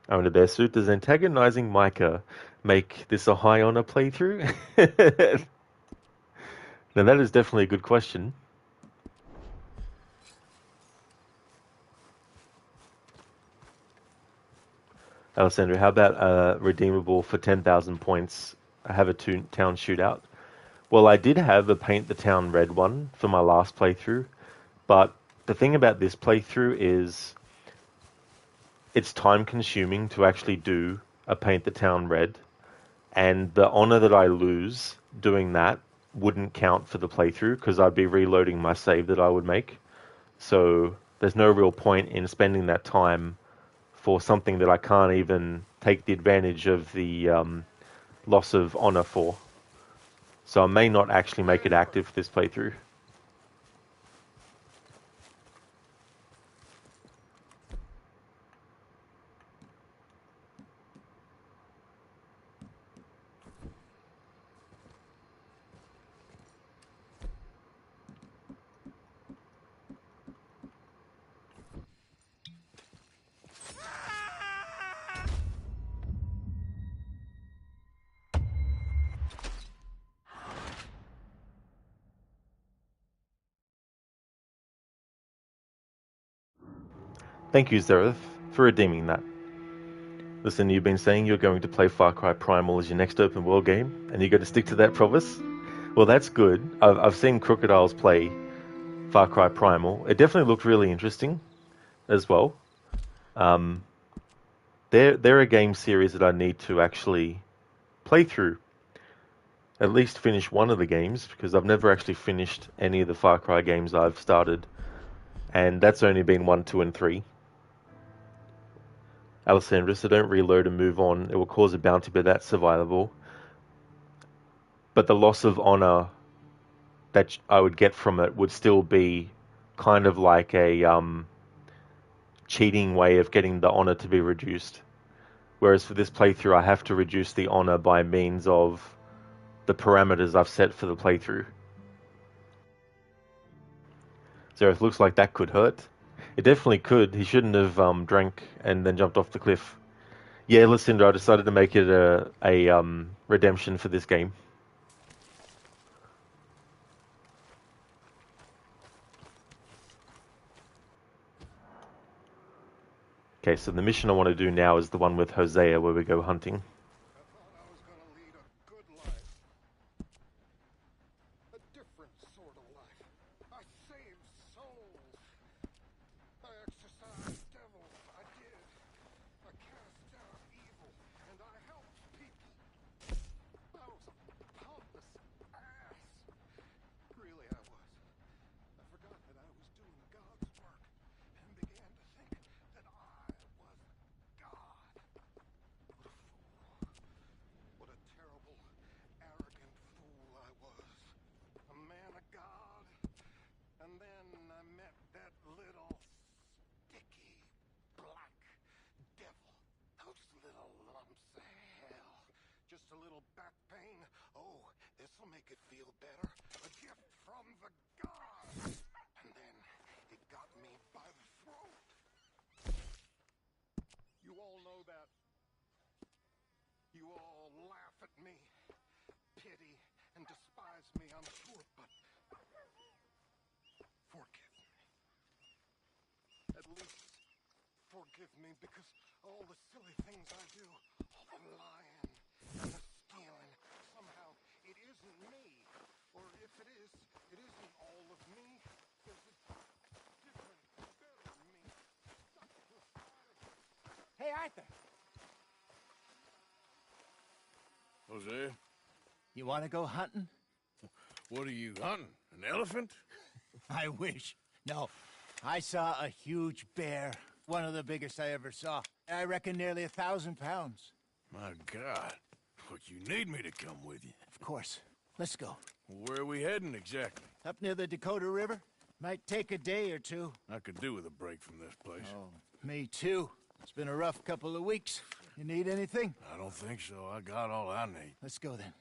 Owner Bearsuit, does antagonizing Micah make this a high honor playthrough? Now that is definitely a good question. Alessandro, how about redeemable for 10,000 points? I have a town shootout. Well, I did have a paint the town red one for my last playthrough, but the thing about this playthrough is it's time consuming to actually do a paint the town red, and the honor that I lose doing that wouldn't count for the playthrough because I'd be reloading my save that I would make. So there's no real point in spending that time for something that I can't even take the advantage of the loss of honor for. So I may not actually make it active for this playthrough. Thank you, Zereth, for redeeming that. Listen, you've been saying you're going to play Far Cry Primal as your next open world game, and you're going to stick to that promise? Well, that's good. I've seen Crocodiles play Far Cry Primal. It definitely looked really interesting as well. They're a game series that I need to actually play through. At least finish one of the games, because I've never actually finished any of the Far Cry games I've started. And that's only been 1, 2, and 3. Alessandra, so don't reload and move on. It will cause a bounty, but that's survivable. But the loss of honor that I would get from it would still be kind of like a cheating way of getting the honor to be reduced. Whereas for this playthrough, I have to reduce the honor by means of the parameters I've set for the playthrough. So it looks like that could hurt. It definitely could. He shouldn't have drank and then jumped off the cliff. Yeah, Lucinda, I decided to make it a redemption for this game. Okay, so the mission I want to do now is the one with Hosea, where we go hunting.
Just a little back pain. Oh, this'll make it feel better. A gift from the gods. And then it got me by the throat. You all know that. You all laugh at me, pity, and despise me, I'm sure, but forgive me. At least forgive me, because all the silly things I do, all the lying, and the stealing, somehow it isn't me. Or if it is, it isn't all of me. There's a different, better me. Stop
Arthur!
Jose?
You want to go hunting?
What are you hunting? An elephant?
I wish. No. I saw a huge bear. One of the biggest I ever saw. I reckon nearly 1,000 pounds.
My God. But you need me to come with you.
Of course. Let's go.
Where are we heading exactly?
Up near the Dakota River. Might take a day or two.
I could do with a break from this place.
Oh, me too. It's been a rough couple of weeks. You need anything?
I don't think so. I got all I need.
Let's go then.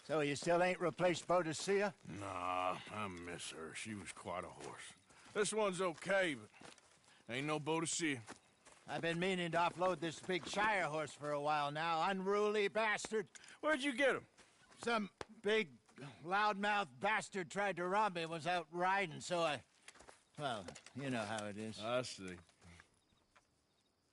So you still ain't replaced Boadicea?
Nah, I miss her. She was quite a horse. This one's okay, but ain't no Boadicea.
I've been meaning to offload this big Shire horse for a while now. Unruly bastard.
Where'd you get him?
Some big, loudmouth bastard tried to rob me and was out riding, so I... Well, you know how it is.
I see.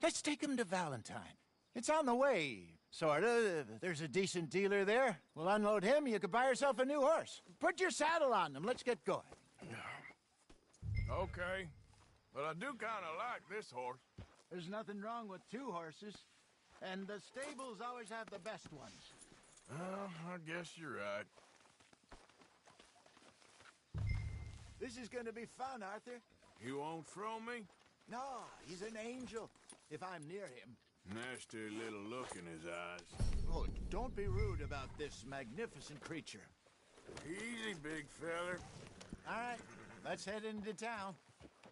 Let's take him to Valentine. It's on the way, sorta. There's a decent dealer there. We'll unload him, you could buy yourself a new horse. Put your saddle on them, let's get going.
Okay, but I do kinda like this horse.
There's nothing wrong with two horses, and the stables always have the best ones.
Well, I guess you're right.
This is gonna be fun, Arthur.
You won't throw me?
No, he's an angel, if I'm near him.
Nasty little look in his eyes.
Oh, don't be rude about this magnificent creature.
Easy, big feller.
All right, let's head into town.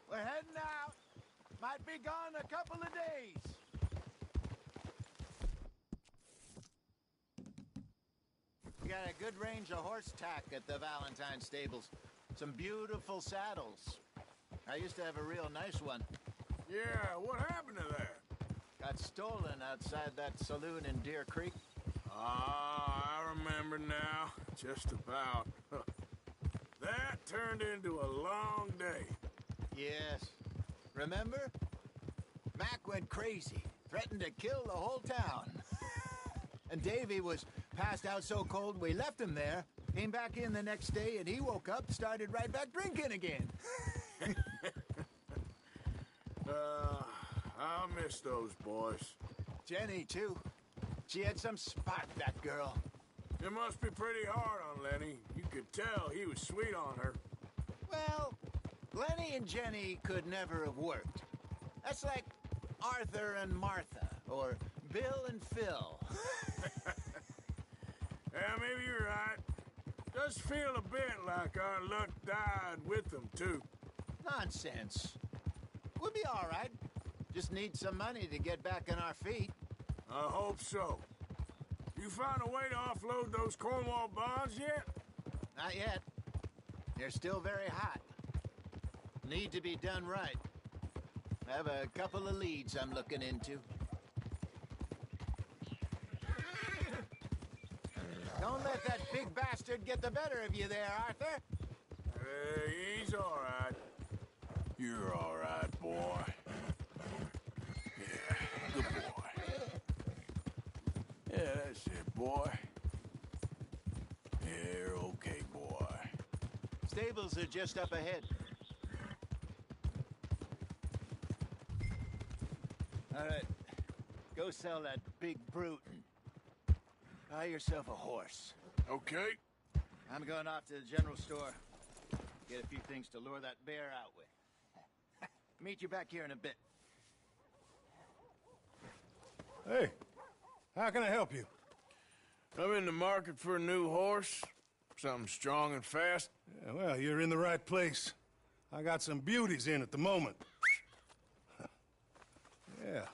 We're heading out. Might be gone a couple of days. We got a good range of horse tack at the Valentine stables. Some beautiful saddles. I used to have a real nice one.
Yeah, what happened to that?
Got stolen outside that saloon in Deer Creek.
Ah, I remember now. Just about. That turned into a long day.
Yes. Remember? Mac went crazy. Threatened to kill the whole town. And Davy was passed out so cold we left him there. Came back in the next day and he woke up, started right back drinking again.
I miss those boys.
Jenny, too. She had some spark, that girl.
It must be pretty hard on Lenny. You could tell he was sweet on her.
Well, Lenny and Jenny could never have worked. That's like Arthur and Martha, or Bill and Phil.
Yeah, maybe you're right. Does feel a bit like our luck died with them, too.
Nonsense. We'll be all right. Just need some money to get back on our feet.
I hope so. You found a way to offload those Cornwall bonds yet?
Not yet. They're still very hot. Need to be done right. I have a couple of leads I'm looking into. Don't let that big bastard get the better of you there, Arthur.
He's all right. You're all right, boy. Yeah, good boy. Yeah, that's it, boy. You're okay, boy.
Stables are just up ahead. All right, go sell that big brute and buy yourself a horse.
Okay.
I'm going off to the general store. Get a few things to lure that bear out with. Meet you back here in a bit.
Hey, how can I help you?
I'm in the market for a new horse. Something strong and fast.
Yeah, well, you're in the right place. I got some beauties in at the moment. Yeah.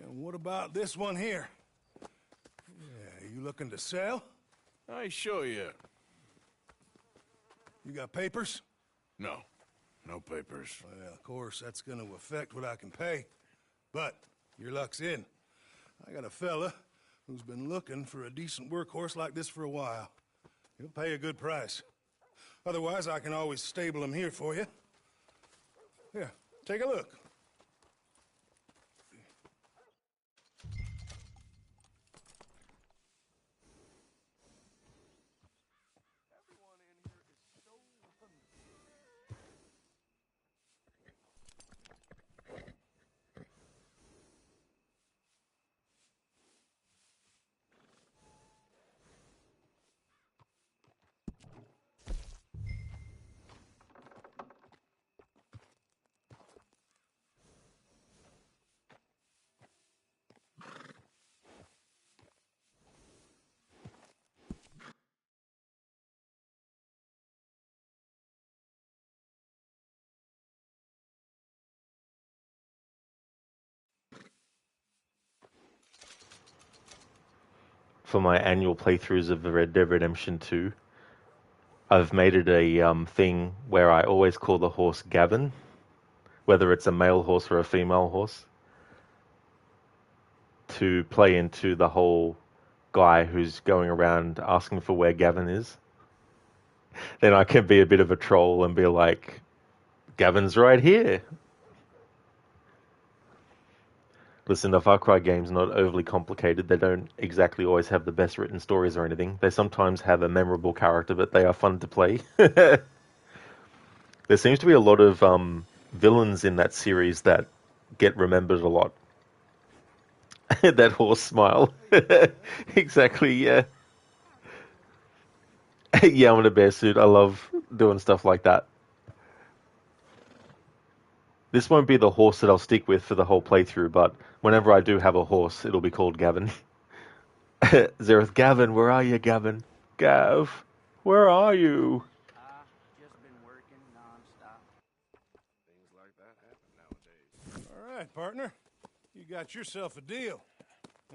And what about this one here? Yeah, you looking to sell?
I ain't sure yet.
You got papers?
No. No papers.
Well, of course, that's gonna affect what I can pay. But your luck's in. I got a fella who's been looking for a decent workhorse like this for a while. He'll pay a good price. Otherwise, I can always stable him here for you. Here, take a look.
for my annual playthroughs of the Red Dead Redemption 2, I've made it a thing where I always call the horse Gavin, whether it's a male horse or a female horse, to play into the whole guy who's going around asking for where Gavin is. Then I can be a bit of a troll and be like, Gavin's right here. Listen, the Far Cry game's not overly complicated. They don't exactly always have the best written stories or anything. They sometimes have a memorable character, but they are fun to play. There seems to be a lot of villains in that series that get remembered a lot. That horse smile. Exactly, yeah. Yeah, I'm in a bear suit. I love doing stuff like that. This won't be the horse that I'll stick with for the whole playthrough, but whenever I do have a horse, it'll be called Gavin. Zereth, Gavin, where are you, Gavin? Gav, where are you?
Just been working non-stop.
Things like that happen nowadays.
All right, partner. You got yourself a deal.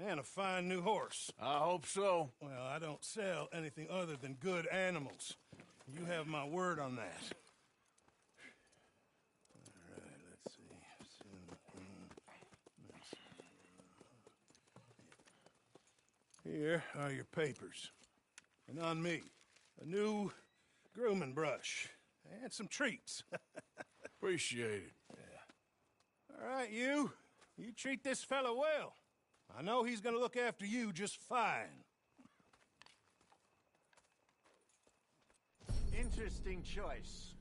And a fine new horse.
I hope so.
Well, I don't sell anything other than good animals. You have my word on that. All right, let's see. Here are your papers. And on me, a new grooming brush. And some treats.
Appreciate it.
Yeah. All right, you. You treat this fella well. I know he's gonna look after you just fine.
Interesting choice.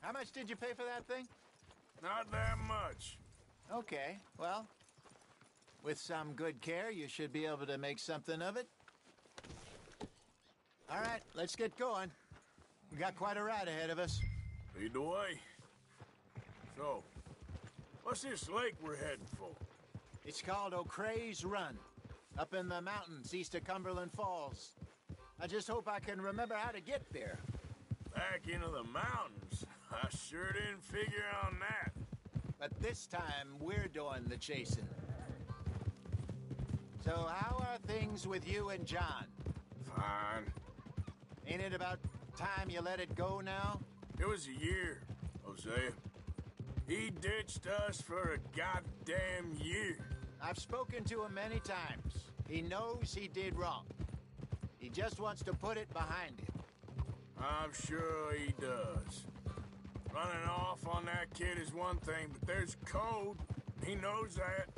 How much did you pay for that thing?
Not that much.
Okay, well, with some good care, you should be able to make something of it. All right, let's get going. We got quite a ride ahead of us.
Lead the way. So, what's this lake we're heading for?
It's called O'Creagh's Run, up in the mountains east of Cumberland Falls. I just hope I can remember how to get there.
Back into the mountains? I sure didn't figure on that.
But this time, we're doing the chasing. So how are things with you and John?
Fine.
Ain't it about time you let it go now?
It was a year, Hosea. He ditched us for a goddamn year.
I've spoken to him many times. He knows he did wrong. He just wants to put it behind him.
I'm sure he does. Running off on that kid is one thing, but there's code. He knows that.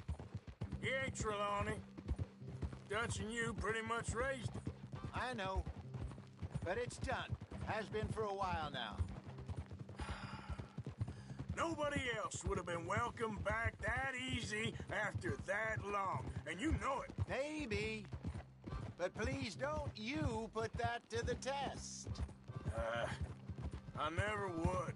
He ain't Trelawney. Dutch and you pretty much raised him.
I know. But it's done. Has been for a while now.
Nobody else would have been welcomed back that easy after that long, and you know it.
Maybe. But please don't you put that to the test.
I never would.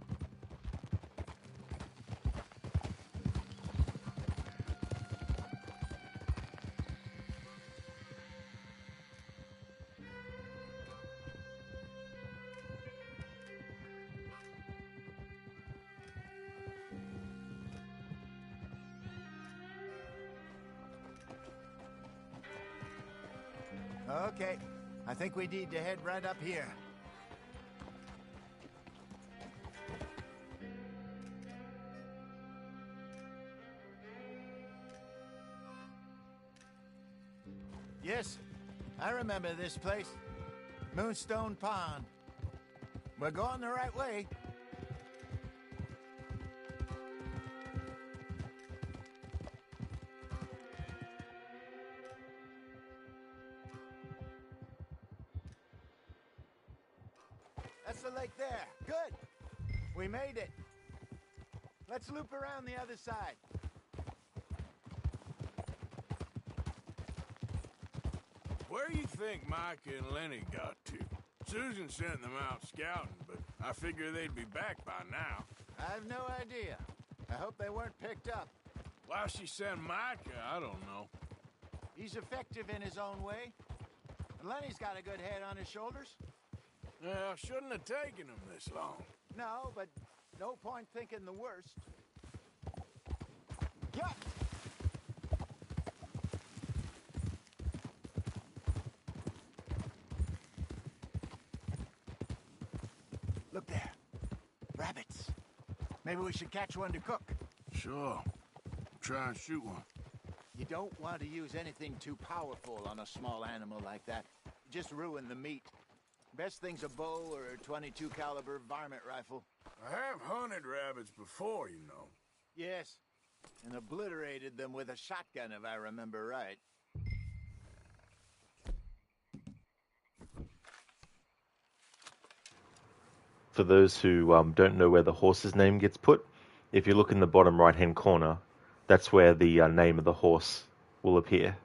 Okay. I think we need to head right up here. Yes, I remember this place. Moonstone Pond. We're going the right way. That's the lake there. Good. We made it. Let's loop around the other side.
Where you think Micah and Lenny got to? Susan sent them out scouting, but I figure they'd be back by now.
I have no idea. I hope they weren't picked up.
Why she sent Micah, I don't know.
He's effective in his own way. And Lenny's got a good head on his shoulders.
Well, shouldn't have taken him this long.
No, but no point thinking the worst. Yeah. Maybe we should catch one to cook.
Sure. Try and shoot one.
You don't want to use anything too powerful on a small animal like that. Just ruin the meat. Best thing's a bow or a 22 caliber varmint rifle.
I have hunted rabbits before, you know.
Yes, and obliterated them with a shotgun, if I remember right.
For those who don't know where the horse's name gets put, if you look in the bottom right-hand corner, that's where the name of the horse will appear.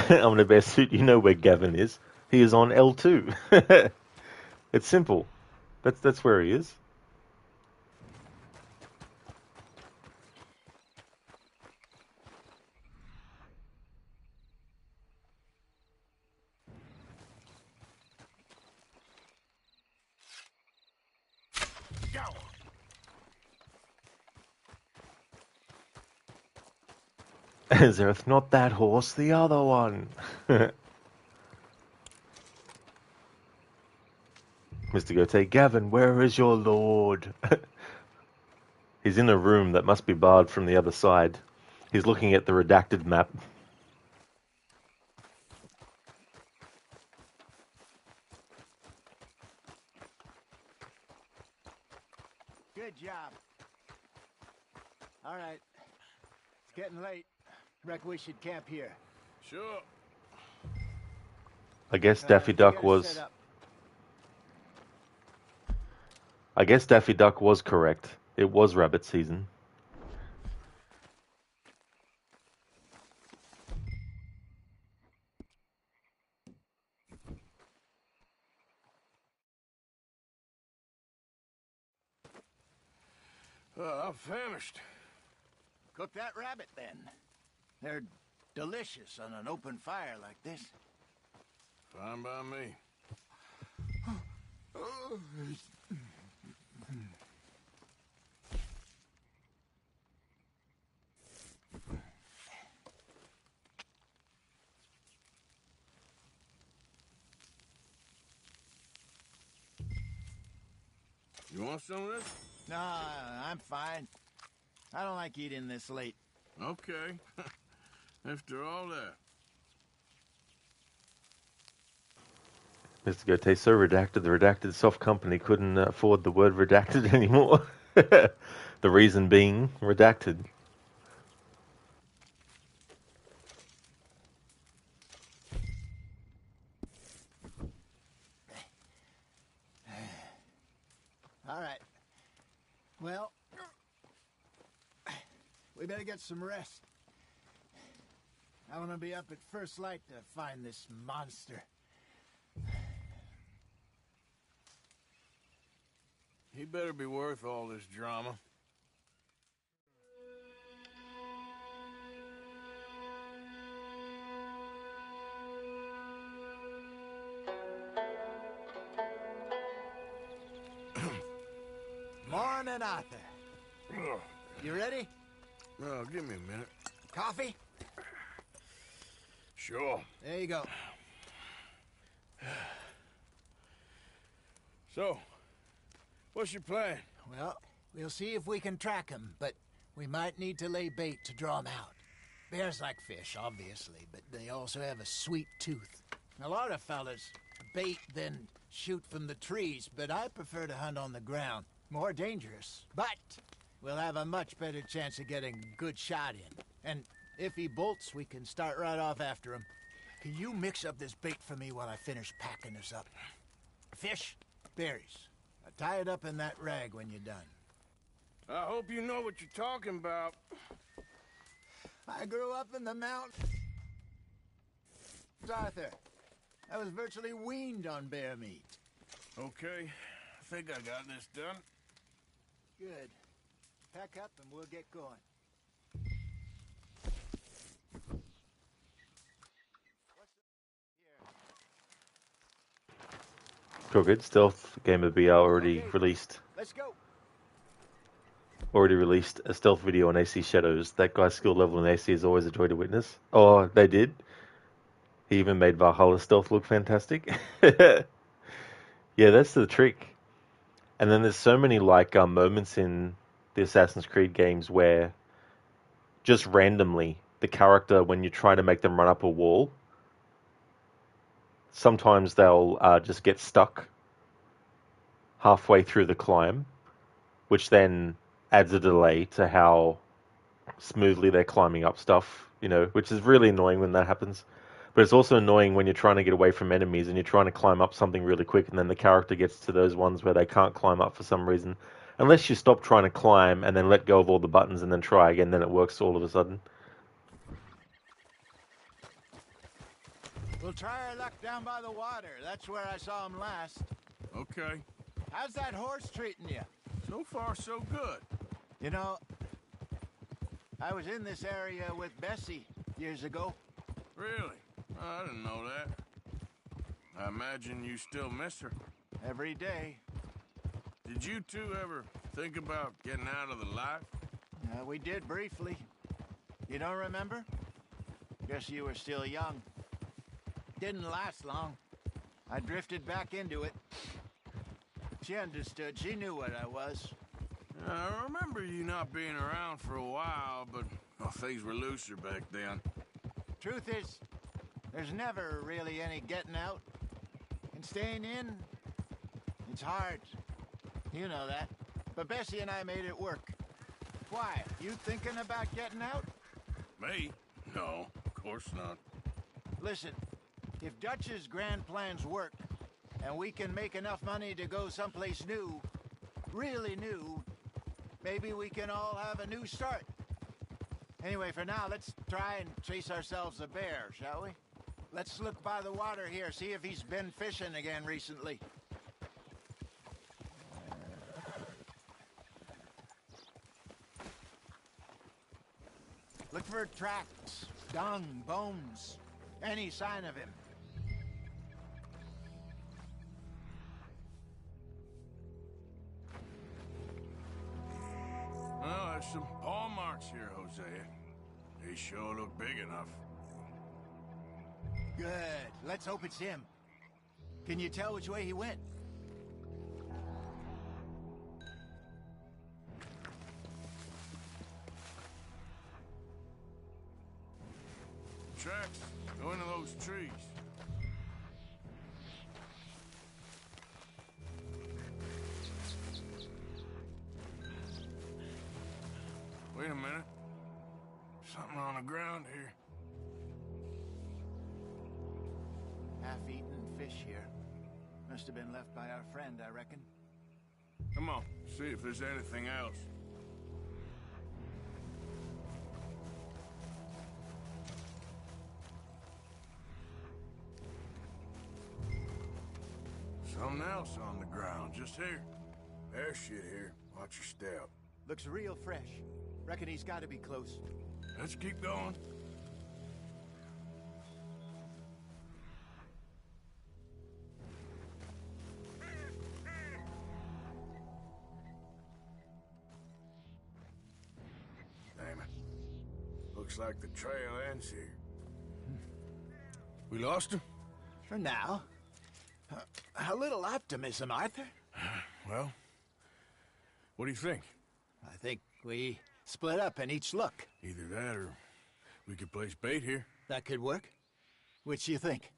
I'm in a bear suit. You know where Gavin is. He is on L2. It's simple. That's where he is. Zareth, not that horse, the other one. Mr. Gote, Gavin, where is your lord? He's in a room that must be barred from the other side. He's looking at the redacted map.
Good job. All right. It's getting late. Reckon we should camp here.
Sure.
I guess Daffy Duck was... I guess Daffy Duck was correct. It was rabbit season.
I'm famished.
Cook that rabbit, then. They're delicious on an open fire like this.
Fine by me. You want some of this?
No, I'm fine. I don't like eating this late.
Okay. After all that.
Mr. Gote, so redacted, the redacted soft company couldn't afford the word redacted anymore. The reason being redacted.
All right. Well, we better get some rest. I want to be up at first light to find this monster.
He better be worth all this drama.
Morning, Arthur. You ready?
Oh, give me a minute.
Coffee?
Sure.
There you go.
So, what's your plan?
Well, we'll see if we can track him, but we might need to lay bait to draw him out. Bears like fish, obviously, but they also have a sweet tooth. A lot of fellas bait, then shoot from the trees, but I prefer to hunt on the ground. More dangerous, but we'll have a much better chance of getting a good shot in. And if he bolts, we can start right off after him. Can you mix up this bait for me while I finish packing this up? Fish, berries. Tie it up in that rag when you're done.
I hope you know what you're talking about.
I grew up in the mountains, Arthur. I was virtually weaned on bear meat.
Okay, I think I got this done.
Good. Pack up and we'll get going.
Cool, good. Stealth game of BR already released.
Let's go.
Already released a stealth video on AC Shadows. That guy's skill level in AC is always a joy to witness. Oh, they did? He even made Valhalla stealth look fantastic. Yeah, that's the trick. And then there's so many like moments in the Assassin's Creed games where just randomly the character, when you try to make them run up a wall, sometimes they'll just get stuck halfway through the climb, which then adds a delay to how smoothly they're climbing up stuff, which is really annoying when that happens. But it's also annoying when you're trying to get away from enemies and you're trying to climb up something really quick, and then the character gets to those ones where they can't climb up for some reason. Unless you stop trying to climb and then let go of all the buttons and then try again, then it works all of a sudden.
We'll try our luck down by the water. That's where I saw him last.
Okay.
How's that horse treating you?
So far, so good.
You know, I was in this area with Bessie years ago.
Really? I didn't know that. I imagine you still miss her.
Every day.
Did you two ever think about getting out of the life?
We did briefly. You don't remember? Guess you were still young. Didn't last long. I drifted back into it. She understood. She knew what I was.
I remember you not being around for a while, but things were looser back then.
Truth is, there's never really any getting out. And staying in, it's hard. You know that. But Bessie and I made it work. Why? You thinking about getting out?
Me? No, of course not.
Listen, if Dutch's grand plans work, and we can make enough money to go someplace new, really new, maybe we can all have a new start. Anyway, for now, let's try and chase ourselves a bear, shall we? Let's look by the water here, see if he's been fishing again recently. Look for tracks, dung, bones, any sign of him.
Well, there's some paw marks here, Hosea. They sure look big enough.
Good. Let's hope it's him. Can you tell which way he went?
Tracks go into those trees. Wait a minute. Something on the ground here.
Half-eaten fish here. Must have been left by our friend, I reckon.
Come on, see if there's anything else. Something else on the ground, just here. There's shit here. Watch your step.
Looks real fresh. Reckon he's got to be close.
Let's keep going. Damn it. Looks like the trail ends here. We lost him?
For now. A little optimism, Arthur.
Well, what do you think?
I think we split up and each look.
Either that or we could place bait here.
That could work. Which do you think?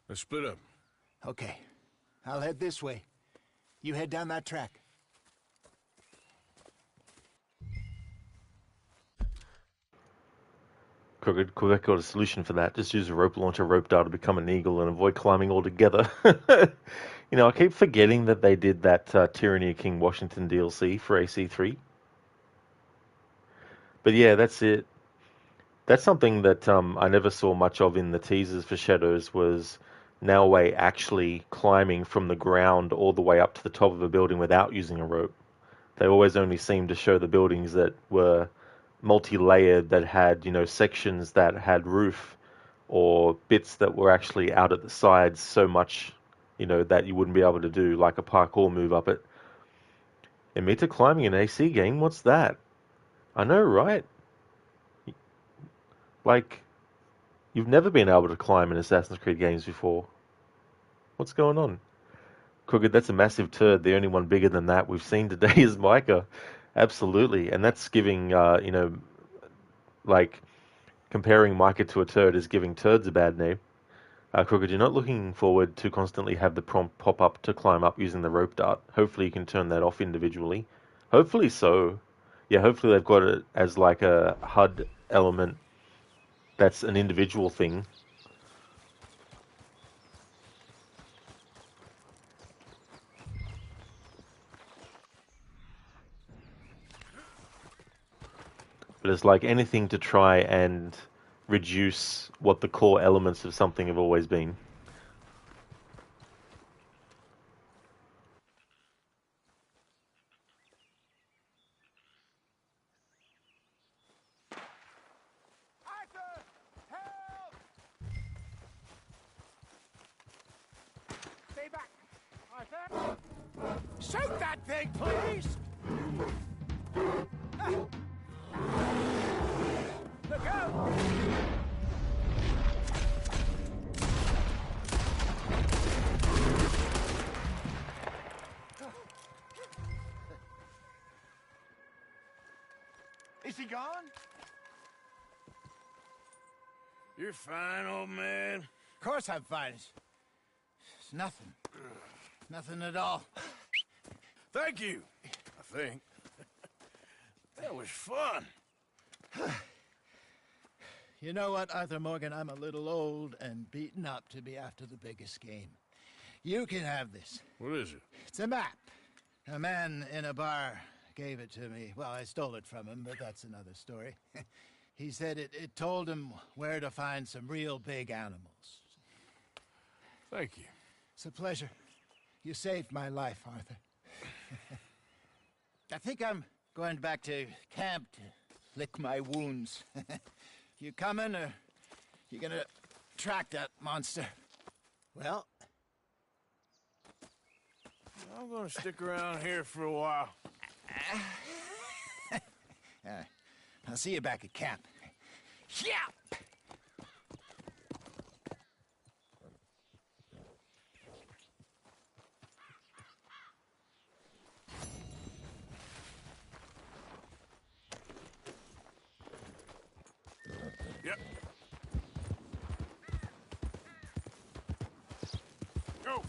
Let's split up.
Okay. I'll head this way. You head down that track.
Crooked Quebec got a solution for that. Just use a rope launcher rope dart to become an eagle and avoid climbing altogether. I keep forgetting that they did that Tyranny of King Washington DLC for AC3. But yeah, that's it. That's something that I never saw much of in the teasers for Shadows, was Naoway actually climbing from the ground all the way up to the top of a building without using a rope. They always only seemed to show the buildings that were multi-layered, that had, sections that had roof, or bits that were actually out at the sides so much you know, that you wouldn't be able to do, like a parkour move up it. Admit to climbing an AC game? What's that? I know, right? Like, you've never been able to climb in Assassin's Creed games before. What's going on? Crooked, that's a massive turd. The only one bigger than that we've seen today is Micah. Absolutely. And that's giving, you know, like, comparing Micah to a turd is giving turds a bad name. Crooked, you're not looking forward to constantly have the prompt pop up to climb up using the rope dart. Hopefully you can turn that off individually. Hopefully so. Yeah, hopefully they've got it as like a HUD element that's an individual thing. But it's like anything to try and reduce what the core elements of something have always been.
Stay back! Arthur! Shoot that thing, please! Look out!
Is he gone?
You're fine, old man.
Of course I'm fine. It's nothing. Nothing at all.
Thank you, I think. That was fun.
You know what, Arthur Morgan? I'm a little old and beaten up to be after the biggest game. You can have this.
What is it?
It's a map. A man in a bar gave it to me. Well, I stole it from him, but that's another story. He said it told him where to find some real big animals.
Thank you.
It's a pleasure. You saved my life, Arthur. I think I'm going back to camp to lick my wounds. You coming, or you gonna track that monster? Well,
I'm gonna stick around here for a while.
I'll see you back at camp. Yeah!
Yep. Go!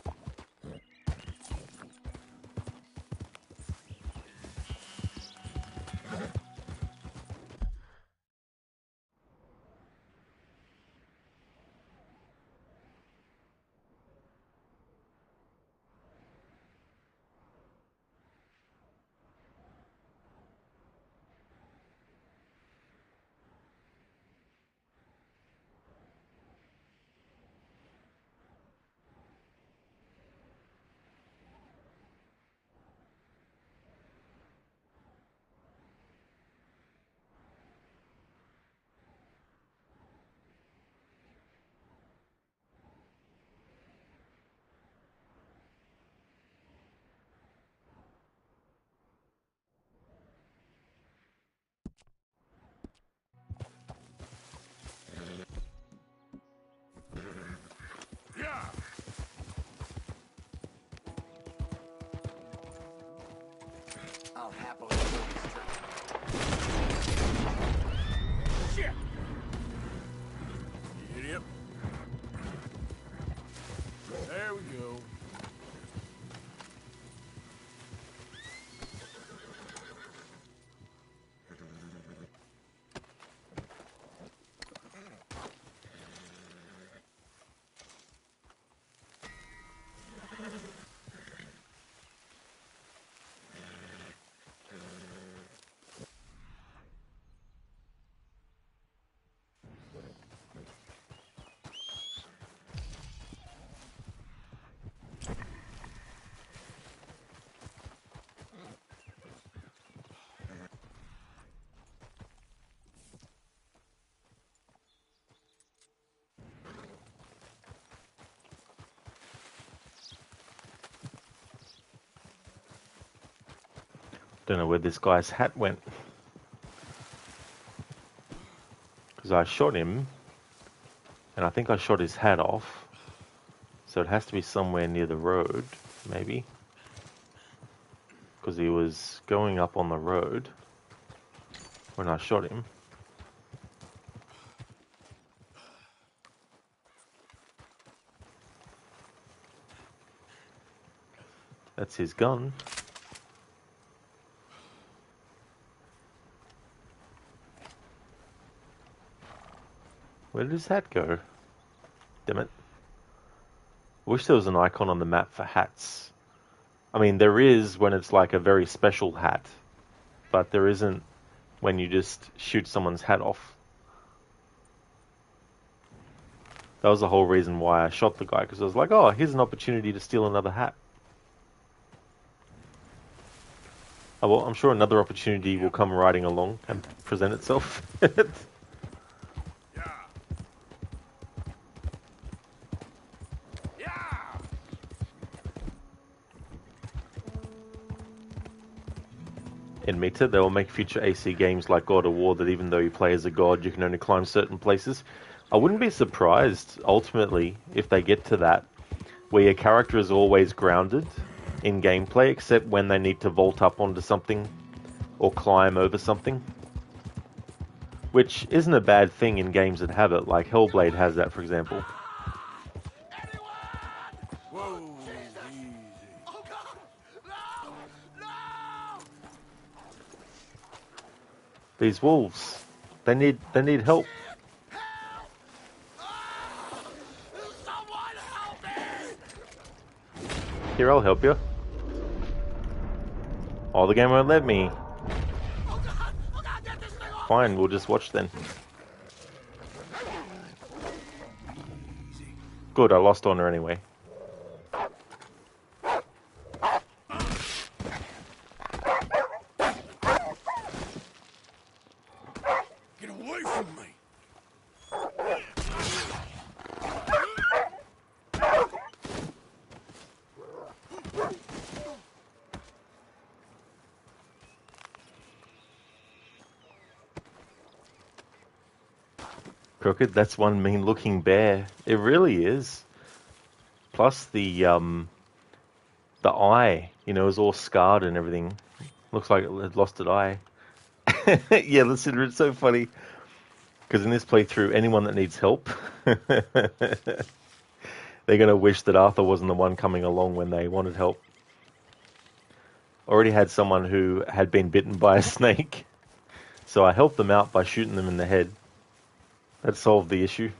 Don't know where this guy's hat went. Because I shot him, and I think I shot his hat off. So it has to be somewhere near the road, maybe. Because he was going up on the road when I shot him. That's his gun. Where did his hat go? Damn it. Wish there was an icon on the map for hats. I mean, there is when it's like a very special hat, but there isn't when you just shoot someone's hat off. That was the whole reason why I shot the guy, because I was like, oh, here's an opportunity to steal another hat. Oh, well, I'm sure another opportunity will come riding along and present itself. Admit it, they will make future AC games like God of War that even though you play as a god, you can only climb certain places. I wouldn't be surprised, ultimately, if they get to that, where your character is always grounded in gameplay, except when they need to vault up onto something or climb over something. Which isn't a bad thing in games that have it, like Hellblade has that, for example. These wolves, they need help. Here, I'll help you. Oh, the game won't let me. Fine, we'll just watch then. Good, I lost honor anyway.
Get away from me!
Crooked, that's one mean-looking bear. It really is. Plus the eye, you know, is all scarred and everything. Looks like it had lost an eye. Yeah, listen, it's so funny. Because in this playthrough, anyone that needs help, they're going to wish that Arthur wasn't the one coming along when they wanted help. Already had someone who had been bitten by a snake. So I helped them out by shooting them in the head. That solved the issue.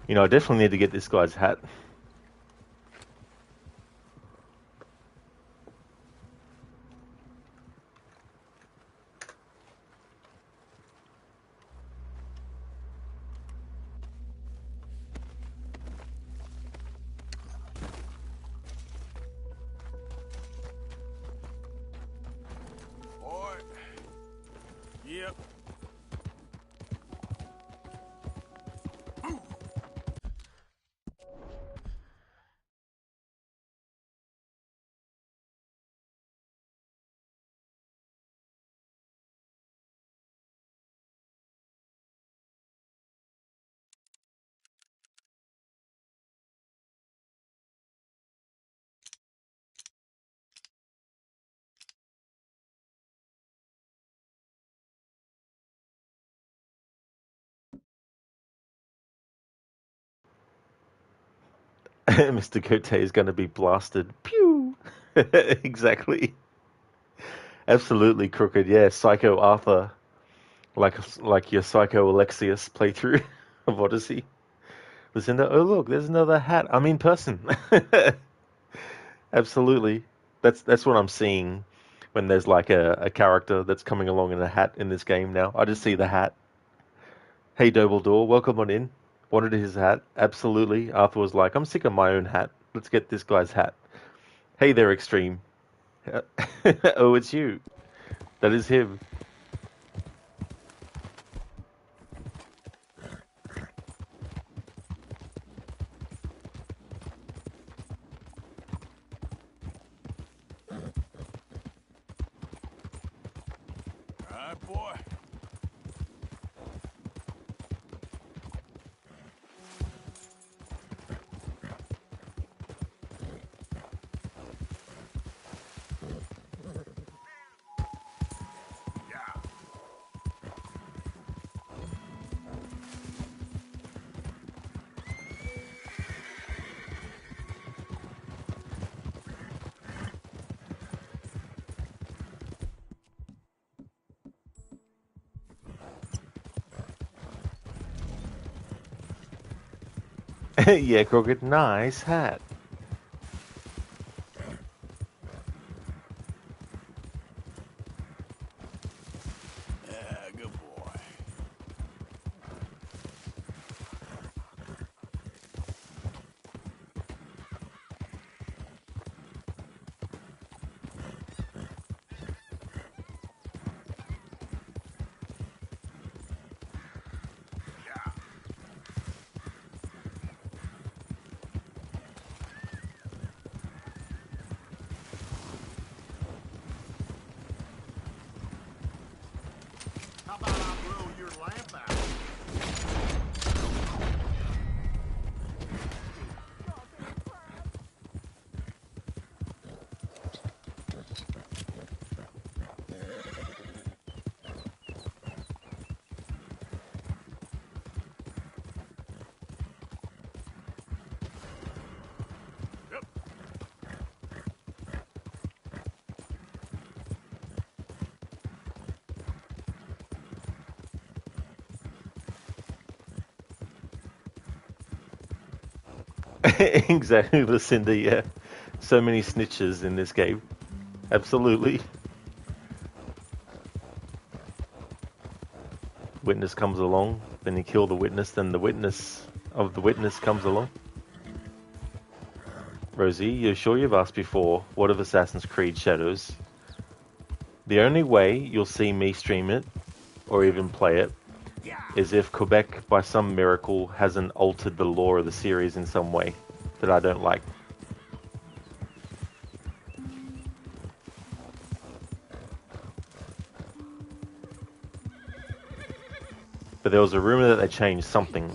You know, I definitely need to get this guy's hat.
Yep.
Mr. Cote is going to be blasted. Pew! Exactly. Absolutely crooked. Yeah, Psycho Arthur. Like your Psycho Alexius playthrough of Odyssey. Lucinda, oh look, there's another hat. I'm in person. Absolutely. That's what I'm seeing when there's like a character that's coming along in a hat in this game now. I just see the hat. Hey Dumbledore, welcome on in. Wanted his hat? Absolutely. Arthur was like, I'm sick of my own hat. Let's get this guy's hat. Hey there, Extreme. Oh, it's you. That is him.
All right, boy.
Yeah, Crooked. Nice hat.
Yeah, good boy.
How about I blow your lamp out?
Exactly, Lucinda, yeah. So many snitches in this game. Absolutely. Witness comes along, then you kill the witness, then the witness of the witness comes along. Rosie, you're sure you've asked before, what of Assassin's Creed Shadows? The only way you'll see me stream it, or even play it, is if Quebec, by some miracle, hasn't altered the lore of the series in some way that I don't like. But there was a rumor that they changed something,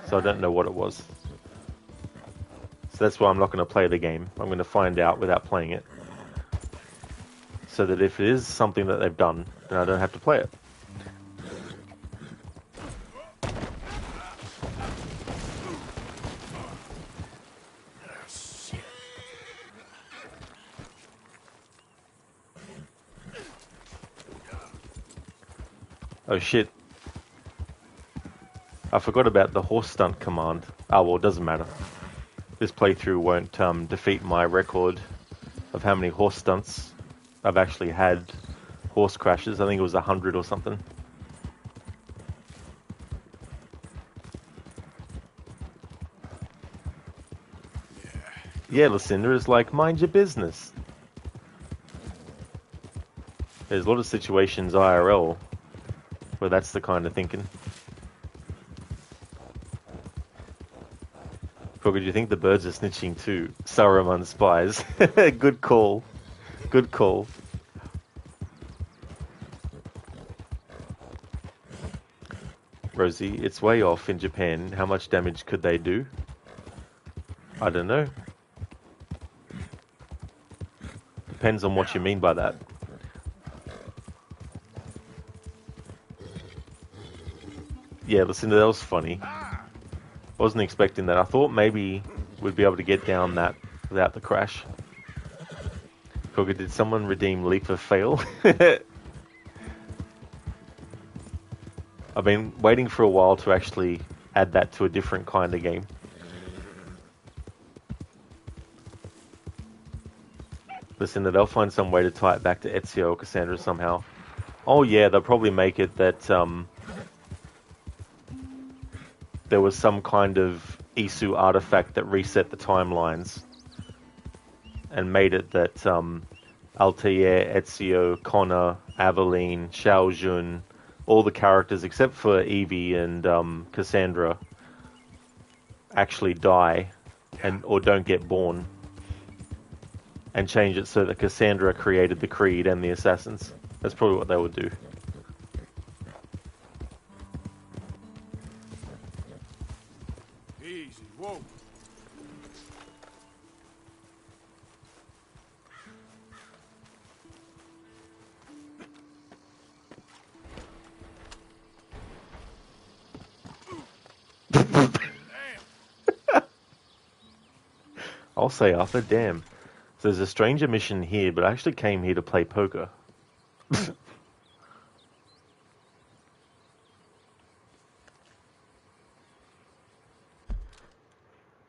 so I don't know what it was. So that's why I'm not going to play the game. I'm going to find out without playing it. So that if it is something that they've done, then I don't have to play it. Oh shit. I forgot about the horse stunt command. Oh well, it doesn't matter. This playthrough won't defeat my record of how many horse stunts I've actually had. Horse crashes. I think it was 100 or something. Yeah, Lucinda is like, mind your business. There's a lot of situations IRL where that's the kind of thinking. Frogger, do you think the birds are snitching too? Saruman spies. Good call. Good call. Rosie, it's way off in Japan. How much damage could they do? I don't know. Depends on what you mean by that. Yeah, listen, that was funny. Wasn't expecting that. I thought maybe we'd be able to get down that without the crash. Frogger, did someone redeem Leap of Fail? I've been waiting for a while to actually add that to a different kind of game. Listen, they'll find some way to tie it back to Ezio or Cassandra somehow. Oh yeah, they'll probably make it that there was some kind of Isu artifact that reset the timelines. and made it that Altair, Ezio, Connor, Aveline, Xiao Jun, all the characters except for Evie and Cassandra actually die or don't get born, and change it so that Cassandra created the Creed and the Assassins. That's probably what they would do.
Easy, whoa.
I'll say Arthur, damn. So there's a stranger mission here, but I actually came here to play poker.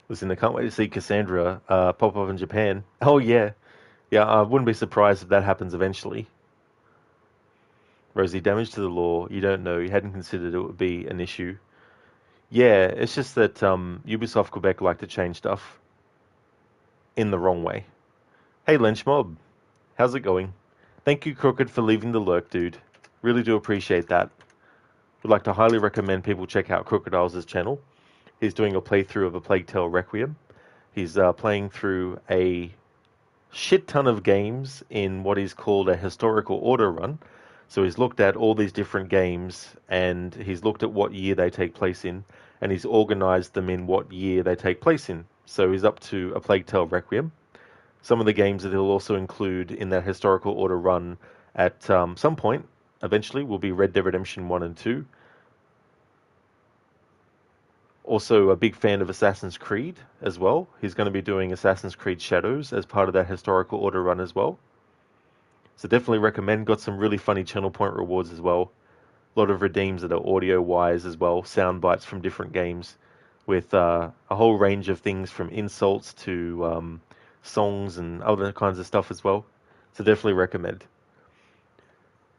Listen, I can't wait to see Cassandra pop up in Japan. Oh yeah. Yeah, I wouldn't be surprised if that happens eventually. Rosie, damage to the law, you don't know, you hadn't considered it would be an issue. Yeah, it's just that Ubisoft Quebec like to change stuff in the wrong way. Hey, Lynch Mob. How's it going? Thank you, Crooked, for leaving the lurk, dude. Really do appreciate that. Would like to highly recommend people check out Crocodile's channel. He's doing a playthrough of A Plague Tale Requiem. He's playing through a shit ton of games in what is called a historical order run. So he's looked at all these different games, and he's looked at what year they take place in, and he's organized them in what year they take place in. So he's up to A Plague Tale Requiem. Some of the games that he'll also include in that historical order run at some point, eventually, will be Red Dead Redemption 1 and 2. Also a big fan of Assassin's Creed as well. He's going to be doing Assassin's Creed Shadows as part of that historical order run as well. So definitely recommend. Got some really funny channel point rewards as well. A lot of redeems that are audio-wise as well. Sound bites from different games with a whole range of things from insults to songs and other kinds of stuff as well. So definitely recommend.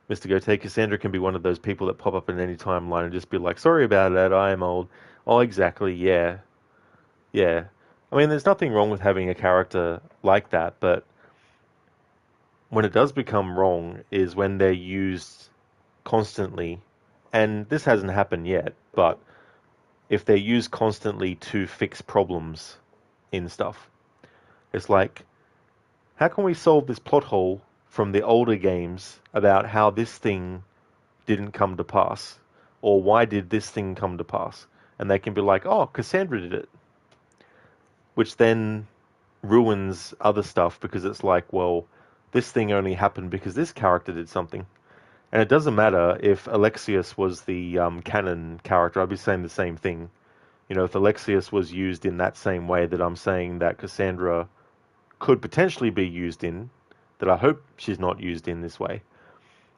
Mr. Gote, Cassandra can be one of those people that pop up in any timeline and just be like, sorry about that, I am old. Oh, exactly, yeah. Yeah. I mean, there's nothing wrong with having a character like that, but when it does become wrong is when they're used constantly, and this hasn't happened yet, but if they're used constantly to fix problems in stuff. It's like, how can we solve this plot hole from the older games about how this thing didn't come to pass? Or why did this thing come to pass? And they can be like, oh, Cassandra did it. Which then ruins other stuff because it's like, well, this thing only happened because this character did something. And it doesn't matter if Alexius was the canon character, I'd be saying the same thing. You know, if Alexius was used in that same way that I'm saying that Cassandra could potentially be used in, that I hope she's not used in this way.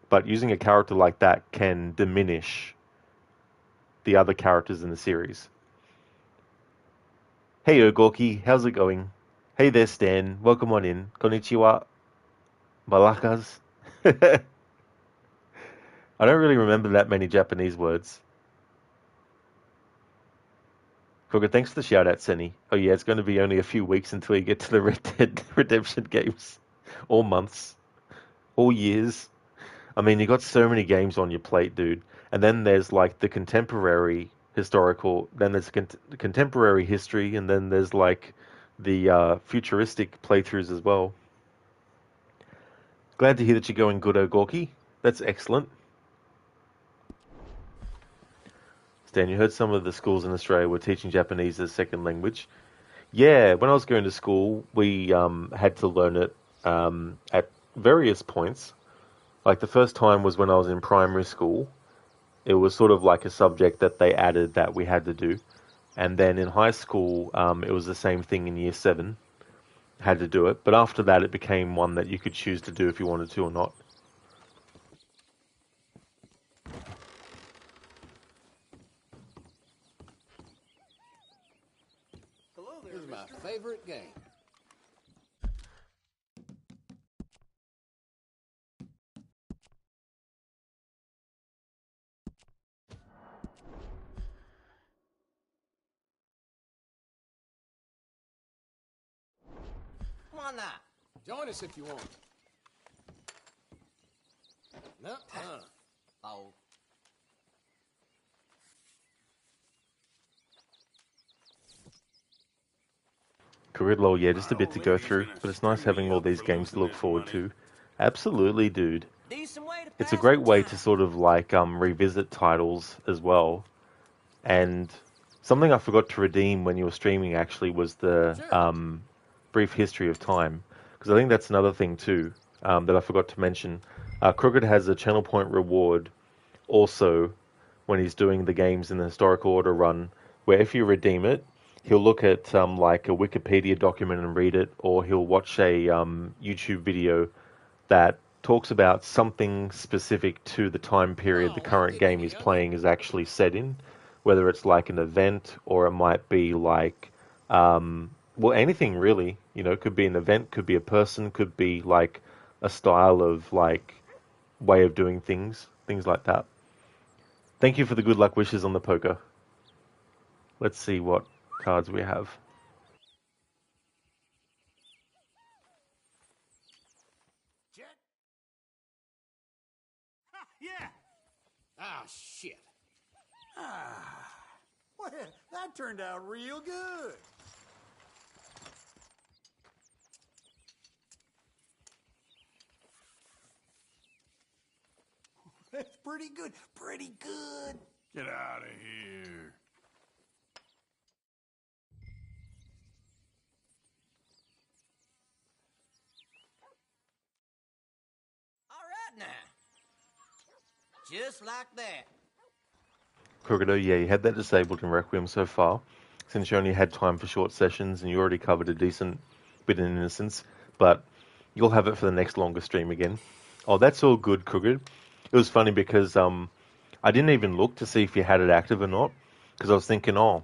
But using a character like that can diminish the other characters in the series. Hey Ogorki, how's it going? Hey there Stan, welcome on in. Konnichiwa. Malakas. I don't really remember that many Japanese words. Kroger, thanks for the shout out, Senny. Oh yeah, it's going to be only a few weeks until you get to the Red Dead Redemption games. Or months. Or years. I mean, you got so many games on your plate, dude. And then there's like the contemporary historical, then there's contemporary history, and then there's like the futuristic playthroughs as well. Glad to hear that you're going good, Ogorki. That's excellent. Stan, you heard some of the schools in Australia were teaching Japanese as a second language. Yeah, when I was going to school, we had to learn it at various points. Like the first time was when I was in primary school. It was sort of like a subject that they added that we had to do. And then in high school, it was the same thing in year 7. Had to do it. But after that, it became one that you could choose to do if you wanted to or not.
This is my favorite game.
Come on now.
Join us if you want. No, oh.
Caridlo, yeah, just a bit to go through, but it's nice having all these games to look forward to. Absolutely, dude. It's a great way to sort of like revisit titles as well. And something I forgot to redeem when you were streaming actually was the brief history of time, because I think that's another thing too that I forgot to mention. Crooked has a channel point reward also when he's doing the games in the historical order run, where if you redeem it, he'll look at like a Wikipedia document and read it, or he'll watch a YouTube video that talks about something specific to the time period the current game he's playing is actually set in, whether it's like an event or it might be like, well, anything really, you know, could be an event, could be a person, could be like a style of like way of doing things like that. Thank you for the good luck wishes on the poker. Let's see what cards we have.
Yeah. Ah, shit. Ah. Well, that turned out real good. That's pretty good. Pretty good.
Get out of here.
All right now. Just like that.
Crocodile, yeah, you had that disabled in Requiem so far, since you only had time for short sessions and you already covered a decent bit in Innocence, but you'll have it for the next longer stream again. Oh, that's all good, Crooked. It was funny because I didn't even look to see if you had it active or not, because I was thinking, oh,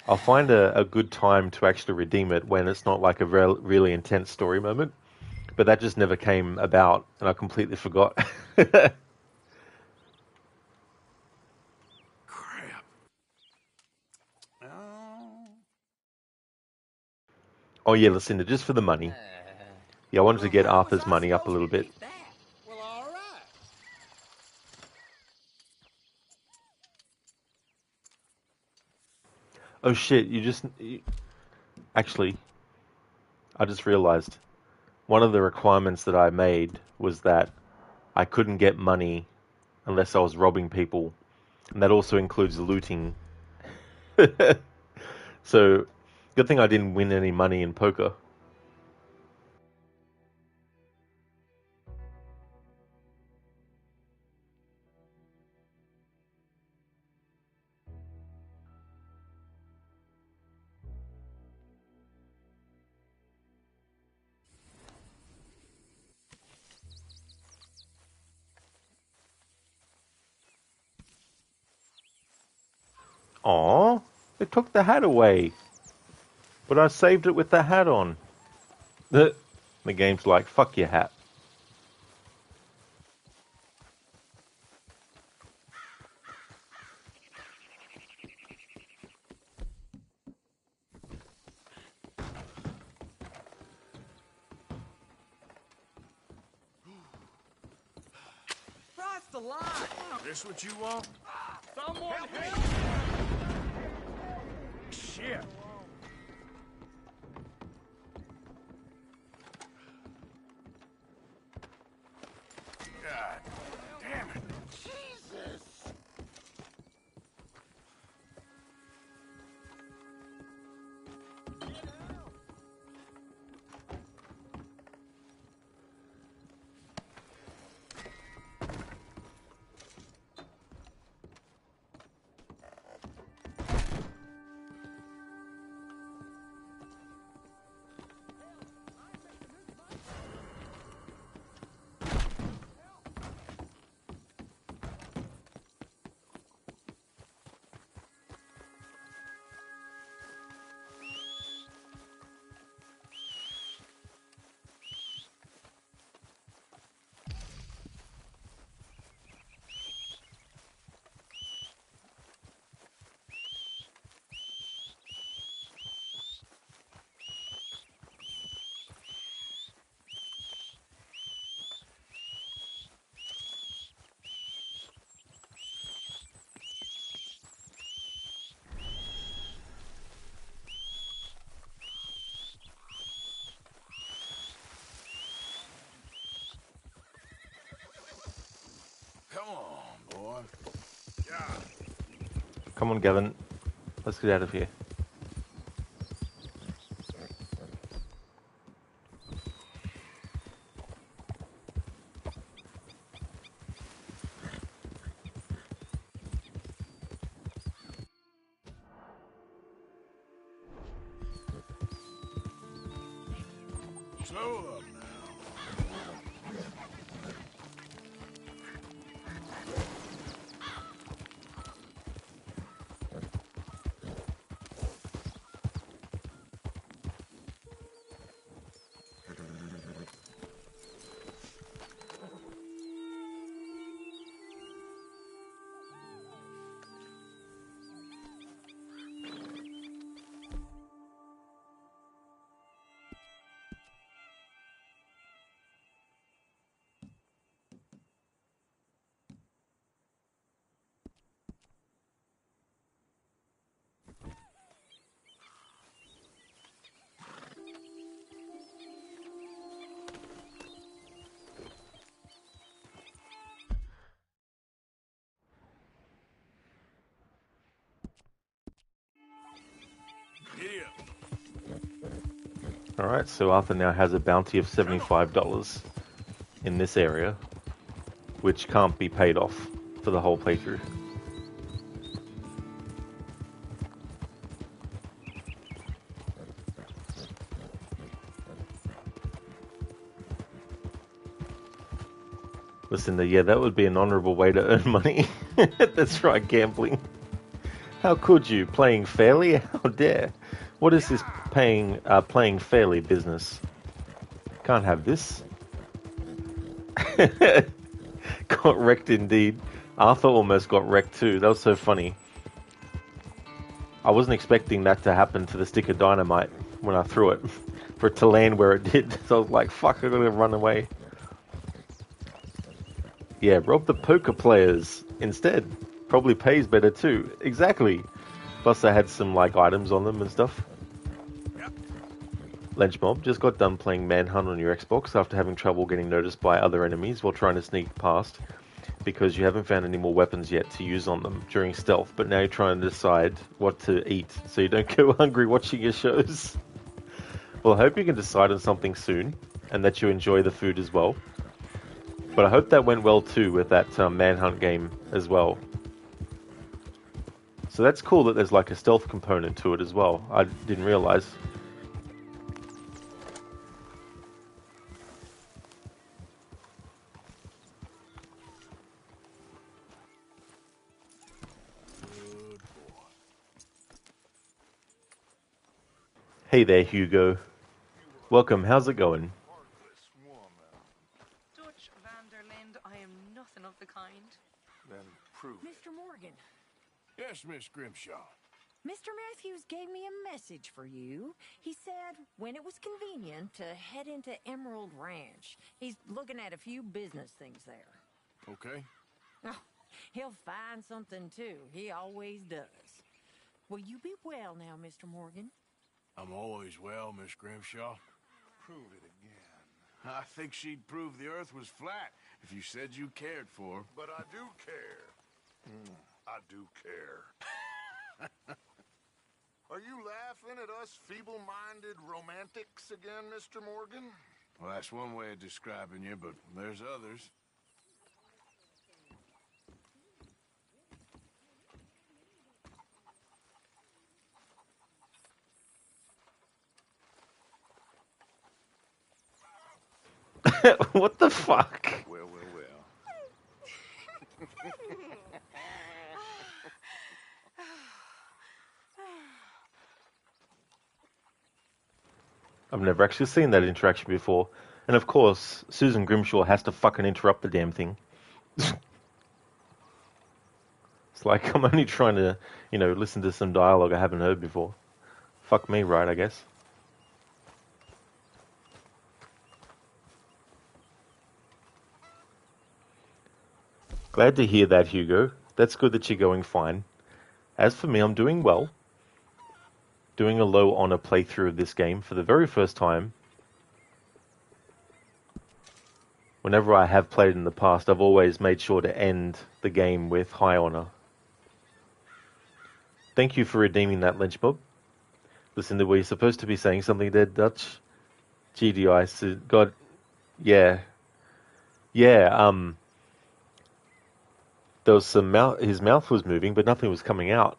I'll find a good time to actually redeem it when it's not like a really intense story moment, but that just never came about, and I completely forgot. Oh yeah, Lucinda, just for the money. Yeah, I wanted to get Arthur's money up a little bit.
Well, all right.
Oh shit, actually, I just realized one of the requirements that I made was that I couldn't get money unless I was robbing people, and that also includes looting. So, good thing I didn't win any money in poker. Aw, they took the hat away. But I saved it with the hat on. The game's like, fuck your hat.
Christ alive!
This what you want?
Someone help! Shit!
God damn it. Jesus.
Come on, boy. Yeah.
Come on, Gavin. Let's get out of here.
Slow up now.
Alright, so Arthur now has a bounty of $75 in this area, which can't be paid off for the whole playthrough. Listen, yeah, that would be an honourable way to earn money. That's right, gambling. How could you? Playing fairly? How dare? What is this playing fairly business? Can't have this. Got wrecked indeed. Arthur almost got wrecked too. That was so funny. I wasn't expecting that to happen to the stick of dynamite when I threw it. For it to land where it did. So I was like, fuck, I gotta run away. Yeah, rob the poker players instead. Probably pays better too. Exactly. Plus they had some like items on them and stuff. Lench Mob just got done playing Manhunt on your Xbox after having trouble getting noticed by other enemies while trying to sneak past because you haven't found any more weapons yet to use on them during stealth, but now you're trying to decide what to eat so you don't go hungry watching your shows. Well, I hope you can decide on something soon and that you enjoy the food as well. But I hope that went well too with that Manhunt game as well. So that's cool that there's like a stealth component to it as well. I didn't realize. Hey there, Hugo. Welcome, how's it going?
Dutch Vanderland, I am nothing of the kind.
Then prove it.
Mr. Morgan.
Yes, Miss Grimshaw.
Mr. Matthews gave me a message for you. He said when it was convenient to head into Emerald Ranch. He's looking at a few business things there.
Okay.
Oh, he'll find something too. He always does. Will you be well now, Mr. Morgan?
I'm always well, Miss Grimshaw.
Prove it again.
I think she'd prove the earth was flat if you said you cared for her.
But I do care. I do care. Are you laughing at us feeble-minded romantics again, Mr. Morgan?
Well, that's one way of describing you, but there's others.
What the fuck?
Well.
I've never actually seen that interaction before. And of course, Susan Grimshaw has to fucking interrupt the damn thing. It's like I'm only trying to, listen to some dialogue I haven't heard before. Fuck me, right, I guess. Glad to hear that, Hugo. That's good that you're going fine. As for me, I'm doing well. Doing a low honor playthrough of this game for the very first time. Whenever I have played in the past, I've always made sure to end the game with high honor. Thank you for redeeming that, Lynch Bob. Listen, were you supposed to be saying something there, Dutch? GDI, so God, yeah. Yeah, there was some his mouth was moving, but nothing was coming out.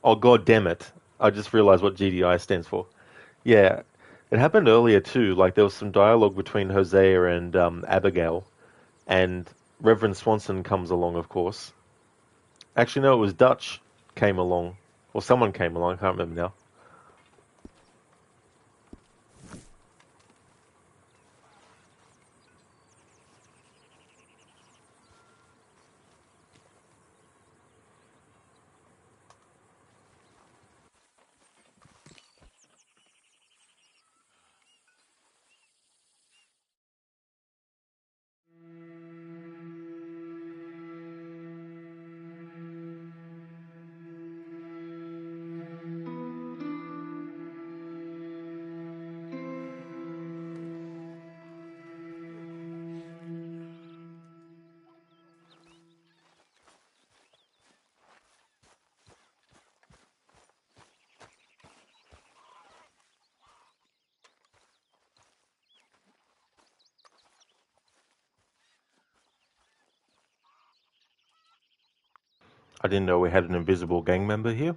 Oh, God damn it. I just realized what GDI stands for. Yeah, it happened earlier too. Like, there was some dialogue between Hosea and Abigail, and Reverend Swanson comes along, of course. Actually, no, it was Dutch came along. Or someone came along, I can't remember now. I didn't know we had an invisible gang member here.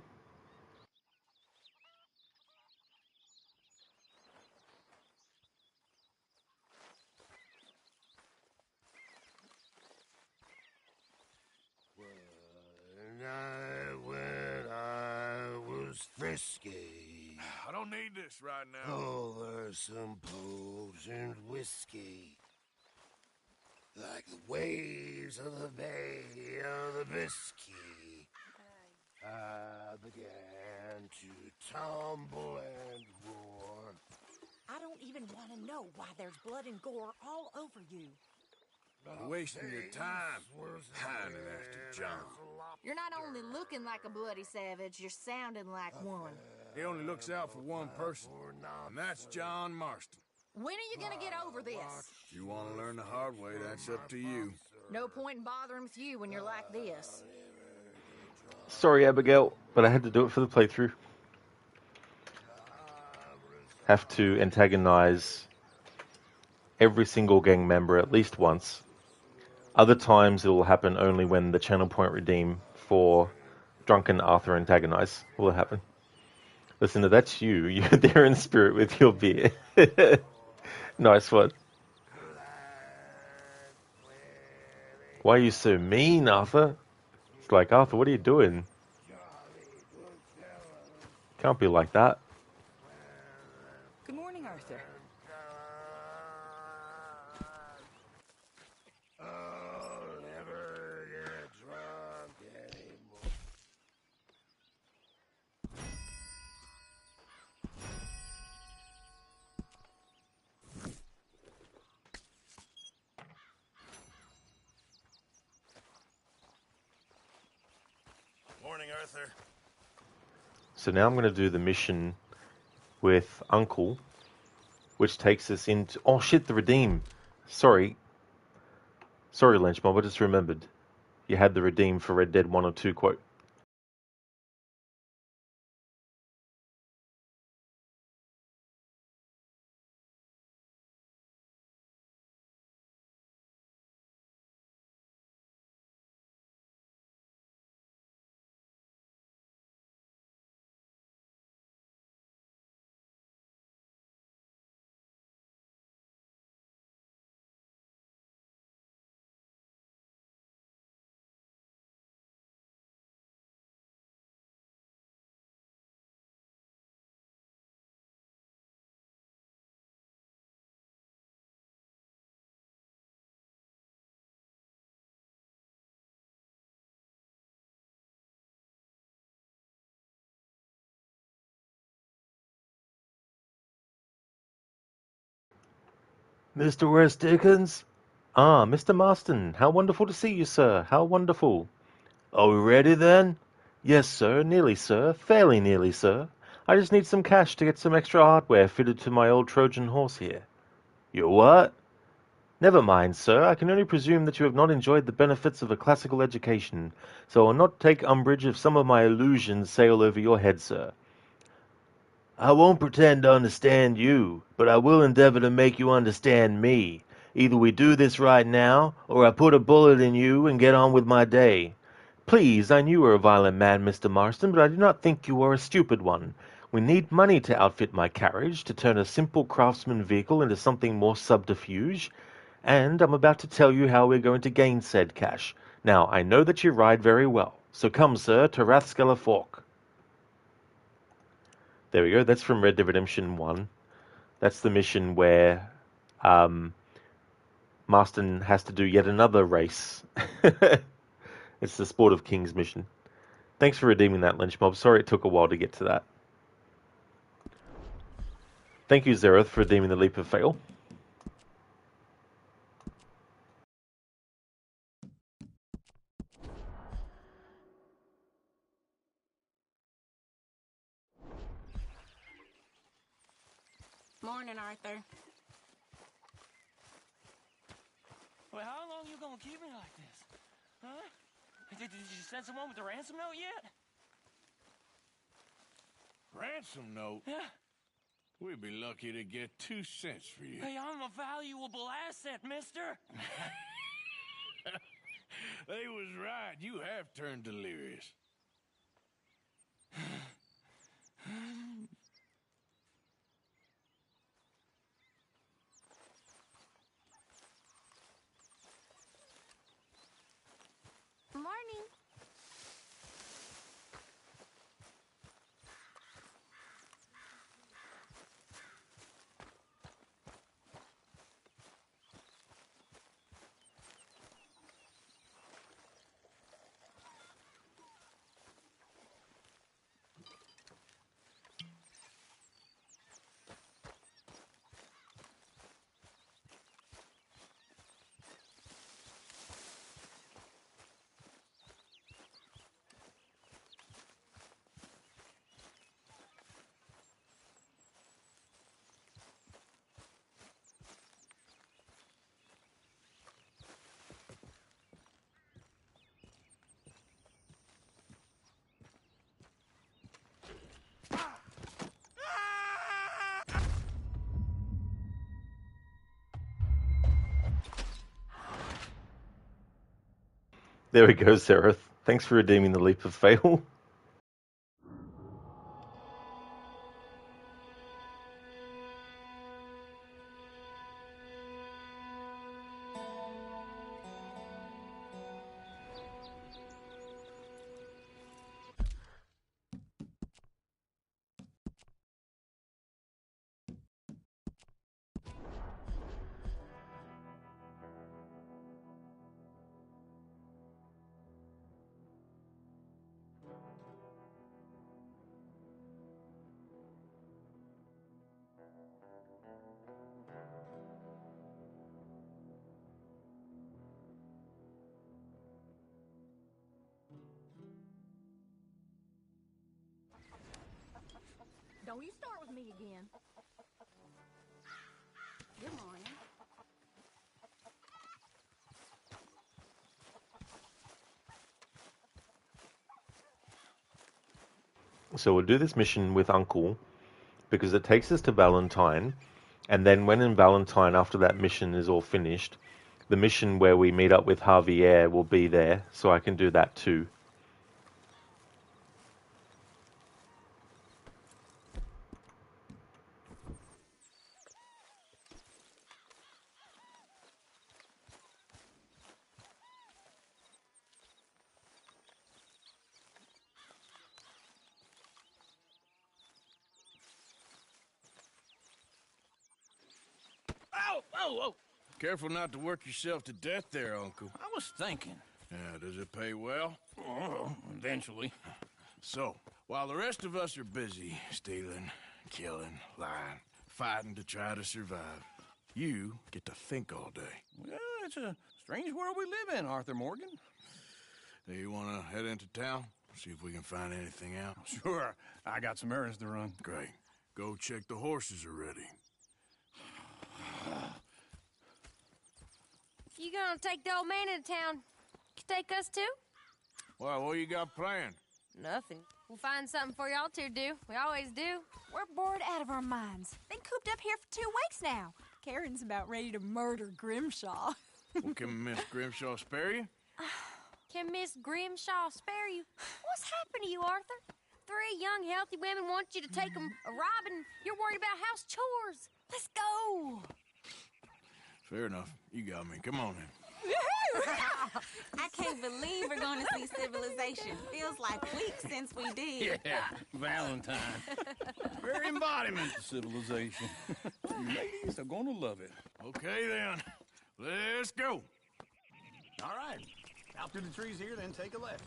When I was frisky.
I don't need this right now.
Over some potent whiskey. Like the waves of the Bay of the Biscay. I began to tumble and roar.
I don't even want to know why there's blood and gore all over you.
You're wasting your time pining after John.
You're not only looking like a bloody savage, you're sounding like one.
He only looks out for one person, and that's John Marston.
When are you gonna get over this?
If you want to learn the hard way, that's up to you.
No point in bothering with you when you're like this.
Sorry, Abigail, but I had to do it for the playthrough. Have to antagonize every single gang member at least once. Other times it will happen only when the channel point redeem for Drunken Arthur Antagonize will happen. Listen, that's you. You're there in spirit with your beer. Nice one. Why are you so mean, Arthur? It's like, Arthur, what are you doing? Can't be like that.
Good morning, Arthur.
I'll never get drunk anymore. Morning, Arthur.
So now I'm going to do the mission with Uncle, which takes us into... Oh shit, the redeem. Sorry, Lynch Mob, I just remembered. You had the redeem for Red Dead 1 or 2 quote. Mr. West Dickens? Ah, Mr. Marston, how wonderful to see you, sir. How wonderful. Are we ready, then? Yes, sir. Nearly, sir. Fairly nearly, sir. I just need some cash to get some extra hardware fitted to my old Trojan horse here. You what? Never mind, sir. I can only presume that you have not enjoyed the benefits of a classical education, so I will not take umbrage if some of my illusions sail over your head, sir. I won't pretend to understand you, but I will endeavor to make you understand me. Either we do this right now, or I put a bullet in you and get on with my day. Please, I knew you were a violent man, Mr. Marston, but I do not think you are a stupid one. We need money to outfit my carriage, to turn a simple craftsman vehicle into something more subterfuge, and I'm about to tell you how we're going to gain said cash. Now, I know that you ride very well, so come, sir, to Rathskeller Fork. There we go, that's from Red Dead Redemption 1. That's the mission where Marston has to do yet another race. It's the Sport of Kings mission. Thanks for redeeming that, Lynch Mob. Sorry it took a while to get to that. Thank you, Zereth, for redeeming the Leap of Fail.
Morning, Arthur.
Well, how long you gonna keep me like this? Huh? Did you send someone with the ransom note yet?
Ransom note?
Yeah.
We'd be lucky to get 2 cents for you.
Hey, I'm a valuable asset, mister.
They was right. You have turned delirious.
Morning.
There we go, Zereth. Thanks for redeeming the Leap of Fail.
Don't you start with me again. Good morning.
So we'll do this mission with Uncle, because it takes us to Valentine, and then when in Valentine, after that mission is all finished, the mission where we meet up with Javier will be there, so I can do that too.
Ow! Oh, oh! Careful not to work yourself to death there, Uncle.
I was thinking.
Yeah, does it pay well?
Oh, eventually.
So, while the rest of us are busy stealing, killing, lying, fighting to try to survive, you get to think all day.
Well, it's a strange world we live in, Arthur Morgan.
Do you want to head into town? See if we can find anything out?
Sure. I got some errands to run.
Great. Go check the horses are ready.
you gonna take the old man into town? You take us too?
Well, what you got planned?
Nothing. We'll find something for y'all to do. We always do.
We're bored out of our minds. Been cooped up here for 2 weeks now. Karen's about ready to murder Grimshaw.
Well, can Miss Grimshaw spare you?
Can Miss Grimshaw spare you? What's happened to you, Arthur? 3 young, healthy women want you to take them a robbing. You're worried about house chores. Let's go.
Fair enough. You got me. Come on then.
I can't believe we're going to see civilization. Feels like weeks since we did.
Yeah, Valentine. Very embodiment of civilization. You ladies are gonna love it.
Okay then. Let's go.
All right. Out through the trees here, then take a left.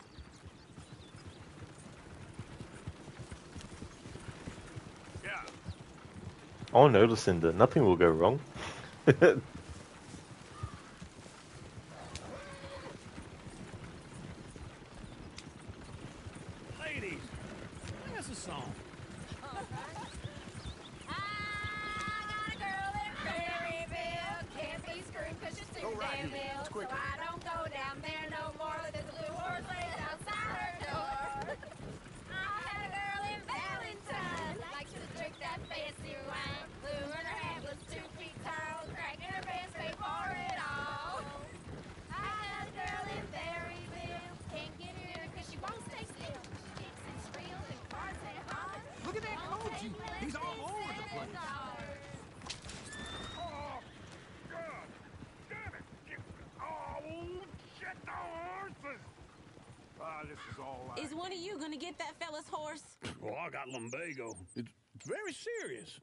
Yeah.
Oh no, Lucinda, nothing will go wrong.
Ladies, sing us a song.
Go right here. It's quicker. So I don't go down there no more. There's a blue horse laying outside her door. I had a girl in Valentine, likes to drink that fancy wine. Blue in her hand was 2 feet tall, cracking her pants, paid for it all. I had a girl in Berryville, can't get her in because she won't stay still. She kicks and squeals and farts and hollers.
Look at that Koji. He's all over the place.
This is all right.
Is one of you gonna get that fella's horse?
Well, I got lumbago. It's very serious.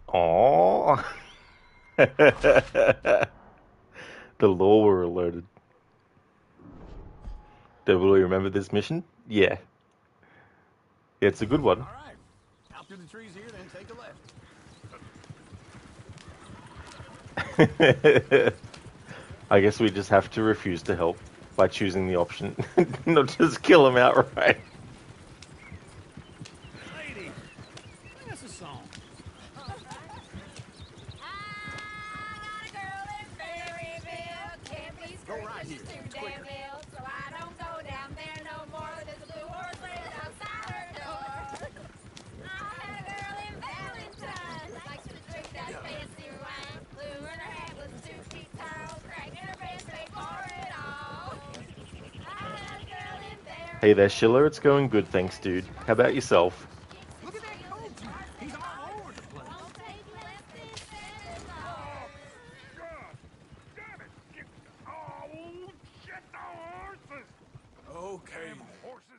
Aww. The law were alerted. Will you remember this mission? Yeah. Yeah, it's a good one.
All right. Out through the trees here, then take a left.
I guess we just have to refuse to help by choosing the option, not just kill them outright.
Ladies, sing us a song. Go right here. It's quicker.
So I don't go down there no more. There's a blue horse laying outside her door. I had a girl in Valentine, likes to drink that fancy wine. Blue in her hand was 2 feet tall, cracking her pants, paid for it all. I had a girl in there.
Hey there, Schiller. It's going good, thanks, dude. How about yourself?
Look at that Koji. He's all over the place.
Okay.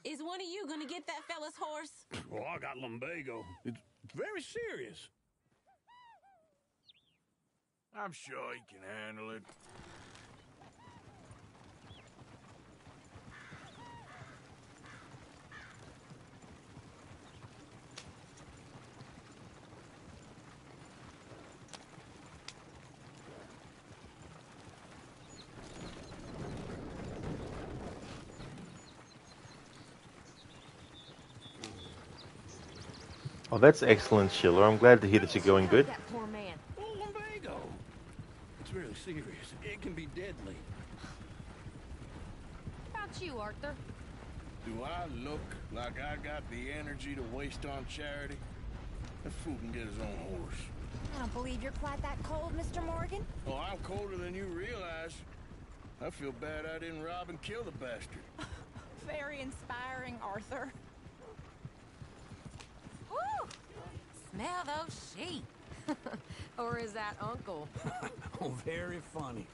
Is one of you gonna get that fella's horse?
Well, I got lumbago. It's very serious.
I'm sure he can handle it.
Oh, that's excellent, Schiller. I'm glad to hear that you're going good.
That poor man.
Oh, lumbago. It's really serious. It can be deadly.
How about you, Arthur?
Do I look like I got the energy to waste on charity? That fool can get his own horse.
I don't believe you're quite that cold, Mr. Morgan.
Oh, I'm colder than you realize. I feel bad I didn't rob and kill the bastard.
Very inspiring, Arthur.
Woo! Smell those sheep. Or is that Uncle?
Oh, very funny.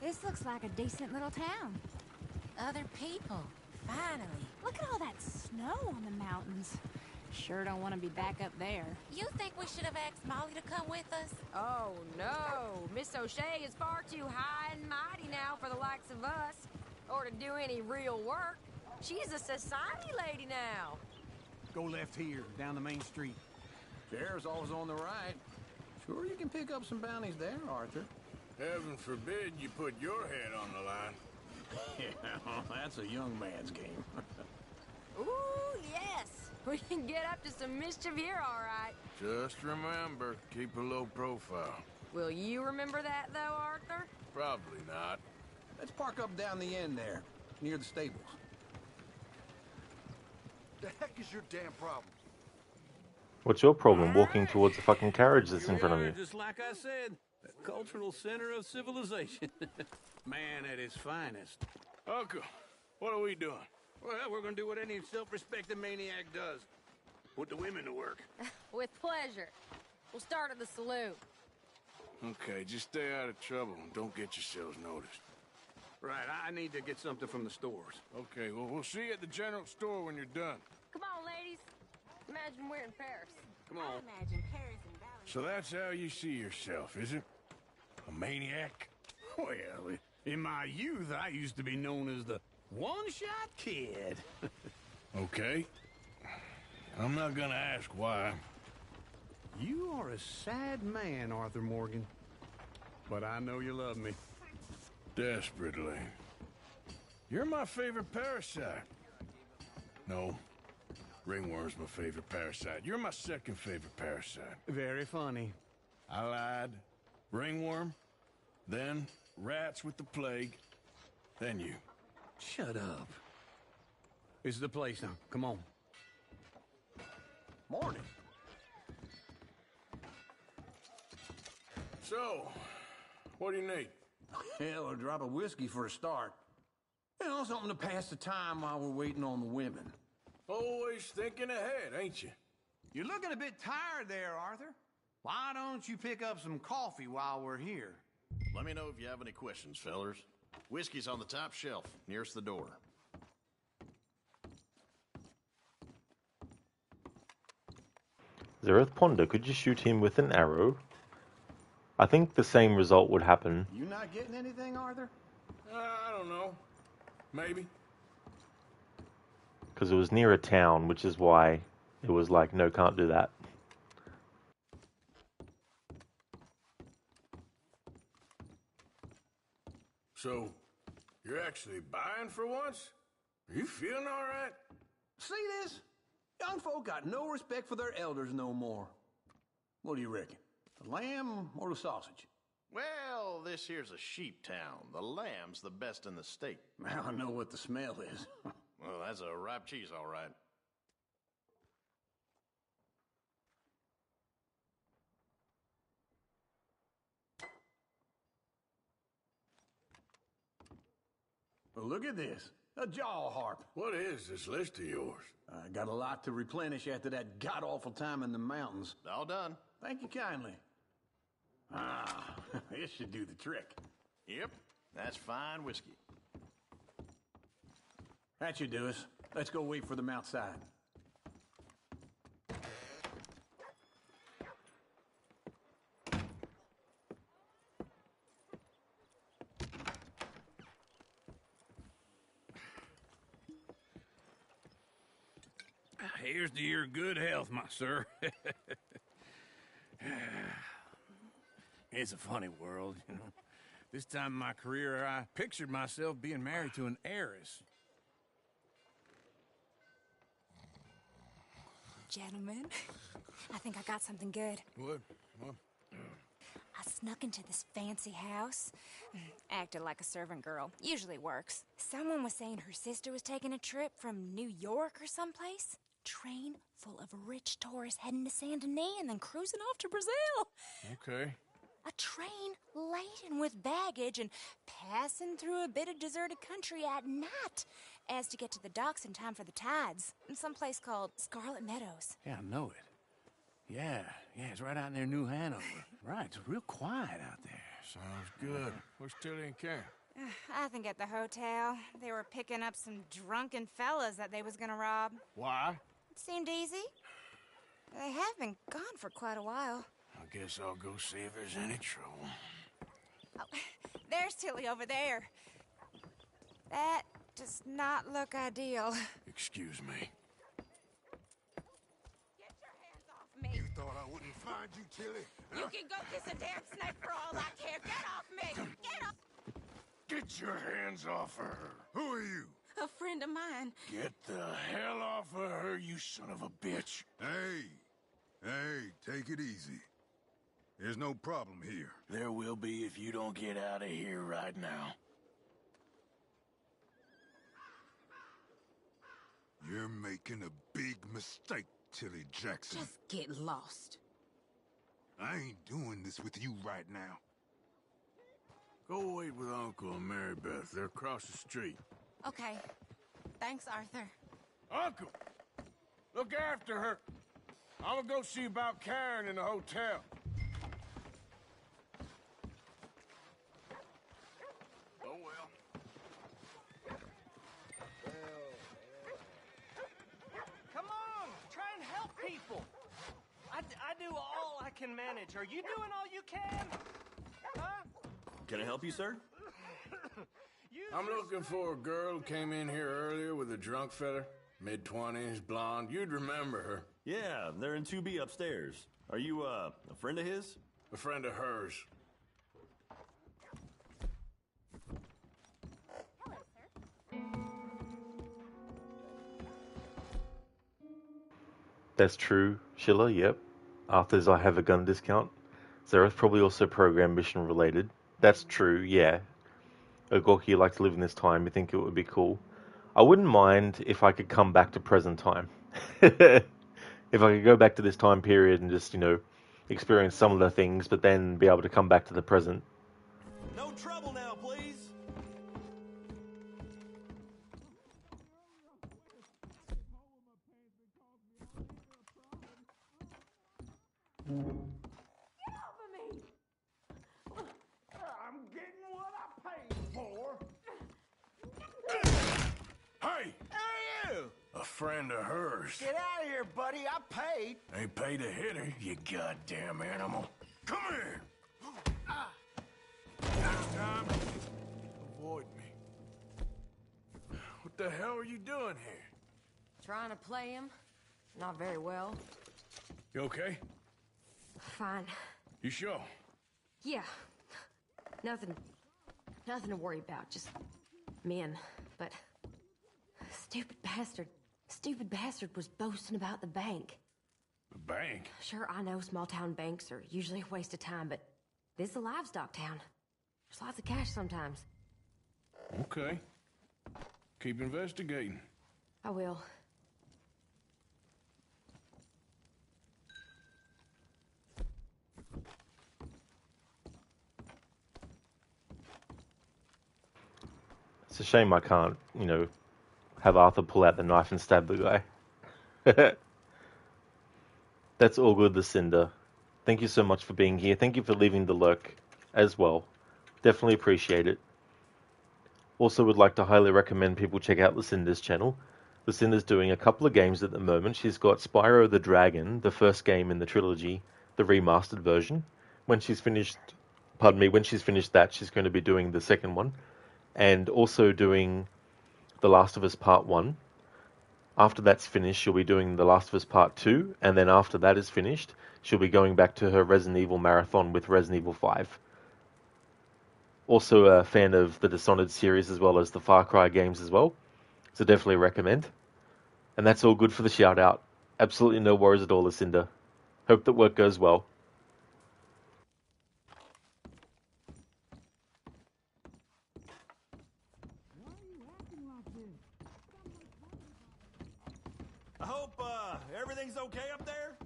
This looks like a decent little town.
Other people. Finally.
Look at all that snow on the mountains. Sure don't want to be back up there.
You think we should have asked Molly to come with us? Oh, no. Miss O'Shea is far too high and mighty now for the likes of us. Or to do any real work. She's a society lady now.
Go left here, down the main street. Sheriff's always on the right. Sure, you can pick up some bounties there, Arthur.
Heaven forbid you put your head on the line.
Yeah, that's a young man's game.
Ooh, yes. We can get up to some mischief here, all right.
Just remember, keep a low profile.
Will you remember that, though, Arthur?
Probably not.
Let's park up down the end there, near the stables.
The heck is your damn problem?
What's your problem walking towards the fucking carriage that's in front of you?
Just like I said, the cultural center of civilization. Man at his finest.
Uncle, what are we doing?
Well, we're gonna do what any self-respecting maniac does. Put the women to work.
With pleasure. We'll start at the saloon.
Okay, just stay out of trouble and don't get yourselves noticed.
Right, I need to get something from the stores.
Okay, well, we'll see you at the general store when you're done.
Come on, ladies. Imagine we're in Paris.
Come on.
Imagine Paris and Valley.
So that's how you see yourself, is it? A maniac?
Well, in my youth, I used to be known as the one-shot kid.
Okay. I'm not gonna ask why.
You are a sad man, Arthur Morgan. But I know you love me.
Desperately. You're my favorite parasite. No. Ringworm's my favorite parasite. You're my second favorite parasite.
Very funny.
I lied. Ringworm. Then rats with the plague. Then you.
Shut up. This is the place now. Come on. Morning.
So, what do you need?
Hell, a drop of whiskey for a start. You know, something to pass the time while we're waiting on the women.
Always thinking ahead, ain't you?
You're looking a bit tired there, Arthur. Why don't you pick up some coffee while we're here?
Let me know if you have any questions, fellers. Whiskey's on the top shelf, nearest the door.
Zereth Ponder, could you shoot him with an arrow? I think the same result would happen.
You not getting anything, Arthur?
I don't know. Maybe.
Because it was near a town, which is why it was like, no, can't do that.
So, you're actually buying for once? Are you feeling all right?
See this? Young folk got no respect for their elders no more. What do you reckon? The lamb or the sausage?
Well, this here's a sheep town. The lamb's the best in the state.
Now I know what the smell is.
Well, that's a ripe cheese, all right.
Well, look at this. A jaw harp.
What is this list of yours?
I got a lot to replenish after that god-awful time in the mountains.
All done.
Thank you kindly. Ah, this should do the trick.
Yep, that's fine whiskey.
That should do us. Let's go wait for them outside.
Here's to your good health, my sir. It's a funny world, you know. This time in my career, I pictured myself being married to an heiress.
Gentlemen, I think I got something good.
What?
I snuck into this fancy house. Acted like a servant girl. Usually works. Someone was saying her sister was taking a trip from New York or someplace. Train full of rich tourists heading to Saint Denis and then cruising off to Brazil.
Okay.
A train laden with baggage and passing through a bit of deserted country at night as to get to the docks in time for the tides in some place called Scarlet Meadows.
Yeah, I know it. Yeah, it's right out near New Hanover. Right, it's real quiet out there.
Sounds good. Where's Tilly and Karen?
I think at the hotel. They were picking up some drunken fellas that they was gonna rob.
Why?
It seemed easy. They have been gone for quite a while.
I guess I'll go see if there's any trouble.
Oh, there's Tilly over there. That does not look ideal.
Excuse me.
Get your hands off me.
You thought I wouldn't find find you, Tilly.
You can go kiss a damn snake for all I care. Get off me! Get off!
Get your hands off of her.
Who are you?
A friend of mine.
Get the hell off of her, you son of a bitch.
Hey, take it easy. There's no problem here.
There will be if you don't get out of here right now.
You're making a big mistake, Tilly Jackson.
Just get lost.
I ain't doing this with you right now.
Go wait with Uncle and Mary Beth. They're across the street.
Okay. Thanks, Arthur.
Uncle! Look after her. I'm gonna go see about Karen in the hotel. Oh, well.
Come on, try and help people. I do all I can manage. Are you doing all you can? Huh?
Can I help you, sir?
I'm looking for a girl who came in here earlier with a drunk fella. Mid-20s, blonde. You'd remember her.
Yeah, they're in 2B upstairs. Are you, a friend of his?
A friend of hers.
That's true, Sheila, yep. Arthur's I have a gun discount. Zareth probably also program mission related. That's true, yeah. Ogorki, you like to live in this time, you think it would be cool. I wouldn't mind if I could come back to present time. If I could go back to this time period and just, experience some of the things, but then be able to come back to the present.
No trouble now, please.
Get off of me! I'm getting what I paid for.
Hey!
Hey, you!
A friend of hers.
Get out of here, buddy. I paid.
Ain't paid to hit her, you goddamn animal. Come here! Next time, avoid me. What the hell are you doing here?
Trying to play him. Not very well.
You okay?
Fine.
You sure?
Yeah. Nothing to worry about. Just men. But stupid bastard was boasting about the bank.
The bank?
Sure, I know small town banks are usually a waste of time, but this is a livestock town. There's lots of cash sometimes.
Okay. Keep investigating.
I will.
It's a shame I can't, have Arthur pull out the knife and stab the guy. That's all good, Lucinda. Thank you so much for being here. Thank you for leaving the lurk as well. Definitely appreciate it. Also would like to highly recommend people check out Lucinda's channel. Lucinda's doing a couple of games at the moment. She's got Spyro the Dragon, the first game in the trilogy, the remastered version. When she's finished that, she's going to be doing the second one. And also doing The Last of Us Part 1. After that's finished, she'll be doing The Last of Us Part 2, and then after that is finished, she'll be going back to her Resident Evil marathon with Resident Evil 5. Also a fan of the Dishonored series as well as the Far Cry games as well, so definitely recommend. And that's all good for the shout out. Absolutely no worries at all, Lucinda. Hope that work goes well.
I hope, everything's okay up there?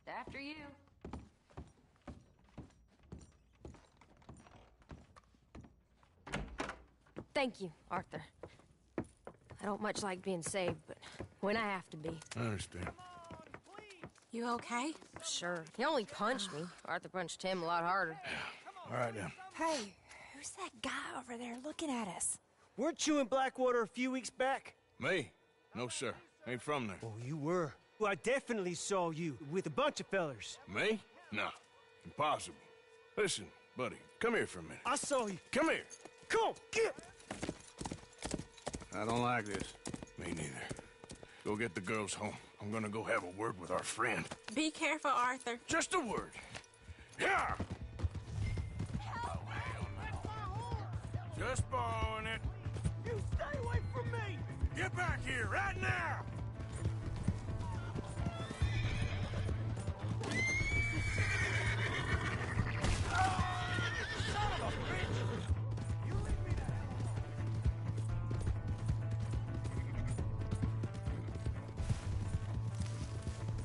After you. Thank you, Arthur. I don't much like being saved, but when I have to be.
I understand.
You okay?
Sure. He only punched me. Arthur punched him a lot harder.
All right, then.
Hey, who's that guy over there looking at us?
Weren't you in Blackwater a few weeks back?
Me? No, sir. Ain't from there.
Oh, you were. Well, I definitely saw you with a bunch of fellers.
Me? No. Impossible. Listen, buddy, come here for a minute.
I saw you.
Come here.
Come on, get!
I don't like this. Me neither. Go get the girls home. I'm gonna go have a word with our friend.
Be careful, Arthur.
Just a word. Yeah! Just borrowing it.
You stay away from me!
Get back here right now!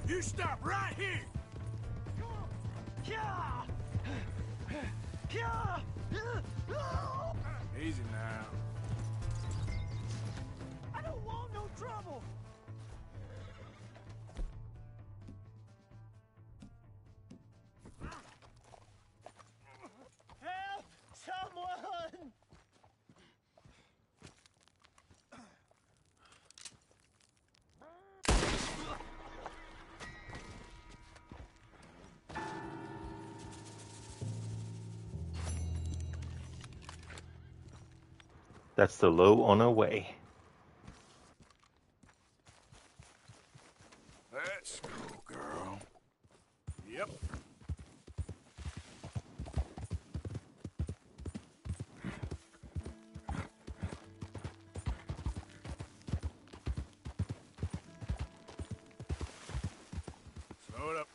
You stop right here! Easy now.
I don't want no trouble! Help! Someone!
That's the low on our way.
Let's go, girl. Yep. Slow it up.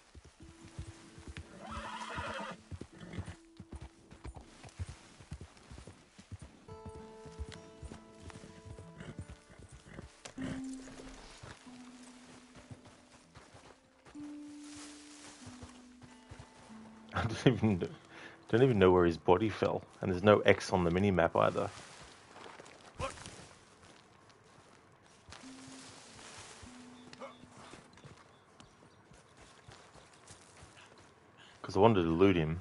I don't even know where his body fell, and there's no X on the minimap either. Because I wanted to loot him.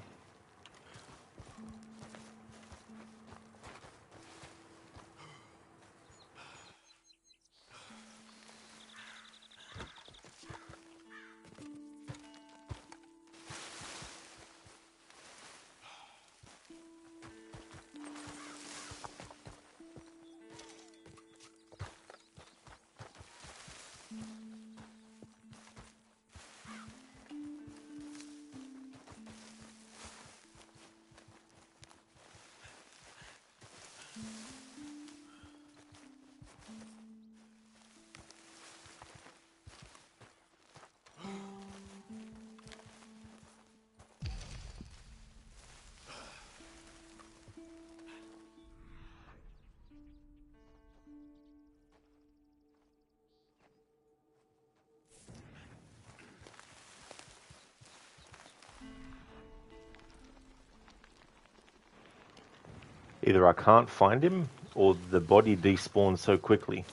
Either I can't find him, or the body despawns so quickly.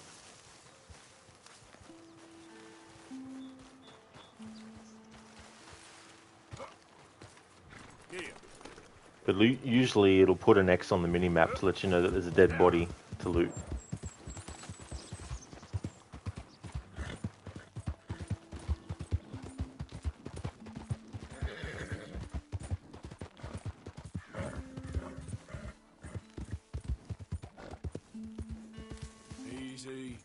But usually it'll put an X on the minimap to let you know that there's a dead body to loot.
Easy.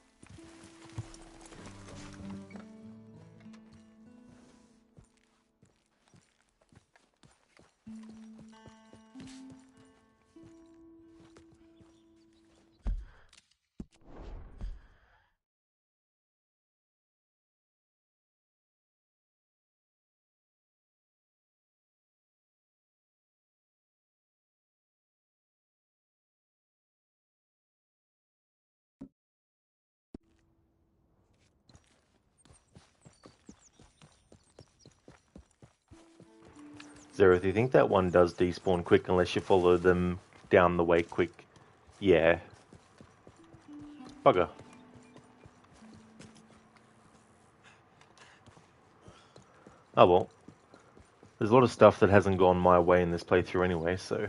Zero, do you think that one does despawn quick unless you follow them down the way quick? Yeah. Bugger. Oh well. There's a lot of stuff that hasn't gone my way in this playthrough anyway, so...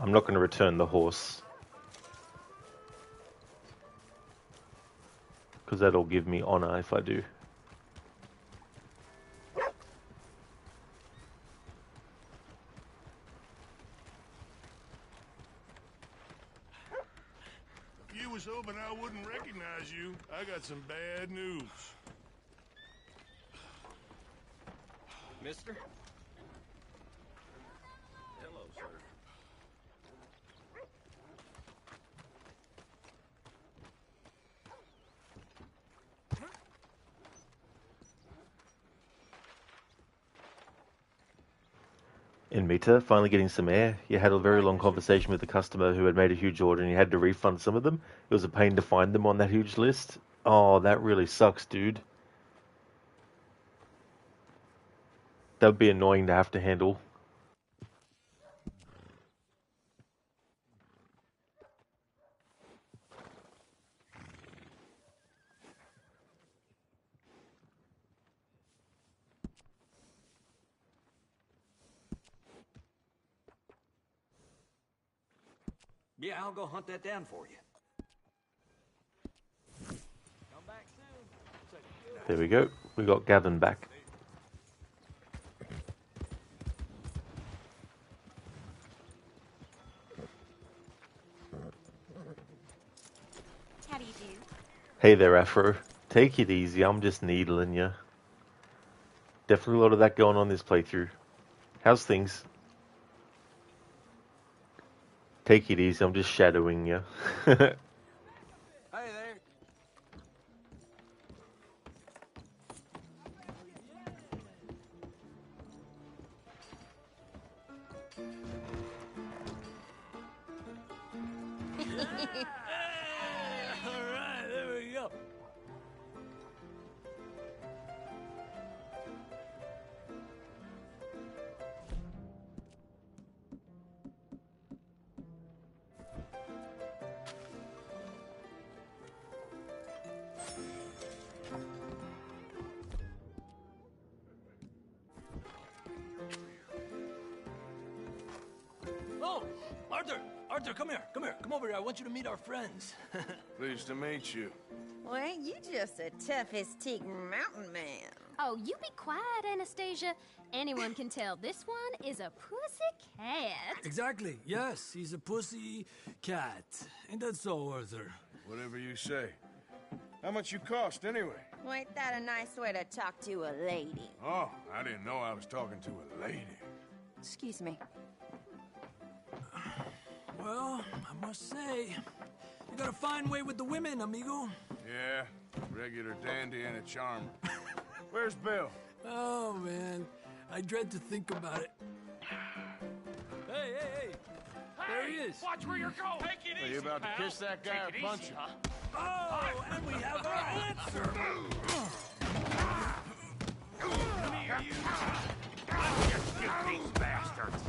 I'm not going to return the horse. Because that'll give me honor if I do.
You was hoping I wouldn't recognize you. I got some bad news.
Mister? Hello, sir.
In Mita, finally getting some air. You had a very long conversation with the customer who had made a huge order and you had to refund some of them. It was a pain to find them on that huge list. Oh, that really sucks, dude. That would be annoying to have to handle.
Yeah, I'll go hunt that down for you.
Come back soon.
There we go. We got Gavin back.
How do you do?
Hey there, Afro. Take it easy. I'm just needling you. Definitely a lot of that going on this playthrough. How's things? Take it easy. I'm just shadowing you.
Hey there.
All right, there we go.
Oh, Arthur! Arthur, come here. Come here. Come over here. I want you to meet our friends.
Pleased to meet you.
Well, ain't you just the toughest teak mountain man?
Oh, you be quiet, Anastasia. Anyone can tell this one is a pussy cat.
Exactly. Yes, he's a pussy cat. Ain't that so, Arthur?
Whatever you say. How much you cost, anyway?
Well, ain't that a nice way to talk to a lady?
Oh, I didn't know I was talking to a lady.
Excuse me.
Well, I must say, you got a fine way with the women, amigo.
Yeah, regular dandy and a charmer. Where's Bill?
Oh, man. I dread to think about it. Hey, hey, hey! There he is!
Watch where you're going! Take it
Are
easy,
you about
pal.
to kiss that guy or
Take it
punch
easy,
him?
huh?
Oh, and we have our answer!
Come here, you! Let's just get these bastards!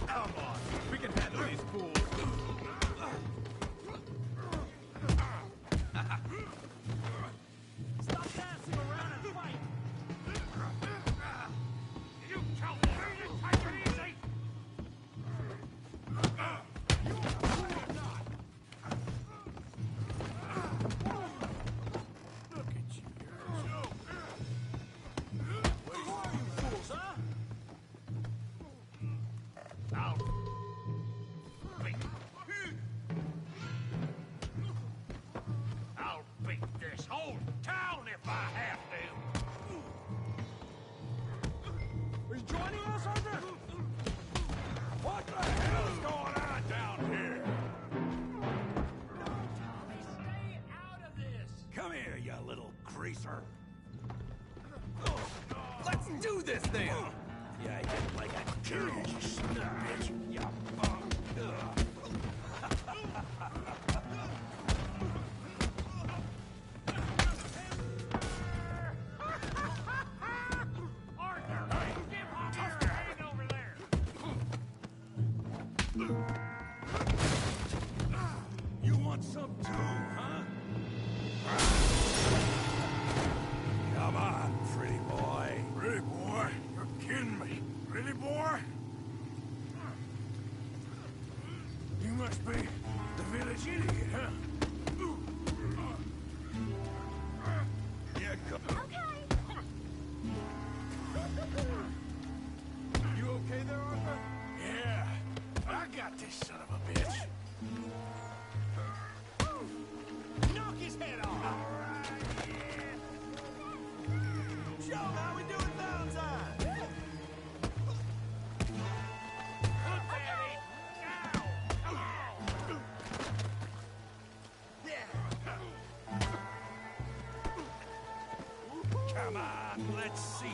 Come on, we can handle these fools!
Stop dancing around and fight!
You tell me! Take it easy! I'll beat this whole town if I have to!
Are you joining us, Arthur?
What the hell is going on down here?
Stay out of this!
Come here, you little greaser. Let's do this then! Yeah, I get like a curious, you son of a bitch. Yeah.
You want some too, huh?
Come on, pretty boy.
Pretty boy? You're kidding me. Pretty boy?
Must be the village idiot, huh?
Yeah,
You okay there, Arthur? Yeah, I got this son of a bitch.
Knock his head off! Alright, yeah. Show him how we do it Valentine!
Come on, let's see it.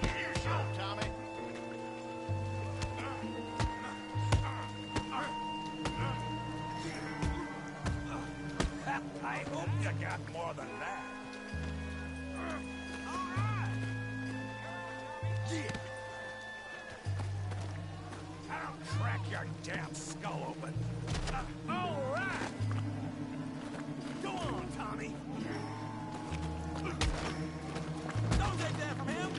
Here, show him, Tommy.
I hope you got more than that. I'll crack your damn skull open. All right. Go on, Tommy.
Don't take that from him!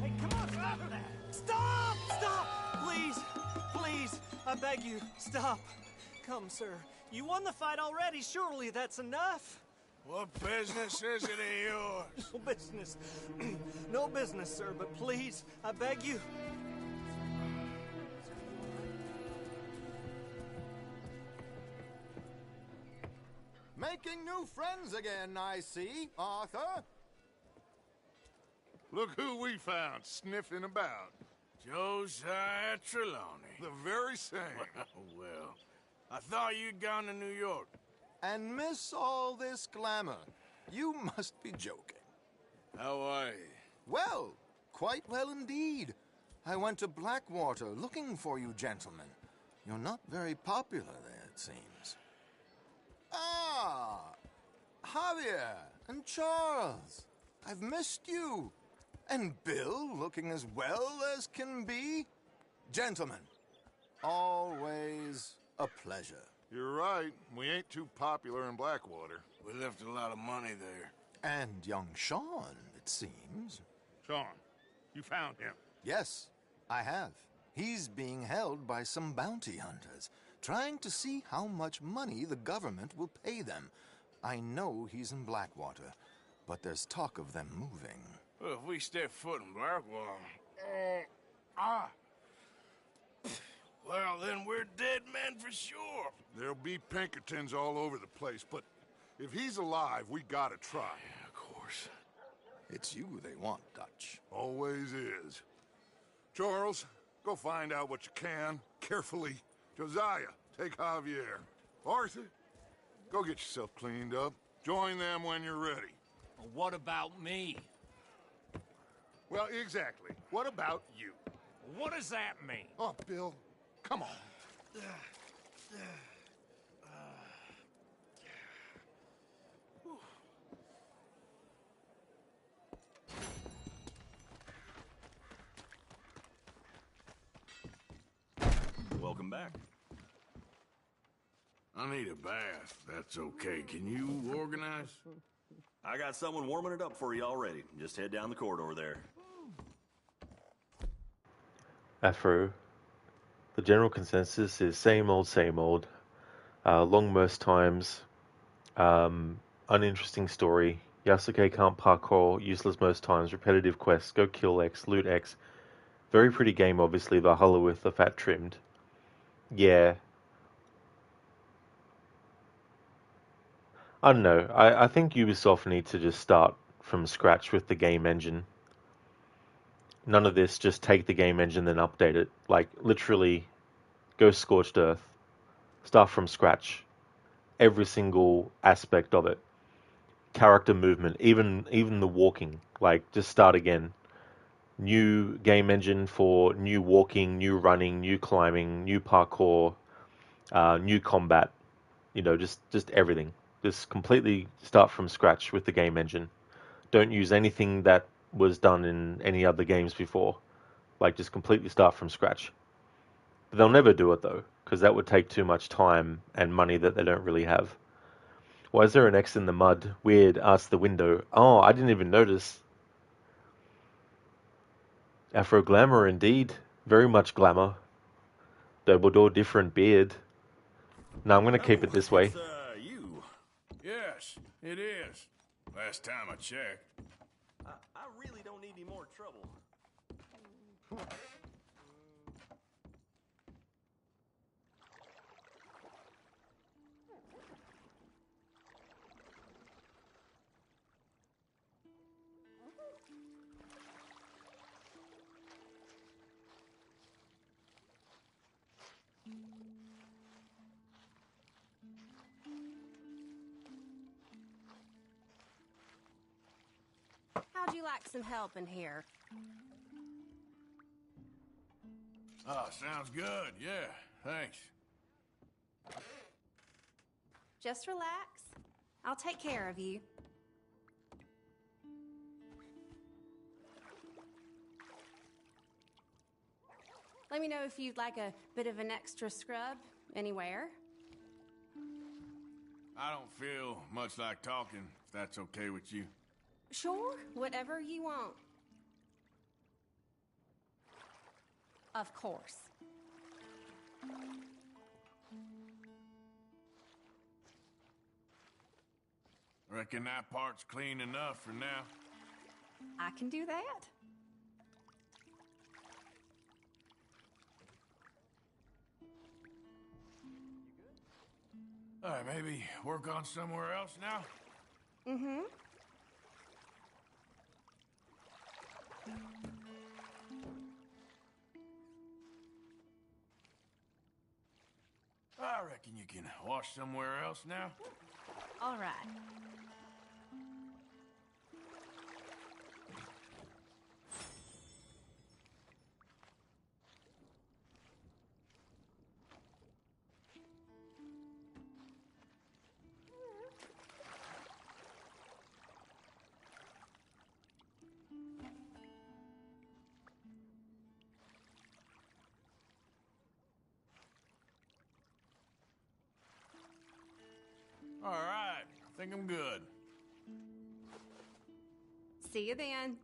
Hey, come on, stop that! Stop! Stop! Please! Please! I beg you, stop! Come, sir. You won the fight already. Surely that's enough.
What business is it of yours?
No business. No business, sir, but please, I beg you.
Making new friends again, I see, Arthur.
Look who we found sniffing about.
Josiah Trelawney.
The very same.
Well, I thought you'd gone to New York.
And miss all this glamour. You must be joking.
How are you?
Well, quite well indeed. I went to Blackwater looking for you gentlemen. You're not very popular there, it seems. Ah, Javier and Charles. I've missed you. And Bill looking as well as can be. Gentlemen, always a pleasure.
You're right. We ain't too popular in Blackwater.
We left a lot of money there.
And young Sean, it seems.
Sean, you found him?
Yes, I have. He's being held by some bounty hunters, trying to see how much money the government will pay them. I know he's in Blackwater, but there's talk of them moving.
Well, if we step foot in Blackwater... Well, then we're dead men for sure.
There'll be Pinkertons all over the place, but if he's alive, we gotta try.
Yeah, of course.
It's you they want, Dutch.
Always is. Charles, go find out what you can, carefully. Josiah, take Javier. Arthur, go get yourself cleaned up. Join them when you're ready.
Well, what about me?
Well, exactly. What about you?
What does that mean?
Oh, Bill, come on.
Welcome back.
I need a bath. That's okay. Can you organize?
I got someone warming it up for you already. Just head down the corridor there.
Afro, the general consensus is same old, long most times, uninteresting story, Yasuke can't parkour, useless most times, repetitive quests, go kill X, loot X, very pretty game obviously, Valhalla with the fat trimmed. Yeah. I don't know, I think Ubisoft need to just start from scratch with the game engine. None of this, just take the game engine then update it. Like, literally, go scorched earth. Start from scratch. Every single aspect of it. Character movement, even the walking. Like, just start again. New game engine for new walking, new running, new climbing, new parkour, new combat. You know, just everything. Just completely start from scratch with the game engine. Don't use anything that was done in any other games before. Like, just completely start from scratch. But they'll never do it, though. because that would take too much time and money that they don't really have. Why is there an X in the mud? Weird, asked the window. Oh, I didn't even notice. Afro glamour indeed. Very much glamour. Dumbledore different beard. No, I'm going to keep it this way.
It's, you. Yes, it is. Last time I checked.
I really don't need any more trouble.
How'd you like some help in here?
Oh, sounds good. Yeah, thanks.
Just relax. I'll take care of you. Let me know if you'd like a bit of an extra scrub anywhere.
I don't feel much like talking, if that's okay with you.
Sure, whatever you want. Of course.
Reckon that part's clean enough for now.
I can do that.
All right, maybe work on somewhere else now?
Mm-hmm.
I reckon you can wash somewhere else now.
All right.
All right, I think I'm good.
See you then.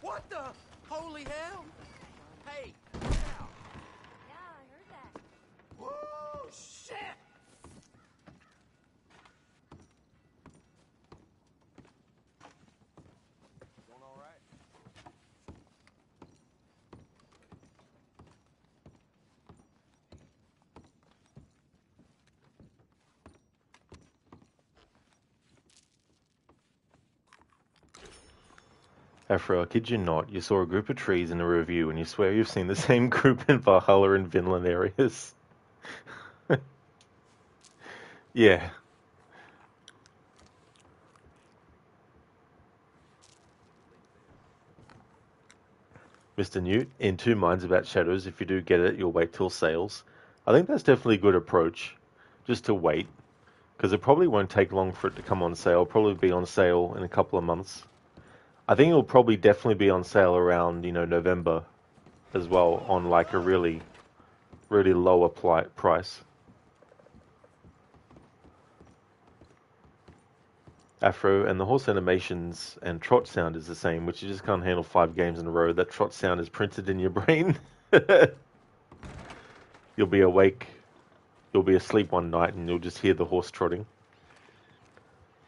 What the holy hell? Hey,
Yeah, I heard that.
whoa, shit! Going all right?
Afro, I kid you not, you saw a group of trees in a review and you swear you've seen the same group in Valhalla and Vinland areas. Yeah. Mr. Newt, in two minds about shadows. If you do get it, you'll wait till sales. I think that's definitely a good approach, just to wait, because it probably won't take long for it to come on sale. It'll probably be on sale in a couple of months. I think it'll probably definitely be on sale around, November as well, on like a really, really lower price. Afro, and the horse animations and trot sound is the same, which you just can't handle 5 games in a row. That trot sound is printed in your brain. You'll be awake, you'll be asleep one night, and you'll just hear the horse trotting.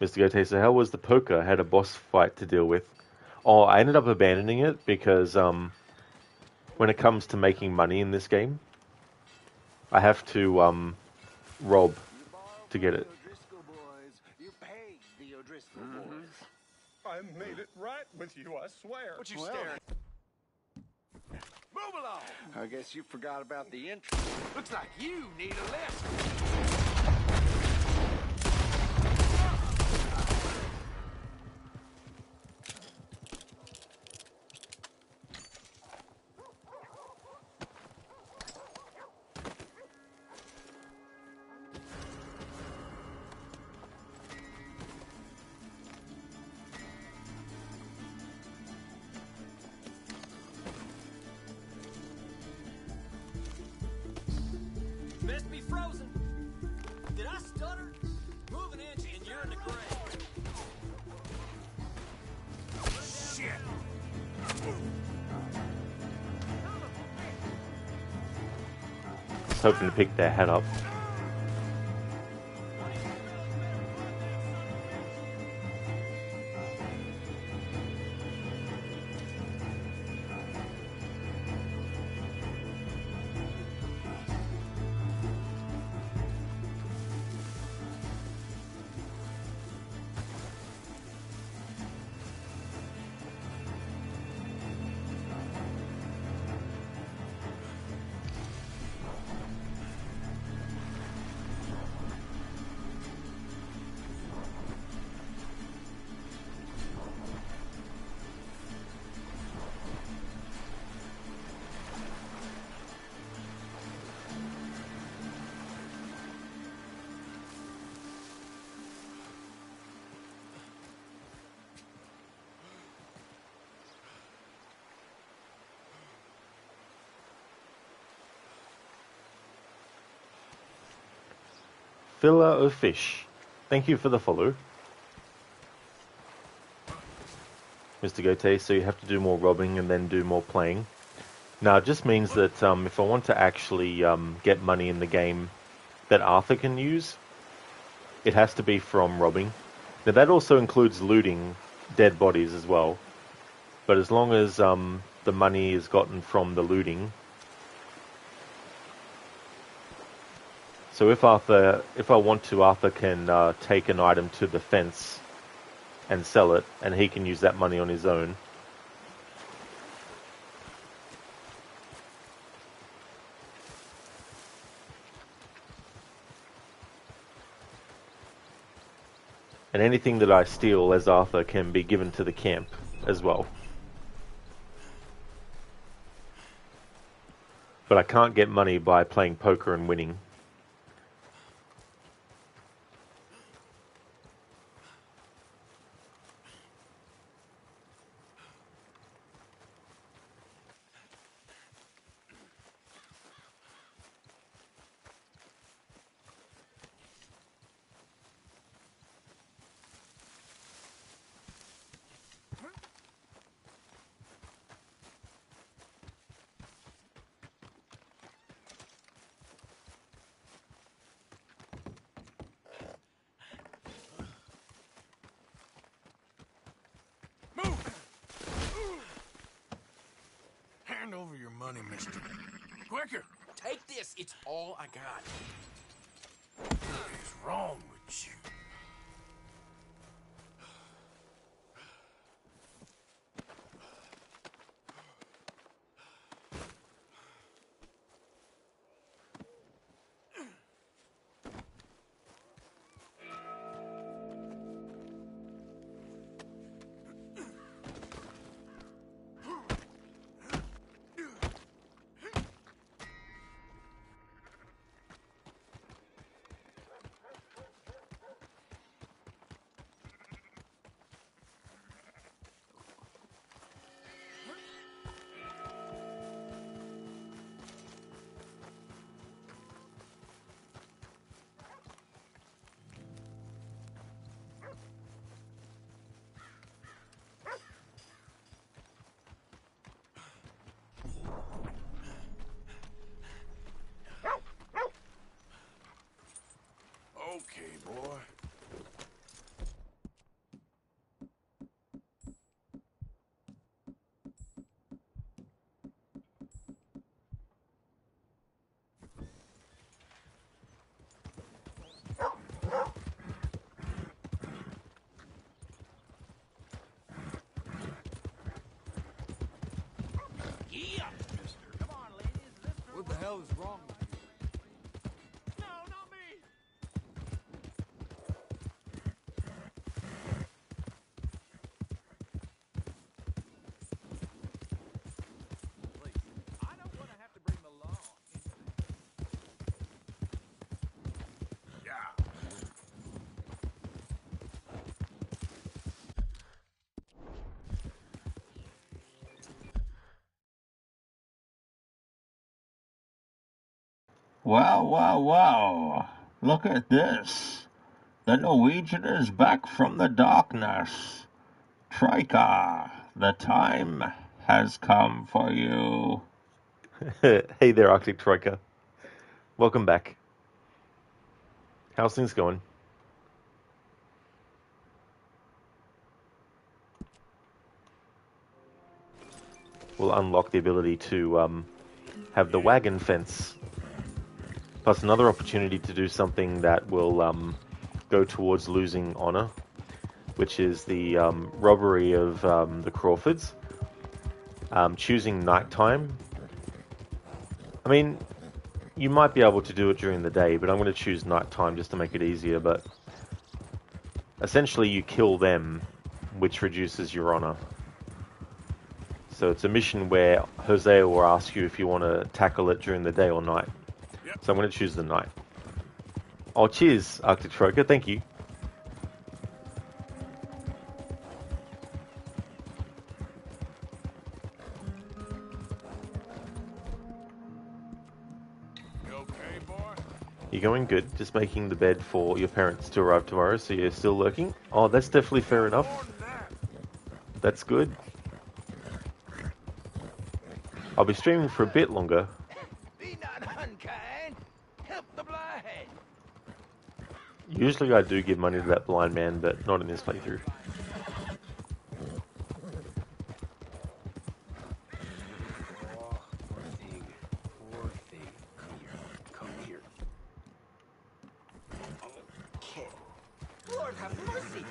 Mr. Gote, so how was the poker? I had a boss fight to deal with. Oh, I ended up abandoning it because when it comes to making money in this game, I have to rob to get it.
I made it right with you, I swear.
What you staring? Move along!
I guess you forgot about the intro.
Looks like you need a lift.
frozen. Did I stutter? Move an inch and you're in the grave.
Shit!
I was hoping to pick their head up. Filler of Fish. Thank you for the follow, Mr. Gote. So you have to do more robbing and then do more playing. Now it just means that if I want to actually get money in the game that Arthur can use, it has to be from robbing. Now that also includes looting dead bodies as well. But as long as the money is gotten from the looting. So if I want to, Arthur can take an item to the fence and sell it, and he can use that money on his own. And anything that I steal as Arthur can be given to the camp as well. But I can't get money by playing poker and winning.
Hand over your money, mister. Quicker!
Take this. It's all I got.
What is wrong with you? Okay, boy.
Yeah, mister. Come on, ladies.
What the hell is wrong with
Wow. Look at this. The Norwegian is back from the darkness. Troika, the time has come for you. Hey there, Arctic Troika. Welcome back. How's things going? We'll unlock the ability to have the wagon fence. Plus another opportunity to do something that will go towards losing honor, which is the robbery of the Crawfords. Choosing nighttime. I mean, you might be able to do it during the day, but I'm going to choose nighttime just to make it easier. But essentially you kill them, which reduces your honor. So it's a mission where Hosea will ask you if you want to tackle it during the day or night. Yep. So I'm going to choose the night. Oh, cheers, Arctic Troika. Thank you.
You okay, boy?
You're going good. Just making the bed for your parents to arrive tomorrow, so you're still lurking. Oh, that's definitely fair enough. That's good. I'll be streaming for a bit longer.
Be not unkind. Help the blind.
Usually I do give money to that blind man, but not in this playthrough.
Poor thing. Come here. Okay. Lord have mercy.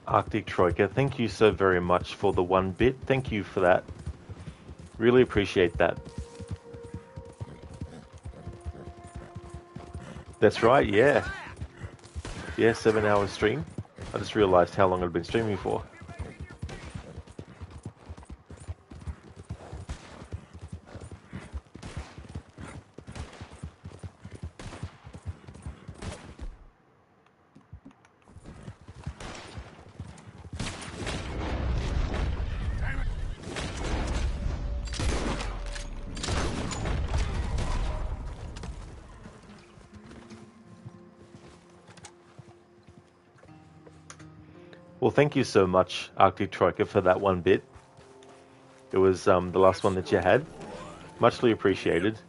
Arctic Troika, thank you so very much for the 1 bit. Thank you for that. Really appreciate that. That's right, yeah. Yeah, 7-hour stream. I just realised how long I'd been streaming for. Well, thank you so much, Arctic Troika, for that 1 bit. It was the last one that you had. Muchly appreciated.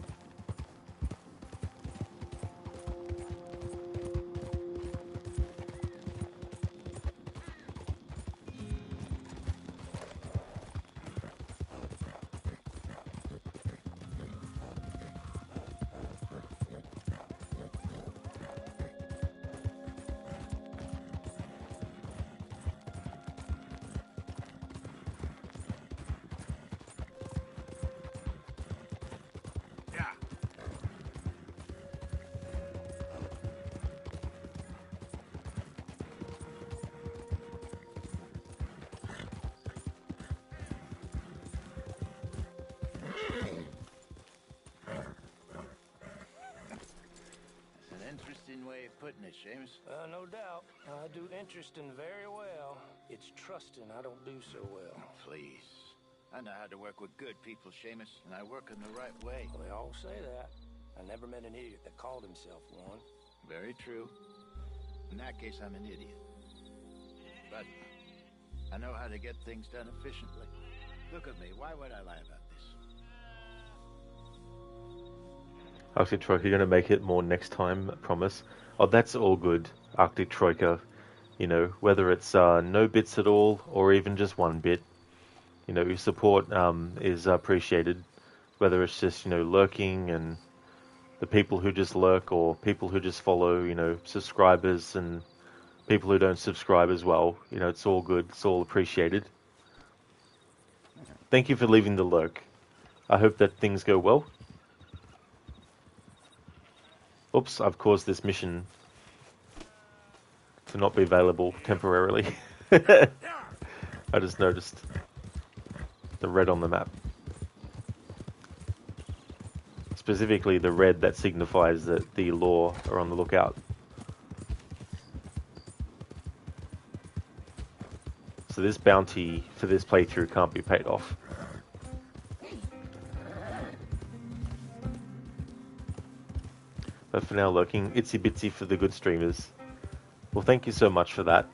Interesting way of putting it, Seamus.
No doubt. I do interesting very well. It's trusting I don't do so well.
Please. I know how to work with good people, Seamus, and I work in the right way.
Well, they all say that. I never met an idiot that called himself one.
Very true. In that case, I'm an idiot. But I know how to get things done efficiently. Look at me. Why would I lie about this?
Arctic Troika, you're going to make it more next time, I promise. Oh, that's all good, Arctic Troika. You know, whether it's no bits at all, or even just 1 bit. You know, your support is appreciated. Whether it's just, you know, lurking and the people who just lurk or people who just follow, you know, subscribers and people who don't subscribe as well. You know, it's all good. It's all appreciated. Thank you for leaving the lurk. I hope that things go well. Oops, I've caused this mission to not be available temporarily. I just noticed the red on the map. Specifically the red that signifies that the law are on the lookout. So this bounty for this playthrough can't be paid off. But for now, lurking itsy bitsy for the good streamers. Well, thank you so much for that.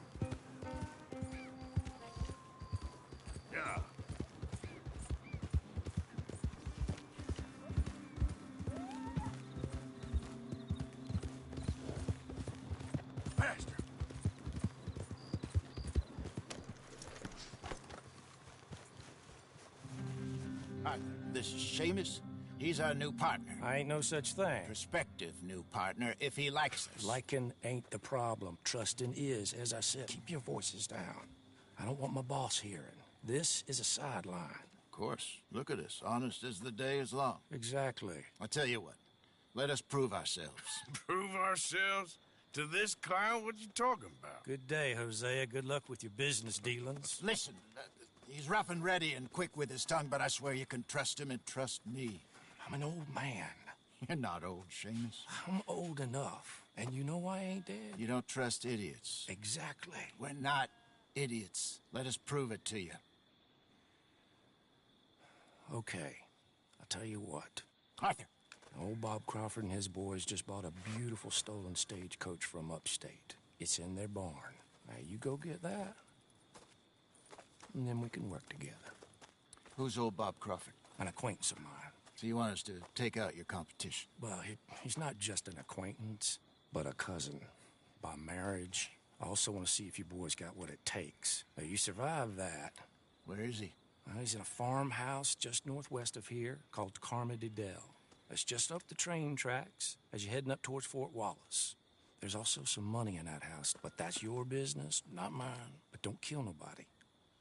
This is Seamus. He's our new partner.
I ain't no such thing.
Prospective new partner, if he likes us.
Liking ain't the problem. Trusting is. As I said, keep your voices down. I don't want my boss hearing. This is a sideline.
Of course. Look at us. Honest as the day is long.
Exactly.
I tell you what. Let us prove ourselves.
Prove ourselves? To this clown? What you talking about?
Good day, Hosea. Good luck with your business dealings.
Listen, he's rough and ready and quick with his tongue, but I swear you can trust him and trust me.
I'm an old man.
You're not old, Seamus.
I'm old enough. And you know I ain't dead?
You don't trust idiots.
Exactly.
We're not idiots. Let us prove it to you.
Okay. I'll tell you what.
Arthur.
Old Bob Crawford and his boys just bought a beautiful stolen stagecoach from upstate. It's in their barn. Now you go get that, and then we can work together.
Who's old Bob Crawford?
An acquaintance of mine.
So you want us to take out your competition?
Well, he's not just an acquaintance, but a cousin. By marriage. I also want to see if you boys got what it takes. Now, you survive that.
Where is he?
Well, he's in a farmhouse just northwest of here called Carmody Dell. It's just up the train tracks as you're heading up towards Fort Wallace. There's also some money in that house, but that's your business, not mine. But don't kill nobody.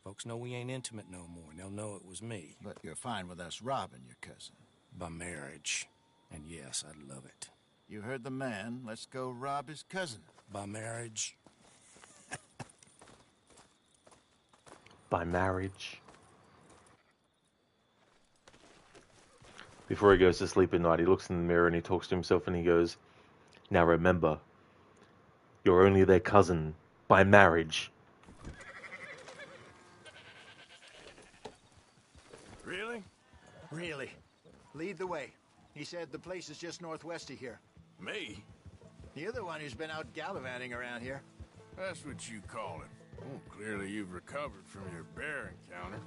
Folks know we ain't intimate no more, and they'll know it was me.
But you're fine with us robbing your cousin.
By marriage. And yes, I'd love it.
You heard the man. Let's go rob his cousin.
By marriage.
By marriage. Before he goes to sleep at night, he looks in the mirror and he talks to himself and he goes, "Now remember, you're only their cousin by marriage."
Really?
Really. Lead the way. He said the place is just northwest of here.
Me?
You're the one who's been out gallivanting around here.
That's what you call it. Oh, clearly you've recovered from your bear encounter.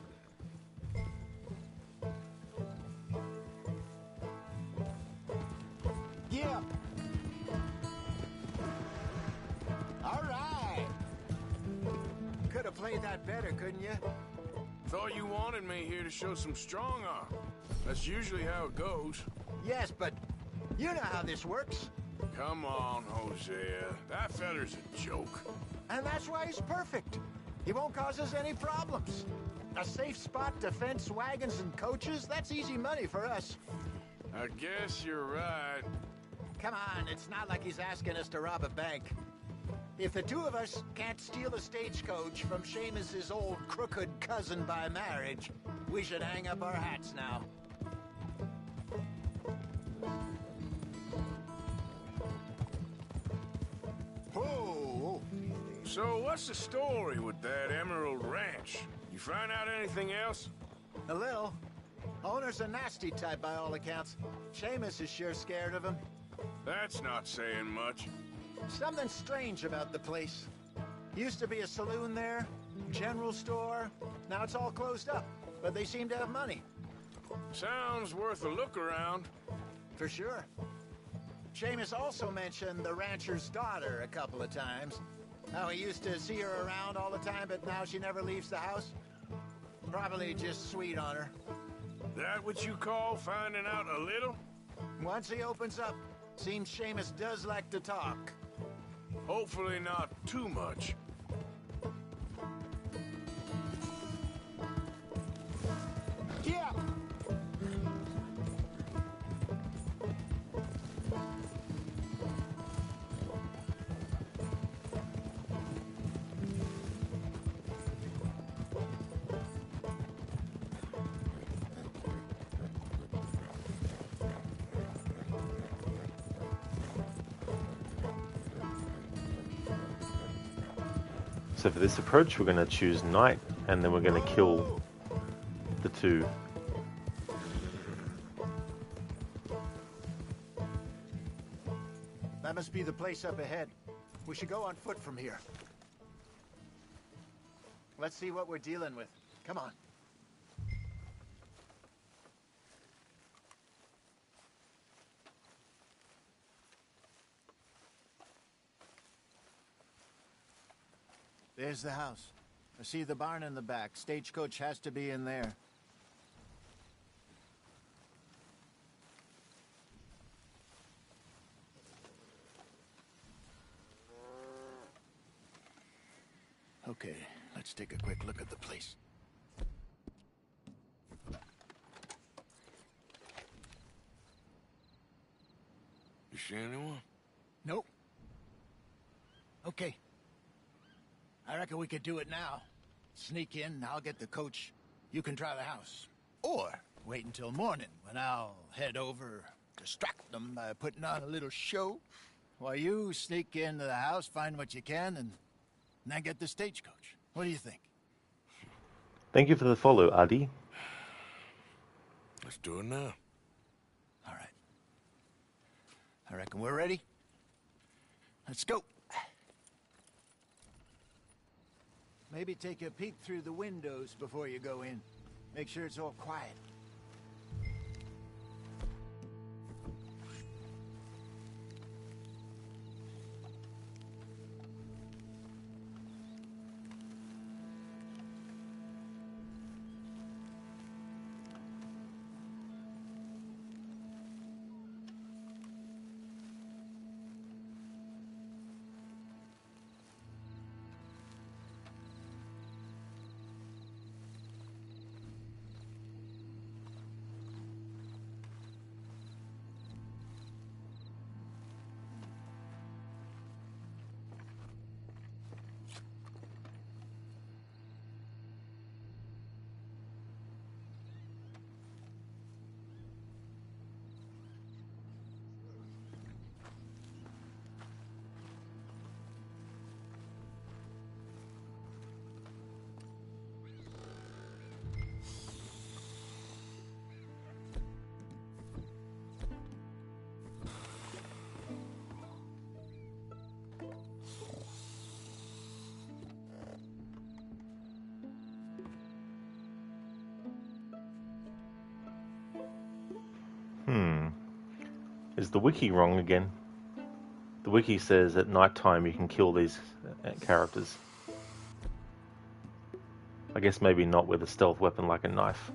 Yeah. All right. Could have played that better, couldn't you?
Thought you wanted me here to show some strong arm. That's usually how it goes.
Yes, but you know how this works.
Come on, Hosea. That feller's a joke.
And that's why he's perfect. He won't cause us any problems. A safe spot to fence wagons and coaches, that's easy money for us.
I guess you're right.
Come on, it's not like he's asking us to rob a bank. If the two of us can't steal a stagecoach from Seamus's old crooked cousin by marriage, we should hang up our hats now.
Whoa! So what's the story with that Emerald Ranch? You find out anything else?
A little. Owner's a nasty type by all accounts. Seamus is sure scared of him.
That's not saying much.
Something strange about the place. Used to be a saloon there, general store. Now it's all closed up, but they seem to have money.
Sounds worth a look around.
For sure. Seamus also mentioned the rancher's daughter a couple of times. How he used to see her around all the time, but now she never leaves the house. Probably just sweet on her.
That what you call finding out a little?
Once he opens up, seems Seamus does like to talk.
Hopefully not too much.
Yeah.
So for this approach, we're going to choose night, and then we're going to kill the two.
That must be the place up ahead. We should go on foot from here. Let's see what we're dealing with. Come on. There's the house. I see the barn in the back. Stagecoach has to be in there. Okay, let's take a quick look at the place.
You see anyone?
Nope. Okay. I reckon we could do it now. Sneak in, I'll get the coach. You can try the house. Or wait until morning when I'll head over, distract them by putting on a little show, while you sneak into the house, find what you can, and then get the stagecoach. What do you think?
Thank you for the follow, Adi.
Let's do it now.
All right. I reckon we're ready. Let's go. Maybe take a peek through the windows before you go in. Make sure it's all quiet.
Is the wiki wrong again? The wiki says at night time you can kill these characters. I guess maybe not with a stealth weapon like a knife.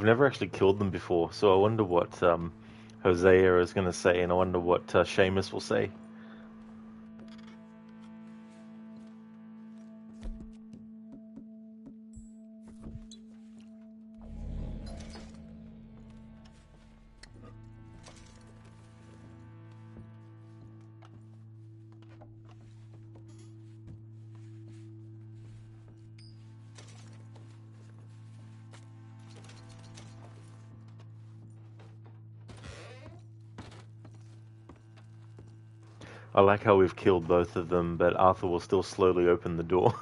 never actually killed them before, so I wonder what Hosea is going to say, and I wonder what Seamus will say. I like how we've killed both of them, but Arthur will still slowly open the door.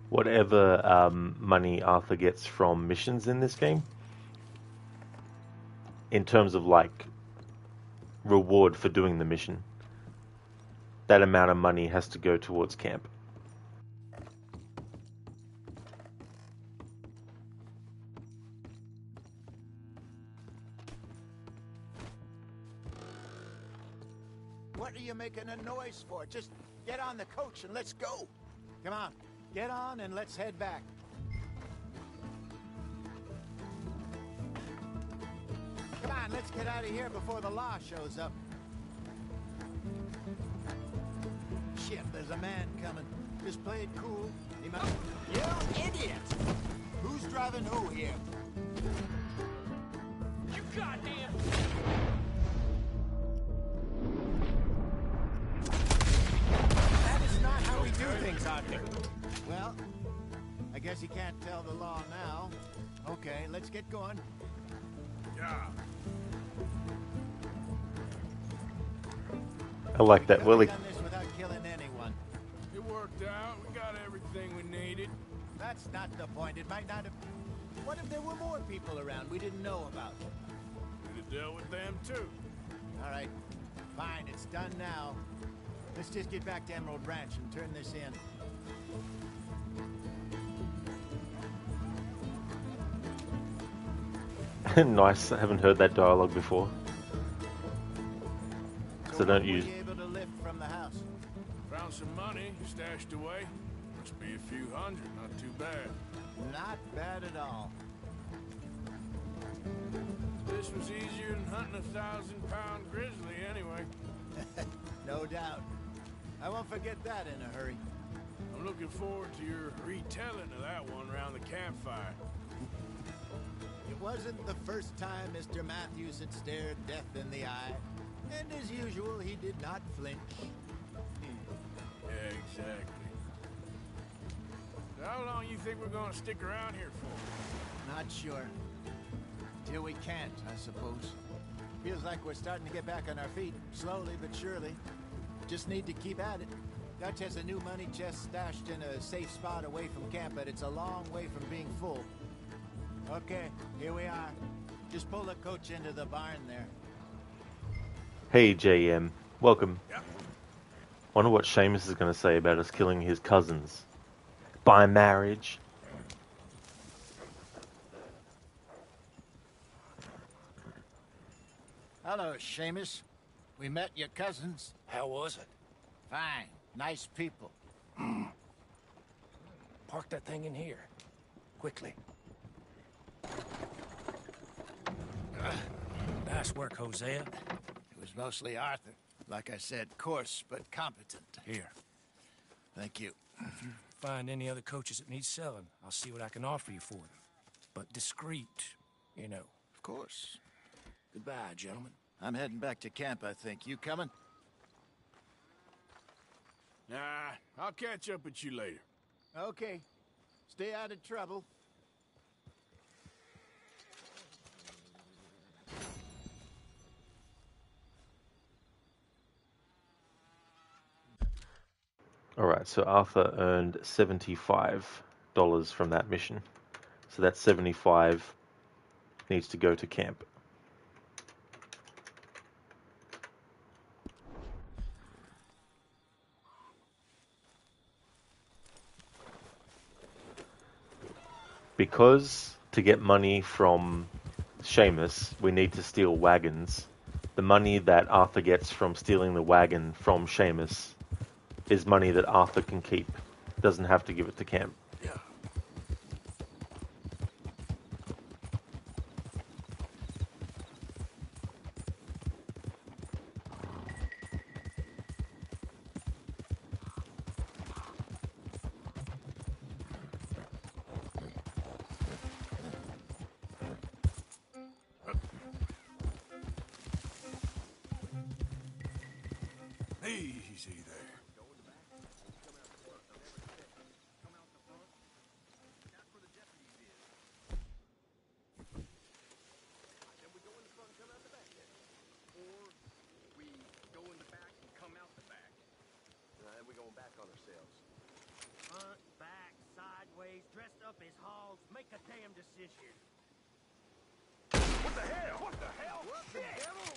Whatever money Arthur gets from missions in this game, in terms of like reward for doing the mission, that amount of money has to go towards camp.
What are you making a noise for? Just get on the coach and let's go. Come on, get on and let's head back. Come on, let's get out of here before the law shows up. Shit, there's a man coming. Just play it cool. He might... You idiot! Who's driving who here?
You goddamn...
That is not how we do things, Arthur. Well, I guess you can't tell the law now. Okay, let's get going.
Yeah.
I like that, Willie.
Done this without killing anyone.
It worked out. We got everything we needed.
That's not the point. It might not have... What if there were more people around we didn't know about?
We'd have dealt with them, too.
All right. Fine, it's done now. Let's just get back to Emerald Ranch and turn this in.
Nice, I haven't heard that dialogue before. So don't use...
Able to lift from the house.
Found some money stashed away. Must be a few hundred, not too bad.
Not bad at all.
This was easier than hunting a 1,000-pound grizzly anyway.
No doubt. I won't forget that in a hurry.
I'm looking forward to your retelling of that one around the campfire.
It wasn't the first time Mr. Matthews had stared death in the eye. And as usual, he did not flinch.
Yeah, exactly. So how long you think we're gonna stick around here for?
Not sure. Till we can't, I suppose. Feels like we're starting to get back on our feet, slowly but surely. Just need to keep at it. Dutch has a new money chest stashed in a safe spot away from camp, but it's a long way from being full. Okay, here we are. Just pull the coach into the barn there.
Hey, JM. Welcome. Wonder what Seamus is going to say about us killing his cousins. By marriage.
Hello, Seamus. We met your cousins.
How was it?
Fine. Nice people.
Park that thing in here. Quickly. Nice work, Hosea.
It was mostly Arthur. Like I said, coarse but competent.
Here.
Thank you.
If you find any other coaches that need selling, I'll see what I can offer you for them. But discreet, you know.
Of course.
Goodbye, gentlemen.
I'm heading back to camp, I think. You coming?
Nah, I'll catch up with you later.
Okay. Stay out of trouble.
Alright, so Arthur earned $75 from that mission. So that 75 needs to go to camp. Because to get money from Seamus, we need to steal wagons. The money that Arthur gets from stealing the wagon from Seamus is money that Arthur can keep. Doesn't have to give it to camp.
Easy there.
Front, back, sideways, dressed up as hogs. Make a damn decision.
What the hell? What the hell? What the devil?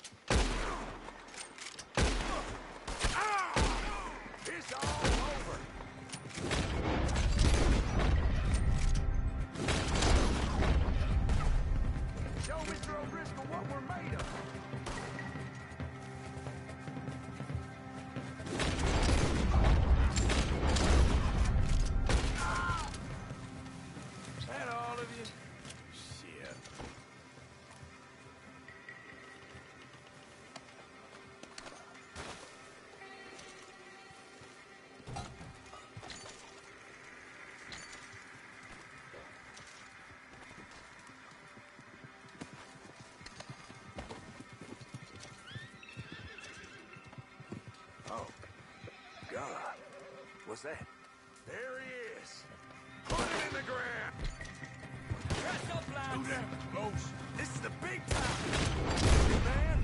It's all over. Show Mr. O'Driscoll what we're made of. Is that all of you? Shit. Oh, God. What's that? There he is. Put it in the ground. Press up, lads. Move down, close. This is the big time. Hey, man.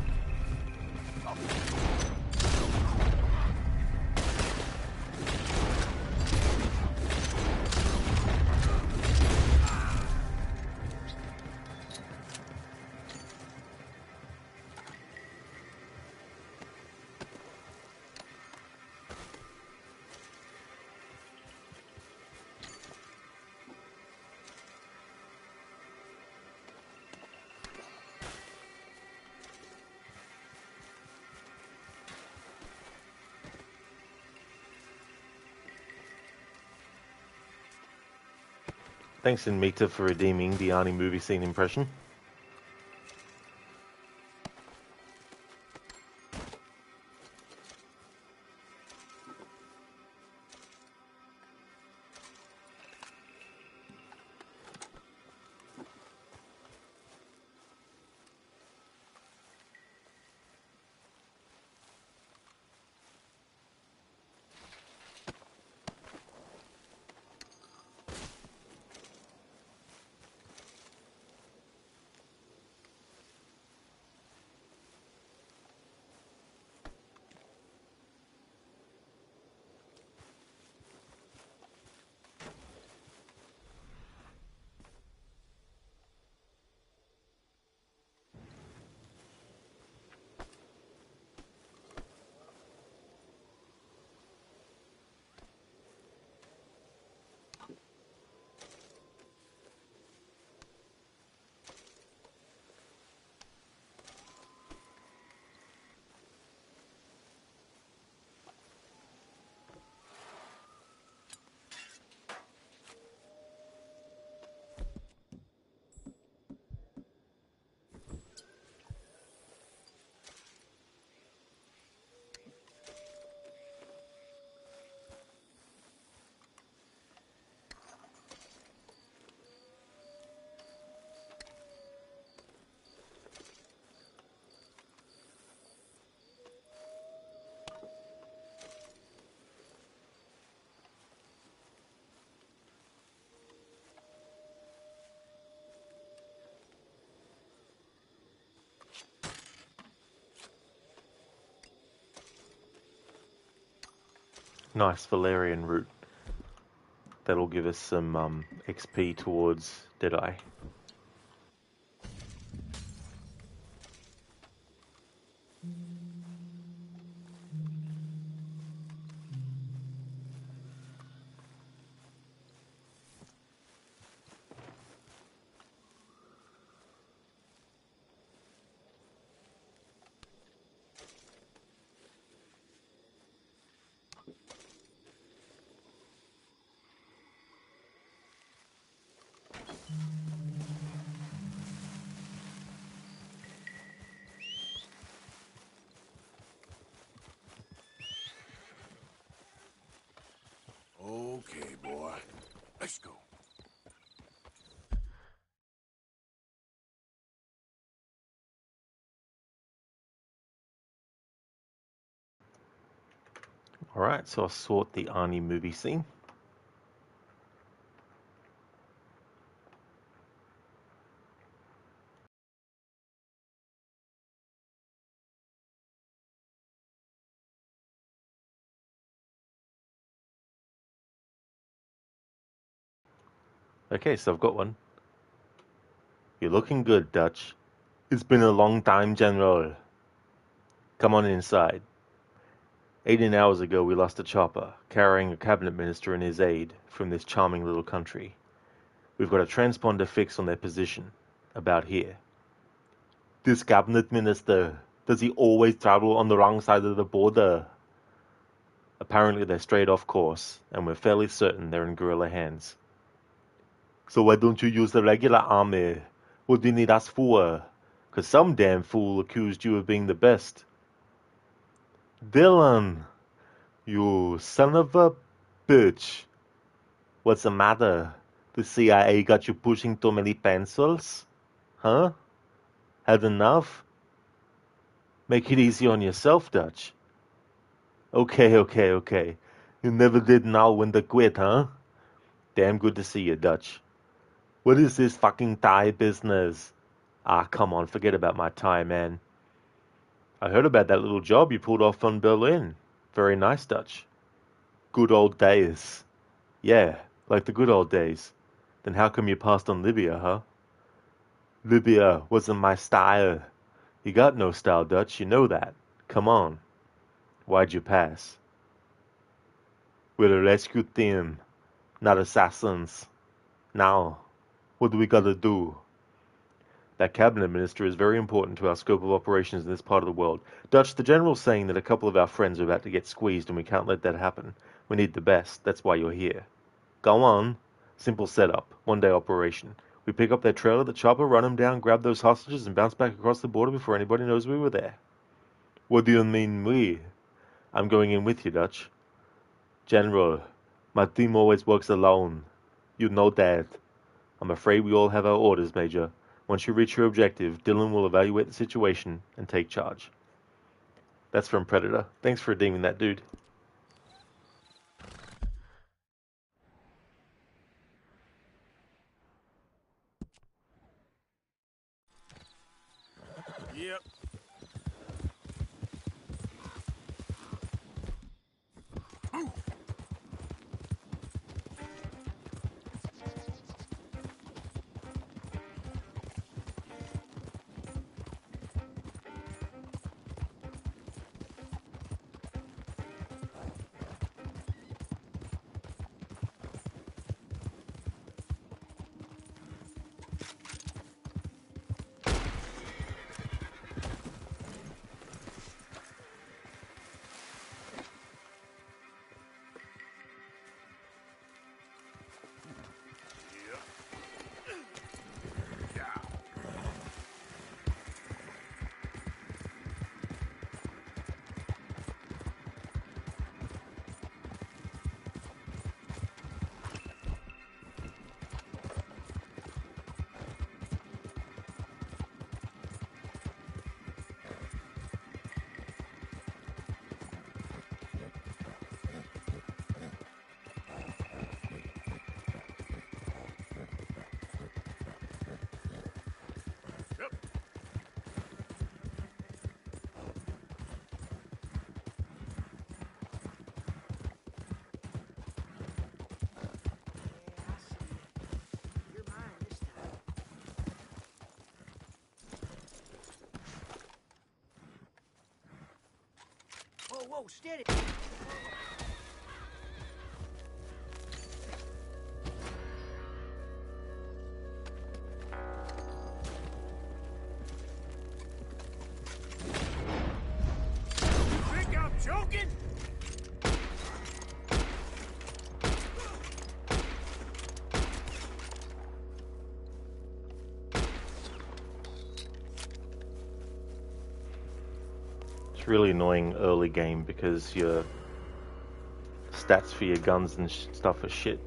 Thanks, Inmita, for redeeming the Arnie movie scene impression. nice Valerian route. That'll give us some XP towards Deadeye.
Okay, boy. Let's go.
Alright, so I'll sort the Arnie movie scene. Okay, so I've got one. You're looking good, Dutch. It's been a long time, General. Come on inside. 18 hours ago we lost a chopper, carrying a cabinet minister and his aide from this charming little country. We've got a transponder fix on their position, about here. This cabinet minister, does he always travel on the wrong side of the border? Apparently they're straight off course, and we're fairly certain they're in guerrilla hands. So why don't you use the regular army? What do you need us for? 'Cause some damn fool accused you of being the best. Dylan, you son of a bitch. What's the matter? The CIA got you pushing too many pencils? Huh? Had enough? Make it easy on yourself, Dutch. Okay. You never did know when to quit, huh? Damn good to see you, Dutch. What is this fucking tie business? Ah, come on, forget about my tie, man. I heard about that little job you pulled off on Berlin. Very nice, Dutch. Good old days. Yeah, like the good old days. Then how come you passed on Libya, huh? Libya wasn't my style. You got no style, Dutch, you know that. Come on. Why'd you pass? We're a rescue team, not assassins. Now, what do we gotta do? That cabinet minister is very important to our scope of operations in this part of the world. Dutch, the general's saying that a couple of our friends are about to get squeezed and we can't let that happen. We need the best. That's why you're here. Go on. Simple setup. One-day operation. We pick up their trailer, the chopper, run them down, grab those hostages, and bounce back across the border before anybody knows we were there. What do you mean, we? I'm going in with you, Dutch. General, my team always works alone. You know that. I'm afraid we all have our orders, Major. Once you reach your objective, Dylan will evaluate the situation and take charge. That's from Predator. Thanks for redeeming that, dude.
Yep.
whoa, steady.
Think I'm joking?
It's really annoying early game because your stats for your guns and stuff are shit.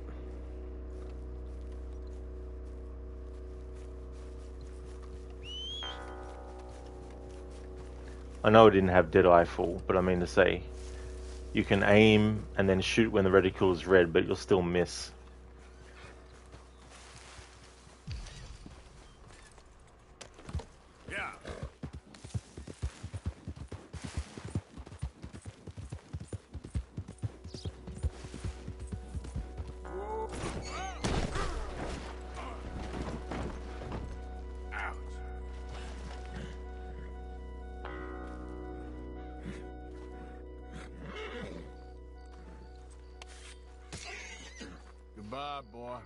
I know I didn't have Deadeye full, but I mean to say, you can aim and then shoot when the reticle is red, but you'll still miss.
Yeah.
Goodbye, boy.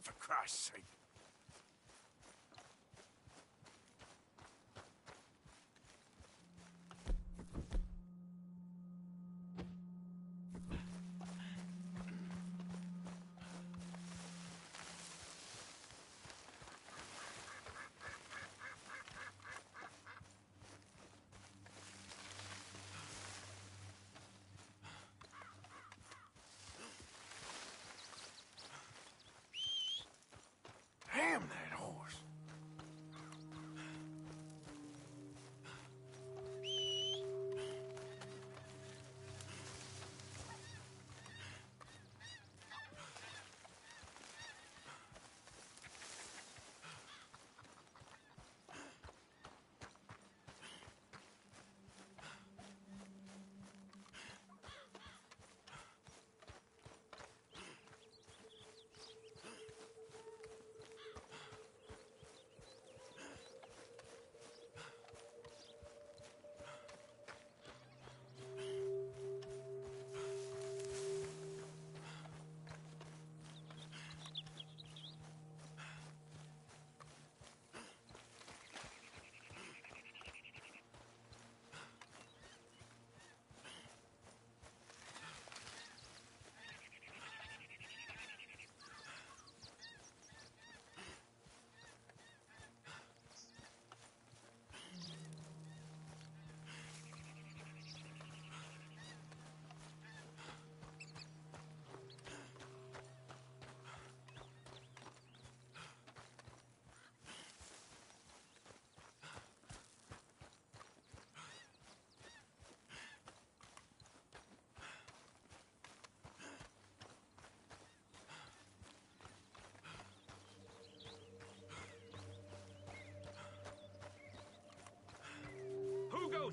For Christ's sake.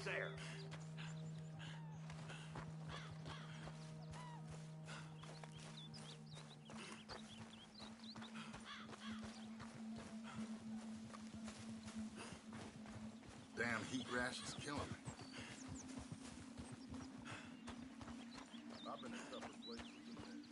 Who's there?
Damn heat rash is killing me. I've been in tougher places than this.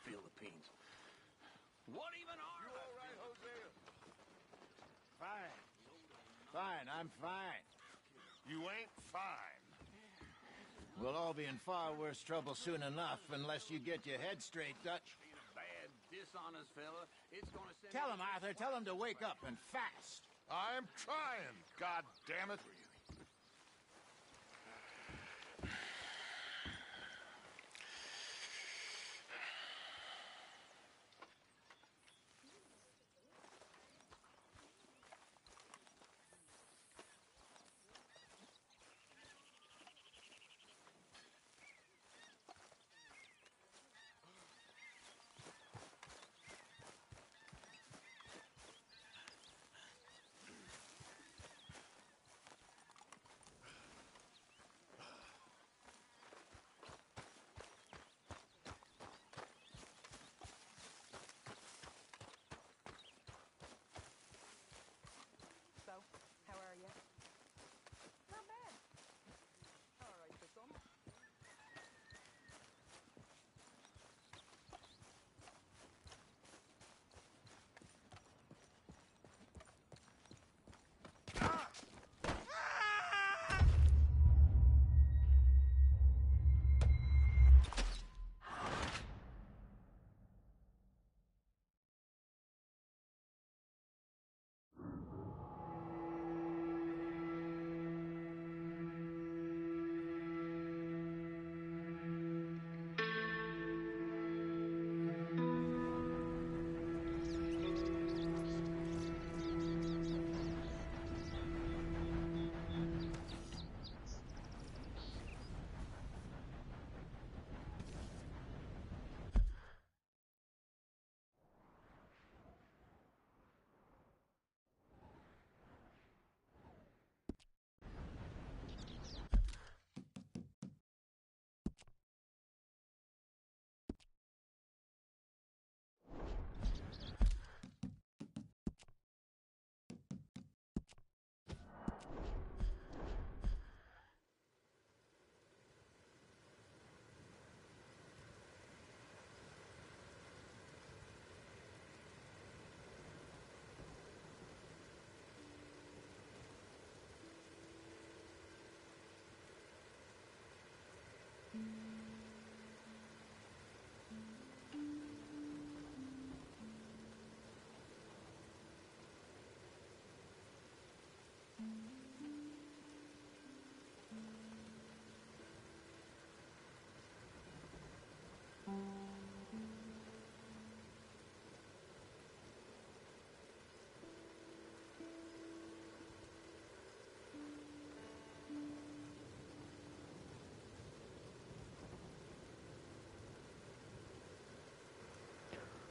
Philippines. What even are you? All right, Hosea?
Fine. Fine, I'm fine.
You ain't fine.
We'll all be in far worse trouble soon enough unless you get your head straight, Dutch.
Ain't a bad, dishonest fella. It's gonna send.
Tell him, Arthur. Tell him to wake up and fast.
I'm trying, God damn it.
So, how are you? Not bad. All right for some.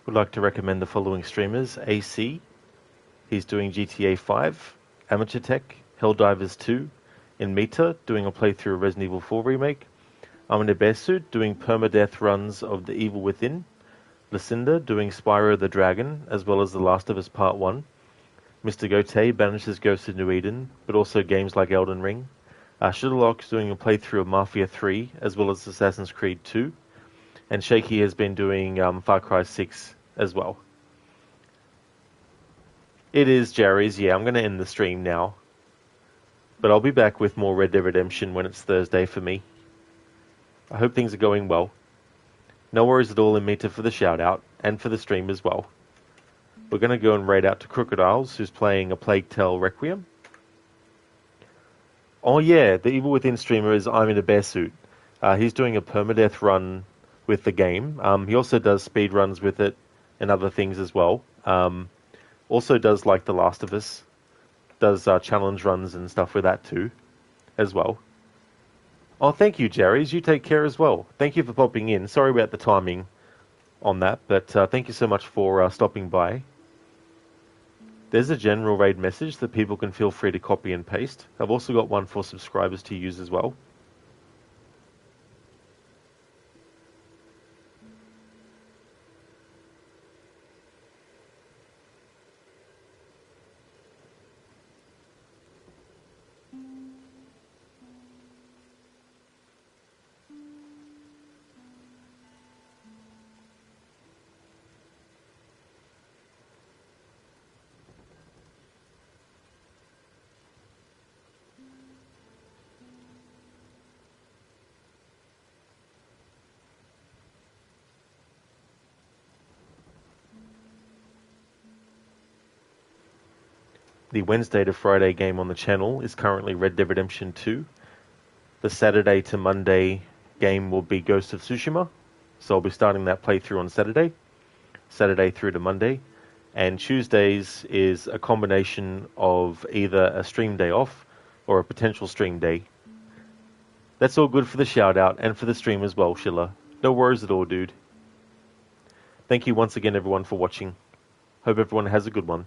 Would like to recommend the following streamers: AC, he's doing GTA 5, Amateur Tech, Helldivers 2, Inmeta, doing a playthrough of Resident Evil 4 Remake, Amnebesu, doing permadeath runs of The Evil Within, Lucinda, doing Spyro the Dragon, as well as The Last of Us Part 1, Mr. Gote banishes Ghost of New Eden, but also games like Elden Ring, Shutterlock's doing a playthrough of Mafia 3, as well as Assassin's Creed 2, And Shaky has been doing Far Cry 6 as well. It is Jerry's. Yeah, I'm going to end the stream now. But I'll be back with more Red Dead Redemption when it's Thursday for me. I hope things are going well. No worries at all in Meta for the shout out, and for the stream as well. We're going to go and raid out to Crocodiles, who's playing A Plague Tale Requiem. Oh yeah, the Evil Within streamer is I'm in a Bear Suit. He's doing a permadeath run with the game. He also does speed runs with it and other things as well. Also does like The Last of Us. Does challenge runs and stuff with that too, as well. Oh, thank you, Jerry's. You take care as well. Thank you for popping in. Sorry about the timing on that, but thank you so much for stopping by. There's a general raid message that people can feel free to copy and paste. I've also got one for subscribers to use as well. The Wednesday to Friday game on the channel is currently Red Dead Redemption 2. The Saturday to Monday game will be Ghost of Tsushima. So I'll be starting that playthrough on Saturday through to Monday. And Tuesdays is a combination of either a stream day off or a potential stream day. That's all good for the shout out and for the stream as well, Schiller. No worries at all, dude. Thank you once again, everyone, for watching. Hope everyone has a good one.